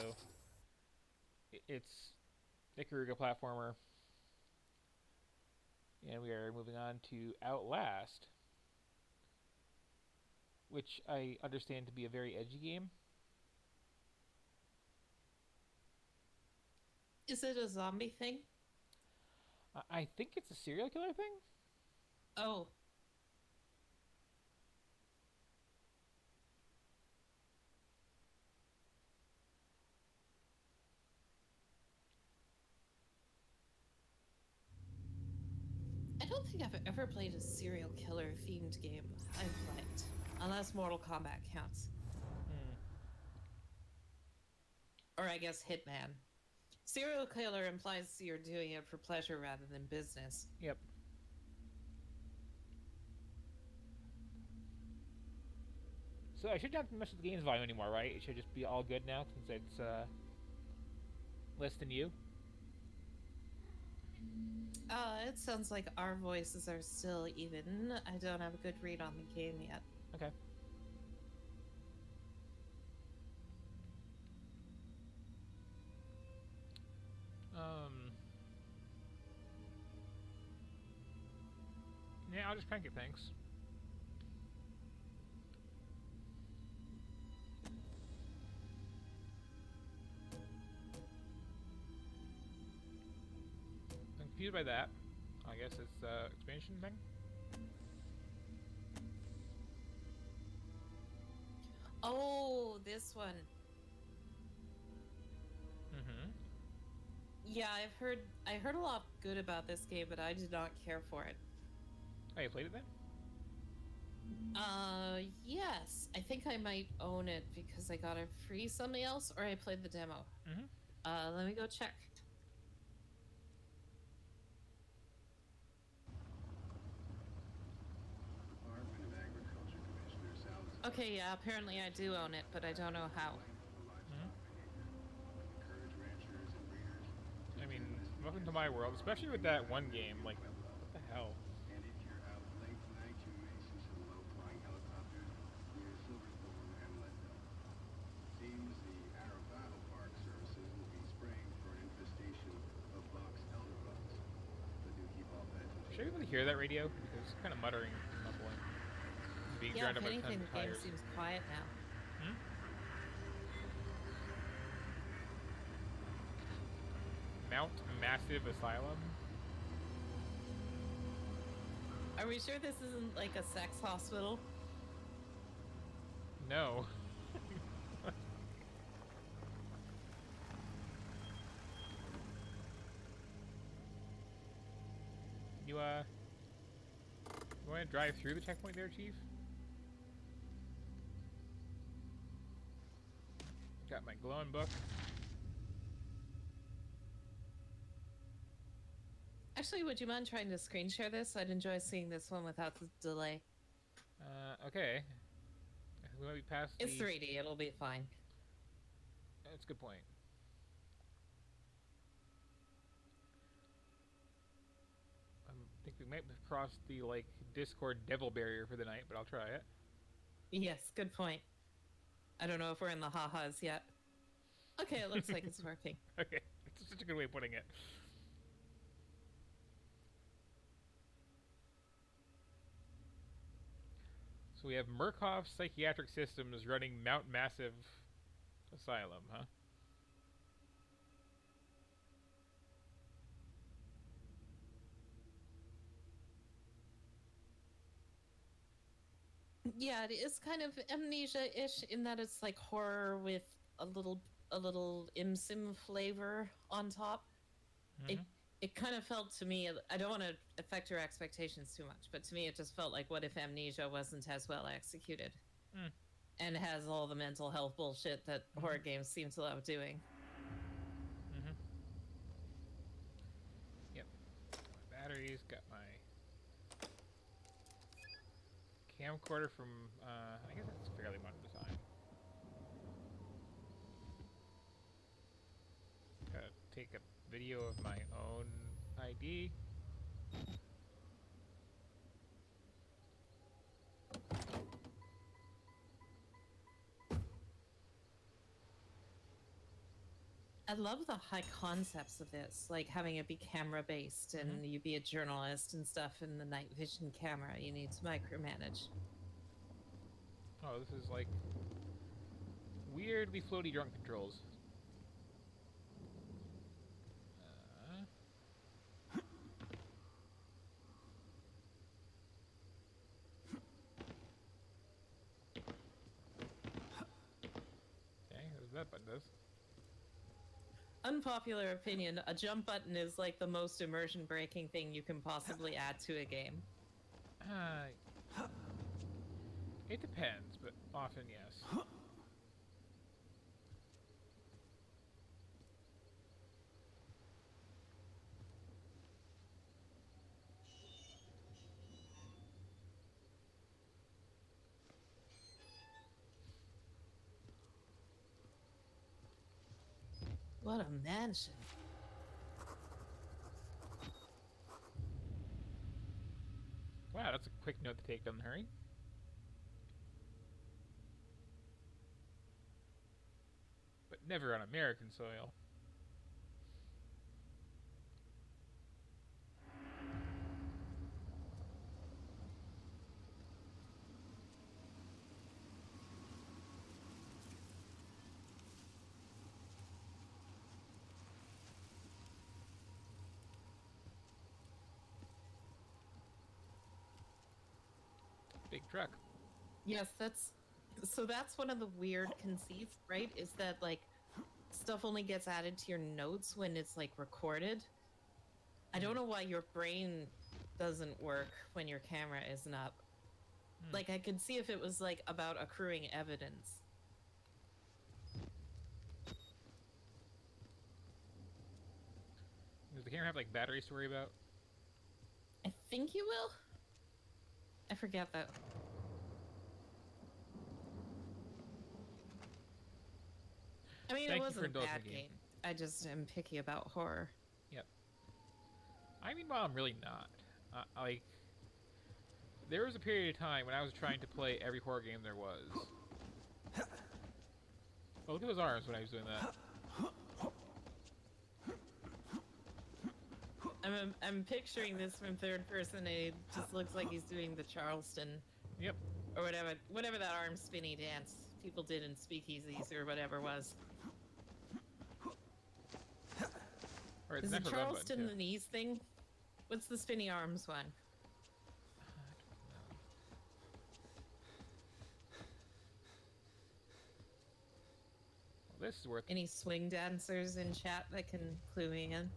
It's Ikaruga platformer. And we are moving on to Outlast, which I understand to be a very edgy game. Is it a zombie thing? I think it's a serial killer thing. Oh. I don't think I've ever played a serial killer themed game I've liked, unless Mortal Kombat counts. Or I guess Hitman. Serial killer implies you're doing it for pleasure rather than business. Yep. So I shouldn't have to mess with the game's volume anymore, right? It should just be all good now since it's less than you. It sounds like our voices are still even. I don't have a good read on the game yet. Okay. Yeah, I'll just crank it, thanks. I'm confused by that. I guess it's expansion thing. Oh, this one. Mm-hmm. Yeah, I heard a lot good about this game, but I did not care for it. Oh, you played it then? Yes. I think I might own it because I got it free something else, or I played the demo. Mm-hmm. Let me go check. Okay, yeah, apparently I do own it, but I don't know how. I mean, welcome to my world, especially with that one game. Like, what the hell? Should everybody hear that radio? Because it's kind of muttering and mumbling. Being Yeah, drowned if out by anything, tons the of game tires. seems quiet now. Mount Massive Asylum? Are we sure this isn't like a sex hospital? No. You want to drive through the checkpoint there, Chief? Got my glowing book. Actually, would you mind trying to screen share this? I'd enjoy seeing this one without the delay. Okay. We might be past It's 3D, it'll be fine. That's a good point. I think we might have crossed the, like, Discord devil barrier for the night, but I'll try it. Yes, good point. I don't know if we're in the ha-has yet. Okay, it looks like it's working. Okay, that's such a good way of putting it. So we have Murkoff Psychiatric Systems running Mount Massive Asylum, huh? Yeah, it is kind of Amnesia-ish in that it's like horror with a little ImSim flavor on top. Mm-hmm. it kind of felt to me, I don't want to affect your expectations too much, but to me it just felt like, what if Amnesia wasn't as well executed? Mm. And has all the mental health bullshit that horror games seem to love doing. Mm-hmm. Yep. My batteries, got my camcorder from, I guess it's fairly modern design. Gotta take a video of my own ID. I love the high concepts of this, like having it be camera based and you be a journalist and stuff, and the night vision camera you need to micromanage. Oh, this is like weirdly floaty drunk controls. Okay, what that button does. Unpopular opinion, a jump button is like the most immersion breaking thing you can possibly add to a game. It depends, but often yes. What a mansion. Wow, that's a quick note to take, down the hurry. But never on American soil. Big truck. Yes, that's one of the weird conceits, right? Is that like stuff only gets added to your notes when it's like recorded. I don't know why your brain doesn't work when your camera isn't up. Like I could see if it was like about accruing evidence. Does the camera have like batteries to worry about? I think you will. I forget that. I mean, Thank it you for wasn't a indulging bad me. game. I just am picky about horror. Yep. I mean, well, I'm really not. Like, there was a period of time when I was trying to play every horror game there was. Oh, look at those arms when I was doing that. I'm picturing this from third person. And it just looks like he's doing the Charleston. Yep. Or whatever that arm spinny dance people did in speakeasies or whatever was. Or it's Is it never run button, Charleston too. the knees thing? What's the spinny arms one? Well, this is worth. Any swing dancers in chat that can clue me in?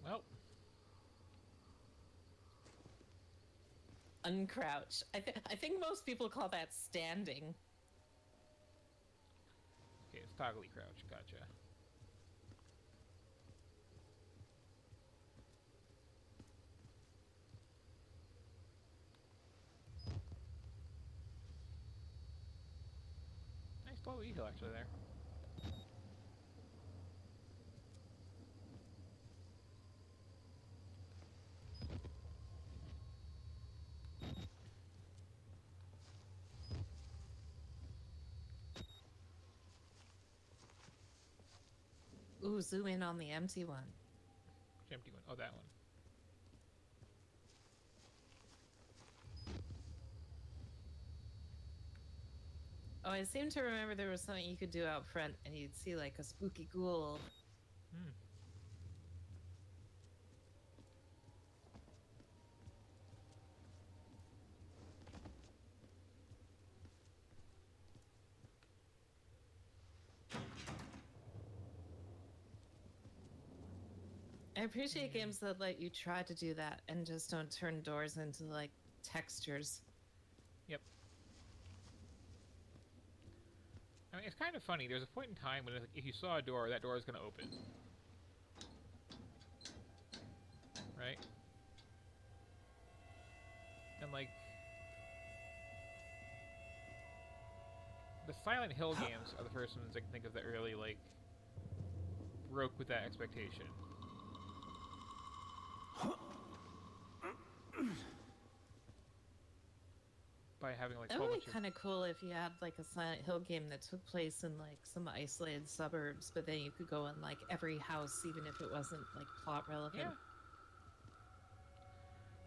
Well, Uncrouch. I think most people call that standing. okay, it's toggly crouch. Gotcha. Nice low E-hill actually there. Ooh, zoom in on the empty one. Which empty one? Oh, that one. Oh, I seem to remember there was something you could do out front and you'd see like a spooky ghoul. Hmm. appreciate games that let you try to do that and just don't turn doors into like textures. Yep. I mean, it's kind of funny. There's a point in time when if you saw a door, that door is going to open. Right? And like... the Silent Hill games are the first ones I can think of that really, like, broke with that expectation. By having like That would be kind of cool if you had like a Silent Hill game that took place in like some isolated suburbs, but then you could go in like every house, even if it wasn't like plot relevant. Yeah.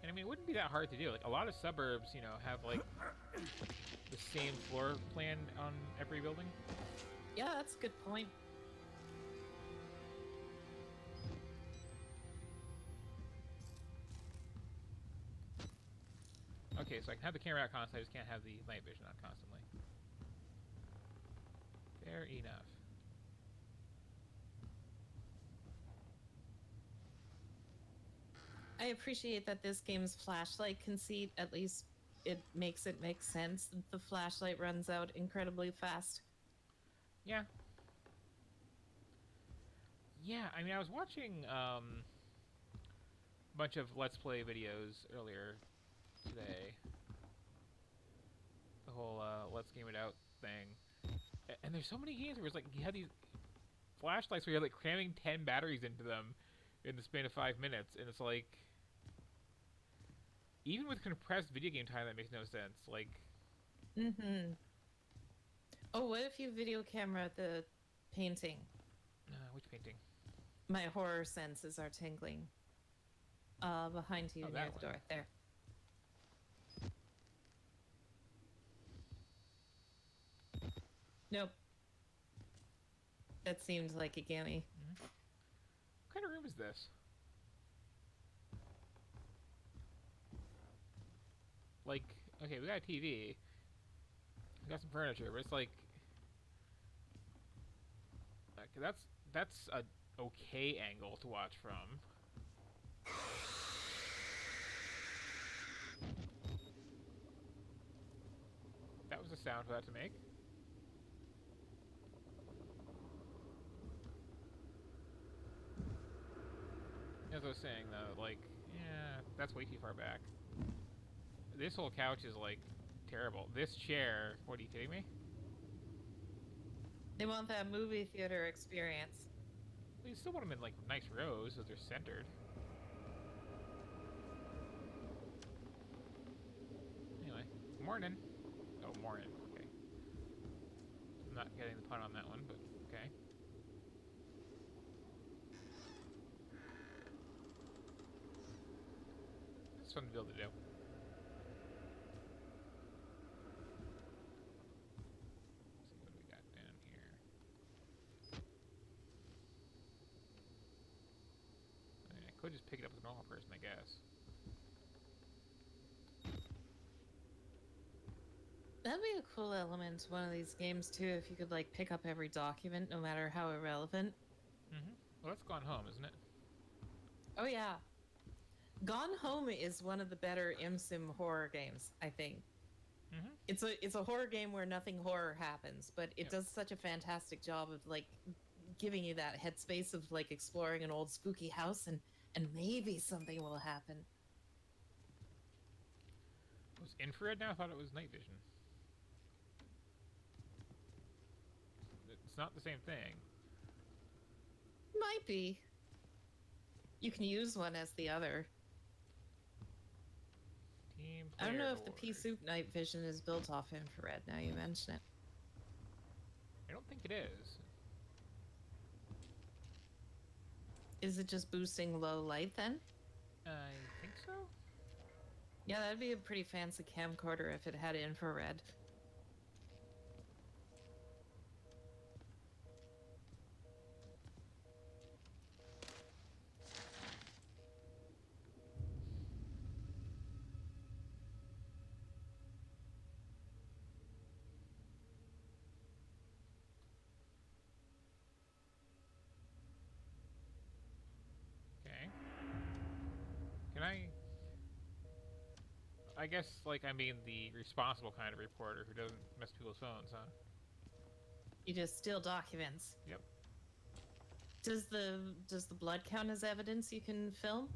And I mean, it wouldn't be that hard to do. Like a lot of suburbs, you know, have like the same floor plan on every building. Yeah, that's a good point. Okay, so I can have the camera out constantly, I just can't have the night vision on constantly. Fair enough. I appreciate that this game's flashlight conceit, at least it makes it make sense. The flashlight runs out incredibly fast. Yeah. Yeah, I mean, I was watching a bunch of Let's Play videos earlier today. The whole Let's Game It Out thing. And there's so many games where it's like you have these flashlights where you're like cramming 10 batteries into them in the span of 5 minutes, and it's like, even with compressed video game time, that makes no sense. Like, Oh, what if you video camera the painting? which painting? My horror senses are tingling. Behind you, Oh, near that the door, there. Nope. That seemed like a gimme. What kind of room is this? Like, okay, we got a TV. We got some furniture, but it's like that's a okay angle to watch from. That was the sound for that to make. As I was saying, though, like, yeah, that's way too far back. This whole couch is, like, terrible. This chair, what, are you kidding me? They want that movie theater experience. Well, you still want them in, like, nice rows so they're centered. Anyway, morning. Oh, morning, okay. I'm not getting the pun on that one, but okay. It's fun to be able to do. Could just pick it up as a normal person, I guess. That'd be a cool element to one of these games too, if you could like pick up every document, no matter how irrelevant. Well, that's Gone Home, isn't it? Oh yeah. Gone Home is one of the better ImSim horror games, I think. It's a horror game where nothing horror happens, but it does such a fantastic job of like giving you that headspace of like exploring an old spooky house and maybe something will happen. It was infrared now? I thought it was night vision. It's not the same thing. Might be. You can use one as the other. Team I don't know player if the board. P-Soup night vision is built off infrared, now you mention it. I don't think it is. Is it just boosting low light then? I think so. Yeah, that'd be a pretty fancy camcorder if it had infrared. Okay. I guess, like, I mean the responsible kind of reporter who doesn't mess with people's phones, huh? You just steal documents. Yep. Does the blood count as evidence you can film?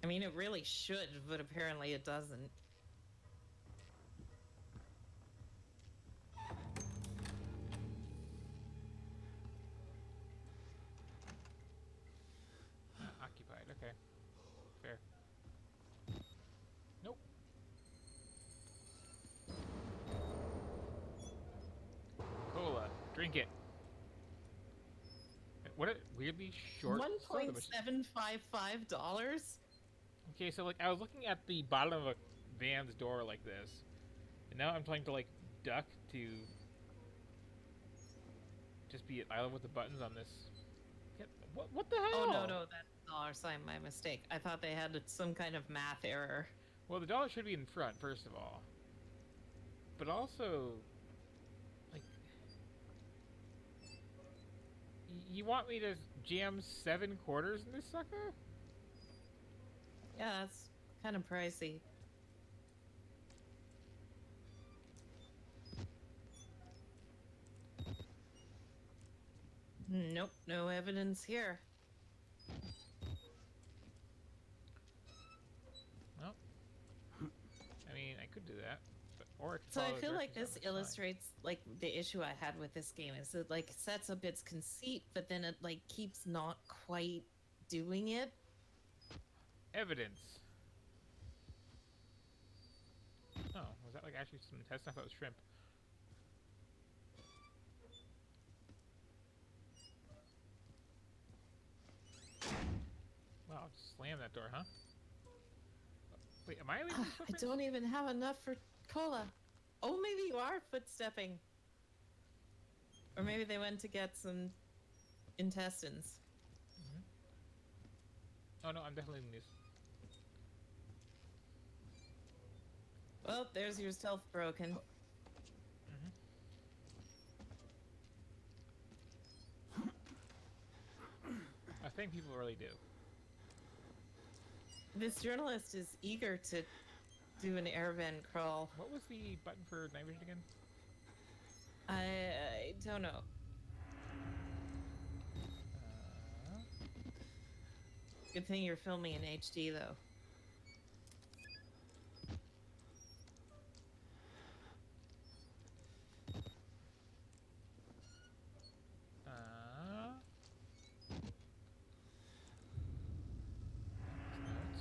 I mean, it really should, but apparently it doesn't. Occupied, okay. Fair. Nope. Cola. Drink it. What a weirdly short soda machine. $1.755? Okay, so like I was looking at the bottom of a van's door like this, and now I'm trying to like duck to just be at level with the buttons on this. What the hell? Oh no, that's the dollar sign, my mistake. I thought they had some kind of math error. Well, the dollar should be in front, first of all. But also, like, you want me to jam 7 quarters in this sucker? Yeah, that's kind of pricey. Nope, no evidence here. Well, I mean, I could do that, but, or I could So I follow feel like directions this on the side. illustrates like the issue I had with this game is it like sets up its conceit, but then it like keeps not quite doing it. Evidence. Oh, was that like actually some intestine? I thought it was shrimp. Wow, just slam that door, huh? Wait, am I leaving I footprints? don't even have enough for cola. Oh, maybe you are footstepping. Or maybe they went to get some intestines. Oh no, I'm definitely leaving these. Well, there's your stealth broken. I think people really do. This journalist is eager to do an airbend crawl. What was the button for night vision again? I don't know. Good thing you're filming in HD, though.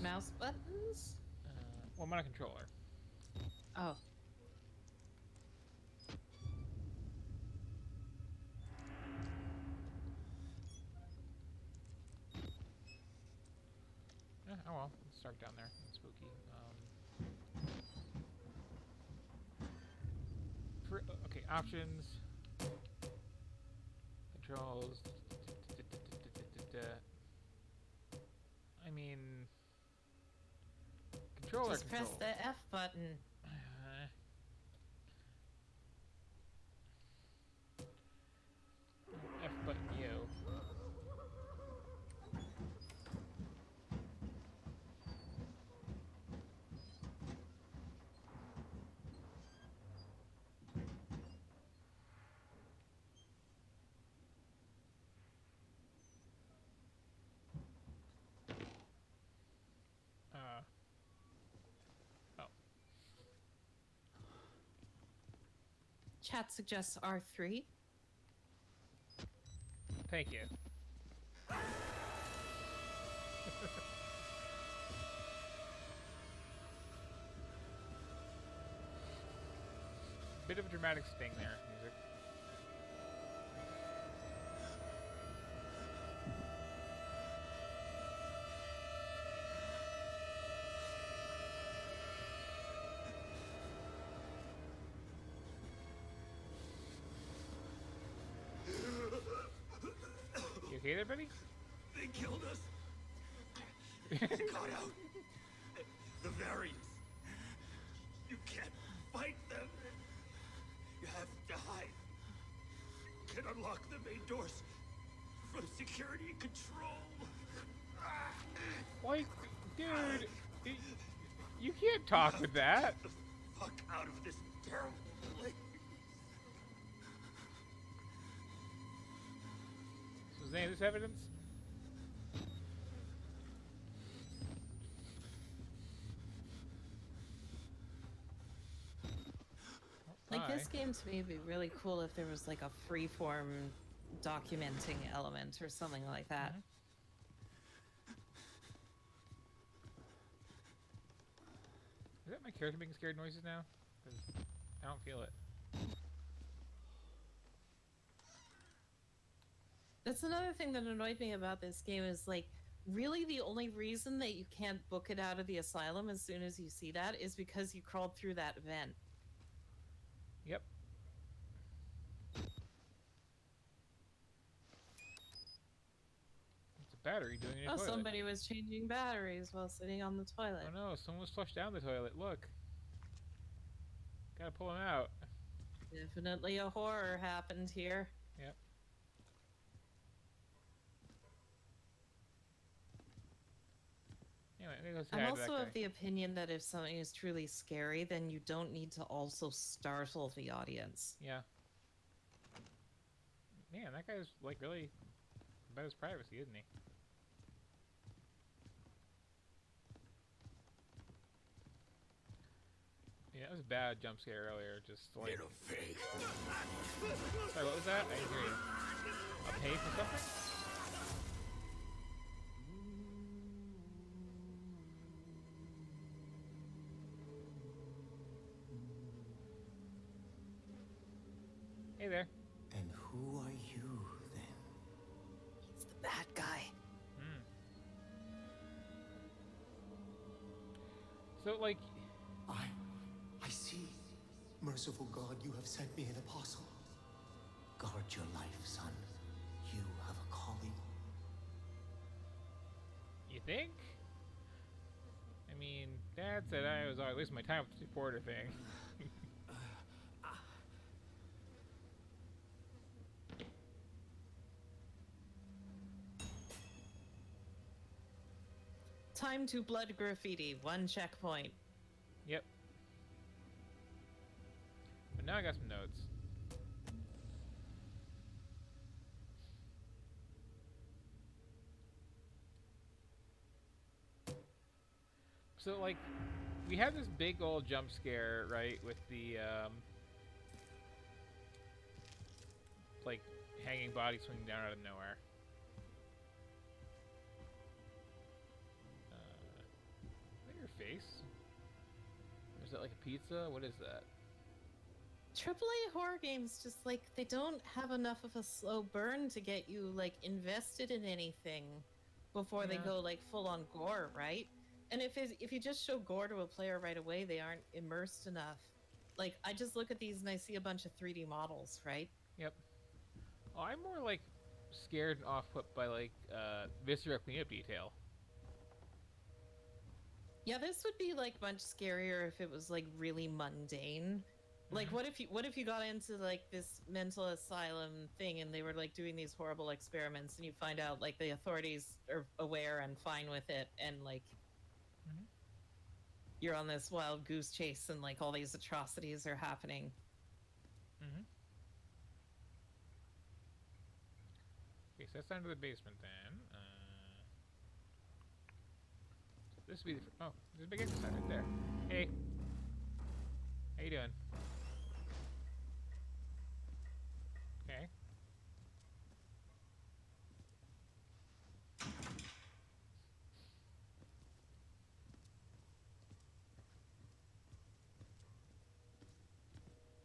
Mouse buttons? Well, I'm on a controller. Oh. Oh well, it's dark down there. It's spooky. Okay, options, controls. I mean, controller. Just press the F button. F button, yo. Chat suggests R3. Thank you. Bit of a dramatic sting there, music. You okay there, buddy? They killed us. They got out. The variants. You can't fight them. You have to hide. You can unlock the main doors from security control. Like, dude, you can't talk with that. Get the fuck out of this terrible place. So is any of this evidence? Like, Hi. this game to me would be really cool if there was like a freeform documenting element or something like that. Is that my character making scared noises now? 'Cause I don't feel it. That's another thing that annoyed me about this game is like, really the only reason that you can't book it out of the asylum as soon as you see that is because you crawled through that vent. Yep. It's a battery doing a Oh, toilet. somebody was changing batteries while sitting on the toilet. Oh no, someone was flushed down the toilet. Look. Gotta pull him out. Definitely a horror happened here. Yep. Anyway, I'm gonna go say I'm hi to that also guy. of the opinion that if something is truly scary, then you don't need to also startle the audience. Yeah. Man, that guy's like really about his privacy, isn't he? Yeah, that was a bad jump scare earlier. Just like. Little fake. Sorry, what was that? I didn't hear you. A pay for something? Hey there. And who are you then? He's the bad guy. Hmm. So, like, I see. Merciful God, you have sent me an apostle. Guard your life, son. You have a calling. you think? I mean, Dad said I was always wasting my time with the reporter thing. Time to blood graffiti, 1 checkpoint. Yep. But now I got some notes. So, like, we had this big old jump scare, right, with the, like, hanging body swinging down out of nowhere. Is that your face? Or is that like a pizza? What is that? AAA horror games just like they don't have enough of a slow burn to get you like invested in anything before they Yeah. go like full on gore, right? And if you just show gore to a player right away, they aren't immersed enough. Like I just look at these and I see a bunch of 3D models, right? Yep. Oh, I'm more like scared and off put by like visceral cleanup detail. Yeah, this would be like much scarier if it was like really mundane. Like what if you got into like this mental asylum thing and they were like doing these horrible experiments and you find out like the authorities are aware and fine with it and like you're on this wild goose chase and like all these atrocities are happening. Mm-hmm. Okay, so that's down to the basement then. This would be the oh, there's a big exercise right there. Hey. How you doing? Okay.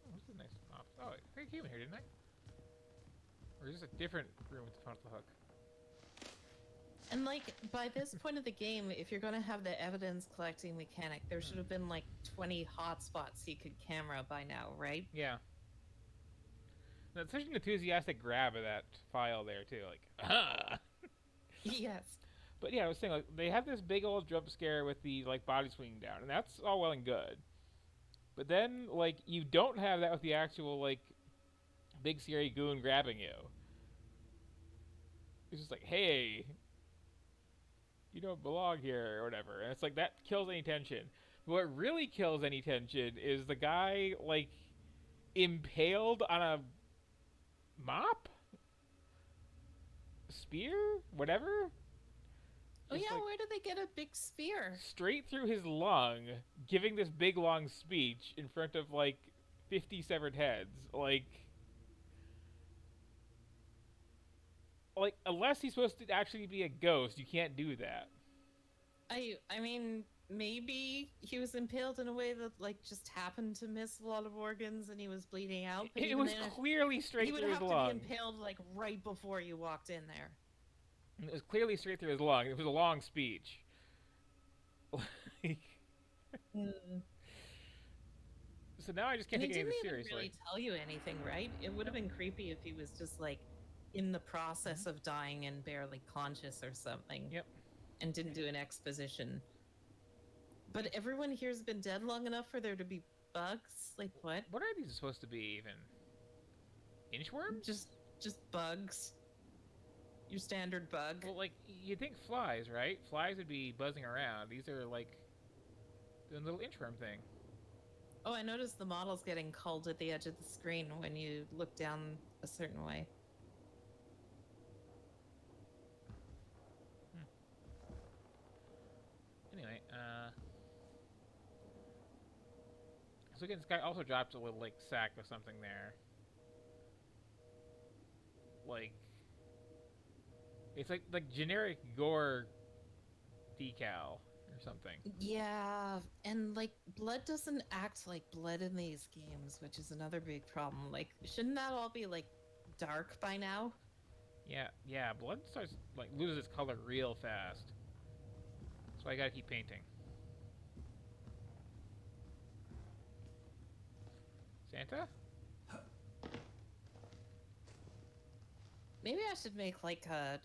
Oh, this is a nice office. Oh, I came in here, didn't I? Or is this a different room with the front of the hook? And like by this point of the game, if you're going to have the evidence collecting mechanic, there should have been like 20 hotspots you could camera by now, right? Yeah. That's such an enthusiastic grab of that file there too, like, ah. Yes. But yeah, I was saying like they have this big old jump scare with the like body swinging down, and that's all well and good. But then like you don't have that with the actual like big scary goon grabbing you. It's just like, hey. you don't belong here or whatever. And it's like that kills any tension. What really kills any tension is the guy like impaled on a mop, spear, whatever. Oh Just, yeah, like, where did they get a big spear? straight through his lung, giving this big long speech in front of like 50 severed heads. Like unless he's supposed to actually be a ghost, you can't do that. I mean, maybe he was impaled in a way that like just happened to miss a lot of organs and he was bleeding out. But It even was then, clearly straight he would through his have to lung. be impaled like right before you walked in there. It was clearly straight through his lung. It was a long speech. Like, so now I just can't And he take didn't anything even seriously. really tell you anything, right? It would have been creepy if he was just like in the process of dying and barely conscious or something. Yep. And didn't do an exposition. But everyone here's been dead long enough for there to be bugs. Like what? What are these supposed to be even? Inchworms? Just bugs. Your standard bug. Well, like you'd think flies, right? Flies would be buzzing around. These are like doing a little inchworm thing. Oh, I noticed the model's getting culled at the edge of the screen when you look down a certain way. Anyway, so again, this guy also dropped a little like sack of something there. Like, it's like generic gore decal or something. Yeah, and like blood doesn't act like blood in these games, which is another big problem. Like, shouldn't that all be like dark by now? Yeah, blood starts like loses its color real fast. So I gotta keep painting. Santa? Maybe I should make like a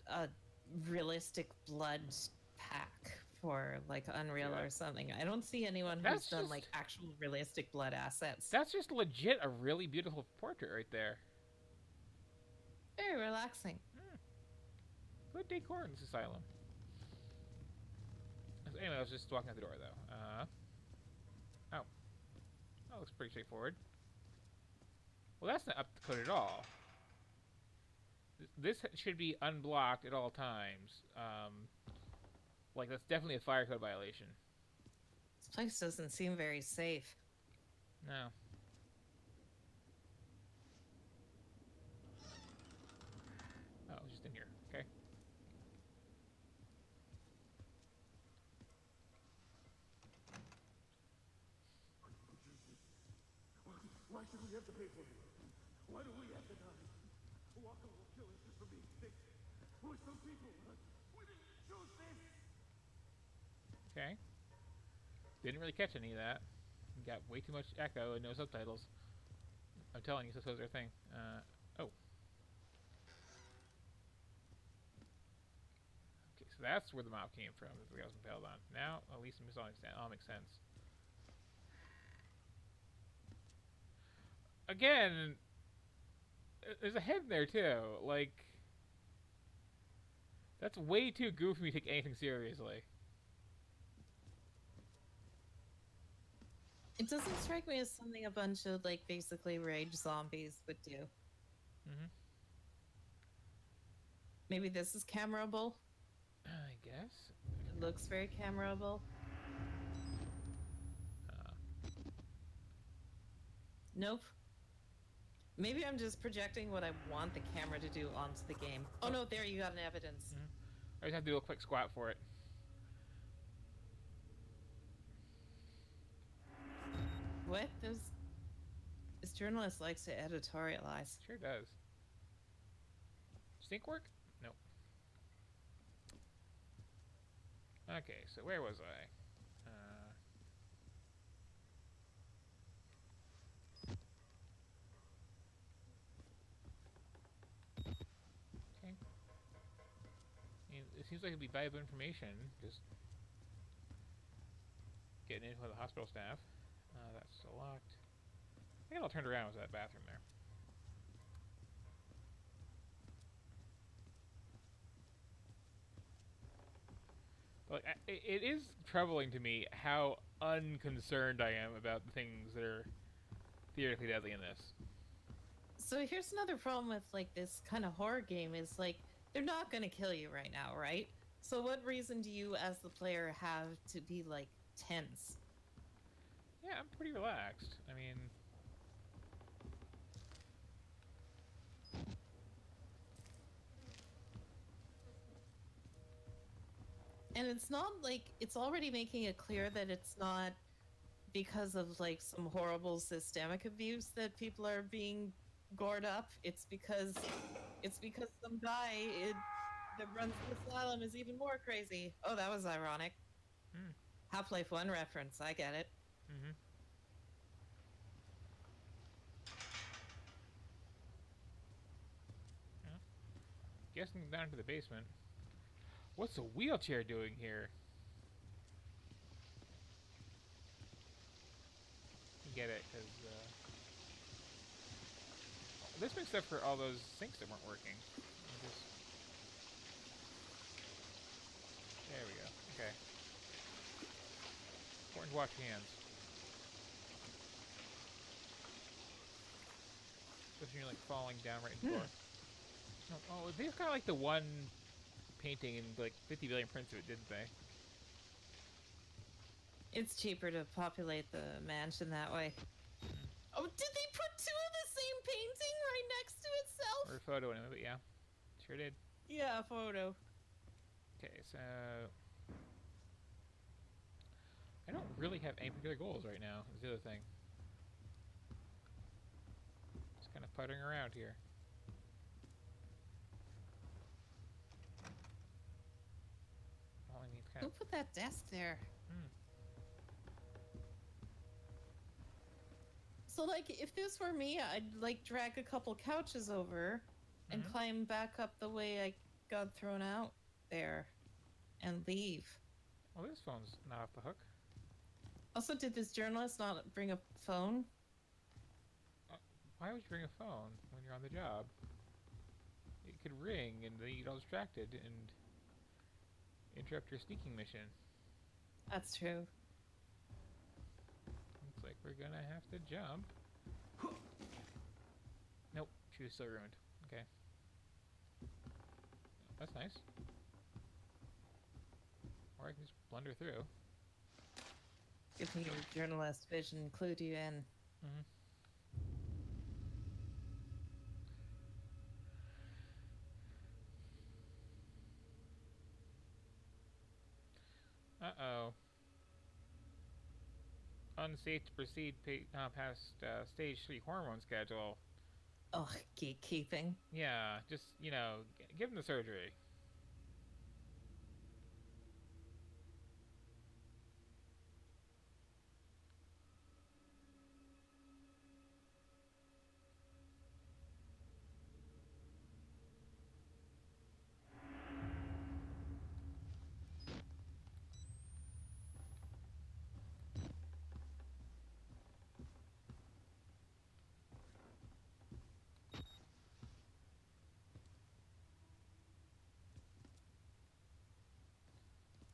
realistic blood pack for like Unreal or something. I don't see anyone who's That's done just- like actual realistic blood assets. That's just legit a really beautiful portrait right there. Very relaxing. Good decor in this asylum. So anyway, I was just walking out the door though. Oh. That looks pretty straightforward. Well, that's not up to code at all. This should be unblocked at all times. Like, that's definitely a fire code violation. This place doesn't seem very safe. No. Oh, it was just in here. Okay. Why should we have to pay for it? Why do we have to die? Walker will kill us just for being sick. We're some people. We didn't choose this. Okay. Didn't really catch any of that. Got way too much echo and no subtitles. I'm telling you, so their thing. Oh. Okay, so that's where the mop came from. That the guy was impaled on. Now, at least it all makes sense. Again, there's a head there too. Like, that's way too goofy for me to take anything seriously. It doesn't strike me as something a bunch of like basically rage zombies would do. Maybe this is cameraable. I guess. It looks very cameraable. Nope. Maybe I'm just projecting what I want the camera to do onto the game. Oh no, there you got an evidence. I just have to do a quick squat for it. What? This journalist likes to editorialize. Sure does. Stink work? Nope. Okay, so where was I? Okay. I mean, it seems like it'd be valuable information. Just getting in with the hospital staff. That's still locked. I think all turned around was that bathroom there. But it is troubling to me how unconcerned I am about the things that are theoretically deadly in this. So here's another problem with like this kind of horror game is like they're not gonna kill you right now, right? So what reason do you as the player have to be like tense? Yeah, I'm pretty relaxed. I mean, And it's not like it's already making it clear that it's not because of like some horrible systemic abuse that people are being gored up. It's because some guy that runs the asylum is even more crazy. Oh, that was ironic. Hmm. Half-Life 1 reference. I get it. Mm-hmm. Yeah. Guessing down to the basement. What's a wheelchair doing here? Get it, because this makes up for all those sinks that weren't working. There we go. Okay. Important to wash your hands. Especially when you're like falling down right in the floor. Oh, they kind of like the one painting in like 50 billion prints of it, didn't they? It's cheaper to populate the mansion that way. Oh, did they put two of the same painting right next to itself? Or a photo anyway, but yeah. Sure did. Yeah, a photo. Okay, so I don't really have any particular goals right now, is the other thing. Just kind of puttering around here. Well, I mean, it's kind Who put that desk there? So, like, if this were me, I'd, like, drag a couple couches over and climb back up the way I got thrown out there and leave. Well, this phone's not off the hook. Also, did this journalist not bring a phone? Why would you bring a phone when you're on the job? It could ring and then you get all distracted and interrupt your sneaking mission. That's true. Looks like we're gonna have to jump. Nope, she was still ruined. Okay. That's nice. Or I can just blunder through. Good thing your journalist vision clued you in. Mm-hmm. Uh-oh. Unsafe to proceed past stage 3 hormone schedule. Oh, gatekeeping. Yeah, just, you know, give him the surgery.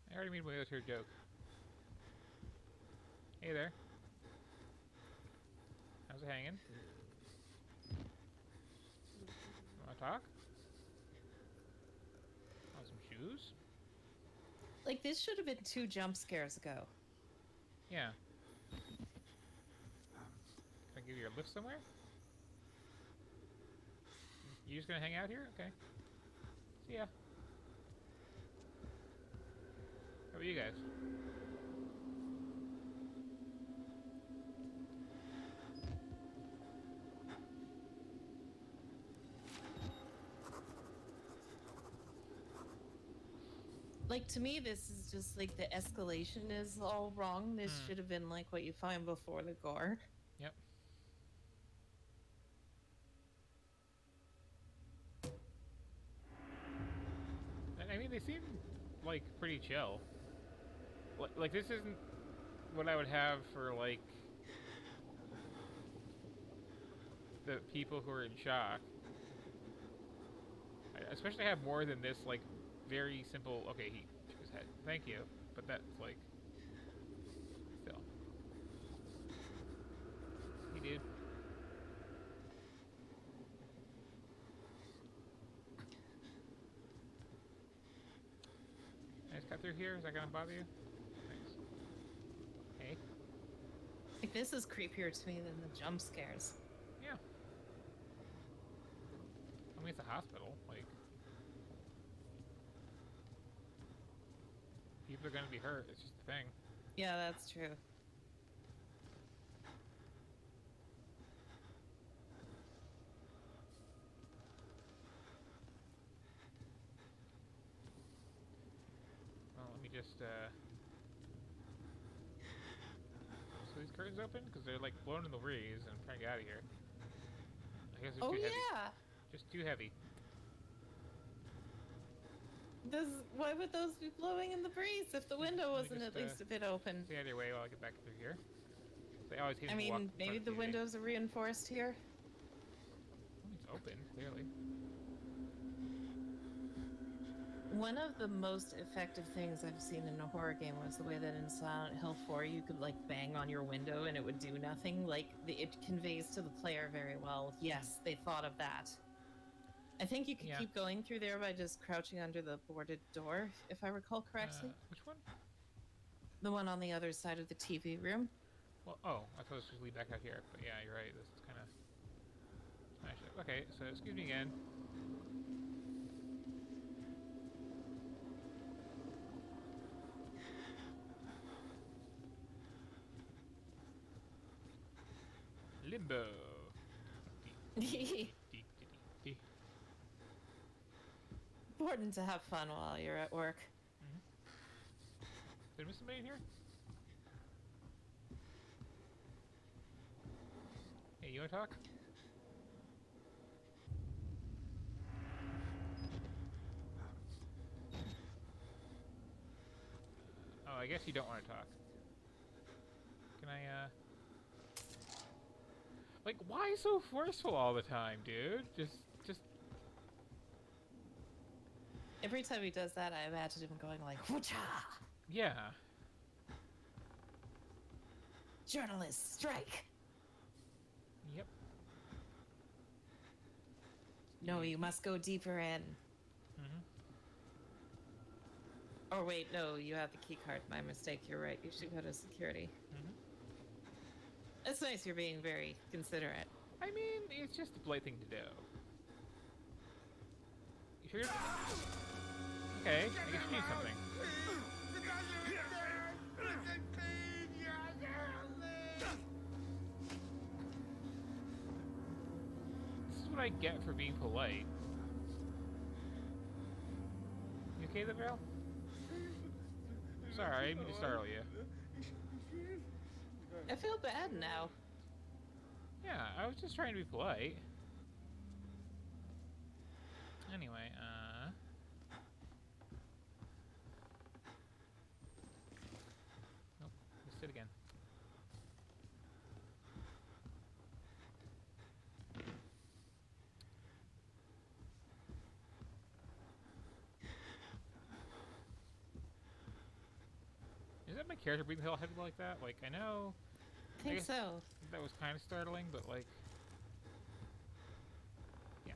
I already made my wheelchair joke. Hey there. How's it hanging? Wanna talk? Want some shoes? Like, this should have been 2 jump scares ago. Yeah. Can I give you a lift somewhere? You just gonna hang out here? Okay. See ya. How about you guys? Like, to me, this is just like the escalation is all wrong. This should have been like what you find before the gore. Yep. I mean, they seem like pretty chill. Like this isn't what I would have for like the people who are in shock. I especially have more than this like very simple. Okay, he took his head. Thank you. But that's like... Still. Hey, dude. Can I just cut through here? Is that gonna bother you? Thanks. Hey. Like, this is creepier to me than the jump scares. Yeah. I mean, it's a hospital. Like, people are gonna be hurt. It's just the thing. Yeah, that's true. Well, let me just, So these curtains open? Because they're, like, blowing in the breeze, and I'm trying to get out of here. I guess they're Oh too heavy. yeah. Just too heavy. Why would those be blowing in the breeze if the window Let me wasn't just, at least a bit open? Stay out of your way while I get back through here. They always hate I me to walk mean, in maybe front the of TV. windows are reinforced here. It's open, clearly. One of the most effective things I've seen in a horror game was the way that in Silent Hill 4 you could like bang on your window and it would do nothing. Like it conveys to the player very well. Yes, they thought of that. I think you could keep going through there by just crouching under the boarded door, if I recall correctly. Which one? The one on the other side of the TV room. Well, oh, I thought this was lead back out here, but yeah, you're right. This is kind of smashed up. Okay, so excuse me again. Limbo. Important to have fun while you're at work. Did I miss somebody in here? Hey, you wanna talk? Oh, I guess you don't want to talk. Can I, like, why so forceful all the time, dude? Just... Every time he does that, I imagine him going like, "Whocha!" Yeah. Journalists strike. Yep. No, you must go deeper in. Oh wait, no, you have the key card. My mistake. You're right. You should go to security. It's nice you're being very considerate. I mean, it's just a polite thing to do. You sure? Okay, I guess you need something. This is what I get for being polite. You okay there, Val? Sorry, I didn't mean to startle you. I feel bad now. Yeah, I was just trying to be polite. Anyway, Nope, let's sit again. Is that my character breathing hell heavy like that? Like, I know... I think guess so. That was kind of startling, but like... Yeah.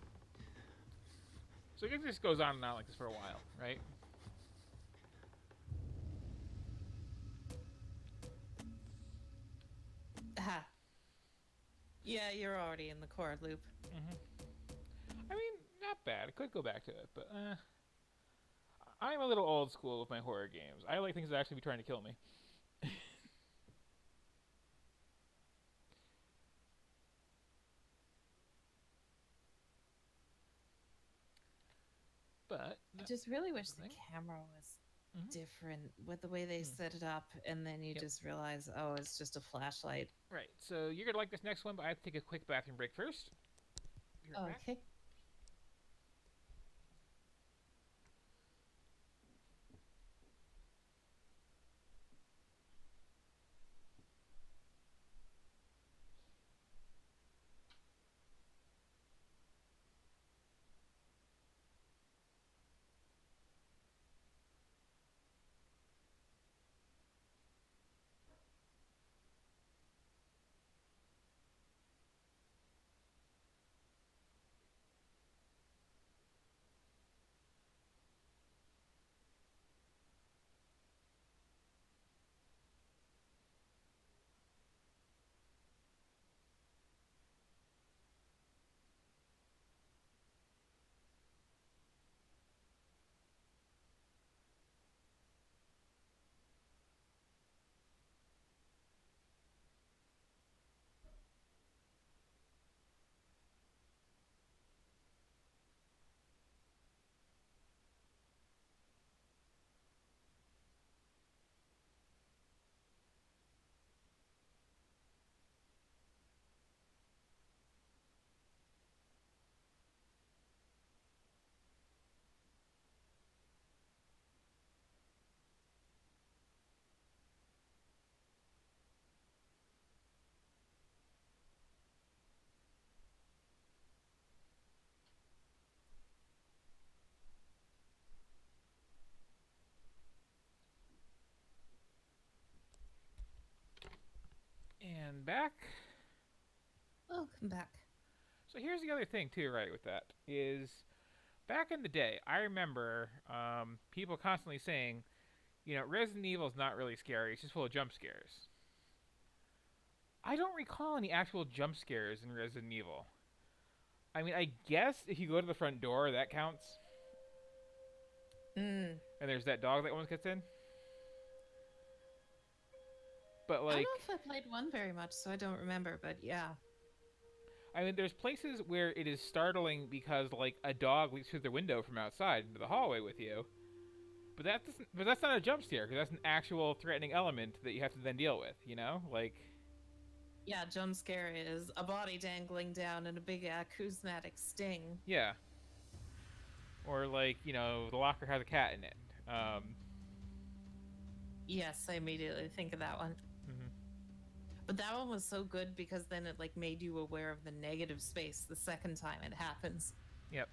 So I guess this goes on and on like this for a while, right? Ha. Yeah, you're already in the core loop. I mean, not bad. I could go back to it, but I'm a little old school with my horror games. I like things that actually be trying to kill me. But I just really wish the camera was different with the way they set it up, and then you just realize, oh, it's just a flashlight. Right. So you're gonna like this next one, but I have to take a quick bathroom break first. Be right back. Okay. And back. Welcome back. So here's the other thing too, right, with that, is back in the day, I remember people constantly saying, you know, Resident Evil's not really scary, it's just full of jump scares. I don't recall any actual jump scares in Resident Evil. I mean, I guess if you go to the front door, that counts. Mm. And there's that dog that almost gets in. But like, I don't know if I played one very much, so I don't remember, but yeah. I mean, there's places where it is startling because like a dog leaps through the window from outside into the hallway with you. But that's not a jump scare, because that's an actual threatening element that you have to then deal with, you know? Like... Yeah, jump scare is a body dangling down and a big acousmatic sting. Yeah. Or like, you know, the locker has a cat in it. Yes, I immediately think of that one. Mm-hmm. But that one was so good because then it like made you aware of the negative space the second time it happens. Yep.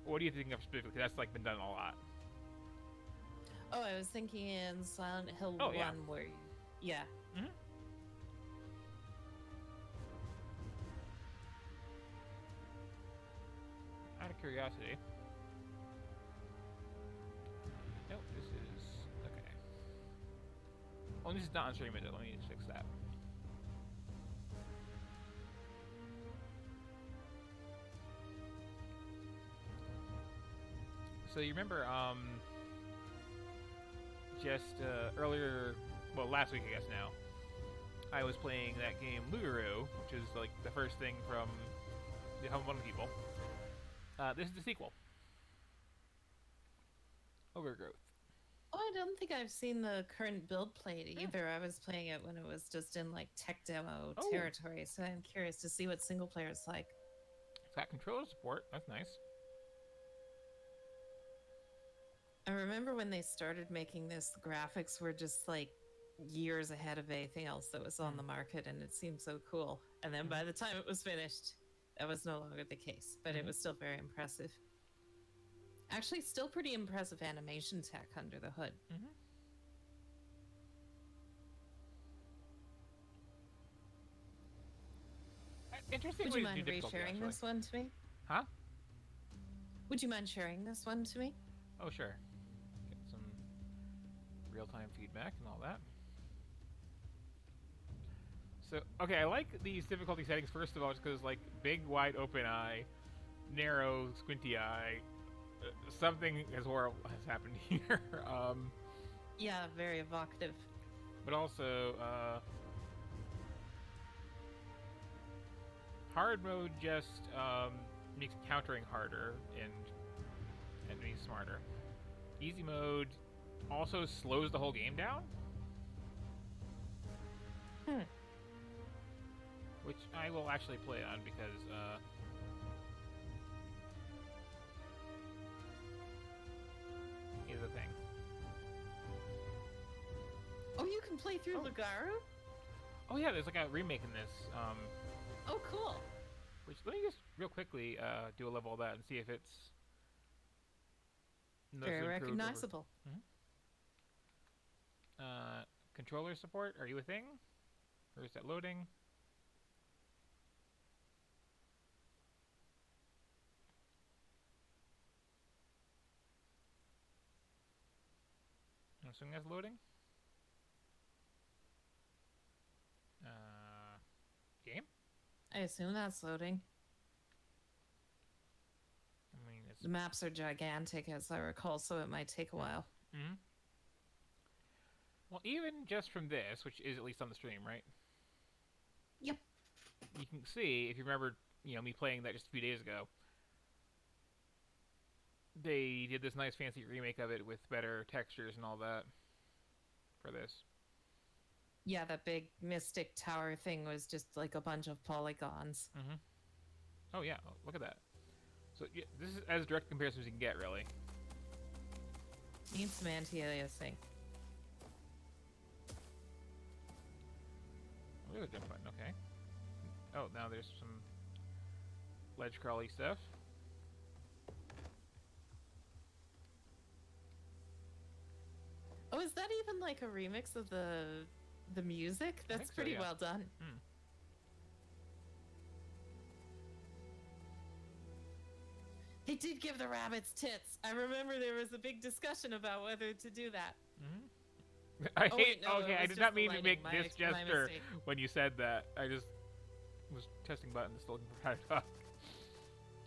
What do you think of specifically? That's like been done a lot. Oh, I was thinking in Silent Hill 1 where you... Yeah. Mm-hmm. Out of curiosity. Nope, this is... Okay. Oh, this is not on stream, is it? Let me just fix that. So you remember, just earlier, well, last week I guess now, I was playing that game Lugaru, which is like the first thing from the Humble Bundle people. This is the sequel. Overgrowth. Oh, I don't think I've seen the current build played either. I was playing it when it was just in like tech demo territory, so I'm curious to see what single player is like. It's got controller support. That's nice. I remember when they started making this, the graphics were just like years ahead of anything else that was on the market, and it seemed so cool. And then by the time it was finished, that was no longer the case, but it was still very impressive. Actually, still pretty impressive animation tech under the hood. Mm-hmm. Interesting. Would way you to do mind difficulty, resharing actually. this one to me? Huh? Would you mind sharing this one to me? Oh, sure. Get some real-time feedback and all that. So, okay, I like these difficulty settings, first of all, just because, like, big, wide, open eye, narrow, squinty eye, something as horrible has happened here. Yeah, very evocative. But also, hard mode just makes countering harder and enemies smarter. Easy mode also slows the whole game down. Which I will actually play on because is a thing. Oh, you can play through Lugaru? Oh yeah, there's like a remake in this. Oh, cool. Which let me just real quickly do a level of that and see if it's Very recognizable. Controller support, are you a thing? Or is that loading? I'm assuming that's loading. Game? I assume that's loading. I mean, it's... The maps are gigantic, as I recall, so it might take a while. Mm-hmm. Well, even just from this, which is at least on the stream, right? Yep. You can see, if you remember, you know, me playing that just a few days ago, they did this nice fancy remake of it with better textures and all that for this. Yeah, that big Mystic Tower thing was just like a bunch of polygons. Mm-hmm. Oh yeah, look at that. So yeah, this is as direct comparison as you can get, really. Need some anti-aliasing. Oh, there's a jump button, okay. Oh, now there's some ledge crawly stuff. Oh, is that even like a remix of the The music? That's think so, pretty yeah. well done. Hmm. They did give the rabbits tits. I remember there was a big discussion about whether to do that. I Oh, hate. wait, no, it okay, I was did just not the mean to lighting, make my this ex- my gesture mistake. when you said that. I just was testing buttons, still looking for how to talk.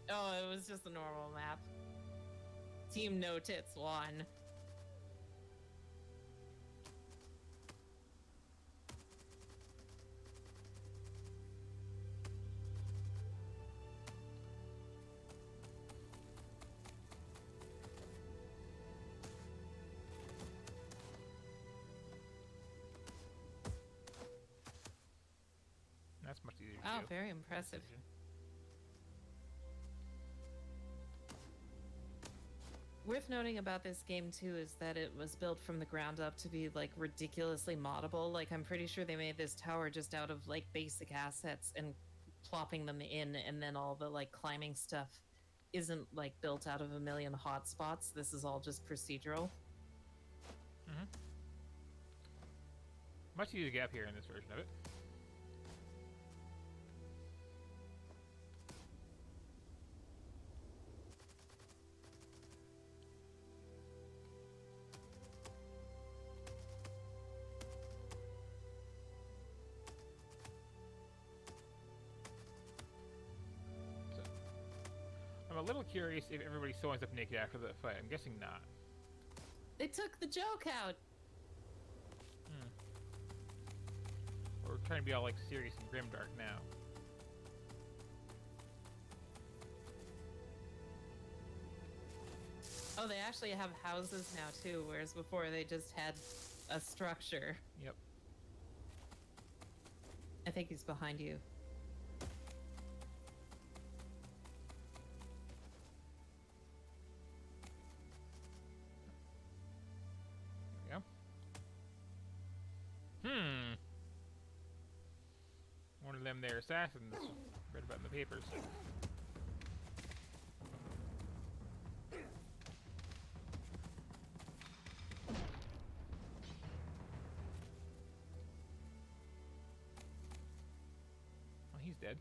Oh, it was just a normal map. Team No Tits won. That's much easier to Wow, do. very impressive. Worth noting about this game too is that it was built from the ground up to be like ridiculously moddable. Like I'm pretty sure they made this tower just out of like basic assets and plopping them in, and then all the like climbing stuff isn't like built out of a million hotspots. This is all just procedural. Much easier to get up here in this version of it. I'm a little curious if everybody still ends up naked after the fight. I'm guessing not. They took the joke out. We're trying to be all like serious and grimdark now. Oh, they actually have houses now too, whereas before they just had a structure. Yep. I think he's behind you. There we go. One of them there assassins read about in the papers. Well, he's dead.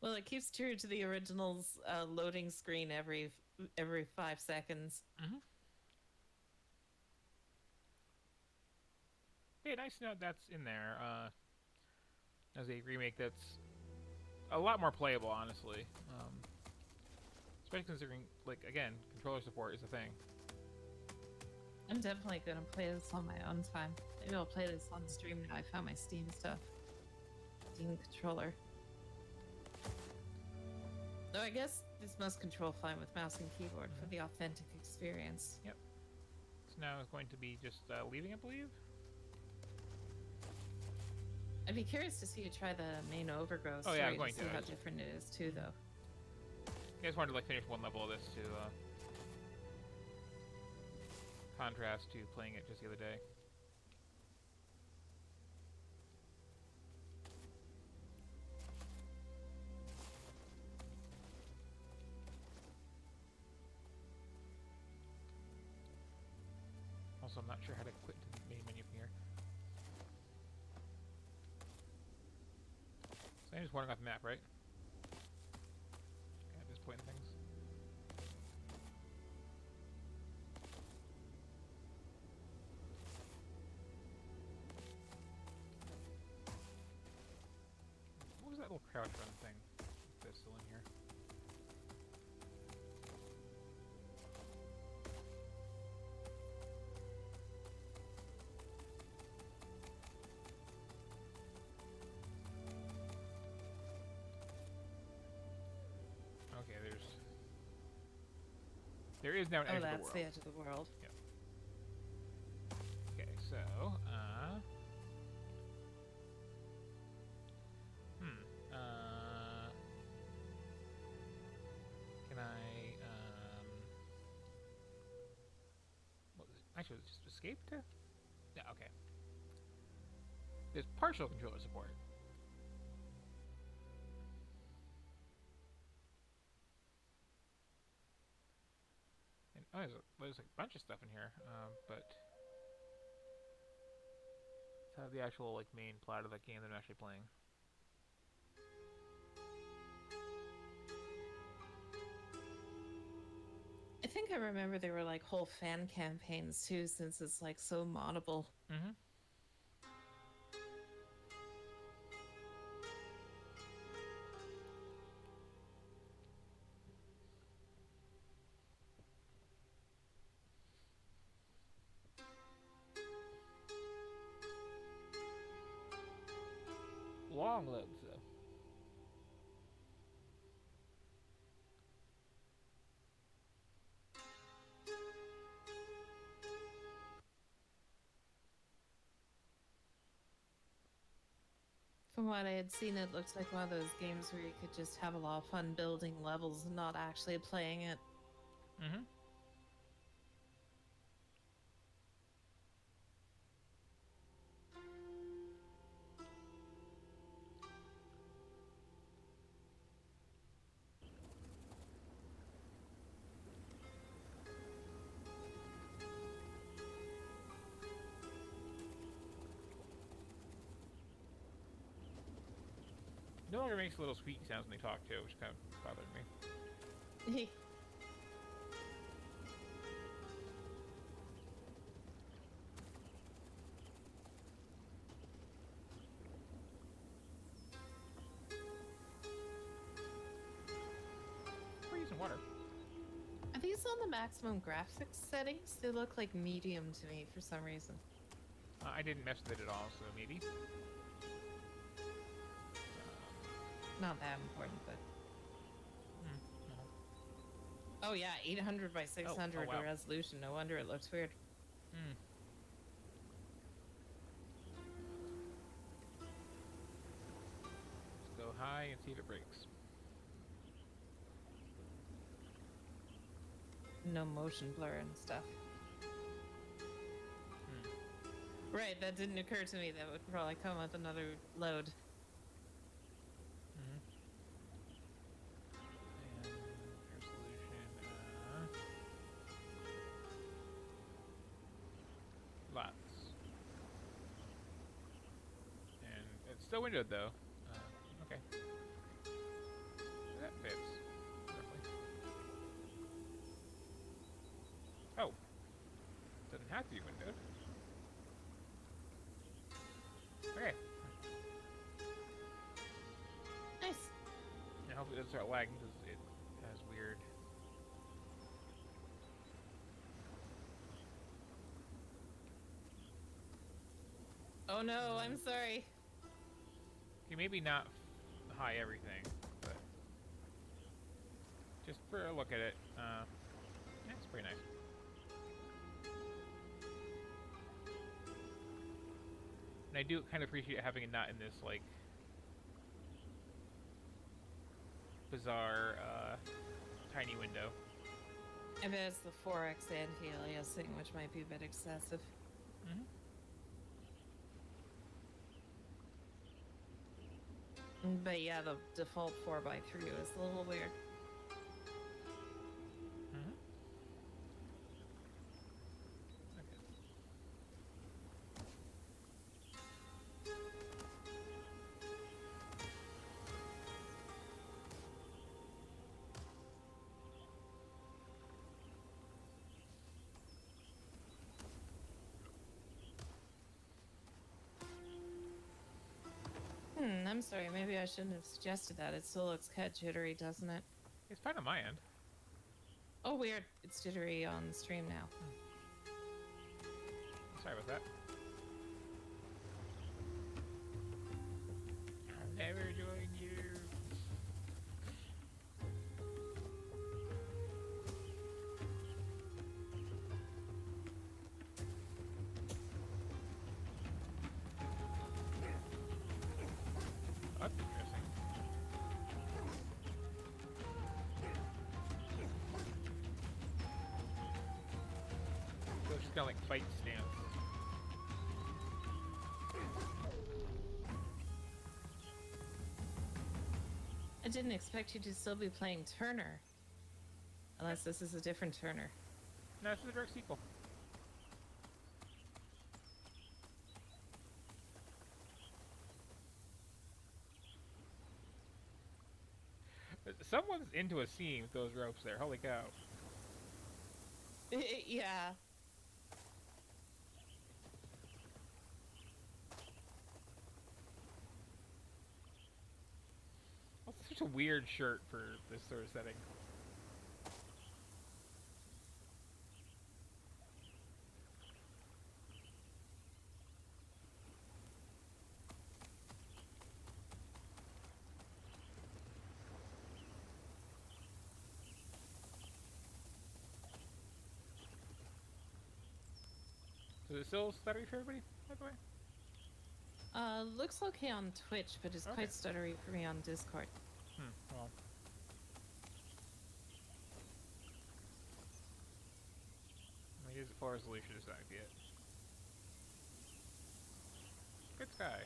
Well, it keeps true to the original's loading screen every 5 seconds. Yeah, nice to know that's in there. As a remake that's a lot more playable, honestly. Especially considering, like, again, controller support is a thing. I'm definitely gonna play this on my own time. Maybe I'll play this on stream now. I found my Steam stuff. Steam controller. Though I guess this must control fine with mouse and keyboard for the authentic experience. Yep. So now it's going to be just leaving, I believe. I'd be curious to see you try the main overgrowth. Oh, yeah, I'm story going to see to. how different it is too, though. I just wanted to like finish one level of this to contrast to playing it just the other day. Also, I'm not sure how to quit to the main menu from here. So I'm just wandering off the map, right? At this point in things. What was that little crouch run thing? If that's still in here. Okay, there is now an edge of the that's world. the edge of the world. Yep. Okay, so, can I, what was it? Actually, just escape to? Yeah, okay. There's partial controller support. And Oh, there's like a bunch of stuff in here, but let's have the actual like main plot of that game that I'm actually playing. I think I remember there were like whole fan campaigns too, since it's like so moddable. Mm-hmm. Long loads though. From what I had seen, it looked like one of those games where you could just have a lot of fun building levels and not actually playing it. Mm-hmm. No longer makes little squeaky sounds when they talk too, which kind of bothered me. We're using water. Are these on the maximum graphics settings? They look like medium to me for some reason. I didn't mess with it at all, so maybe. Not that important, but... Oh yeah, 800 by 600 wow. resolution. No wonder it looks weird. Hmm. Let's go high and see if it breaks. No motion blur and stuff. Right, that didn't occur to me. That would probably come with another load. Lots. And it's still windowed though. Okay. That fits. Roughly. Oh. Doesn't have to be windowed. Okay. Nice. And hopefully it doesn't start lagging because it has weird. Oh no, I'm sorry. Okay, maybe not high everything, but just for a look at it, yeah, it's pretty nice. And I do kind of appreciate having it not in this, like, bizarre, tiny window. I bet it's the 4x anti-aliasing, which might be a bit excessive. Mm-hmm. But yeah, the default 4x3 is a little weird. Mm-hmm. I'm sorry, maybe I shouldn't have suggested that. It still looks kind of jittery, doesn't it? It's fine on my end. Oh, weird. It's jittery on stream now. Sorry about that. I'll never join you. That's interesting. So it's just kind of like fight stance. I didn't expect you to still be playing Turner. Unless this is a different Turner. No, this is a direct sequel. Someone's into a scene with those ropes there. Holy cow. Yeah. That's such a weird shirt for this sort of setting. Is it still stuttery for everybody, by the way? Looks okay on Twitch, but it's quite stuttery for me on Discord. Well. I mean, it is full resolution, it's not yet. Good sky.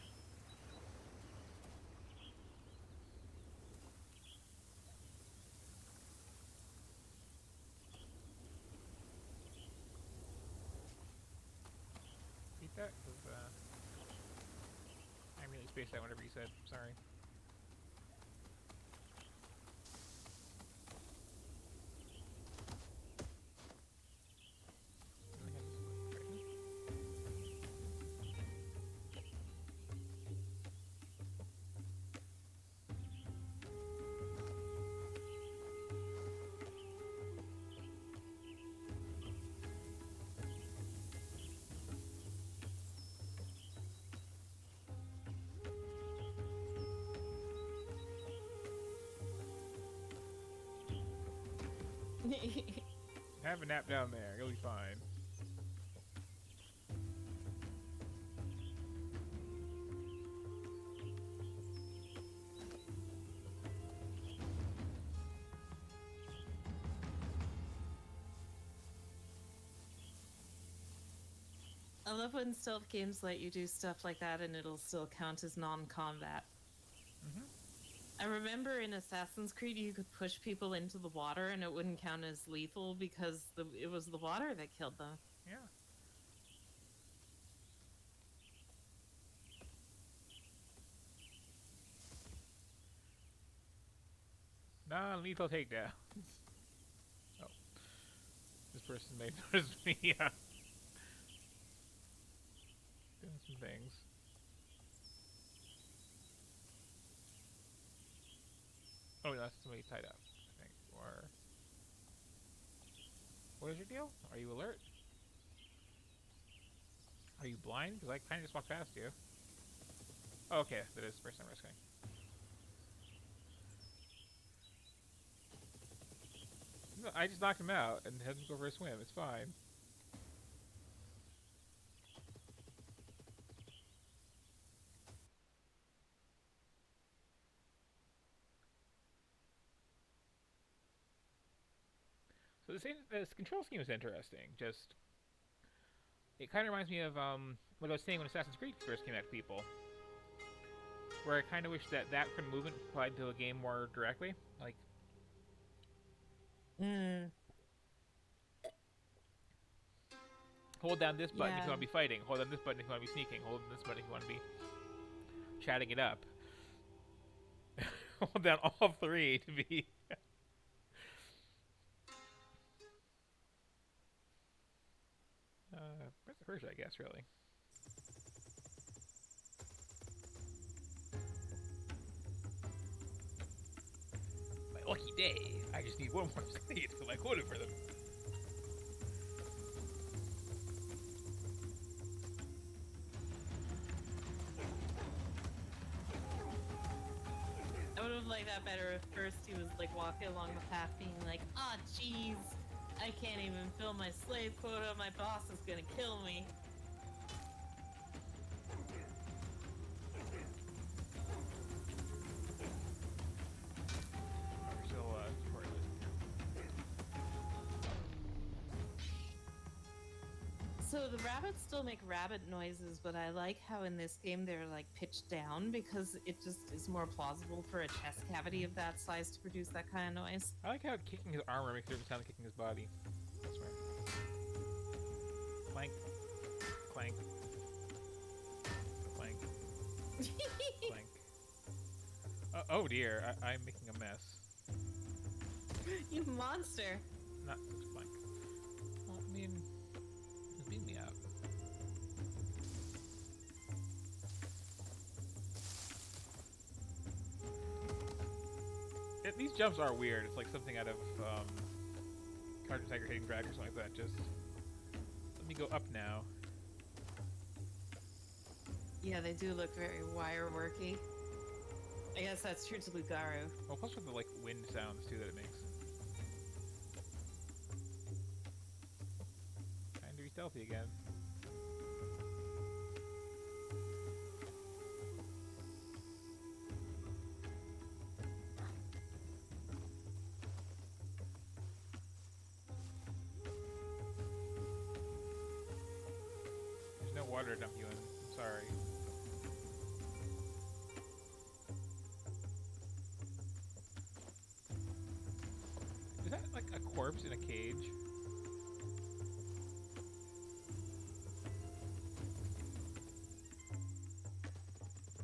Beat that? Cause, I really spaced out whatever you said. Sorry. Have a nap down there, you'll be fine. I love when stealth games let you do stuff like that and it'll still count as non-combat. I remember in Assassin's Creed you could push people into the water and it wouldn't count as lethal because it was the water that killed them. Yeah. Non-lethal takedown. Oh. This person may notice me, doing some things. Oh, that's somebody tied up, I think. Or... What is your deal? Are you alert? Are you blind? Because I kind of just walked past you. Oh, okay, that is the person I'm rescuing. No, I just knocked him out and had him go for a swim. It's fine. So this control scheme is interesting. Just, it kind of reminds me of what I was saying when Assassin's Creed first came out to people, where I kind of wish that kind of movement applied to a game more directly. Like, hold down this button if you want to be fighting. Hold down this button if you want to be sneaking. Hold down this button if you want to be chatting it up. Hold down all three to be. Vice versa, I guess, really. My lucky day. I just need one more sleep to my quota for them. I would have liked that better if first he was like walking along the path being like, "Ah, jeez, I can't even fill my slave quota, my boss is gonna kill me." We're still So the rabbits still make rabbit noises, but I like how in this game they're like pitched down because it just is more plausible for a chest cavity of that size to produce that kind of noise. I like how kicking his armor makes a different sound than kicking his body. That's right. Clank. Clank. Clank. Clank. Oh dear, I'm making a mess. You monster. Not such Clank. Well, I mean, beat me up. These jumps are weird. It's like something out of Cartoon Tiger Hidden Drag or something like that. Just let me go up now. Yeah, they do look very wire worky. I guess that's true to Lugaru. Well, plus with the like wind sounds too that it makes. Trying to be stealthy again. There's no water to dump you in. I'm sorry. Is that like a corpse in a cage?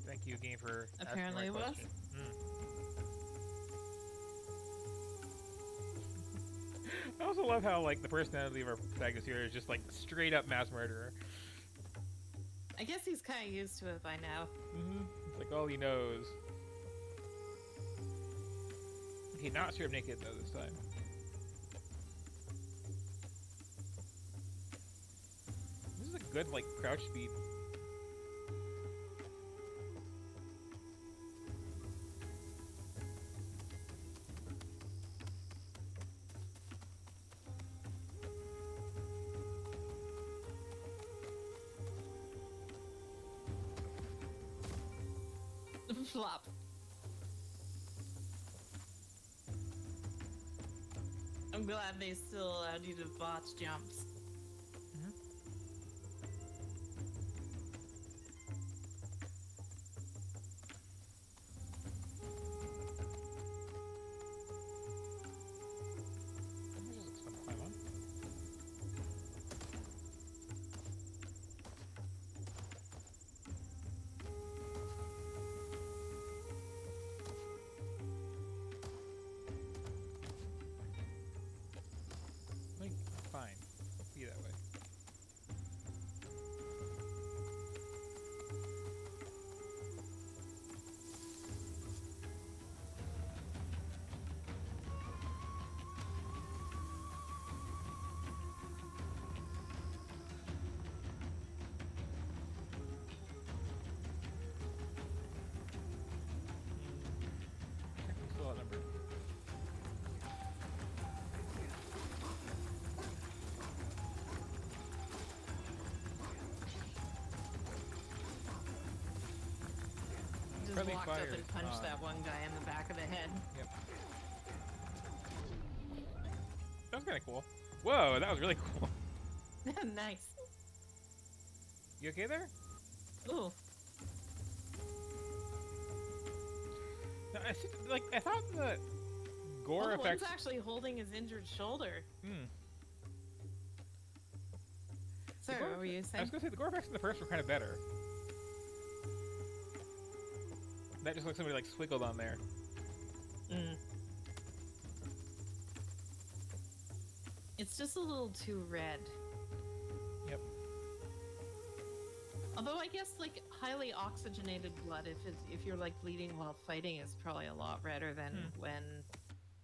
Thank you again for Apparently asking my it was. question. I also love how like the personality of our protagonist here is just like straight up mass murderer. I guess he's kind of used to it by now. It's like all he knows. Okay, not straight up naked though this time. This is a good like crouch speed. Flop. I'm glad they still allowed you to botch jumps. Fine. Be that way. Still outnumbered. Just Friendly walked up fire and punched on. that one guy in the back of the head. Yep. That was kind of cool. Whoa, that was really cool. Nice. You okay there? Ooh. No, I thought the gore Oh, effects. one's actually holding his injured shoulder. Sorry, gore what were you I saying? was gonna say the gore effects in the first were kind of better. That just looks like somebody like swiggled on there. It's just a little too red. Yep. Although I guess like highly oxygenated blood, if you're like bleeding while fighting, is probably a lot redder than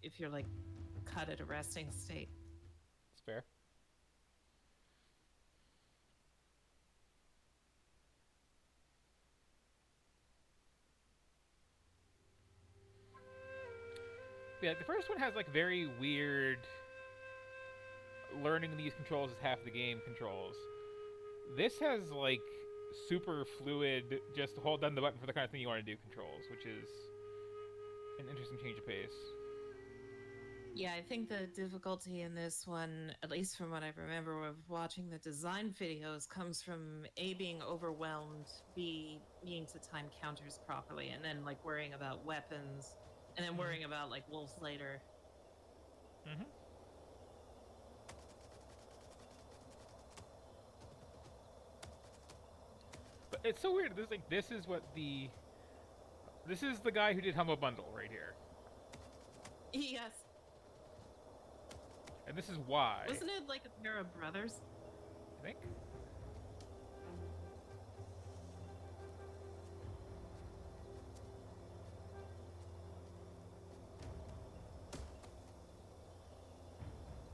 if you're like cut at a resting state. It's fair. Yeah, the first one has like very weird learning these controls is half the game controls. This has like super fluid, just hold down the button for the kind of thing you want to do controls, which is an interesting change of pace. Yeah, I think the difficulty in this one, at least from what I remember of watching the design videos, comes from A, being overwhelmed, B, needing to time counters properly, and then like worrying about weapons, and then worrying about like wolves later. It's so weird. This is the guy who did Humble Bundle right here, Yes. and this is why. Wasn't it like a pair of brothers? I think.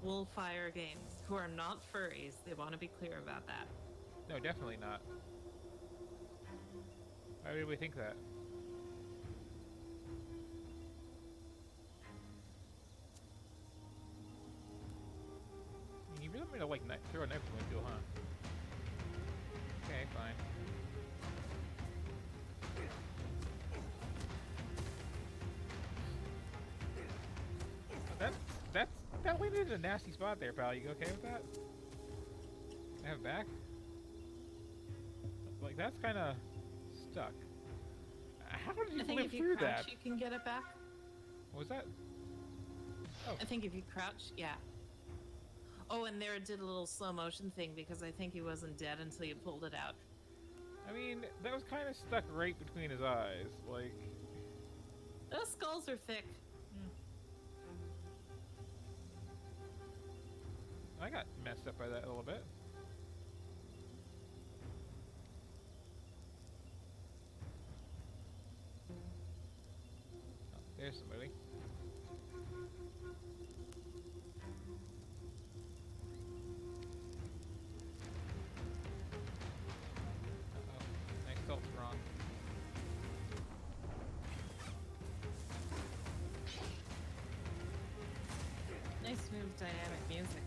Wolfire Games, who are not furries. They want to be clear about that. No, definitely not. Why would we think that? You really want me to like throw a knife at the window, huh? Okay, fine. That landed in a nasty spot there, pal. You okay with that? I have it back? Like, that's kind of stuck. How did you flip through that? You can get it back. What was that? Oh. I think if you crouch, yeah. Oh, and there it did a little slow motion thing because I think he wasn't dead until you pulled it out. I mean, that was kind of stuck right between his eyes. Like, those skulls are thick. I got messed up by that a little bit. Oh, there's somebody. Uh-oh. I felt wrong. Nice, smooth, dynamic music.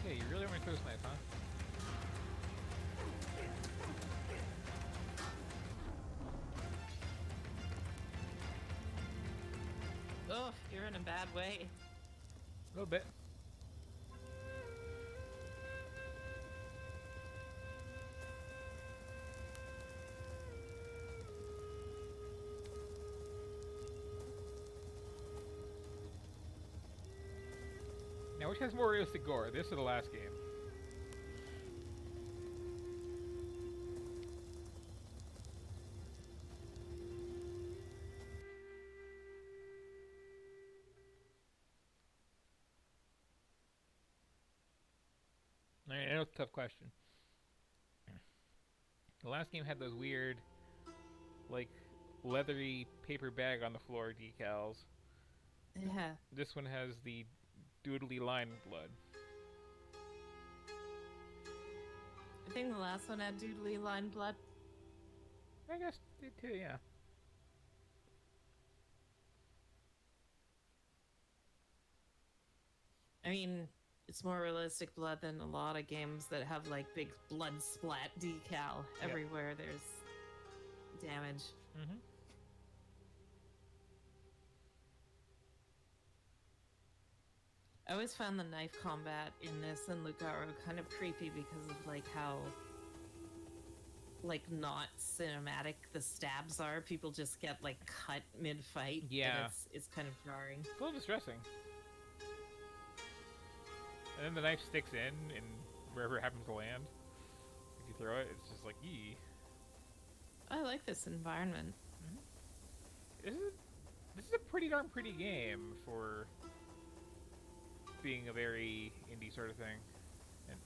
Hey, you really want me to throw this knife, huh? Oh, you're in a bad way. A little bit. Now, which has more realistic gore, this or the last game? I know it's a tough question. The last game had those weird, like, leathery paper bag on the floor decals. Yeah. This one has the doodly line blood. I think the last one had doodly line blood. I guess it too, yeah. I mean, it's more realistic blood than a lot of games that have like big blood splat decal everywhere. There's damage. Mm-hmm. I always found the knife combat in this and Lugaro kind of creepy because of like how like not cinematic the stabs are. People just get like cut mid-fight. Yeah. And it's kind of jarring. It's a little distressing. And then the knife sticks in and wherever it happens to land. If you throw it, it's just like, yee. I like this environment. This is a pretty darn pretty game for being a very indie sort of thing. And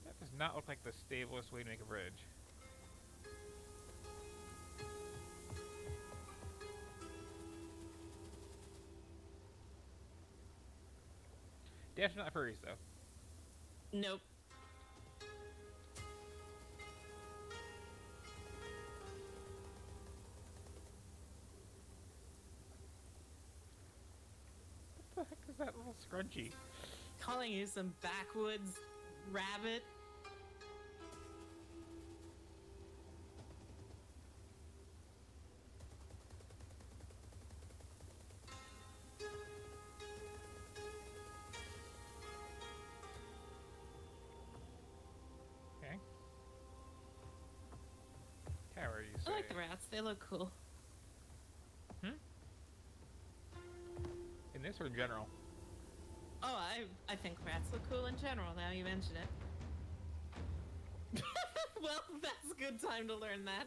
that does not look like the stablest way to make a bridge. Definitely not furries, though. Nope. What the heck is that little scrunchie? Calling you some backwoods rabbit. Okay. Tower, you say? I like the rats. They look cool. In this or in general? Oh, I think rats look cool in general, now you mention it. Well, that's a good time to learn that.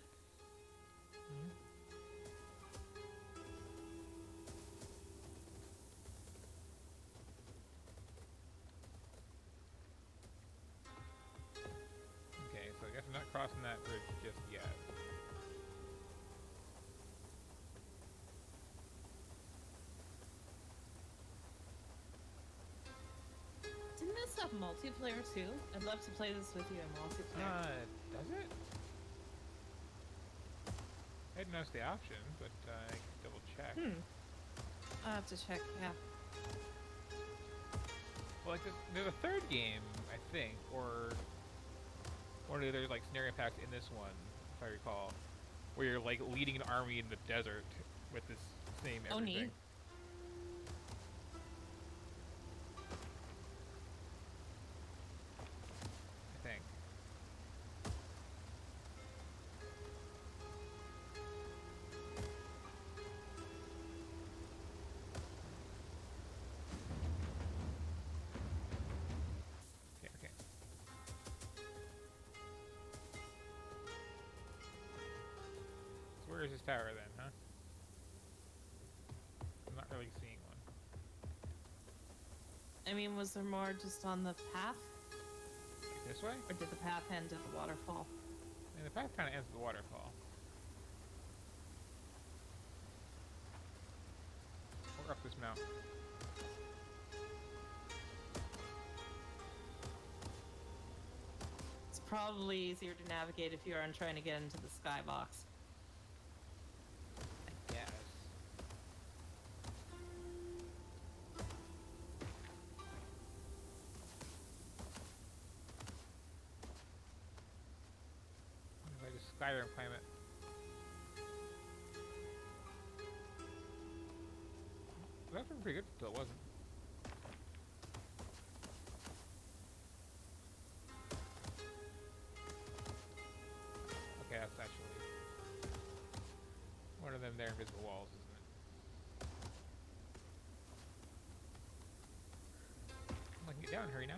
Okay, so I guess I'm not crossing that bridge just yet. Didn't this have multiplayer too? I'd love to play this with you in multiplayer. Does it? I didn't notice the option, but I can double check. I'll have to check, yeah. Well, like there's a third game, I think, or one of the other like scenario packs in this one, if I recall, where you're like leading an army in the desert with this same everything. Oh, neat. I think. Okay, okay. So where is this tower then, huh? I'm not really seeing one. I mean, was there more just on the path? This way? Or did the path end at the waterfall? And the path kind of ends at the waterfall. Or up this mountain. It's probably easier to navigate if you aren't trying to get into the skybox. I guess. If I just Skyrim climb it. That's been pretty good until it wasn't. Okay, that's actually one of them there invisible walls, isn't it? I can get down, hurry now.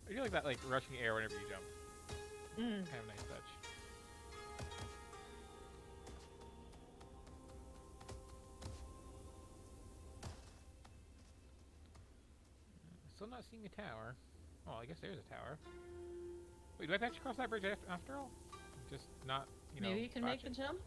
I feel like that like rushing air whenever you jump. Kind of a nice touch. Still not seeing a tower. Oh, I guess there's a tower. Wait, do I have to actually cross that bridge after all? Just not, you know. Maybe you can make the botch it? jump?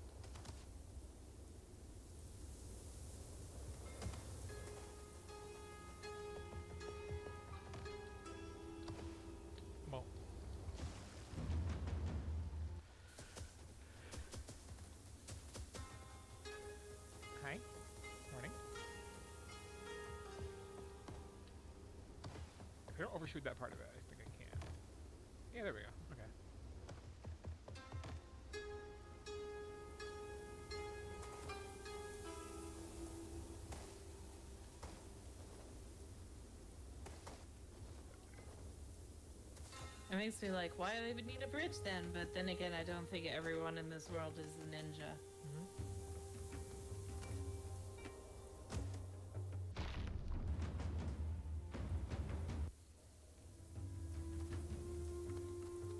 Well. Hi. Morning. If I don't overshoot that part of it, I think I can. Yeah, there we go. Okay. It makes me like, why do they even need a bridge then? But then again, I don't think everyone in this world is a ninja.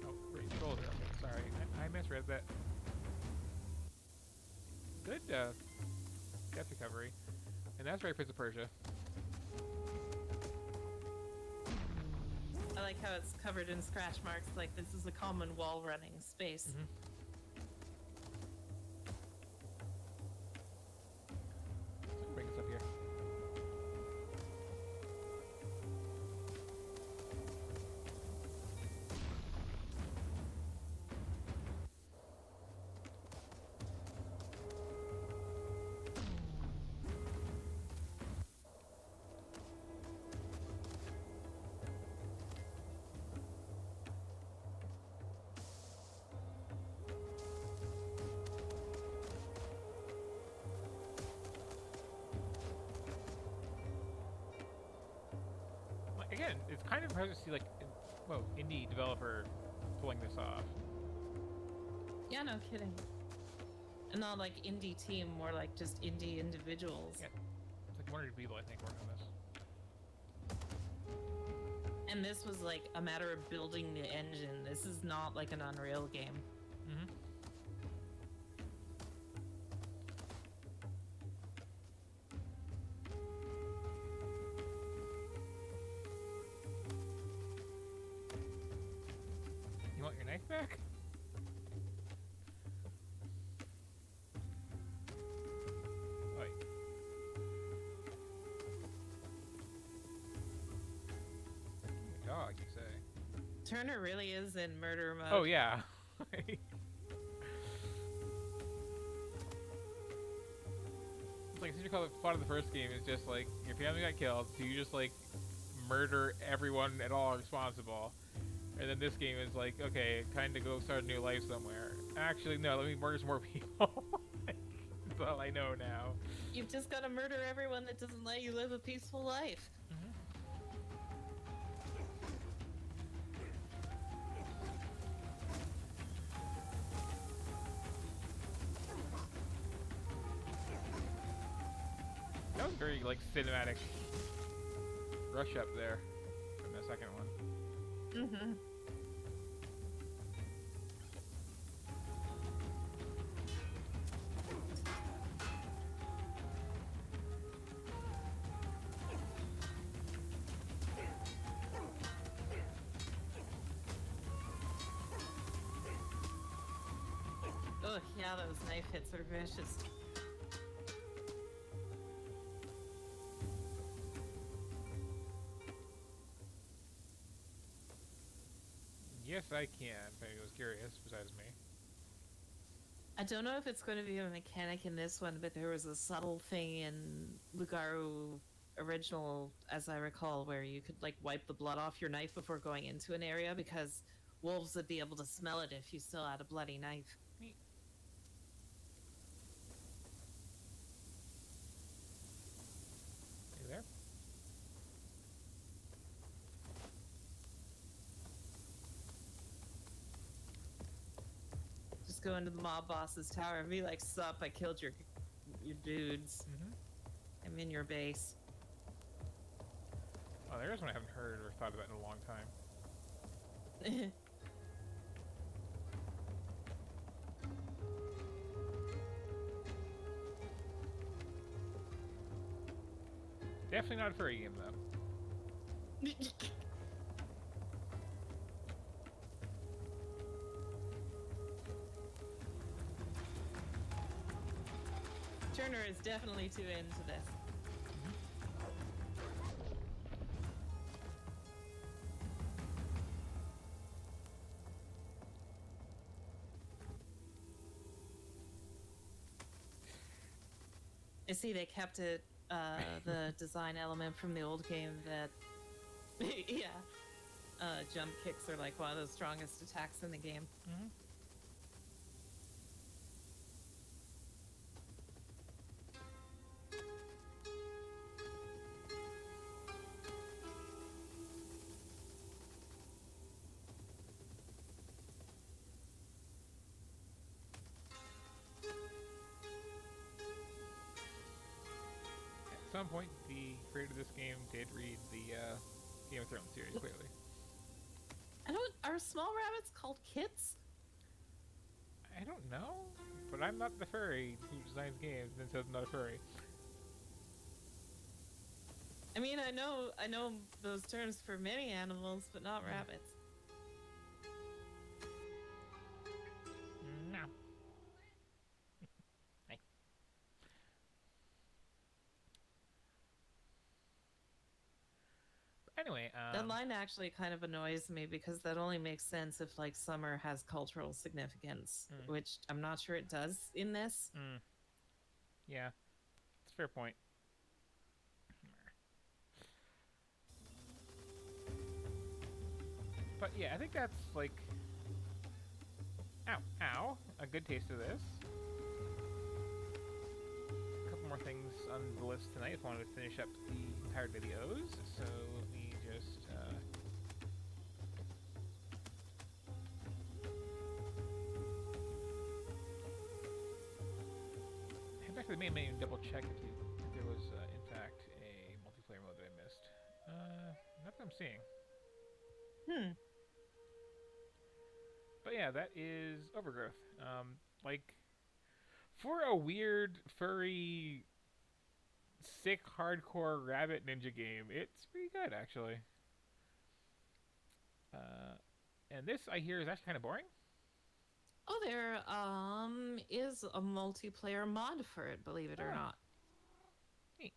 Oh, great shoulder. Okay, sorry, I misread that. Good death recovery. And that's right, Prince of Persia. I like how it's covered in scratch marks, like this is a common wall running space. Bring us up here. kind of impressed to see like, indie developer pulling this off. Yeah, no kidding. And not like indie team, more like just indie individuals. Yeah, it's like 100 people I think working on this. And this was like a matter of building the engine. This is not like an Unreal game. Mm-hmm. You want your knife back? Oi. Dog, you say? Turner really is in murder mode. Oh yeah. It's like, since you call it plot of the first game is just like your family got killed, so you just like murder everyone at all responsible. And then this game is like, okay, kind of go start a new life somewhere. Actually, no, let me murder some more people. That's all I know now. You've just got to murder everyone that doesn't let you live a peaceful life. That was very like cinematic rush up there from the second one. Mm-hmm. Oh yeah, those knife hits are vicious. Yes, I can. If anyone was curious, besides me. I don't know if it's going to be a mechanic in this one, but there was a subtle thing in Lugaru original, as I recall, where you could like wipe the blood off your knife before going into an area because wolves would be able to smell it if you still had a bloody knife. Neat. You there? Just go into the mob boss's tower and be like, "Sup, I killed your dudes. I'm in your base." Oh, there's one I haven't heard or thought about in a long time. Definitely not a furry game, though. Turner is definitely too into this. I see they kept it, the design element from the old game that, yeah, jump kicks are like one of the strongest attacks in the game. At some point, the creator of this game did read the Game of Thrones series, clearly. Are small rabbits called kits? I don't know, but I'm not the furry who designs games and says I'm not a furry. I mean, I know those terms for many animals, but not rabbits. No. Hey. Anyway, That line actually kind of annoys me because that only makes sense if like summer has cultural significance, which I'm not sure it does in this. Yeah, it's a fair point. But yeah, I think that's like, ow, a good taste of this. A couple more things on the list tonight if I wanted to finish up the entire videos. So let me just back to the main menu and double check if there was, in fact, a multiplayer mode that I missed. Not that I'm seeing. But yeah, that is Overgrowth. Like, for a weird, furry, sick, hardcore rabbit ninja game, it's pretty good, actually. And this, I hear, is actually kind of boring. Oh, there is a multiplayer mod for it, believe it or not. Neat.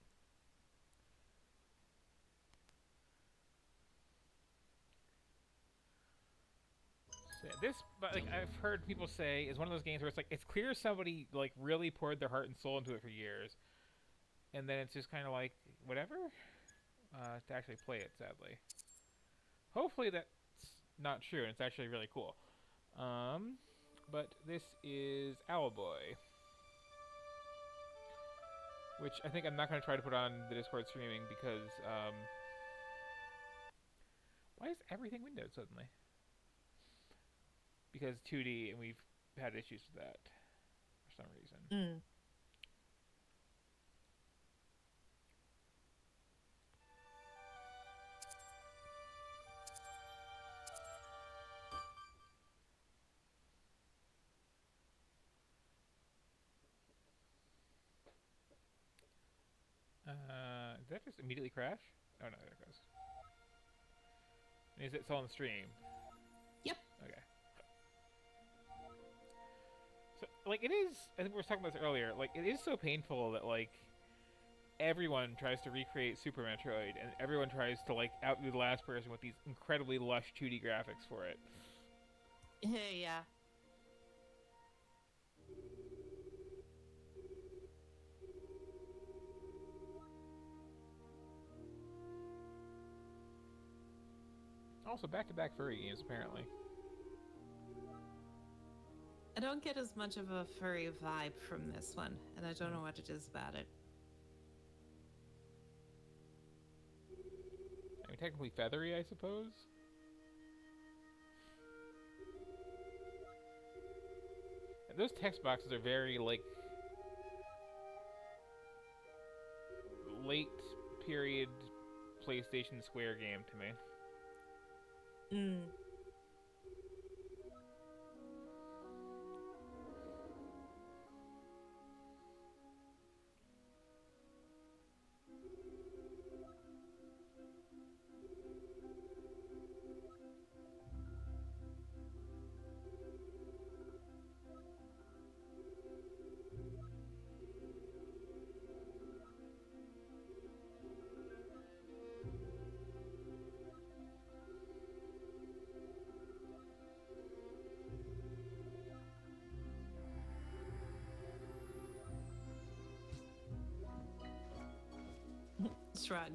So this, but like I've heard people say, is one of those games where it's like it's clear somebody like really poured their heart and soul into it for years, and then it's just kind of like whatever to actually play it. Sadly, hopefully that's not true and it's actually really cool. But this is Owlboy, which I think I'm not going to try to put on the Discord streaming because why is everything windowed suddenly? Because 2D, and we've had issues with that for some reason. Did that just immediately crash? Oh no, there it goes. And is it still on the stream? Yep. Okay. So, like, it is, I think we were talking about this earlier, like, it is so painful that, like, everyone tries to recreate Super Metroid, and everyone tries to, like, outdo the last person with these incredibly lush 2D graphics for it. Yeah. Also, back-to-back furry games, apparently. I don't get as much of a furry vibe from this one, and I don't know what it is about it. I mean, technically feathery, I suppose? And those text boxes are very, like, late period PlayStation Square game to me. Shrug.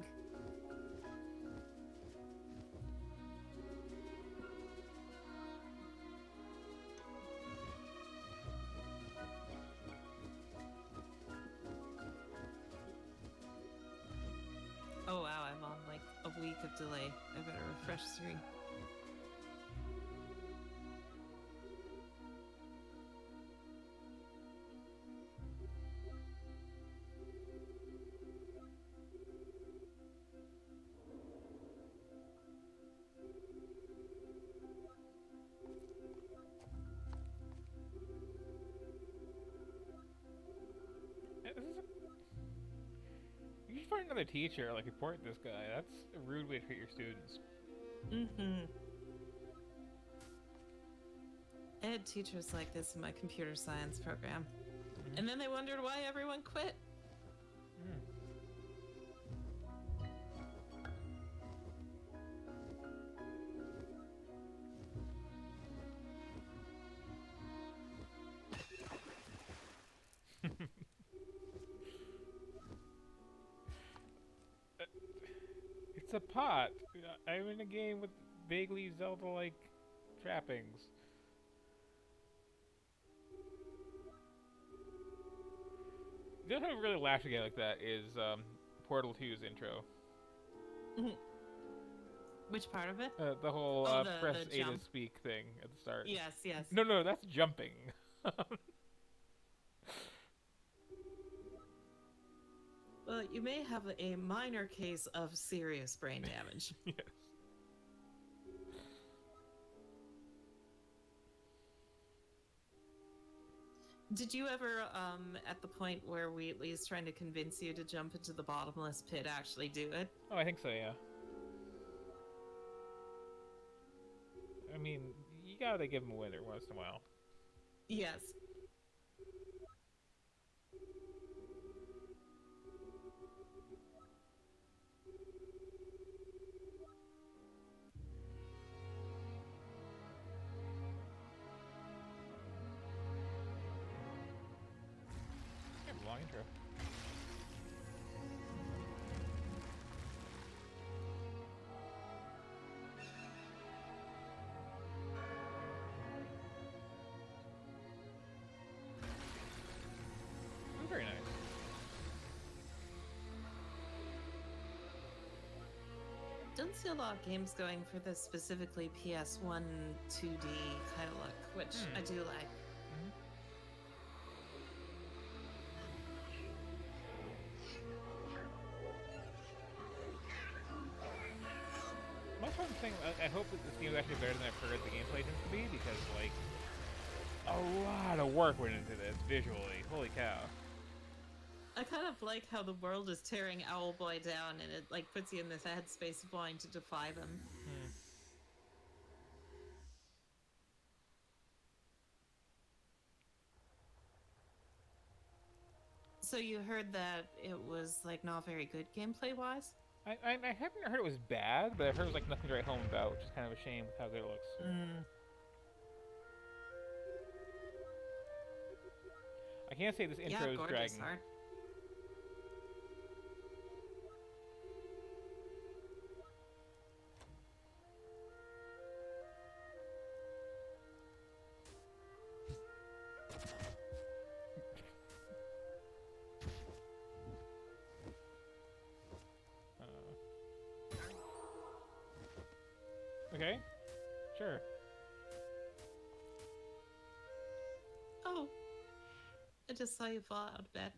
Oh wow, I'm on like a week of delay. I better refresh screen. You should find another teacher, like, report this guy. That's a rude way to treat your students. I had teachers like this in my computer science program. And then they wondered why everyone quit. It's a pot. I'm in a game with vaguely Zelda-like trappings. The only time I really laughed again like that is Portal 2's intro. Which part of it? The whole press the A to jump. speak thing at the start. Yes. No, that's jumping. You may have a minor case of serious brain damage. Yes. Did you ever, at the point where we at least trying to convince you to jump into the bottomless pit, actually do it? Oh, I think so, yeah. I mean, you gotta give him a winner once in a while. Yes. Kind of a long intro. Very nice. Don't see a lot of games going for this specifically PS1 2D kind of look, which I do like. Most fun thing, I hope that this game is actually better than I've heard the gameplay tends to be, because, like, a lot of work went into this visually. Holy cow. I kind of like how the world is tearing Owlboy down, and it like puts you in this headspace of wanting to defy them. So you heard that it was like not very good gameplay wise? I haven't heard it was bad, but I've heard it was like nothing to write home about, which is kind of a shame with how good it looks. I can't say this intro is gorgeous dragging. art. Okay, sure. Oh, I just saw you fall out of bed.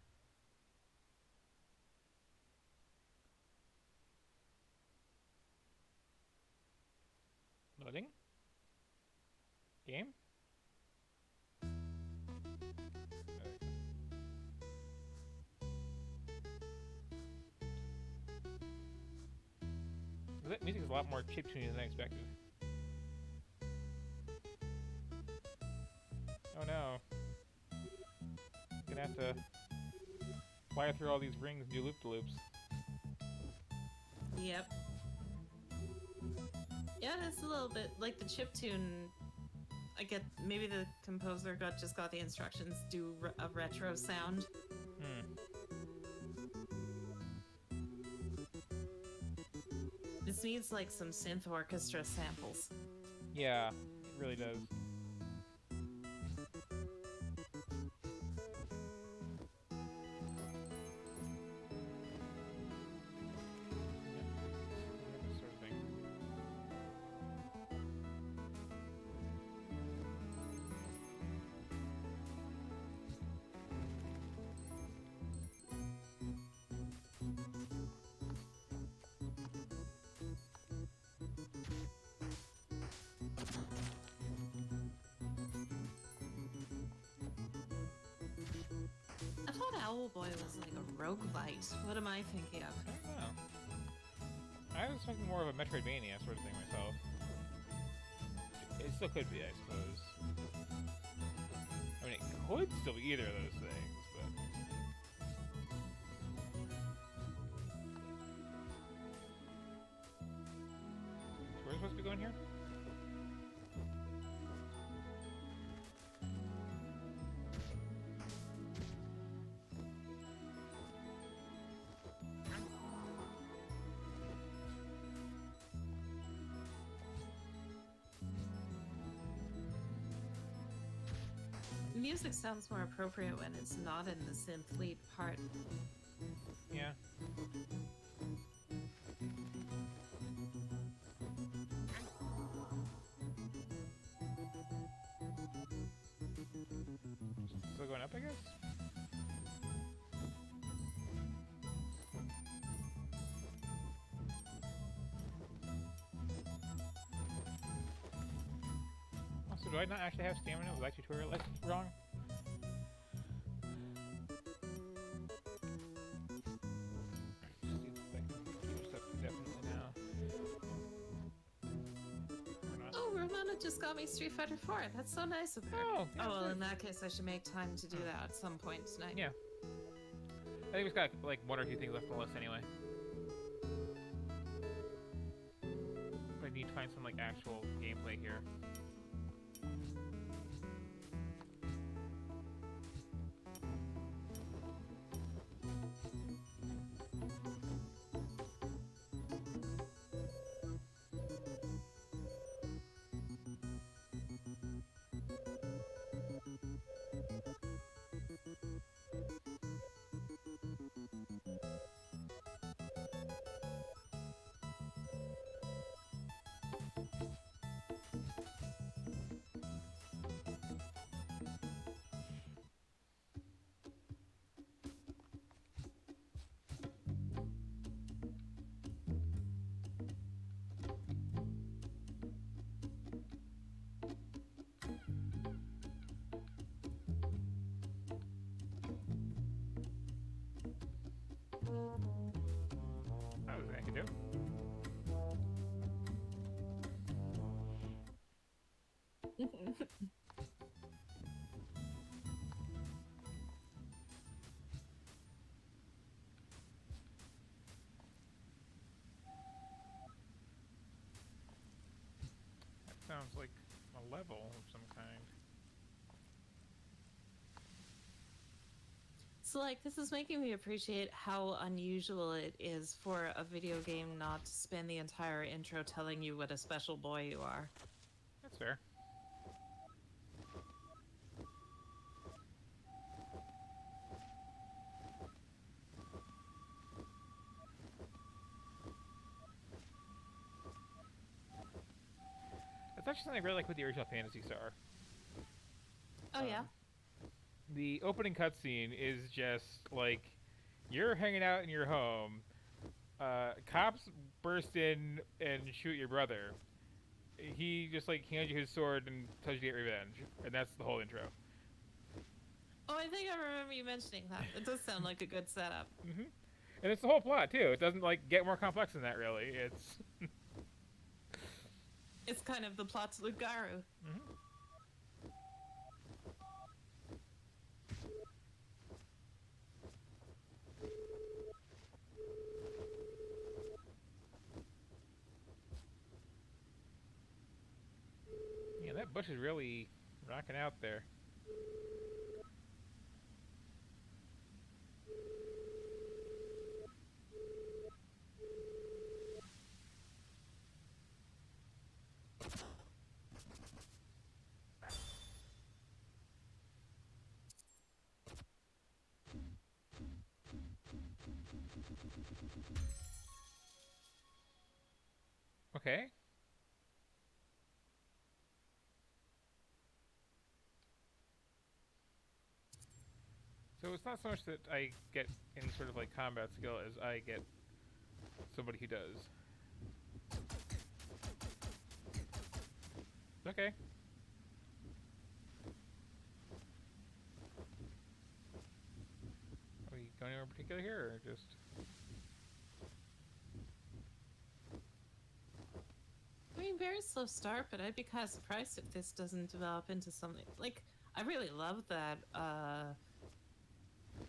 Loading. Game. That music is a lot more chiptune than I expected. Oh no. Gonna have to fly through all these rings and do loop-de-loops. Yep. Yeah, it's a little bit like the chiptune. I get maybe the composer just got the instructions to do a retro sound. This needs like some synth orchestra samples. Yeah, it really does. I thought Owlboy was like a roguelite. What am I thinking of? I don't know. I was thinking more of a Metroidvania sort of thing myself. It still could be, I suppose. I mean, it could still be either of those things, but... So we're supposed to be going here? Music sounds more appropriate when it's not in the synth lead part. Yeah. Still going up, I guess? do I not actually have stamina? Was that tutorial wrong? Definitely now. Oh, Ramona just got me Street Fighter 4. That's so nice of her. Oh, yeah, well, good. in that case, I should make time to do that at some point tonight. Yeah. I think we've got like one or two things left on the list anyway. But I need to find some like actual gameplay here. That was an antidote. That sounds like a level of some kind. So, like, this is making me appreciate how unusual it is for a video game not to spend the entire intro telling you what a special boy you are. That's fair. That's actually something I really like with the original Phantasy Star. Oh, yeah? The opening cutscene is just like you're hanging out in your home. Cops burst in and shoot your brother. He just like hands you his sword and tells you to get revenge, and that's the whole intro. Oh, I think I remember you mentioning that. It does sound like a good setup. Mm-hmm. And it's the whole plot too. It doesn't like get more complex than that really. It's It's kind of the plot to Lugaru. mm-hmm. Yeah, that bush is really rocking out there. Okay. So it's not so much that I get any sort of like combat skill as I get somebody who does. Okay. Are we going anywhere particular here, or just? I mean, very slow start, but I'd be kind of surprised if this doesn't develop into something. Like, I really love that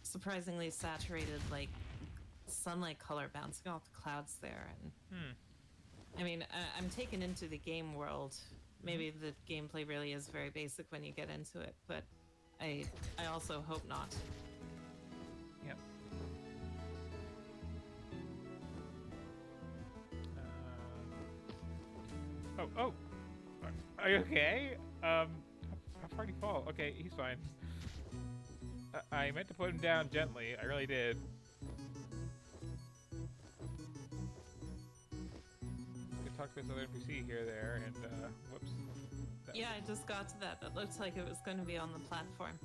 surprisingly saturated, like, sunlight color bouncing off the clouds there. And I mean, I'm taken into the game world. Maybe the gameplay really is very basic when you get into it, but I also hope not. Yep. Oh, are you okay? How far did he fall? Okay, he's fine. I meant to put him down gently. I really did. Could talk to this other NPC here, there, and whoops. Yeah, I just got to that. That looks like it was going to be on the platform.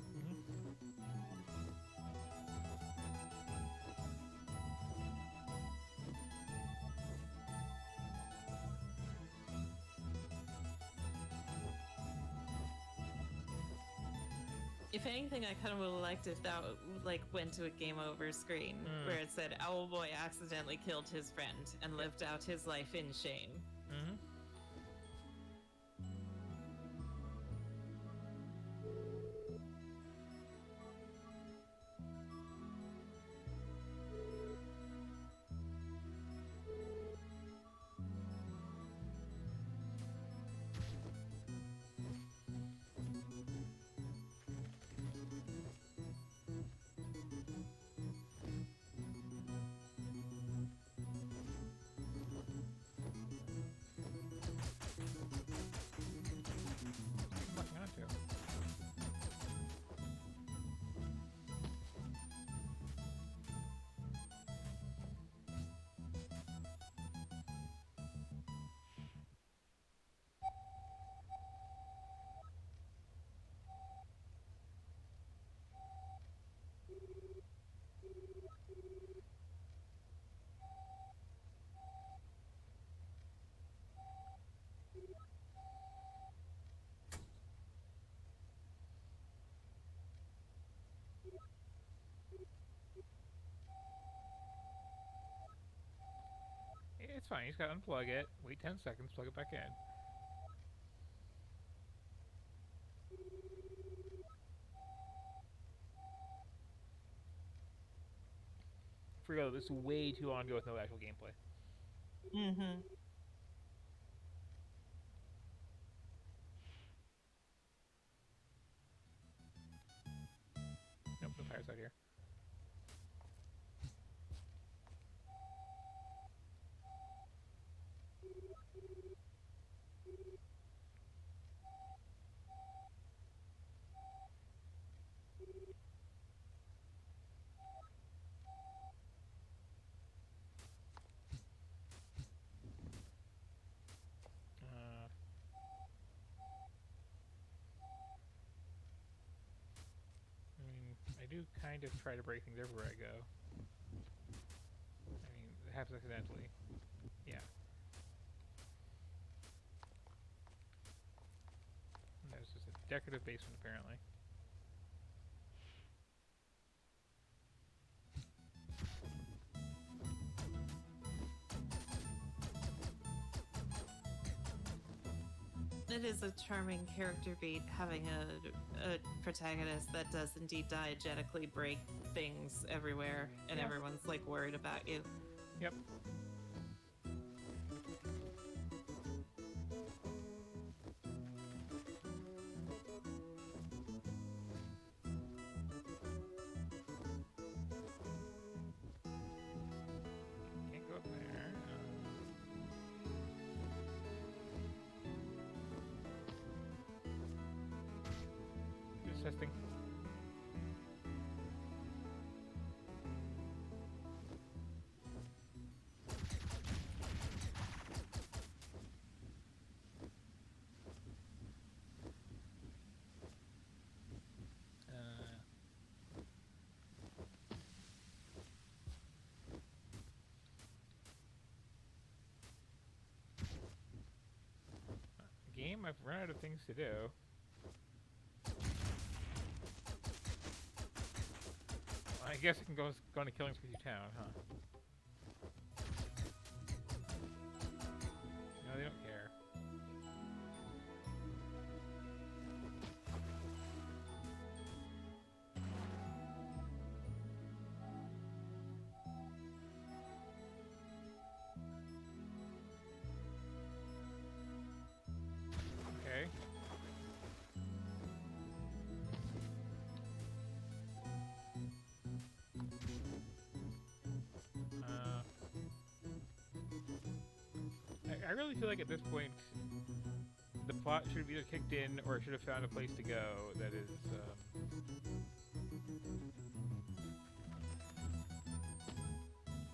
If anything, I kind of would have liked if that like went to a game over screen where it said Owlboy accidentally killed his friend and lived out his life in shame. Mm-hmm. It's fine. You just gotta unplug it. Wait 10 seconds. Plug it back in. Forgot this is way too long ago with no actual gameplay. Mm-hmm. Nope, no fires out here. I do kind of try to break things everywhere I go. I mean, it happens accidentally. Yeah. And that's just a decorative basement, apparently. It is a charming character beat having a protagonist that does indeed diegetically break things everywhere, and everyone's like worried about you. Yep. Can't go up there. Just testing. Game, I've run out of things to do. I guess I can go on a killing spree through town, huh? No, they don't care. Okay. I really feel like at this point, the plot should have either kicked in or should have found a place to go that is,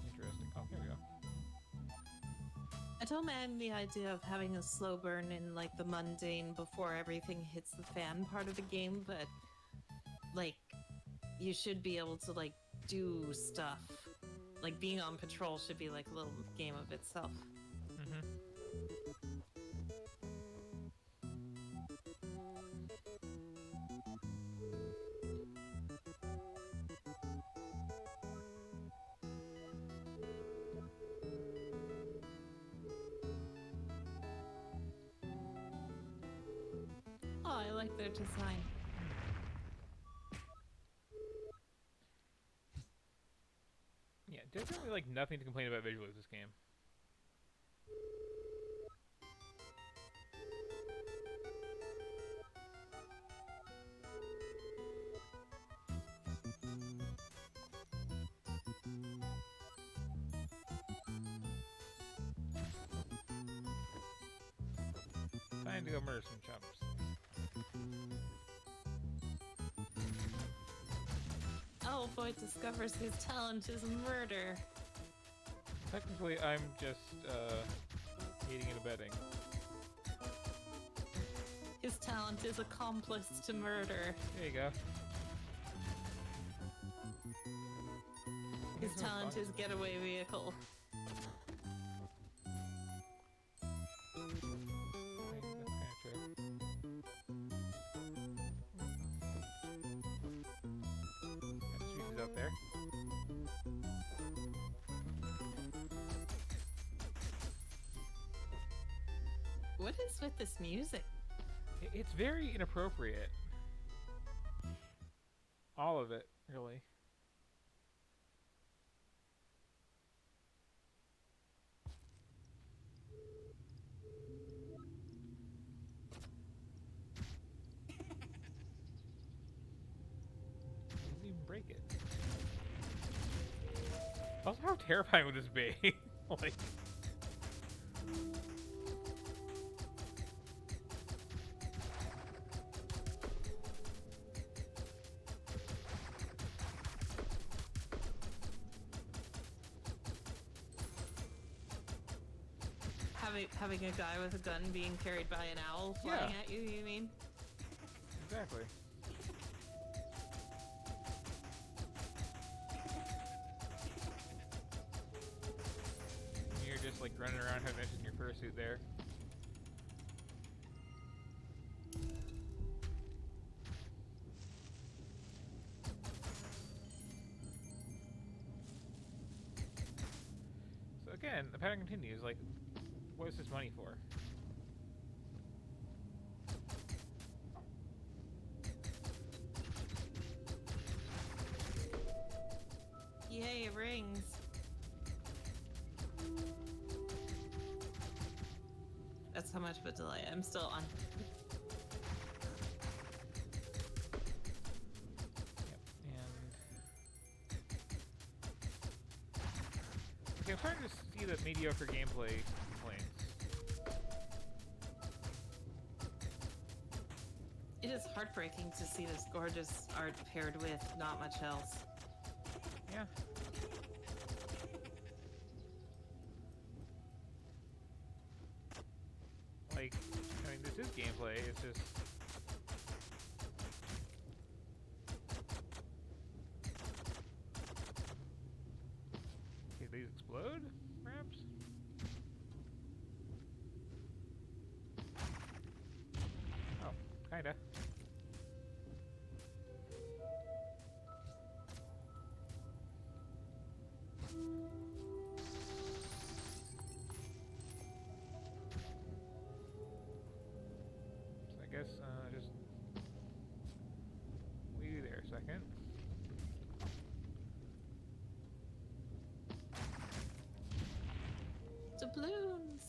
interesting. Oh, here we go. I don't mind the idea of having a slow burn in like the mundane before everything hits the fan part of the game, but like you should be able to like do stuff. Like being on patrol should be like a little game of itself. Mm-hmm. like their design. Yeah, definitely like nothing to complain about visually with this game. Time to go murder some chumps. Owlboy discovers his talent is murder. Technically, I'm just aiding and abetting. His talent is accomplice to murder. There you go. His talent is getaway vehicle. Out there. What is with this music? It's very inappropriate. All of it, really. Doesn't even break it. Also, how terrifying would this be? Like, having a guy with a gun being carried by an owl flying at you, you mean? exactly. You're just like running around having in your fursuit there. So again, the pattern continues. Like, what is this money for? Yay, it rings. That's how much of a delay. I'm still on. Okay, I'm starting to see the mediocre gameplay complaints. It is heartbreaking to see this gorgeous art paired with not much else. Yeah. Like, I mean, this is gameplay, it's just... Okay, these explode, perhaps? Oh, kinda. So I guess, just leave you there a second. Doubloons!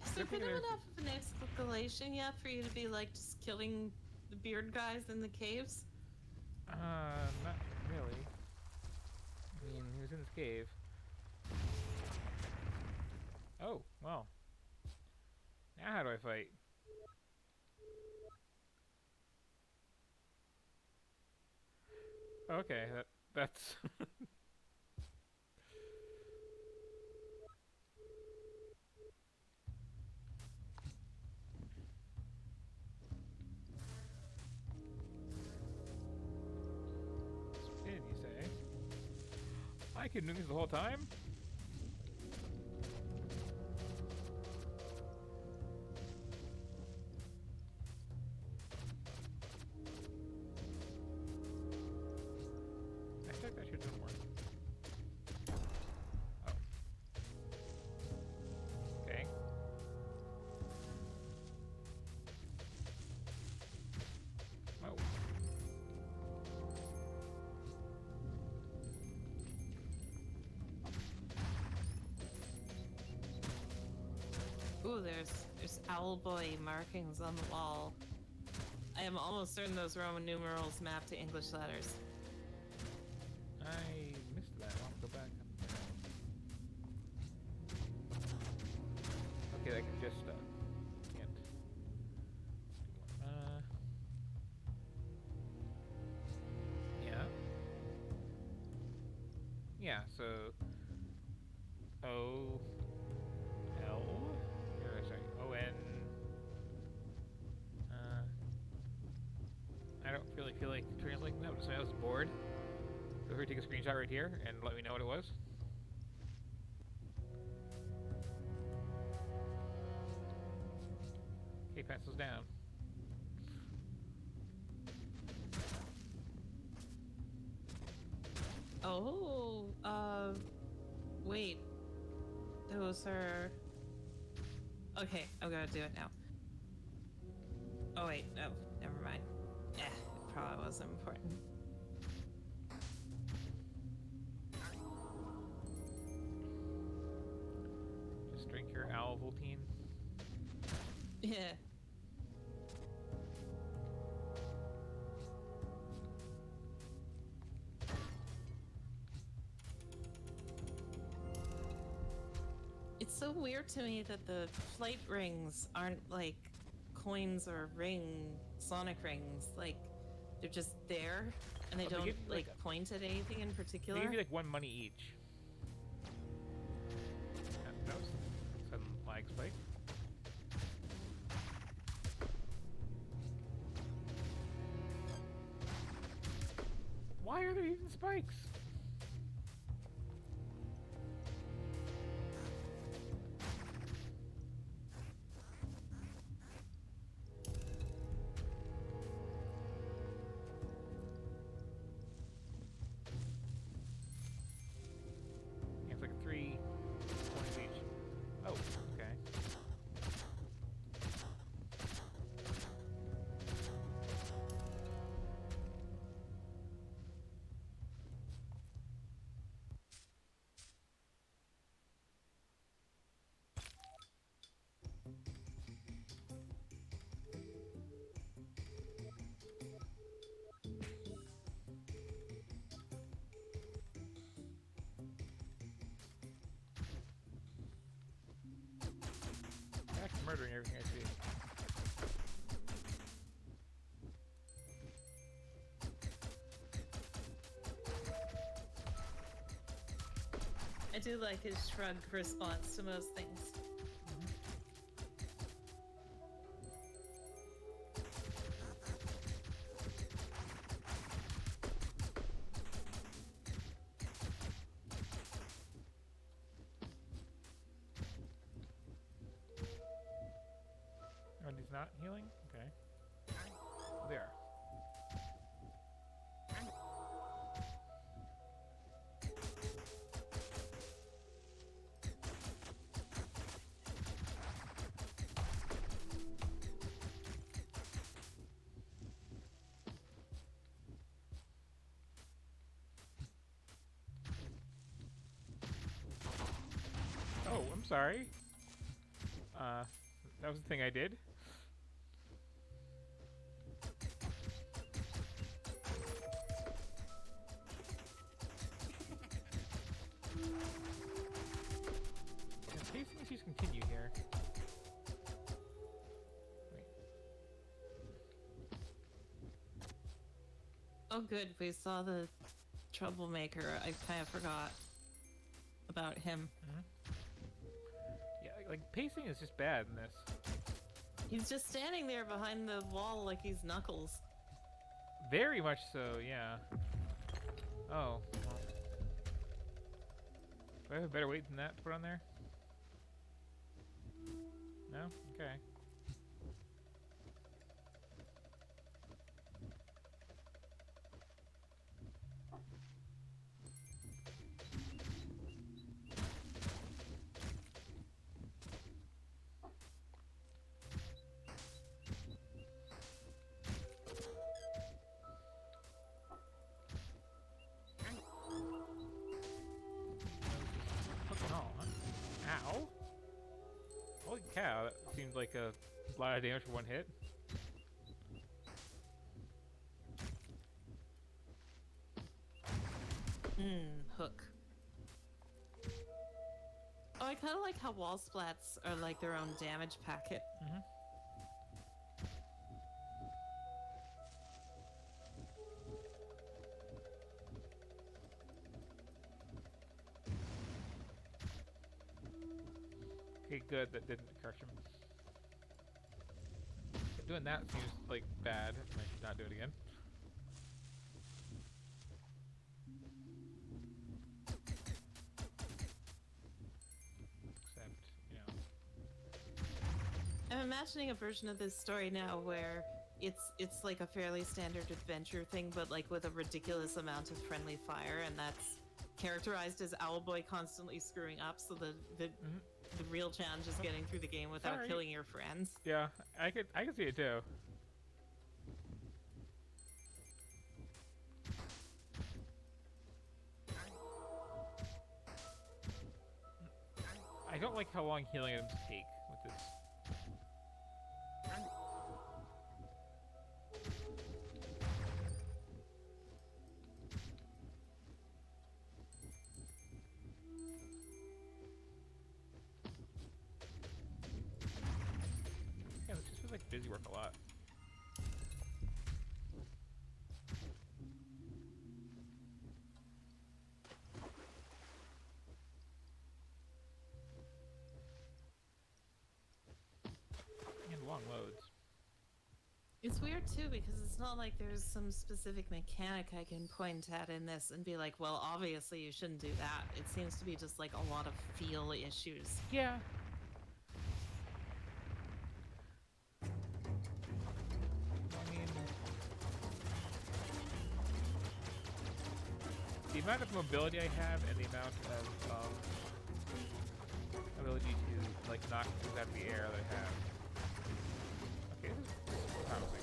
Has there been enough of an escalation yet for you to be like just killing the beard guys in the caves? Not really. I mean, he was in this cave. Oh, well. Now how do I fight? Okay, that's... Spin, you say? I could do this the whole time? Ooh, there's Owlboy markings on the wall. I am almost certain those Roman numerals map to English letters. I missed that. I'll have to go back. Okay, I can just can't. Yeah. Yeah. So O L. Sorry. O N. I don't really feel like translating that, so I was bored. Feel free to take a screenshot right here and let me know what it was. Okay, pencils down. Oh, wait. Those are... Okay, I'm gonna do it now. Oh wait, no, never mind. Eh, it probably wasn't important. Just drink your Alvoltine. Yeah. It's so weird to me that the flight rings aren't like coins or sonic rings. Like, they're just there, and they Oh, they don't give you, like point at anything in particular. They give you like 1 money each. That was some lag spike. Why are there even spikes? It's like 3 points each. Oh, okay. Back to murdering everything I see. I do like his shrug response to most things. Oh, and he's not healing? Okay. There. Oh, I'm sorry. That was the thing I did. And pacing issues continue here. Wait. Oh good, we saw the troublemaker. I kind of forgot about him. Yeah, like pacing is just bad in this. He's just standing there behind the wall like he's Knuckles. Very much so, yeah. Oh. Well. Do I have a better weight than that to put on there? No? Okay. Fucking all, huh? Ow! Holy cow, seems like a lot of damage for one hit. Hook. Oh, I kind of like how wall splats are like their own damage packet. Okay, good. That didn't crush him. Doing that seems like bad. I should not do it again. Except, you know. I'm imagining a version of this story now where it's like a fairly standard adventure thing, but like with a ridiculous amount of friendly fire, and that's characterized as Owlboy constantly screwing up. So the real challenge is getting through the game without Alright. killing your friends. Yeah, I could see it too. I don't like how long healing items take with this. Yeah, this just feels like busy work a lot. And long loads. It's weird too because it's not like there's some specific mechanic I can point at in this and be like, well, obviously you shouldn't do that. It seems to be just like a lot of feel issues. Yeah. I mean, the amount of mobility I have and the amount of ability to like knock things out of the air that I have. Okay, this is promising.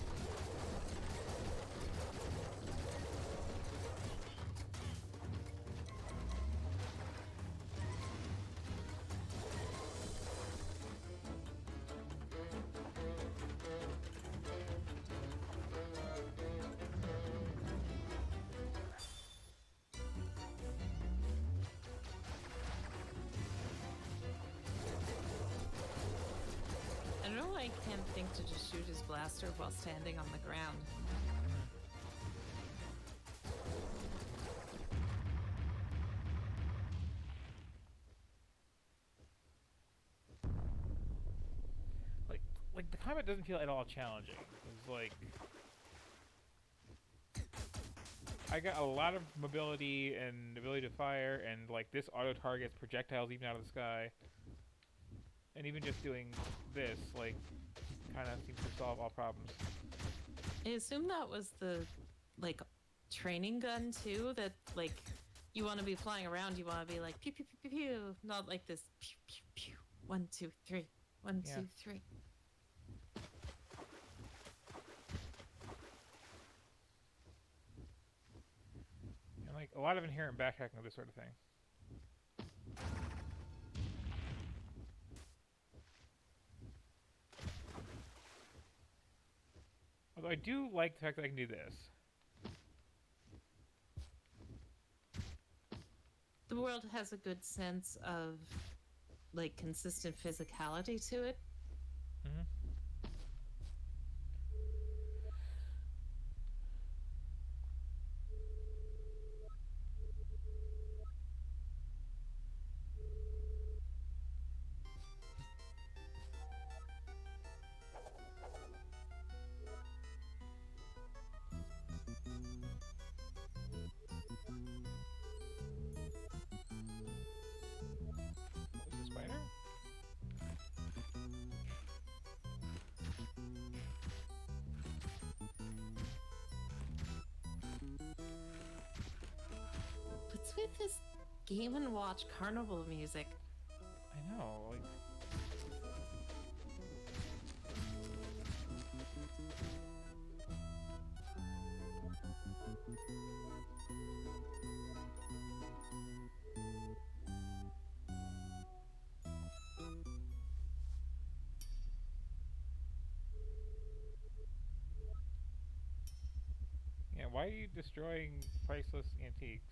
I don't know why I can't think to just shoot his blaster while standing on the ground. Like the combat doesn't feel at all challenging. It's like I got a lot of mobility and ability to fire, and like this auto targets projectiles even out of the sky. And even just doing this, like, kind of seems to solve all problems. I assume that was the, like, training gun too, that, like, you want to be flying around, you want to be like, pew, pew, pew, pew, pew, not like this, pew, pew, pew, 1, 2, 3, 1, Yeah. 2, 3. And, like, a lot of inherent backtracking with this sort of thing. Although I do like the fact that I can do this. The world has a good sense of, like, consistent physicality to it. Mm-hmm. There's a spider? What's with this Game & Watch carnival music? I know, like... man, why are you destroying priceless antiques?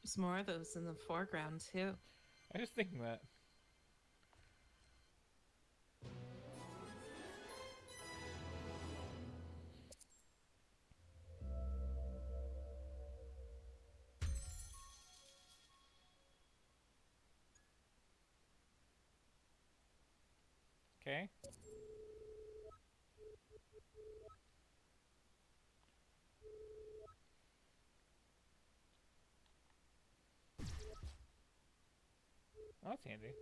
There's more of those in the foreground too. I was just thinking that. Okay. Oh, that's handy.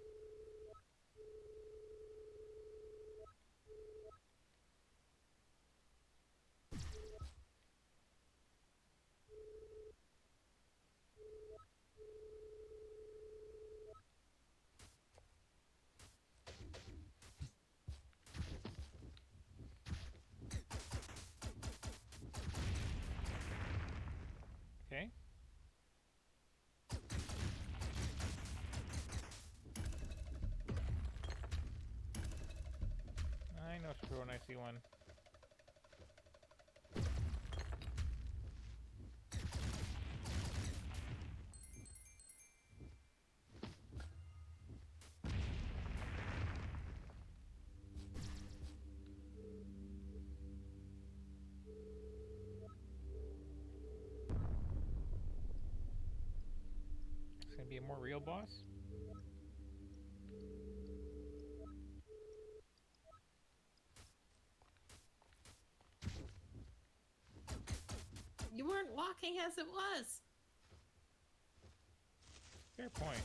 Okay. I know it's true when I see one. It's gonna be a more real boss. You weren't walking as it was. Fair point.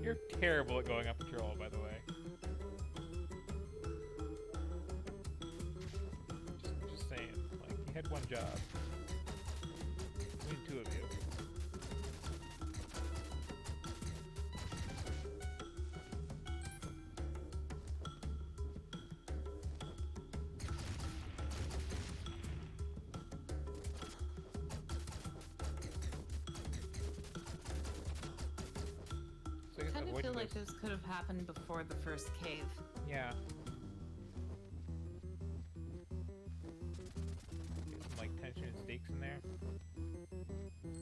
You're terrible at going up patrol, by the way. Just saying. Like, you had one job. I mean, two of you. So I guess I kind of avoiding feel like those- this could have happened before the first cave. Yeah. Get some, like, tension and stakes in there.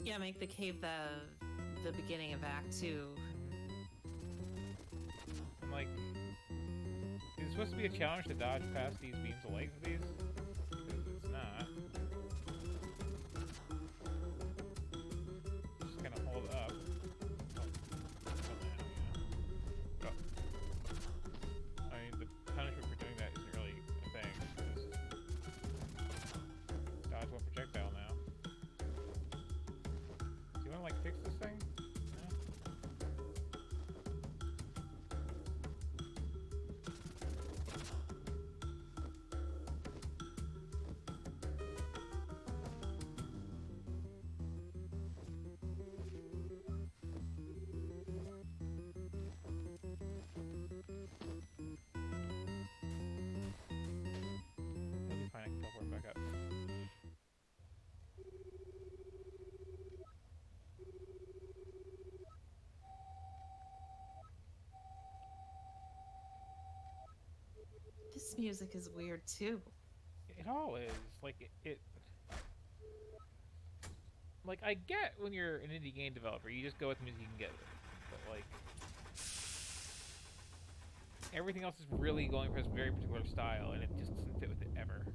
Yeah, make the cave the beginning of Act 2. I'm like, is it supposed to be a challenge to dodge past these beams of light with these? Because it's not. Just kind of hold up. Oh. I mean, the punishment for doing that isn't really a thing. Just dodge one projectile now. Do you want to, like, fix this thing? No? It'll be fine, I can teleport back up. This music is weird too. It all is. Like, it like, I get when you're an indie game developer, you just go with the music you can get with it. But, like, everything else is really going for this very particular style, and it just doesn't fit with it ever.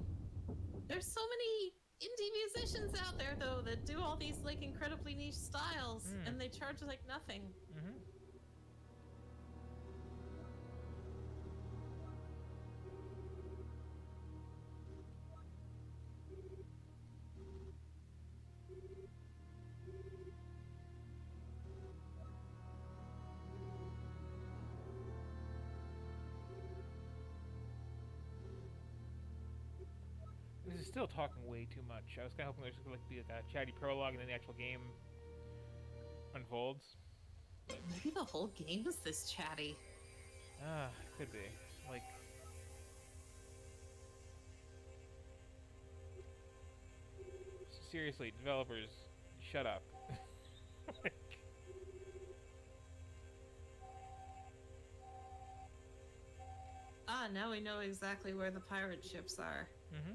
There's so many indie musicians out there, though, that do all these, like, incredibly niche styles, and they charge, like, nothing. Mm-hmm. This is still talking way too much. I was kind of hoping there's going to be like a chatty prologue and then the actual game unfolds. Maybe the whole game is this chatty. Could be. Like, seriously, developers, shut up. Like, now we know exactly where the pirate ships are. mm-hmm.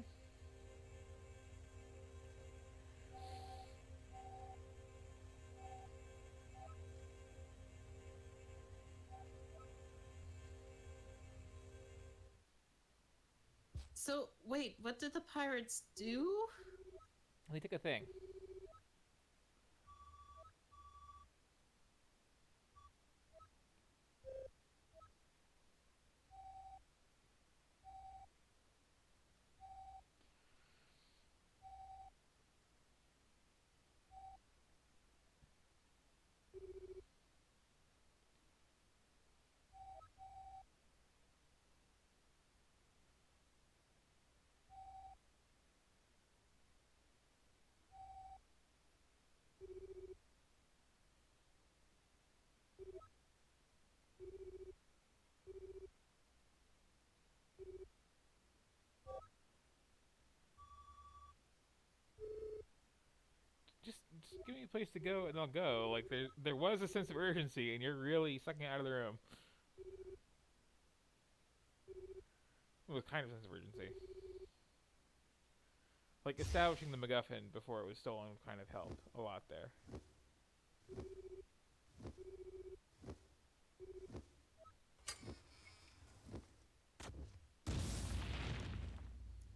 So, wait, what did the pirates do? They took a thing. Just give me a place to go and I'll go. Like, there was a sense of urgency, and you're really sucking it out of the room. Well, kind of sense of urgency. Like, establishing the MacGuffin before it was stolen kind of helped a lot there.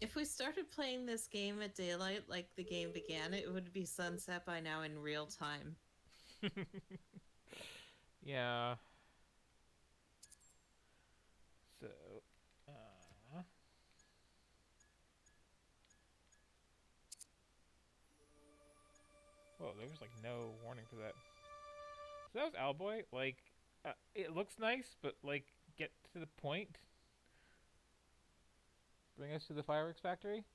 If we started playing this game at daylight like the game began, it would be sunset by now in real time. Yeah. So, whoa, there was like no warning for that. So that was Owlboy. Like, it looks nice, but like, get to the point. Bring us to the fireworks factory.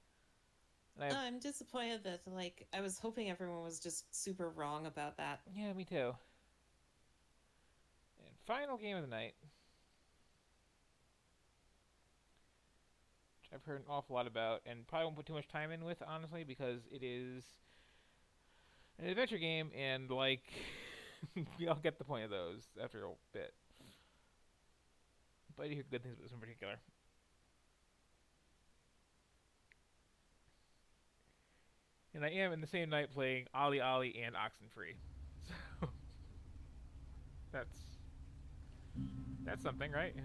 And I'm disappointed that, like, I was hoping everyone was just super wrong about that. Yeah, me too. And final game of the night, which I've heard an awful lot about, and probably won't put too much time in with, honestly, because it is an adventure game, and, like, we all get the point of those after a bit. But I do hear good things about this in particular. And I am in the same night playing Ollie Ollie and Oxenfree. So that's something, right? Do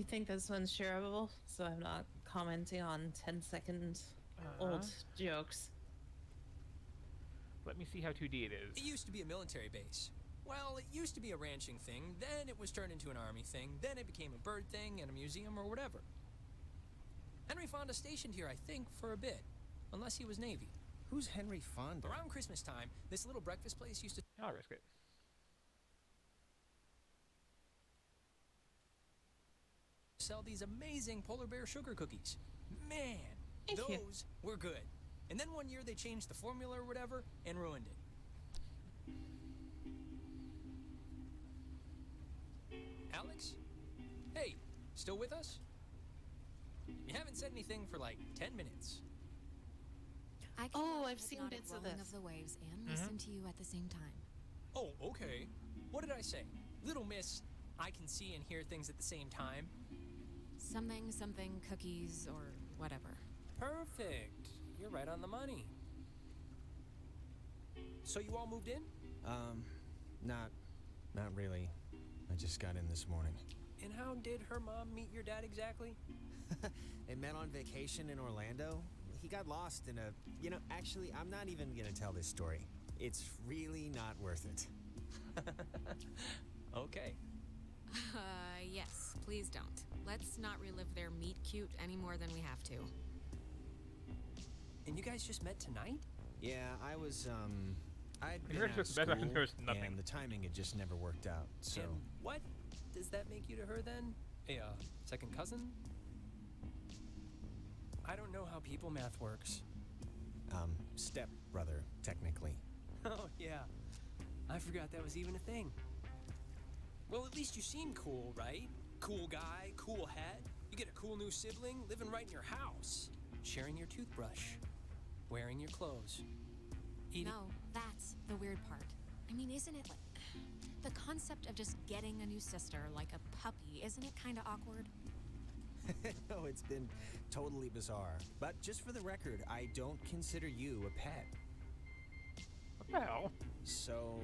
you think this one's shareable? So I'm not commenting on 10-second old jokes. Let me see how 2D it is. It used to be a military base. Well, it used to be a ranching thing, then it was turned into an army thing, then it became a bird thing and a museum or whatever. Henry Fonda stationed here, I think, for a bit. Unless he was Navy. Who's Henry Fonda? Around Christmas time, this little breakfast place used to... I'll risk it. ...sell these amazing polar bear sugar cookies. Man, Thank you. those were good. And then one year they changed the formula or whatever and ruined it. Alex? Hey, still with us? You haven't said anything for like 10 minutes. I can watch I've seen hypnotic bits of rolling this. of the waves and listen to you at the same time. Oh, okay. What did I say? Little miss, I can see and hear things at the same time. Something, cookies, or whatever. Perfect. You're right on the money. So you all moved in? Not really. I just got in this morning. And how did her mom meet your dad exactly? They met on vacation in Orlando. He got lost in a... You know, actually, I'm not even gonna tell this story. It's really not worth it. Okay. Yes, please don't. Let's not relive their meet cute any more than we have to. And you guys just met tonight? Yeah, I was, I'd been Yours out of was better school, and there was nothing. and the timing had just never worked out, so... And what does that make you to her then? A second cousin? I don't know how people math works. Step brother, technically. Oh, yeah. I forgot that was even a thing. Well, at least you seem cool, right? Cool guy, cool head. You get a cool new sibling living right in your house. Sharing your toothbrush. Wearing your clothes. Eating... No, that's the weird part. I mean, isn't it like... The concept of just getting a new sister like a puppy, isn't it kind of awkward? Oh, it's been totally bizarre. But just for the record, I don't consider you a pet. What the hell? So,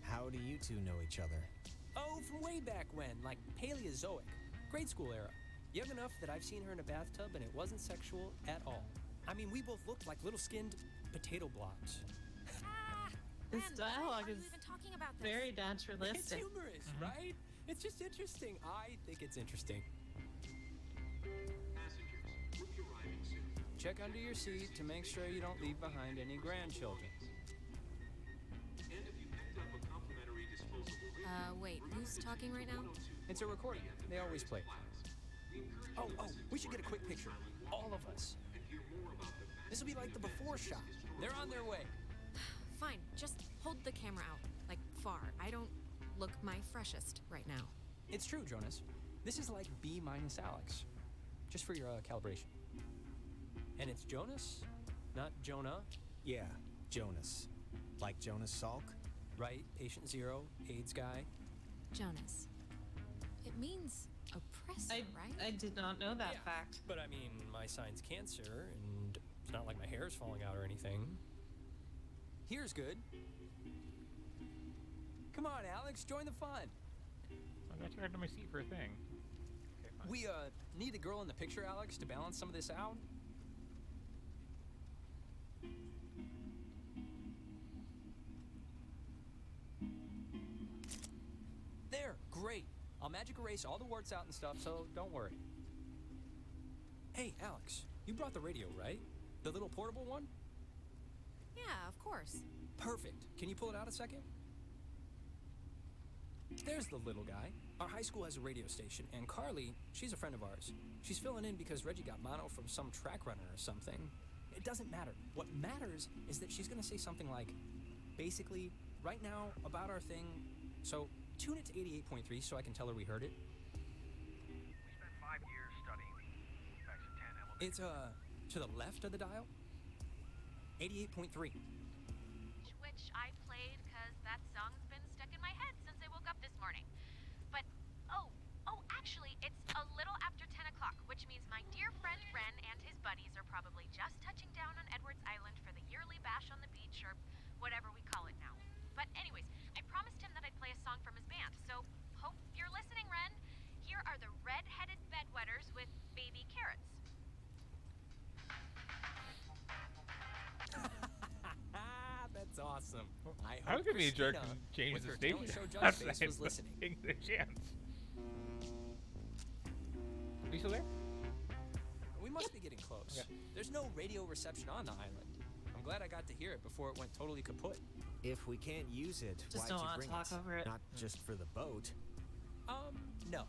how do you two know each other? Oh, from way back when, like Paleozoic. Grade school era. Young enough that I've seen her in a bathtub and it wasn't sexual at all. I mean, we both looked like little skinned potato blobs. This dialogue is even talking about this? very It's naturalistic. humorous, right? It's just interesting. I think it's interesting. Check under your seat to make sure you don't leave behind any grandchildren. Wait, who's talking right now? It's a recording. They always play. Oh, we should get a quick picture. All of us. This will be like the before shot. They're on their way. Fine, just hold the camera out, like far. I don't look my freshest right now. It's true, Jonas. This is like B minus Alex. Just for your calibration. And it's Jonas, not Jonah. Yeah, Jonas. Like Jonas Salk? Right, patient zero, AIDS guy. Jonas. It means oppressor, right? I did not know that Yeah, fact. But I mean, my sign's cancer, and it's not like my hair's falling out or anything. Here's good. Come on, Alex, join the fun. I got you under my seat for a thing. Okay, fine. We, need a girl in the picture, Alex, to balance some of this out. There, great. I'll magic erase all the warts out and stuff, so don't worry. Hey, Alex, you brought the radio, right? The little portable one? Yeah, of course. Perfect. Can you pull it out a second? There's the little guy. Our high school has a radio station, and Carly, she's a friend of ours. She's filling in because Reggie got mono from some track runner or something. It doesn't matter. What matters is that she's gonna say something like, basically, right now, about our thing, so tune it to 88.3 so I can tell her we heard it. We spent 5 years studying the effects of 10 elements. It's, to the left of the dial. 88.3. Which I played because that song's been stuck in my head since I woke up this morning. But, actually, it's a little after 10 o'clock, which means my dear friend Ren and his buddies are probably just touching down on Edwards Island for the yearly bash on the beach, or whatever we call it now. But anyways, I promised him that I'd play a song from his band, so hope you're listening, Ren. Here are the Red-Headed Bedwetters with Baby Carrots. That's awesome. I was gonna be a jerk Christina, and change with the her station. talent show judge outside, face, was but listening. taking the chance. Are you still there? We must be getting close. Okay. There's no radio reception on the island. I'm glad I got to hear it before it went totally kaput. If we can't use it, Just why'd don't you wanna bring talk it? over it. Not just for the boat. No.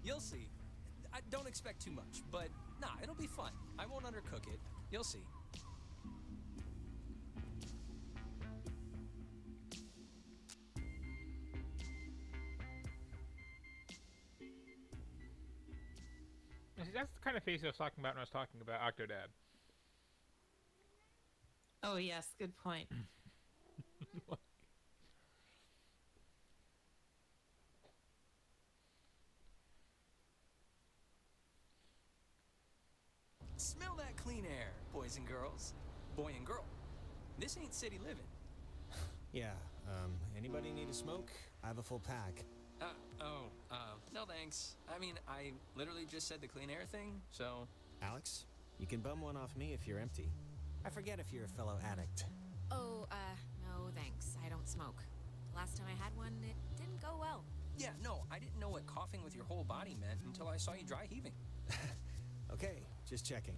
You'll see. I don't expect too much, but nah, it'll be fun. I won't undercook it. You'll see. See, that's the kind of face I was talking about when I was talking about Octodad. Oh yes, good point. Smell that clean air, boys and girls. Boy and girl. This ain't city living. Yeah, anybody need a smoke? I have a full pack. No thanks. I mean, I literally just said the clean air thing, so... Alex, you can bum one off me if you're empty. I forget if you're a fellow addict. Oh, no thanks. I don't smoke. Last time I had one, it didn't go well. Yeah, no, I didn't know what coughing with your whole body meant until I saw you dry heaving. Okay, just checking.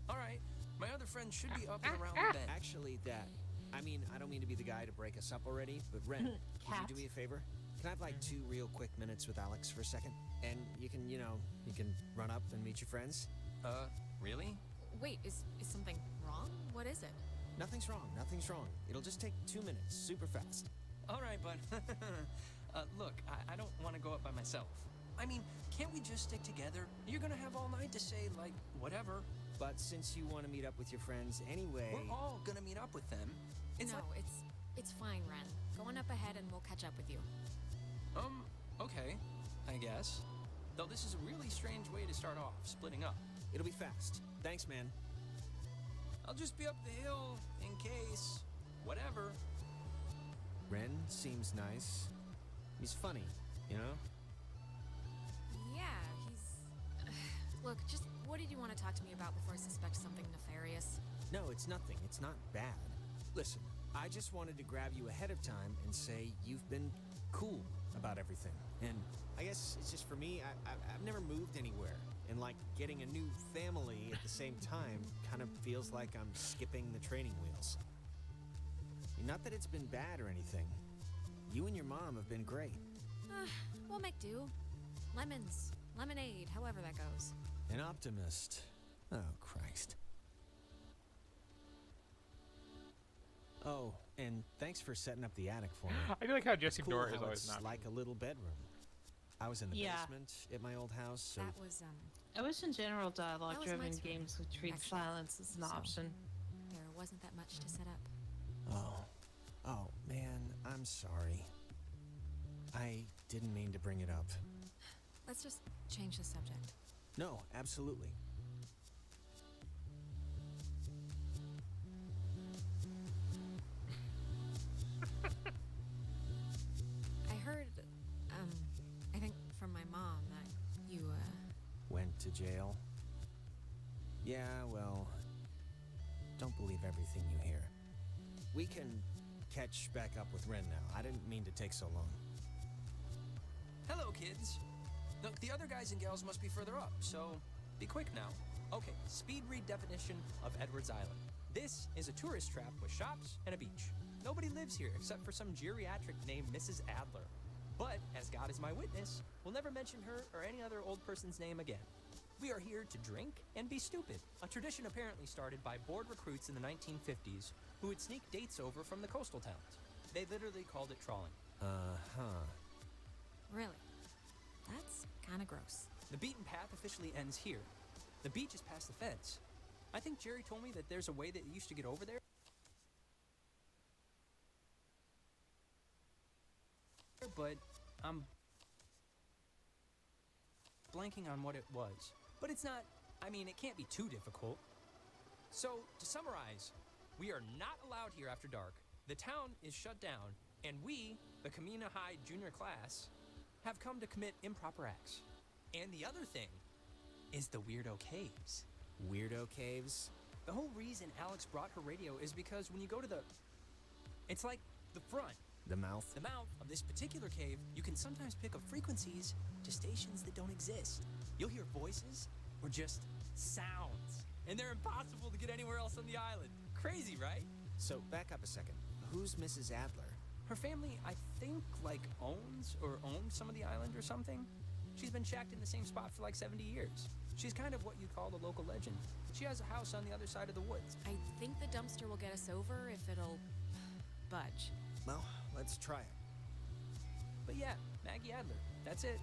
All right, my other friend should be up and around the bend. Actually, I mean, I don't mean to be the guy to break us up already, but Ren, can you do me a favor? Can I have like 2 real quick minutes with Alex for a second? And you can, you can run up and meet your friends? Really? Wait, is something wrong? What is it? Nothing's wrong, nothing's wrong. It'll just take 2 minutes, super fast. All right, bud. Look, I don't want to go up by myself. I mean, can't we just stick together? You're gonna have all night to say, like, whatever. But since you want to meet up with your friends anyway... We're all gonna meet up with them. It's fine, Ren. Go on up ahead and we'll catch up with you. Okay, I guess. Though this is a really strange way to start off, splitting up. It'll be fast. Thanks, man. I'll just be up the hill, in case. Whatever. Ren seems nice. He's funny, you know? Yeah, he's... Look, just what did you want to talk to me about before I suspect something nefarious? No, it's nothing. It's not bad. Listen, I just wanted to grab you ahead of time and say you've been cool about everything. And I guess it's just for me, I've never moved anywhere. And like getting a new family at the same time kind of feels like I'm skipping the training wheels. Not that it's been bad or anything. You and your mom have been great. We'll make do. Lemons, lemonade, however that goes. An optimist. Oh, Christ. Oh, and thanks for setting up the attic for me. I do like how Jesse It's cool Door is how always it's not. like a little bedroom. I was in the Yeah. basement at my old house, so That was, I wish in general That was dialogue-driven Mike's room, games would treat actually. silence as an So- option. there wasn't that much to set up. Oh man, I'm sorry. I didn't mean to bring it up. Let's just change the subject. No, absolutely. I heard, I think from my mom that you, Went to jail? Yeah, well, don't believe everything you hear. We can catch back up with Ren now. I didn't mean to take so long. Hello, kids. The other guys and gals must be further up, so be quick now. Okay, speed read definition of Edwards Island. This is a tourist trap with shops and a beach. Nobody lives here except for some geriatric named Mrs. Adler. But, as God is my witness, we'll never mention her or any other old person's name again. We are here to drink and be stupid, a tradition apparently started by bored recruits in the 1950s who would sneak dates over from the coastal towns. They literally called it trawling. really? That's kinda gross. The beaten path officially ends here. The beach is past the fence. I think Jerry told me that there's a way that you used to get over there. But I'm blanking on what it was. But it's not, I mean, it can't be too difficult. So, to summarize, we are not allowed here after dark. The town is shut down, and we, the Kamina High junior class, have come to commit improper acts. And the other thing is the Weirdo Caves. Weirdo Caves? The whole reason Alex brought her radio is because when you go to it's like the front. The mouth? The mouth of this particular cave, you can sometimes pick up frequencies to stations that don't exist. You'll hear voices or just sounds, and they're impossible to get anywhere else on the island. Crazy, right? So, back up a second. Who's Mrs. Adler? Her family, I think, like, owns or owned some of the island or something. She's been shacked in the same spot for like 70 years. She's kind of what you'd call a local legend. She has a house on the other side of the woods. I think the dumpster will get us over if it'll budge. Well, let's try it. But yeah, Maggie Adler, that's it.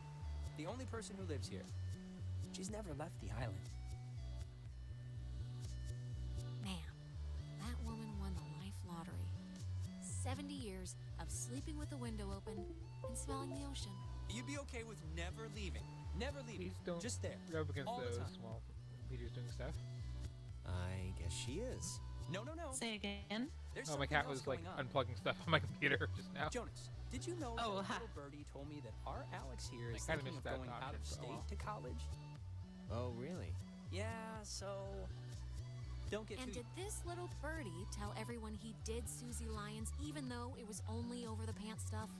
The only person who lives here. She's never left the island. Man, that woman won the life lottery. 70 years of sleeping with the window open and smelling the ocean. You'd be okay with never leaving. Never leaving. Please don't Just there. rub against all the those time. while Peter's doing stuff. I guess she is. No. Say again? There's Oh, my something cat else was like going on. unplugging stuff on my computer just now. Jonas, did you know Oh, that ha. little birdie told me that our Alex here I is kinda thinking missed of that going out option of for a state while. to college? Oh, really? Yeah, so don't get And too. did this little birdie tell everyone he did Susie Lyons even though it was only over the pants stuff?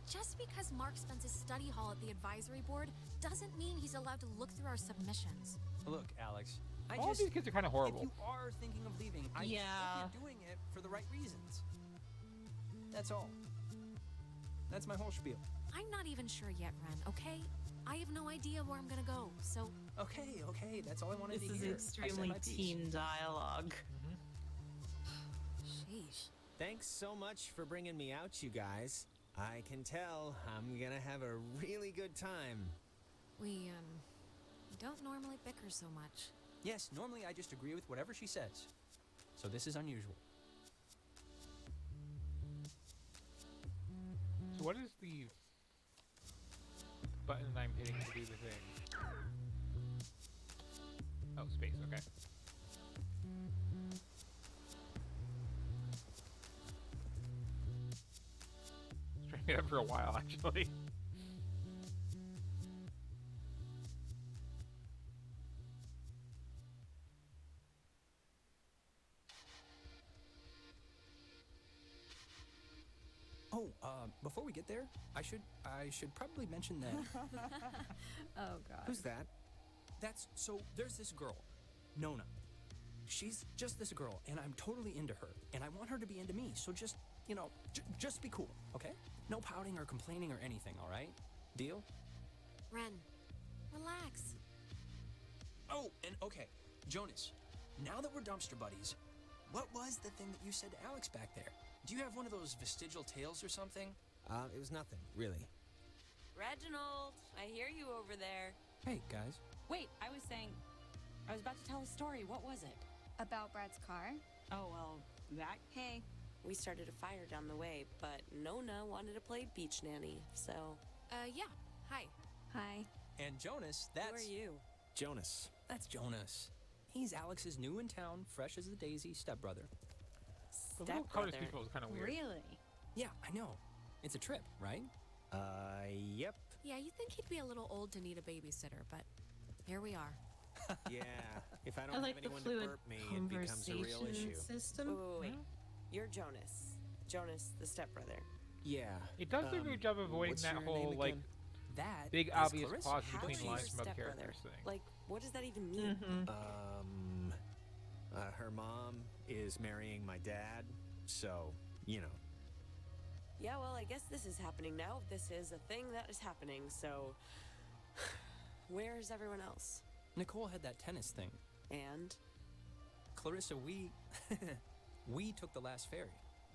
Just because Mark spends his study hall at the advisory board doesn't mean he's allowed to look through our submissions. Look, Alex. All these kids are kind of horrible. If you are thinking of leaving, I Yeah. hope you're doing it for the right reasons. That's all. That's my whole spiel. I'm not even sure yet, Ren, okay? I have no idea where I'm gonna go, so... Okay, that's all I wanted This to is hear. extremely teen dialogue. Sheesh. Thanks so much for bringing me out, you guys. I can tell I'm gonna have a really good time. We don't normally bicker so much. Yes, normally I just agree with whatever she says. So this is unusual. So what is the button I'm hitting to do the thing? Oh, space, okay. I was trying to get up for a while, actually. Oh, before we get there, I should probably mention that. Oh, God. Who's that? There's this girl, Nona. She's just this girl, and I'm totally into her, and I want her to be into me. So just, just be cool, okay? No pouting or complaining or anything, all right? Deal? Ren, relax. Oh, and okay, Jonas. Now that we're dumpster buddies, what was the thing that you said to Alex back there? Do you have one of those vestigial tales or something? It was nothing, really. Reginald, I hear you over there. Hey, guys. Wait, I was about to tell a story. What was it? About Brad's car? Oh, well, that. Hey, we started a fire down the way, but Nona wanted to play beach nanny, so. Yeah. Hi. Hi. And Jonas, that's... Who are you? Jonas. That's Jonas. He's Alex's new in town, fresh as a daisy stepbrother. The little colors people is kind of weird. Really? Yeah, I know. It's a trip, right? Yep. Yeah, you'd think he'd be a little old to need a babysitter, but here we are. Yeah, if I don't I have like the anyone to fluid burp me, it becomes a real issue. system. Wait. You're Jonas. Jonas, the stepbrother. Yeah. It does do a good job of avoiding what's that your whole, name like, again? That big is obvious Clarissa. pause How between is lines your from other stepbrother? characters thing. Like, what does that even mean? Her mom is marrying my dad, so, Yeah, well, I guess this is happening now. This is a thing that is happening, so. Where's everyone else? Nicole had that tennis thing. And? Clarissa, we took the last ferry.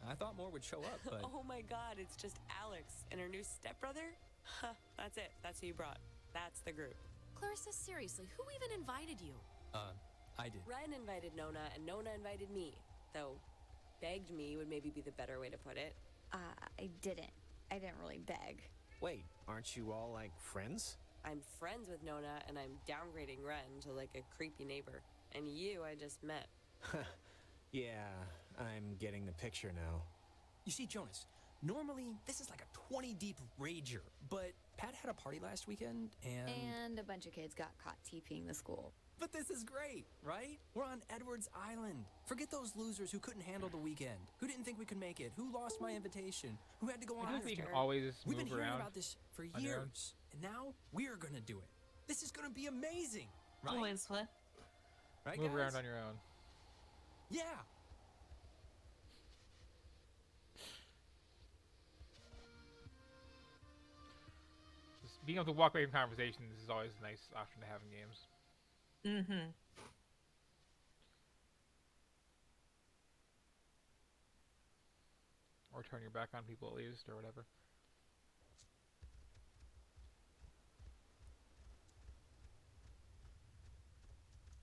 I thought more would show up, but... Oh my god, it's just Alex and her new stepbrother? Huh, that's it. That's who you brought. That's the group. Clarissa, seriously, who even invited you? I did. Ryan invited Nona, and Nona invited me. Though, begged me would maybe be the better way to put it. I didn't. I didn't really beg. Wait, aren't you all, friends? I'm friends with Nona, and I'm downgrading Ren to, a creepy neighbor. And you, I just met. Yeah, I'm getting the picture now. You see, Jonas, normally this is like a 20-deep rager, but Pat had a party last weekend, and... And a bunch of kids got caught TPing the school. But this is great, right? We're on Edwards Island. Forget those losers who couldn't handle the weekend, who didn't think we could make it, who lost my invitation, who had to go on I feel like we after. can always We've been move hearing around about this for on your own. years, and now we're gonna do it. This is gonna be amazing, right? Always what? Right, Move guys? around on your own. Yeah. Just being able to walk away from conversations is always a nice option to have in games. Mm-hmm. Or turn your back on people at least, or whatever.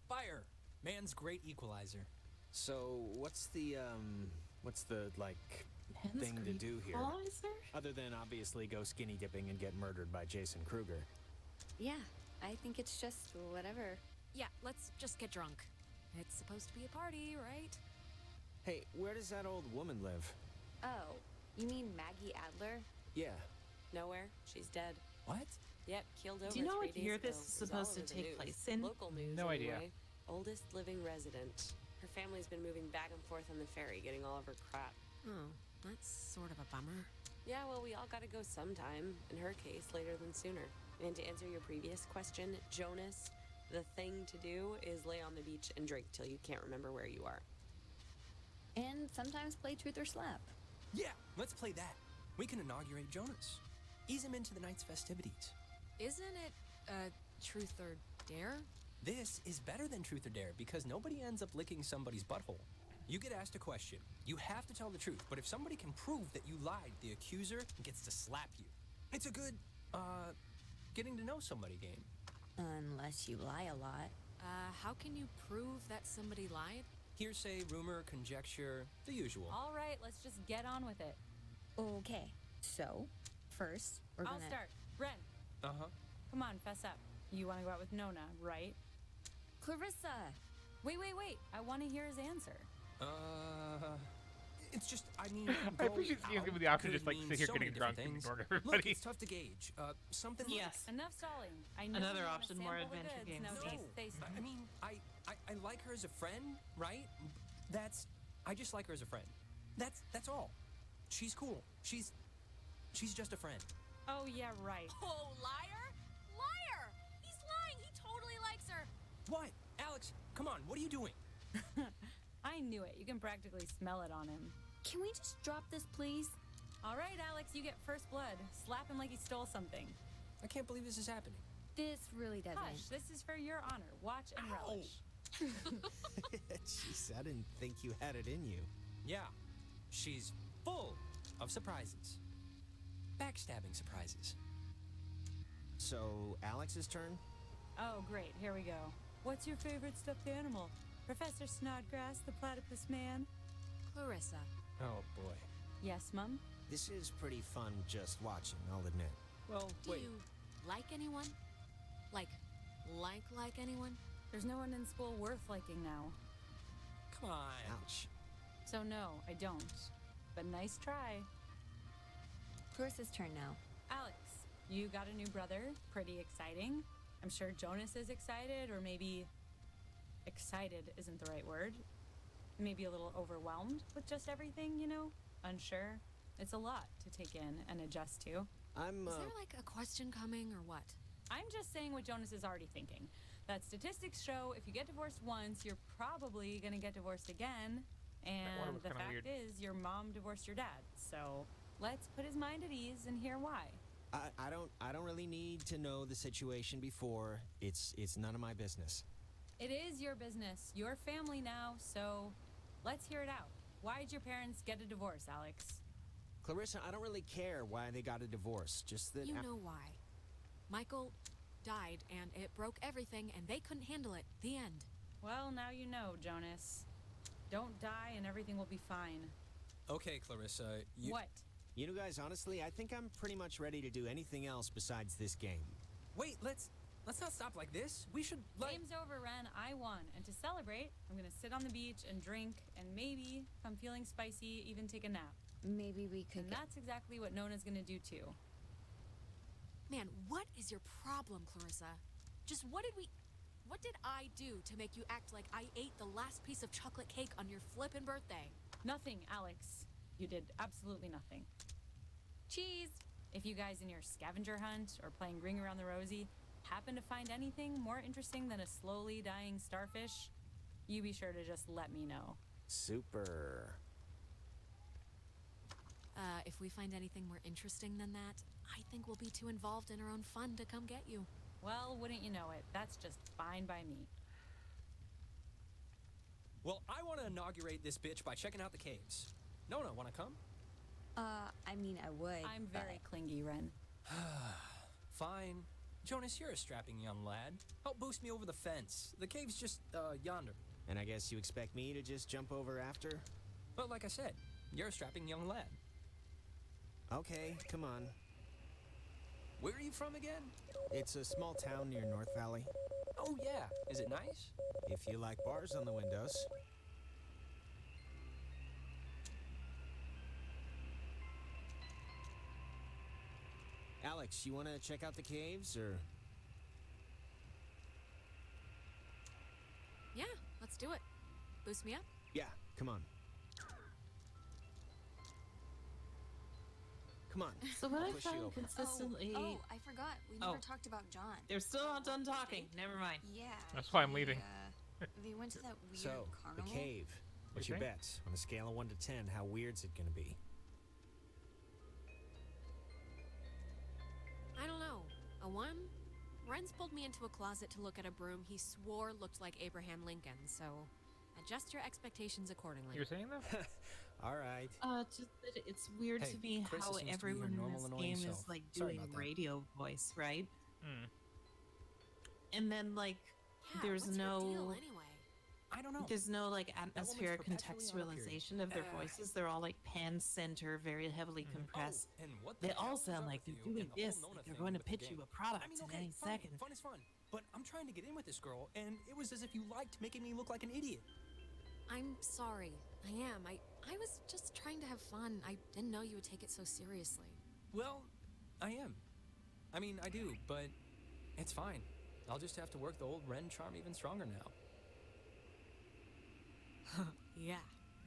Fire, man's great equalizer. So, what's the thing to do here? Other than obviously go skinny dipping and get murdered by Jason Kruger. Yeah, I think it's just whatever. Yeah, let's just get drunk. It's supposed to be a party, right? Hey, where does that old woman live? Oh, you mean Maggie Adler? Yeah. Nowhere. She's dead. What? Yep, killed over Do you know 3 what days year ago. this is It was supposed all to over the take news. place in? Local news, No idea. anyway. Oldest living resident. Her family's been moving back and forth on the ferry, getting all of her crap. Oh, that's sort of a bummer. Yeah, well, we all gotta go sometime. In her case, later than sooner. And to answer your previous question, Jonas, the thing to do is lay on the beach and drink till you can't remember where you are. And sometimes play Truth or Slap. Yeah, let's play that. We can inaugurate Jonas. Ease him into the night's festivities. Isn't it, truth or dare? This is better than Truth or Dare because nobody ends up licking somebody's butthole. You get asked a question. You have to tell the truth, but if somebody can prove that you lied, the accuser gets to slap you. It's a good, getting to know somebody game. Unless you lie a lot. How can you prove that somebody lied? Hearsay, rumor, conjecture, the usual. All right, let's just get on with it. Okay, so first we're I'll gonna start. Ren, Uh-huh. come on, fess up. You want to go out with Nona, right? Clarissa. Wait. I want to hear his answer. It's just, I mean, I appreciate seeing him out given the option to could just like mean sit here so getting many drunk different and things. ignore Look, everybody. it's tough to gauge. Something Yes. Enough stalling. I know Another you wanna option, more sample the adventure goods. games. Now No. taste. I mean, I like her as a friend, right? I just like her as a friend. That's all. She's cool. She's just a friend. Oh, yeah, right. Oh, liar! Liar! He's lying! He totally likes her! What? Alex, come on, what are you doing? I knew it. You can practically smell it on him. Can we just drop this, please? All right, Alex, you get first blood. Slap him like he stole something. I can't believe this is happening. This really doesn't. Hush, this is for your honor. Watch and relish. Jeez, I didn't think you had it in you. Yeah, she's full of surprises. Backstabbing surprises. So, Alex's turn? Oh, great. Here we go. What's your favorite stuffed animal? Professor Snodgrass, the platypus man? Clarissa. Oh, boy. Yes, Mum? This is pretty fun just watching, I'll admit. Well, Do you like anyone? Like anyone? There's no one in school worth liking now. Come on. Ouch. So no, I don't. But nice try. Clarissa's turn now. Alex, you got a new brother. Pretty exciting. I'm sure Jonas is excited, or maybe excited isn't the right word. Maybe a little overwhelmed with just everything, you know? Unsure. It's a lot to take in and adjust to. Is there like a question coming or what? I'm just saying what Jonas is already thinking. That statistics show if you get divorced once, you're probably gonna get divorced again. And was the kinda fact weird. is, your mom divorced your dad. So let's put his mind at ease and hear why. I don't really need to know the situation before. It's none of my business. It is your business, your family now, so let's hear it out. Why'd your parents get a divorce, Alex? Clarissa, I don't really care why they got a divorce. Just that You know why. Michael died, and it broke everything, and they couldn't handle it. The end. Well, now you know, Jonas. Don't die and everything will be fine. Okay, Clarissa, you... What? You know, guys, honestly, I think I'm pretty much ready to do anything else besides this game. Wait, let's not stop like this. We should, Game's over, Ren. I won. And to celebrate, I'm gonna sit on the beach and drink, and maybe, if I'm feeling spicy, even take a nap. Maybe we could. And that's exactly what Nona's gonna do too. Man, what is your problem, Clarissa? Just what did I do to make you act like I ate the last piece of chocolate cake on your flippin' birthday? Nothing, Alex. You did absolutely nothing. Cheese! If you guys in your scavenger hunt or playing Ring Around the Rosie happen to find anything more interesting than a slowly dying starfish, you be sure to just let me know. Super. If we find anything more interesting than that, I think we'll be too involved in our own fun to come get you. Well, wouldn't you know it, that's just fine by me. Well, I want to inaugurate this bitch by checking out the caves. Nona, want to come? I mean, I would. I'm very clingy, Ren. Fine. Jonas, you're a strapping young lad. Help boost me over the fence. The cave's just, yonder. And I guess you expect me to just jump over after? Well, like I said, you're a strapping young lad. Okay, come on. Where are you from again? It's a small town near North Valley. Oh, yeah. Is it nice? If you like bars on the windows. Alex, you want to check out the caves, or? Yeah, let's do it. Boost me up. Yeah, come on. Come on. So what I'll I push you found over. consistently. Oh, I forgot. We never talked about John. They're still not done talking. Never mind. Yeah. That's why I'm leaving. They went to that weird So, carnival. the cave. What's your think? bets? On a scale of 1 to 10, how weird's it gonna be? I don't know. A 1? Renz pulled me into a closet to look at a broom he swore looked like Abraham Lincoln, so adjust your expectations accordingly. You're saying that? All right. Just that it's weird Hey, to me Chris how seems to be your everyone in normal this annoying game is self. like Sorry doing about that. radio voice, right? Hmm. And then like there's what's her no deal anyway? I don't know. there's no like woman's atmospheric perpetually on a period. contextualization of their voices. They're all like pan center, very heavily compressed. Oh, and what the They all hell is sound up like with they're you doing and the whole this, Nona like they're thing going to with the pitch you game? a product I mean, in okay, any fine, second. Fun is fun, but I'm trying to get in with this girl, and it was as if you liked making me look like an idiot. I'm sorry. I am. I was just trying to have fun. I didn't know you would take it so seriously. Well, I am. I mean, I do, but it's fine. I'll just have to work the old Ren charm even stronger now. Yeah,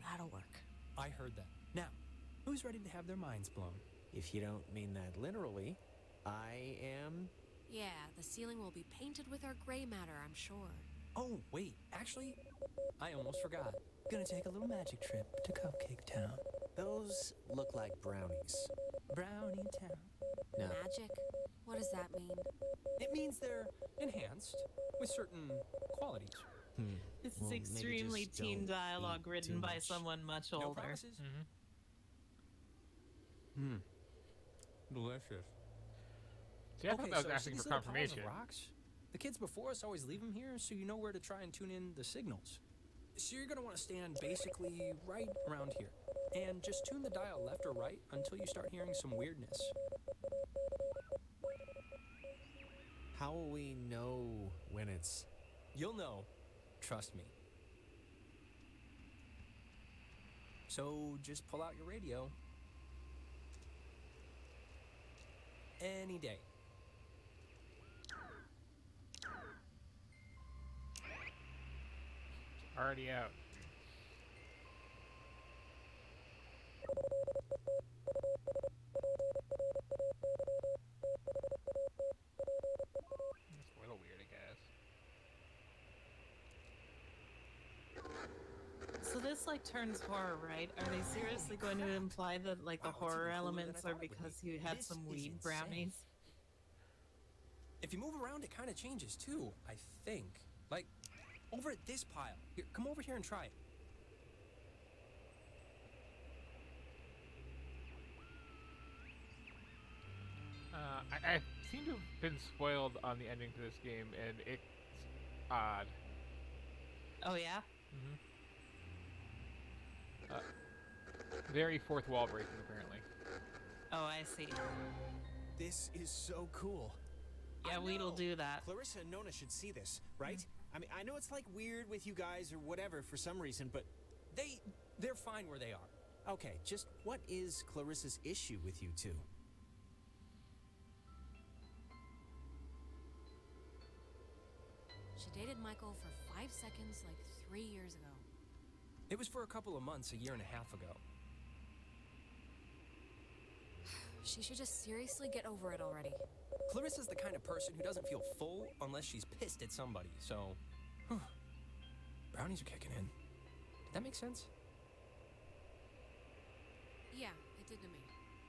that'll work. I heard that. Now, who's ready to have their minds blown? If you don't mean that literally, I am. Yeah, the ceiling will be painted with our gray matter, I'm sure. Oh, wait, actually, I almost forgot. Gonna take a little magic trip to Cupcake Town. Those look like brownies. Brownie Town. No. Magic? What does that mean? It means they're enhanced with certain qualities. This Well, is maybe extremely just teen don't dialogue eat written too by much. someone much No older. promises? Delicious. See, I thought Okay, that was so asking these for little piles of confirmation. rocks, the kids before us always leave them here so you know where to try and tune in the signals. So you're gonna want to stand basically right around here, and just tune the dial left or right until you start hearing some weirdness. How will we know when it's. You'll know, trust me. So just pull out your radio. Any day. Already out. It's a little weird, I guess. So this like turns horror, right? Are they seriously going to imply that like the Wow, it's horror even cooler than I elements thought are it would because be. you had This some is weed insane. brownies? If you move around, it kind of changes too, I think. Like, over at this pile. Here, come over here and try it. I seem to have been spoiled on the ending to this game, and it's odd. Oh yeah? Very fourth wall breaking, apparently. Oh, I see. This is so cool. Yeah, Weed'll do that. Clarissa and Nona should see this, right? I mean, I know it's like weird with you guys or whatever for some reason, but they're fine where they are. Okay, just what is Clarissa's issue with you two? She dated Michael for 5 seconds like 3 years ago. It was for a couple of months, a year and a half ago. She should just seriously get over it already. Clarissa's the kind of person who doesn't feel full unless she's pissed at somebody, so. Brownies are kicking in. Did that make sense? Yeah, it did to me.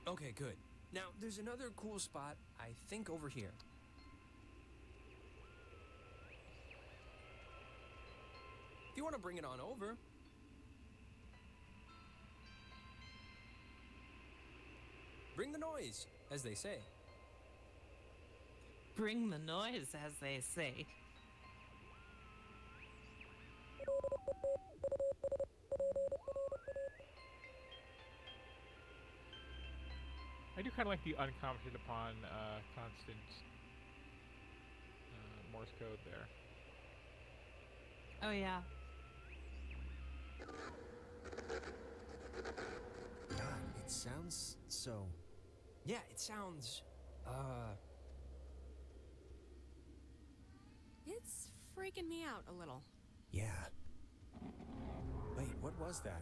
Okay, good. Now, there's another cool spot, I think, over here. If you want to bring it on over. Bring the noise, as they say. Bring the noise, as they say. I do kind of like the uncommented upon constant Morse code there. Oh yeah. God, it sounds so. Yeah, it sounds It's freaking me out a little. Yeah. Wait, what was that?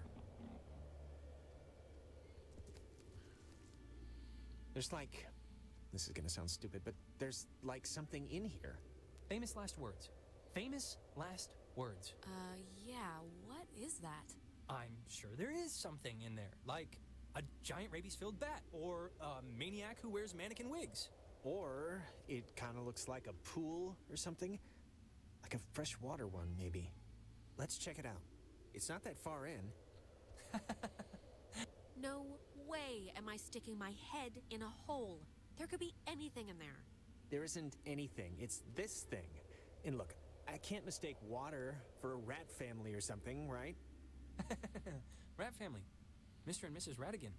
There's like... This is gonna sound stupid, but there's like something in here. Famous last words. Famous last words. Yeah, what is that? I'm sure there is something in there, like a giant rabies-filled bat, or a maniac who wears mannequin wigs. Or it kind of looks like a pool or something. Like a freshwater one, maybe. Let's check it out. It's not that far in. No way am I sticking my head in a hole. There could be anything in there. There isn't anything. It's this thing. And look, I can't mistake water for a rat family or something, right? Rat family. Mr. and Mrs. Ratigan.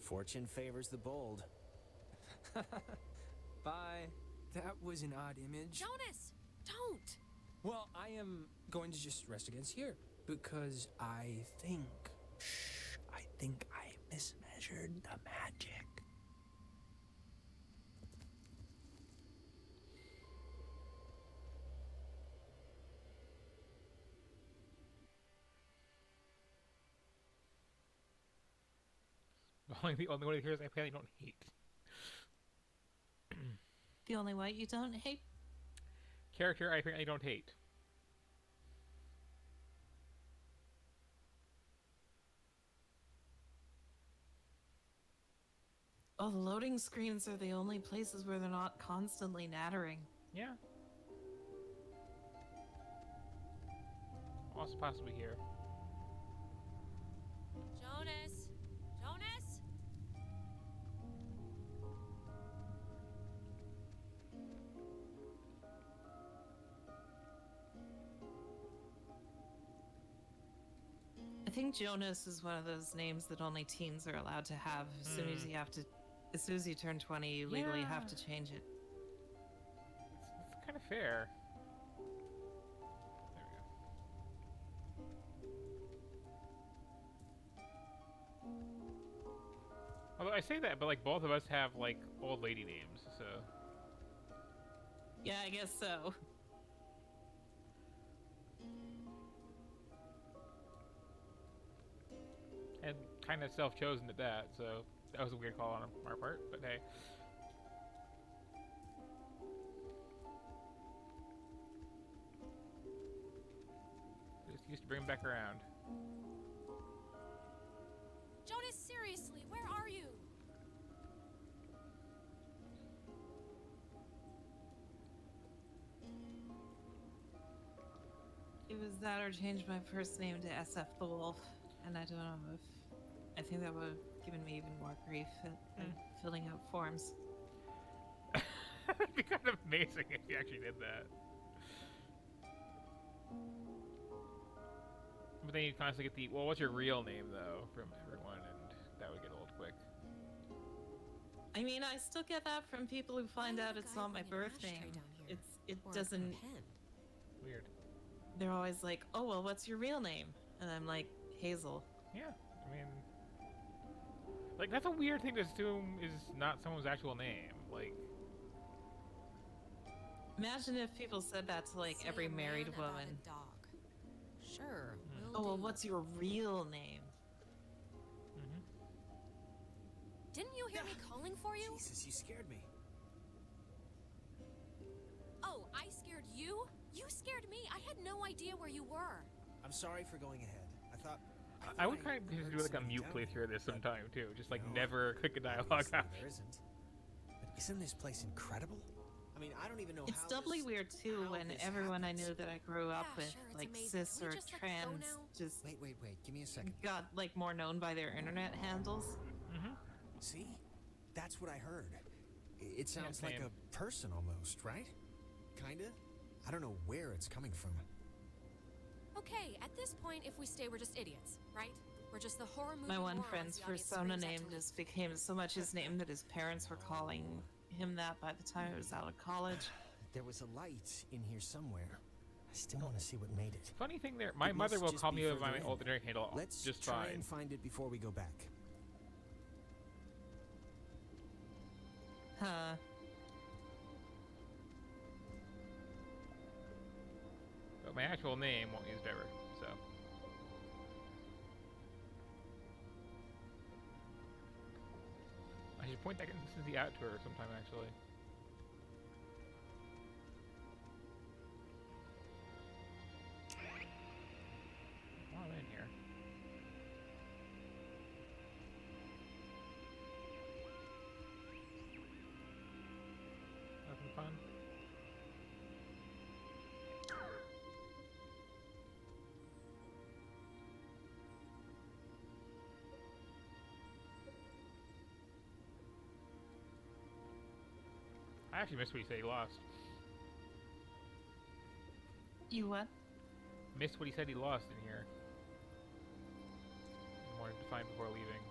Fortune favors the bold. Bye. That was an odd image. Jonas, don't! Well, I am going to just rest against here because I think I mismeasured the magic. The only one of the heroes I apparently don't hate. The only what you don't hate? Character I apparently don't hate. Oh, the loading screens are the only places where they're not constantly nattering. Yeah. Also possibly here. Jonas! Jonas! I think Jonas is one of those names that only teens are allowed to have. As soon as you have to, as soon as you turn 20, you legally have to change it. It's kind of fair. Although I say that, but like both of us have like old lady names, so. Yeah, I guess so. And kind of self-chosen at that, so that was a weird call on our part, but hey. Just used to bring him back around. Jonas, seriously, where are you? It was that or change my first name to SF the Wolf, and I don't know if... I think that would have given me even more grief at filling out forms. It'd be kind of amazing if you actually did that. But then you'd constantly get the, well, what's your real name, though, from everyone, and that would get old quick. I mean, I still get that from people who find out it's not my birth name. It doesn't... Weird. They're always like, oh, well, what's your real name? And I'm like, Hazel. Yeah, I mean... Like, that's a weird thing to assume is not someone's actual name. Like... Imagine if people said that to, like, every married woman. Sure. Oh, well, what's your real name? Didn't you hear me calling for you? Jesus, you scared me. Oh, I scared you? You scared me. I had no idea where you were. I'm sorry for going ahead. I thought I would kind of do like a mute playthrough of this sometime too, just like never click a dialogue out. There isn't. But isn't this place incredible? I mean, I don't even know It's how doubly this, weird too when everyone I knew that I grew up with, sure, it's like amazing. cis Can or we just, like, go trans, now? just Wait, give me a second. got like more known by their internet handles. See? That's what I heard. It sounds Yeah, like same. a person almost, right? Kinda? I don't know where it's coming from. Okay, at this point, if we stay, we're just idiots, right? We're just the horror movie My one morons friend's the audience persona screams at name to leave. just became so much his name that his parents were calling him that by the time he was out of college. There was a light in here somewhere. I still want to see what made it. Funny thing there, my It mother must will just call be me by further my in. alternate handle Let's just try fine. and find it before we go back. Huh. But my actual name won't use ever, so. I should point that consistency out to her sometime, actually. While I'm in here. Nothing fun? I actually missed what he said he lost. You what? Missed what he said he lost in here. I wanted to find before leaving.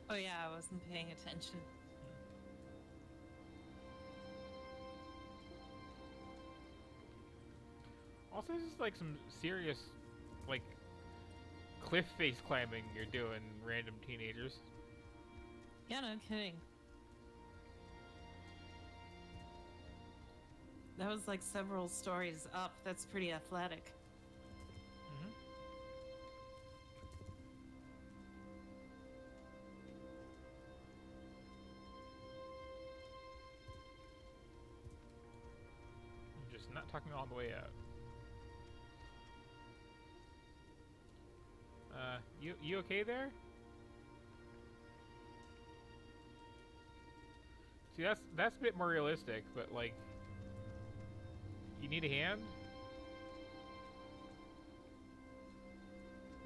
Oh yeah, I wasn't paying attention. Also, this is like some serious, like, cliff face climbing you're doing, random teenagers. Yeah, no kidding. That was like several stories up. That's pretty athletic. Mm-hmm. I'm just not talking all the way out. You okay there? See, that's a bit more realistic, but like, you need a hand?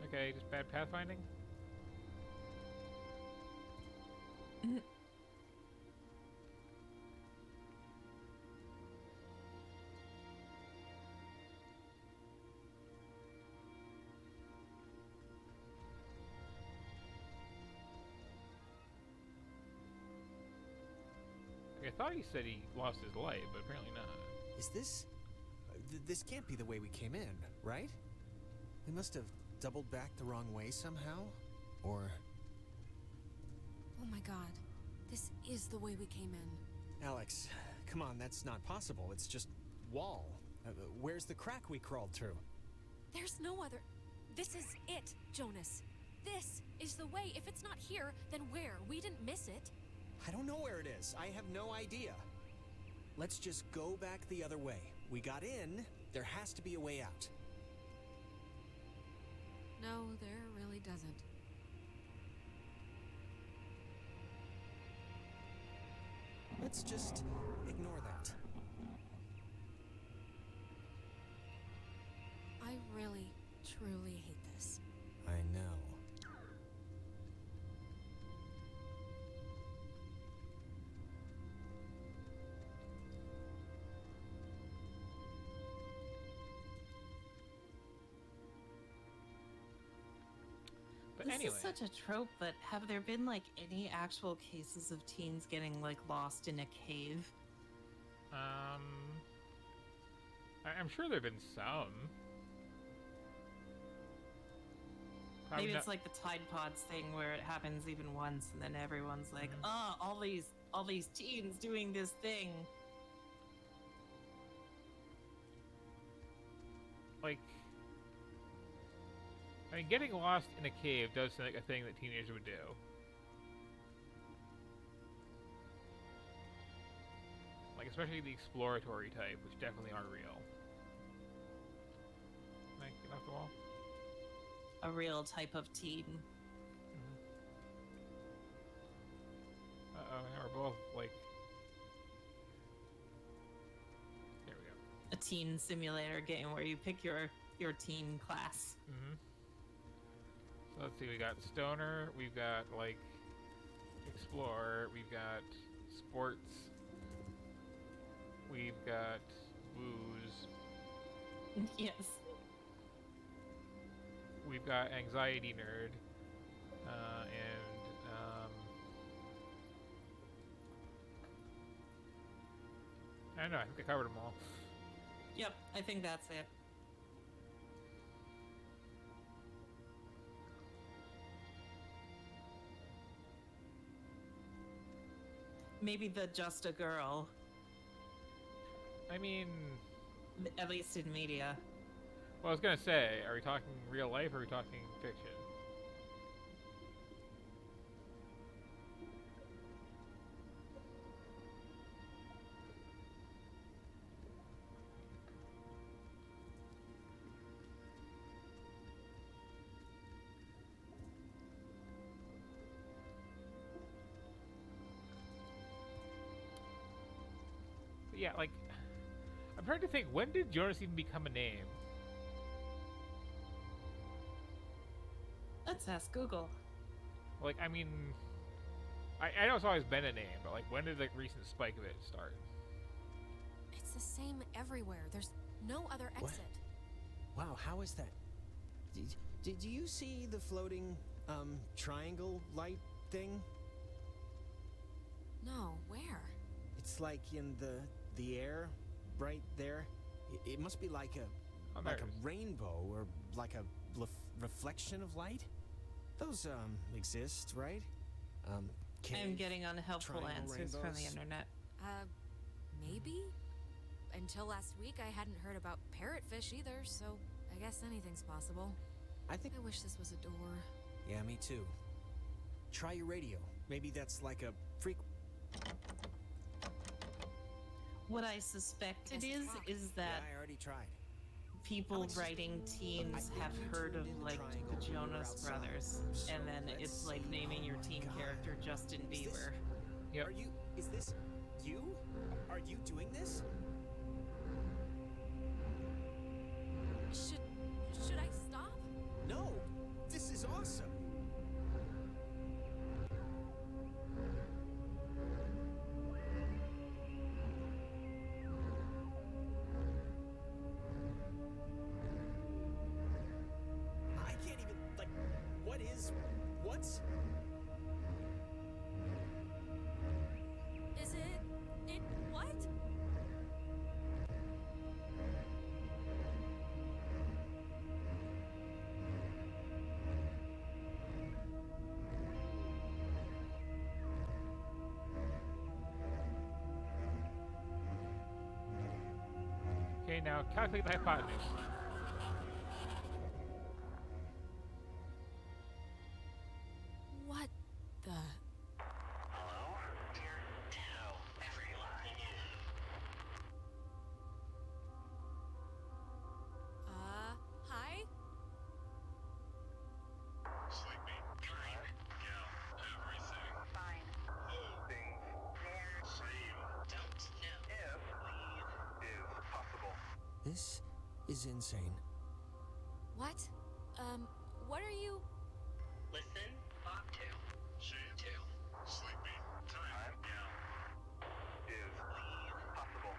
Okay, just bad pathfinding? I thought he said he lost his life, but apparently not. Is this... this can't be the way we came in, right? We must have doubled back the wrong way somehow? Or... Oh my god. This is the way we came in. Alex, come on, that's not possible. It's just wall. Where's the crack we crawled through? There's no other... This is it, Jonas. This is the way. If it's not here, then where? We didn't miss it. I don't know where it is. I have no idea. Let's just go back the other way. We got in. There has to be a way out. No, there really doesn't. Let's just ignore that. I really, truly hate this. I know. But This anyway. is such a trope, but have there been like any actual cases of teens getting like lost in a cave? I'm sure there've been some. Probably Maybe not- it's like the Tide Pods thing where it happens even once and then everyone's like, oh, all these teens doing this thing. like, I mean, getting lost in a cave does sound like a thing that teenagers would do. Like, especially the exploratory type, which definitely aren't real. Can I get off the wall? A real type of teen. Uh-oh, now we're both, like... There we go. A teen simulator game where you pick your teen class. Mm-hmm. So let's see, we got Stoner, we've got, like, Explorer, we've got Sports, we've got Booze, Yes. we've got Anxiety Nerd, and, I don't know, I think I covered them all. Yep, I think that's it. Maybe the Just a Girl, I mean, at least in media. well, I was gonna say, are we talking real life or are we talking fiction? But yeah, like, I'm trying to think, when did Jonas even become a name? Let's ask Google. Like, I mean, I know it's always been a name, but like, when did the recent spike of it start? It's the same everywhere. There's no other What? exit. Wow, how is that? Did you see the floating, triangle light thing? No, where? It's like in the air, right there. It must be like Oh, a there it is. rainbow or like a reflection of light. Those exist, right? I'm cave, getting unhelpful triangle answers from the rainbows. internet. Maybe? Until last week, I hadn't heard about parrotfish either, so I guess anything's possible. I think. I wish this was a door. Yeah, me too. Try your radio. Maybe that's like a freak. What I suspect it is Yeah, that I already tried. people Alex, writing teens have heard of like the Jonas Brothers, and then it's like naming your teen character Justin Bieber. Yep. Are you? Is this you? Are you doing this? Should I stop? No. This is awesome. I can't even like. What's? Is it what? Okay, now calculate the hypotenuse. What the? Hi? Sleepy, time, everything. Fine. Things there. Same. Don't know. If leave is possible. This is insane. What? What are you? Listen. Bob 2. She 2. Sleepy. Time. Is leave possible.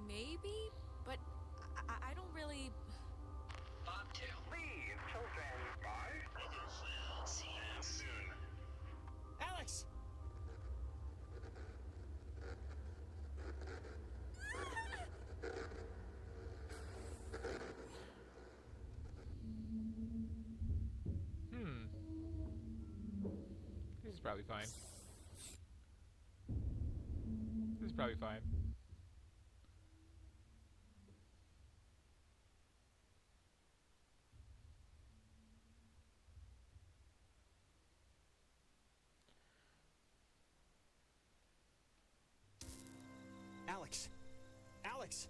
Maybe? But I don't really. Bob 2. Leave, children. Bye. Others will see you soon. Alex! This is probably fine. This is probably fine. Alex! Alex!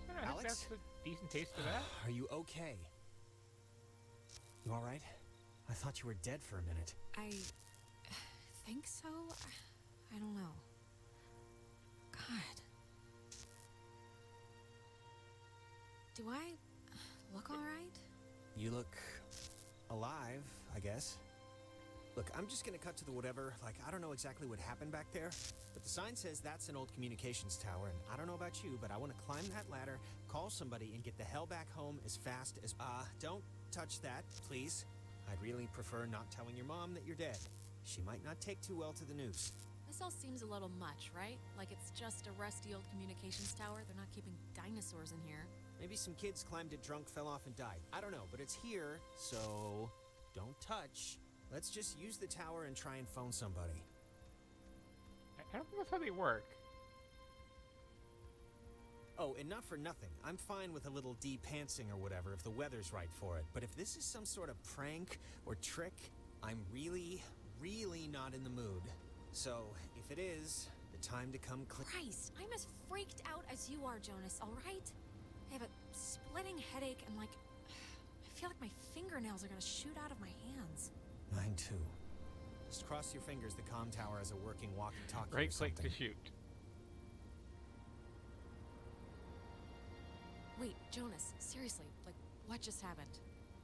I think Alex? that's a decent taste of that. Are you okay? You alright? I thought you were dead for a minute. I think so. I don't know. God. Do I look all right? You look alive, I guess. Look, I'm just gonna cut to the whatever. Like, I don't know exactly what happened back there, but the sign says that's an old communications tower, and I don't know about you, but I want to climb that ladder, call somebody, and get the hell back home as fast as... don't touch that, please. I'd really prefer not telling your mom that you're dead. She might not take too well to the news. This all seems a little much, right? Like it's just a rusty old communications tower. They're not keeping dinosaurs in here. Maybe some kids climbed it drunk, fell off, and died. I don't know, but it's here, so don't touch. Let's just use the tower and try and phone somebody. I don't think that's how they work. Oh, and not for nothing. I'm fine with a little de-pantsing or whatever if the weather's right for it. But if this is some sort of prank or trick, I'm really, really not in the mood. So, if it is, the time to come clean. Christ, I'm as freaked out as you are, Jonas, all right? I have a splitting headache and, like, I feel like my fingernails are gonna shoot out of my hands. Mine too. Just cross your fingers the comm tower has a working walkie-talkie or Right click something. to shoot. Wait, Jonas, seriously, like, what just happened?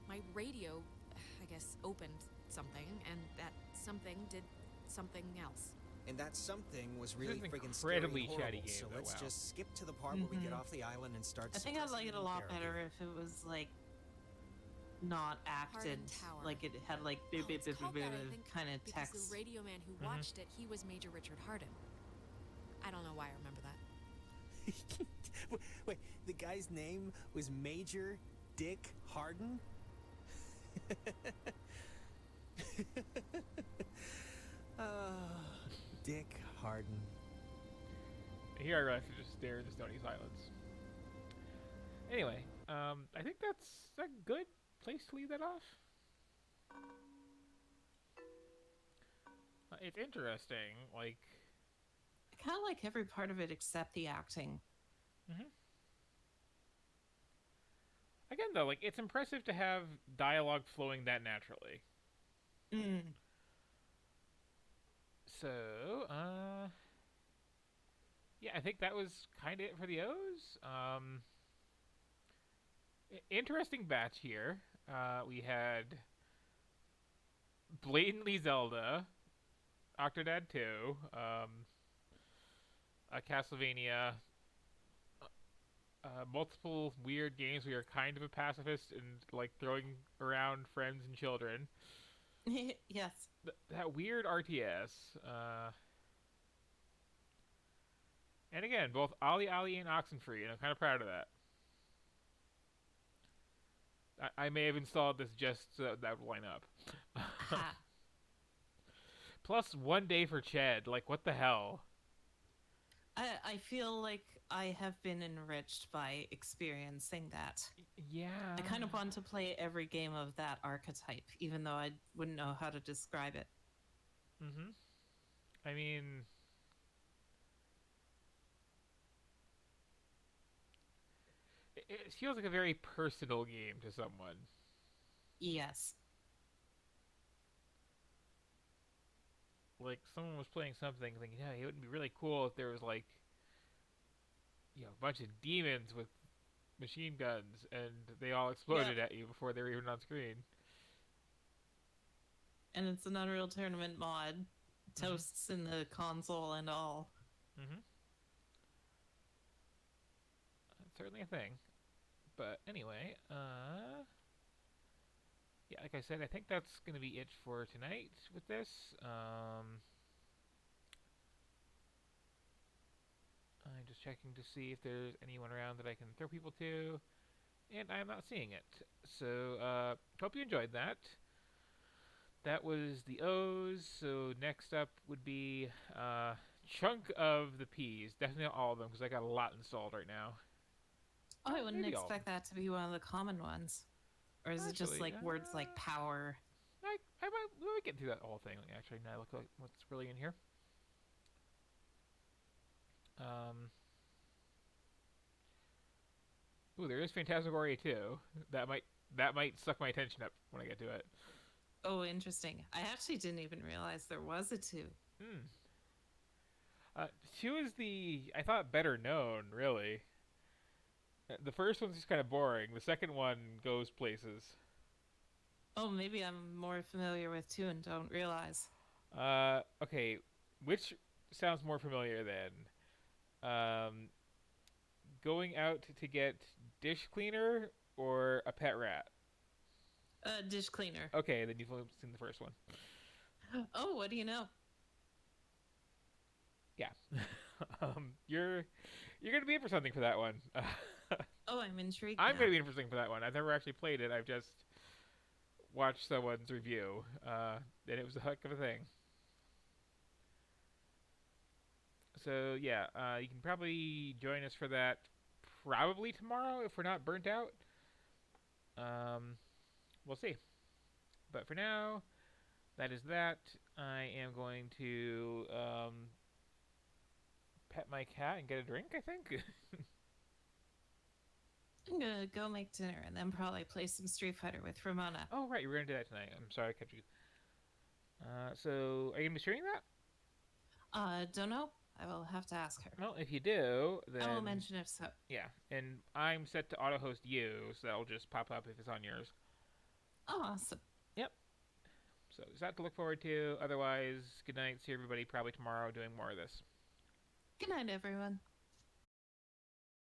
My radio, I guess, opened something, and that something did something else. And that something was This really is an friggin' scary and incredibly horrible, chatty game, so though, let's wow. just skip to the part where we get off the island and start I think I'd like it a lot suppressing better if it was like not acted, Tower. like it had like Oh, it's called that, I think, kind of because text. the radio man who watched it, he was Major Richard Hardin. I don't know why I remember that. Wait, the guy's name was Major Dick Hardin? Dick Hardin. Here I realize to just stare into stony silence. Anyway, I think that's a good place to leave that off. It's interesting, like... I kind of like every part of it except the acting. Again, though, like, it's impressive to have dialogue flowing that naturally. So, yeah, I think that was kind of it for the O's. Interesting batch here. We had blatantly Zelda, Octodad 2, a Castlevania, multiple weird games where you're kind of a pacifist and like throwing around friends and children. Yes. That weird RTS. And again, both Ali Ali and Oxenfree, and I'm kind of proud of that. I may have installed this just so that would line up. Plus 1 day for Chad. Like, what the hell? I feel like I have been enriched by experiencing that. Yeah. I kind of want to play every game of that archetype, even though I wouldn't know how to describe it. I mean... It feels like a very personal game to someone. Yes. Like, someone was playing something thinking, yeah, it would be really cool if there was, like, you know, a bunch of demons with machine guns, and they all exploded at you before they were even on screen. And it's an Unreal Tournament mod. Toasts in the console and all. That's certainly a thing. But anyway, yeah, like I said, I think that's going to be it for tonight with this. I'm just checking to see if there's anyone around that I can throw people to, and I'm not seeing it. So, hope you enjoyed that. That was the O's, so next up would be chunk of the P's. Definitely not all of them, because I got a lot installed right now. Oh, I wouldn't Maybe all of expect that to be one of the common ones. Or is it just Actually, like words like power? I might get through that whole thing. Actually, now look like what's really in here. Ooh, there is Phantasmagoria 2. That might suck my attention up when I get to it. Oh, interesting. I actually didn't even realize there was a 2. 2 is I thought, better known, really. The first one's just kind of boring. The second one goes places. Oh, maybe I'm more familiar with 2 and don't realize. Okay, which sounds more familiar then? Going out to get dish cleaner or a pet rat? Dish cleaner. Okay, then you've only seen the first one. Oh, what do you know? yeah, you're gonna be in for something for that one. Oh, I'm intrigued. I'm now. gonna be interesting for that one. I've never actually played it. I've just watched someone's review, and it was a heck of a thing. So yeah, you can probably join us for that probably tomorrow if we're not burnt out. We'll see. But for now, that is that. I am going to pet my cat and get a drink, I think. I'm gonna go make dinner and then probably play some Street Fighter with Ramona. Oh, right, you were going to do that tonight. I'm sorry I kept you. So, are you going to be streaming that? Don't know. I will have to ask her. Well, if you do, then... I will mention if so. Yeah, and I'm set to auto-host you, so that'll just pop up if it's on yours. Oh, awesome. Yep. So, there's that to look forward to. Otherwise, good night. See everybody probably tomorrow doing more of this. Good night, everyone.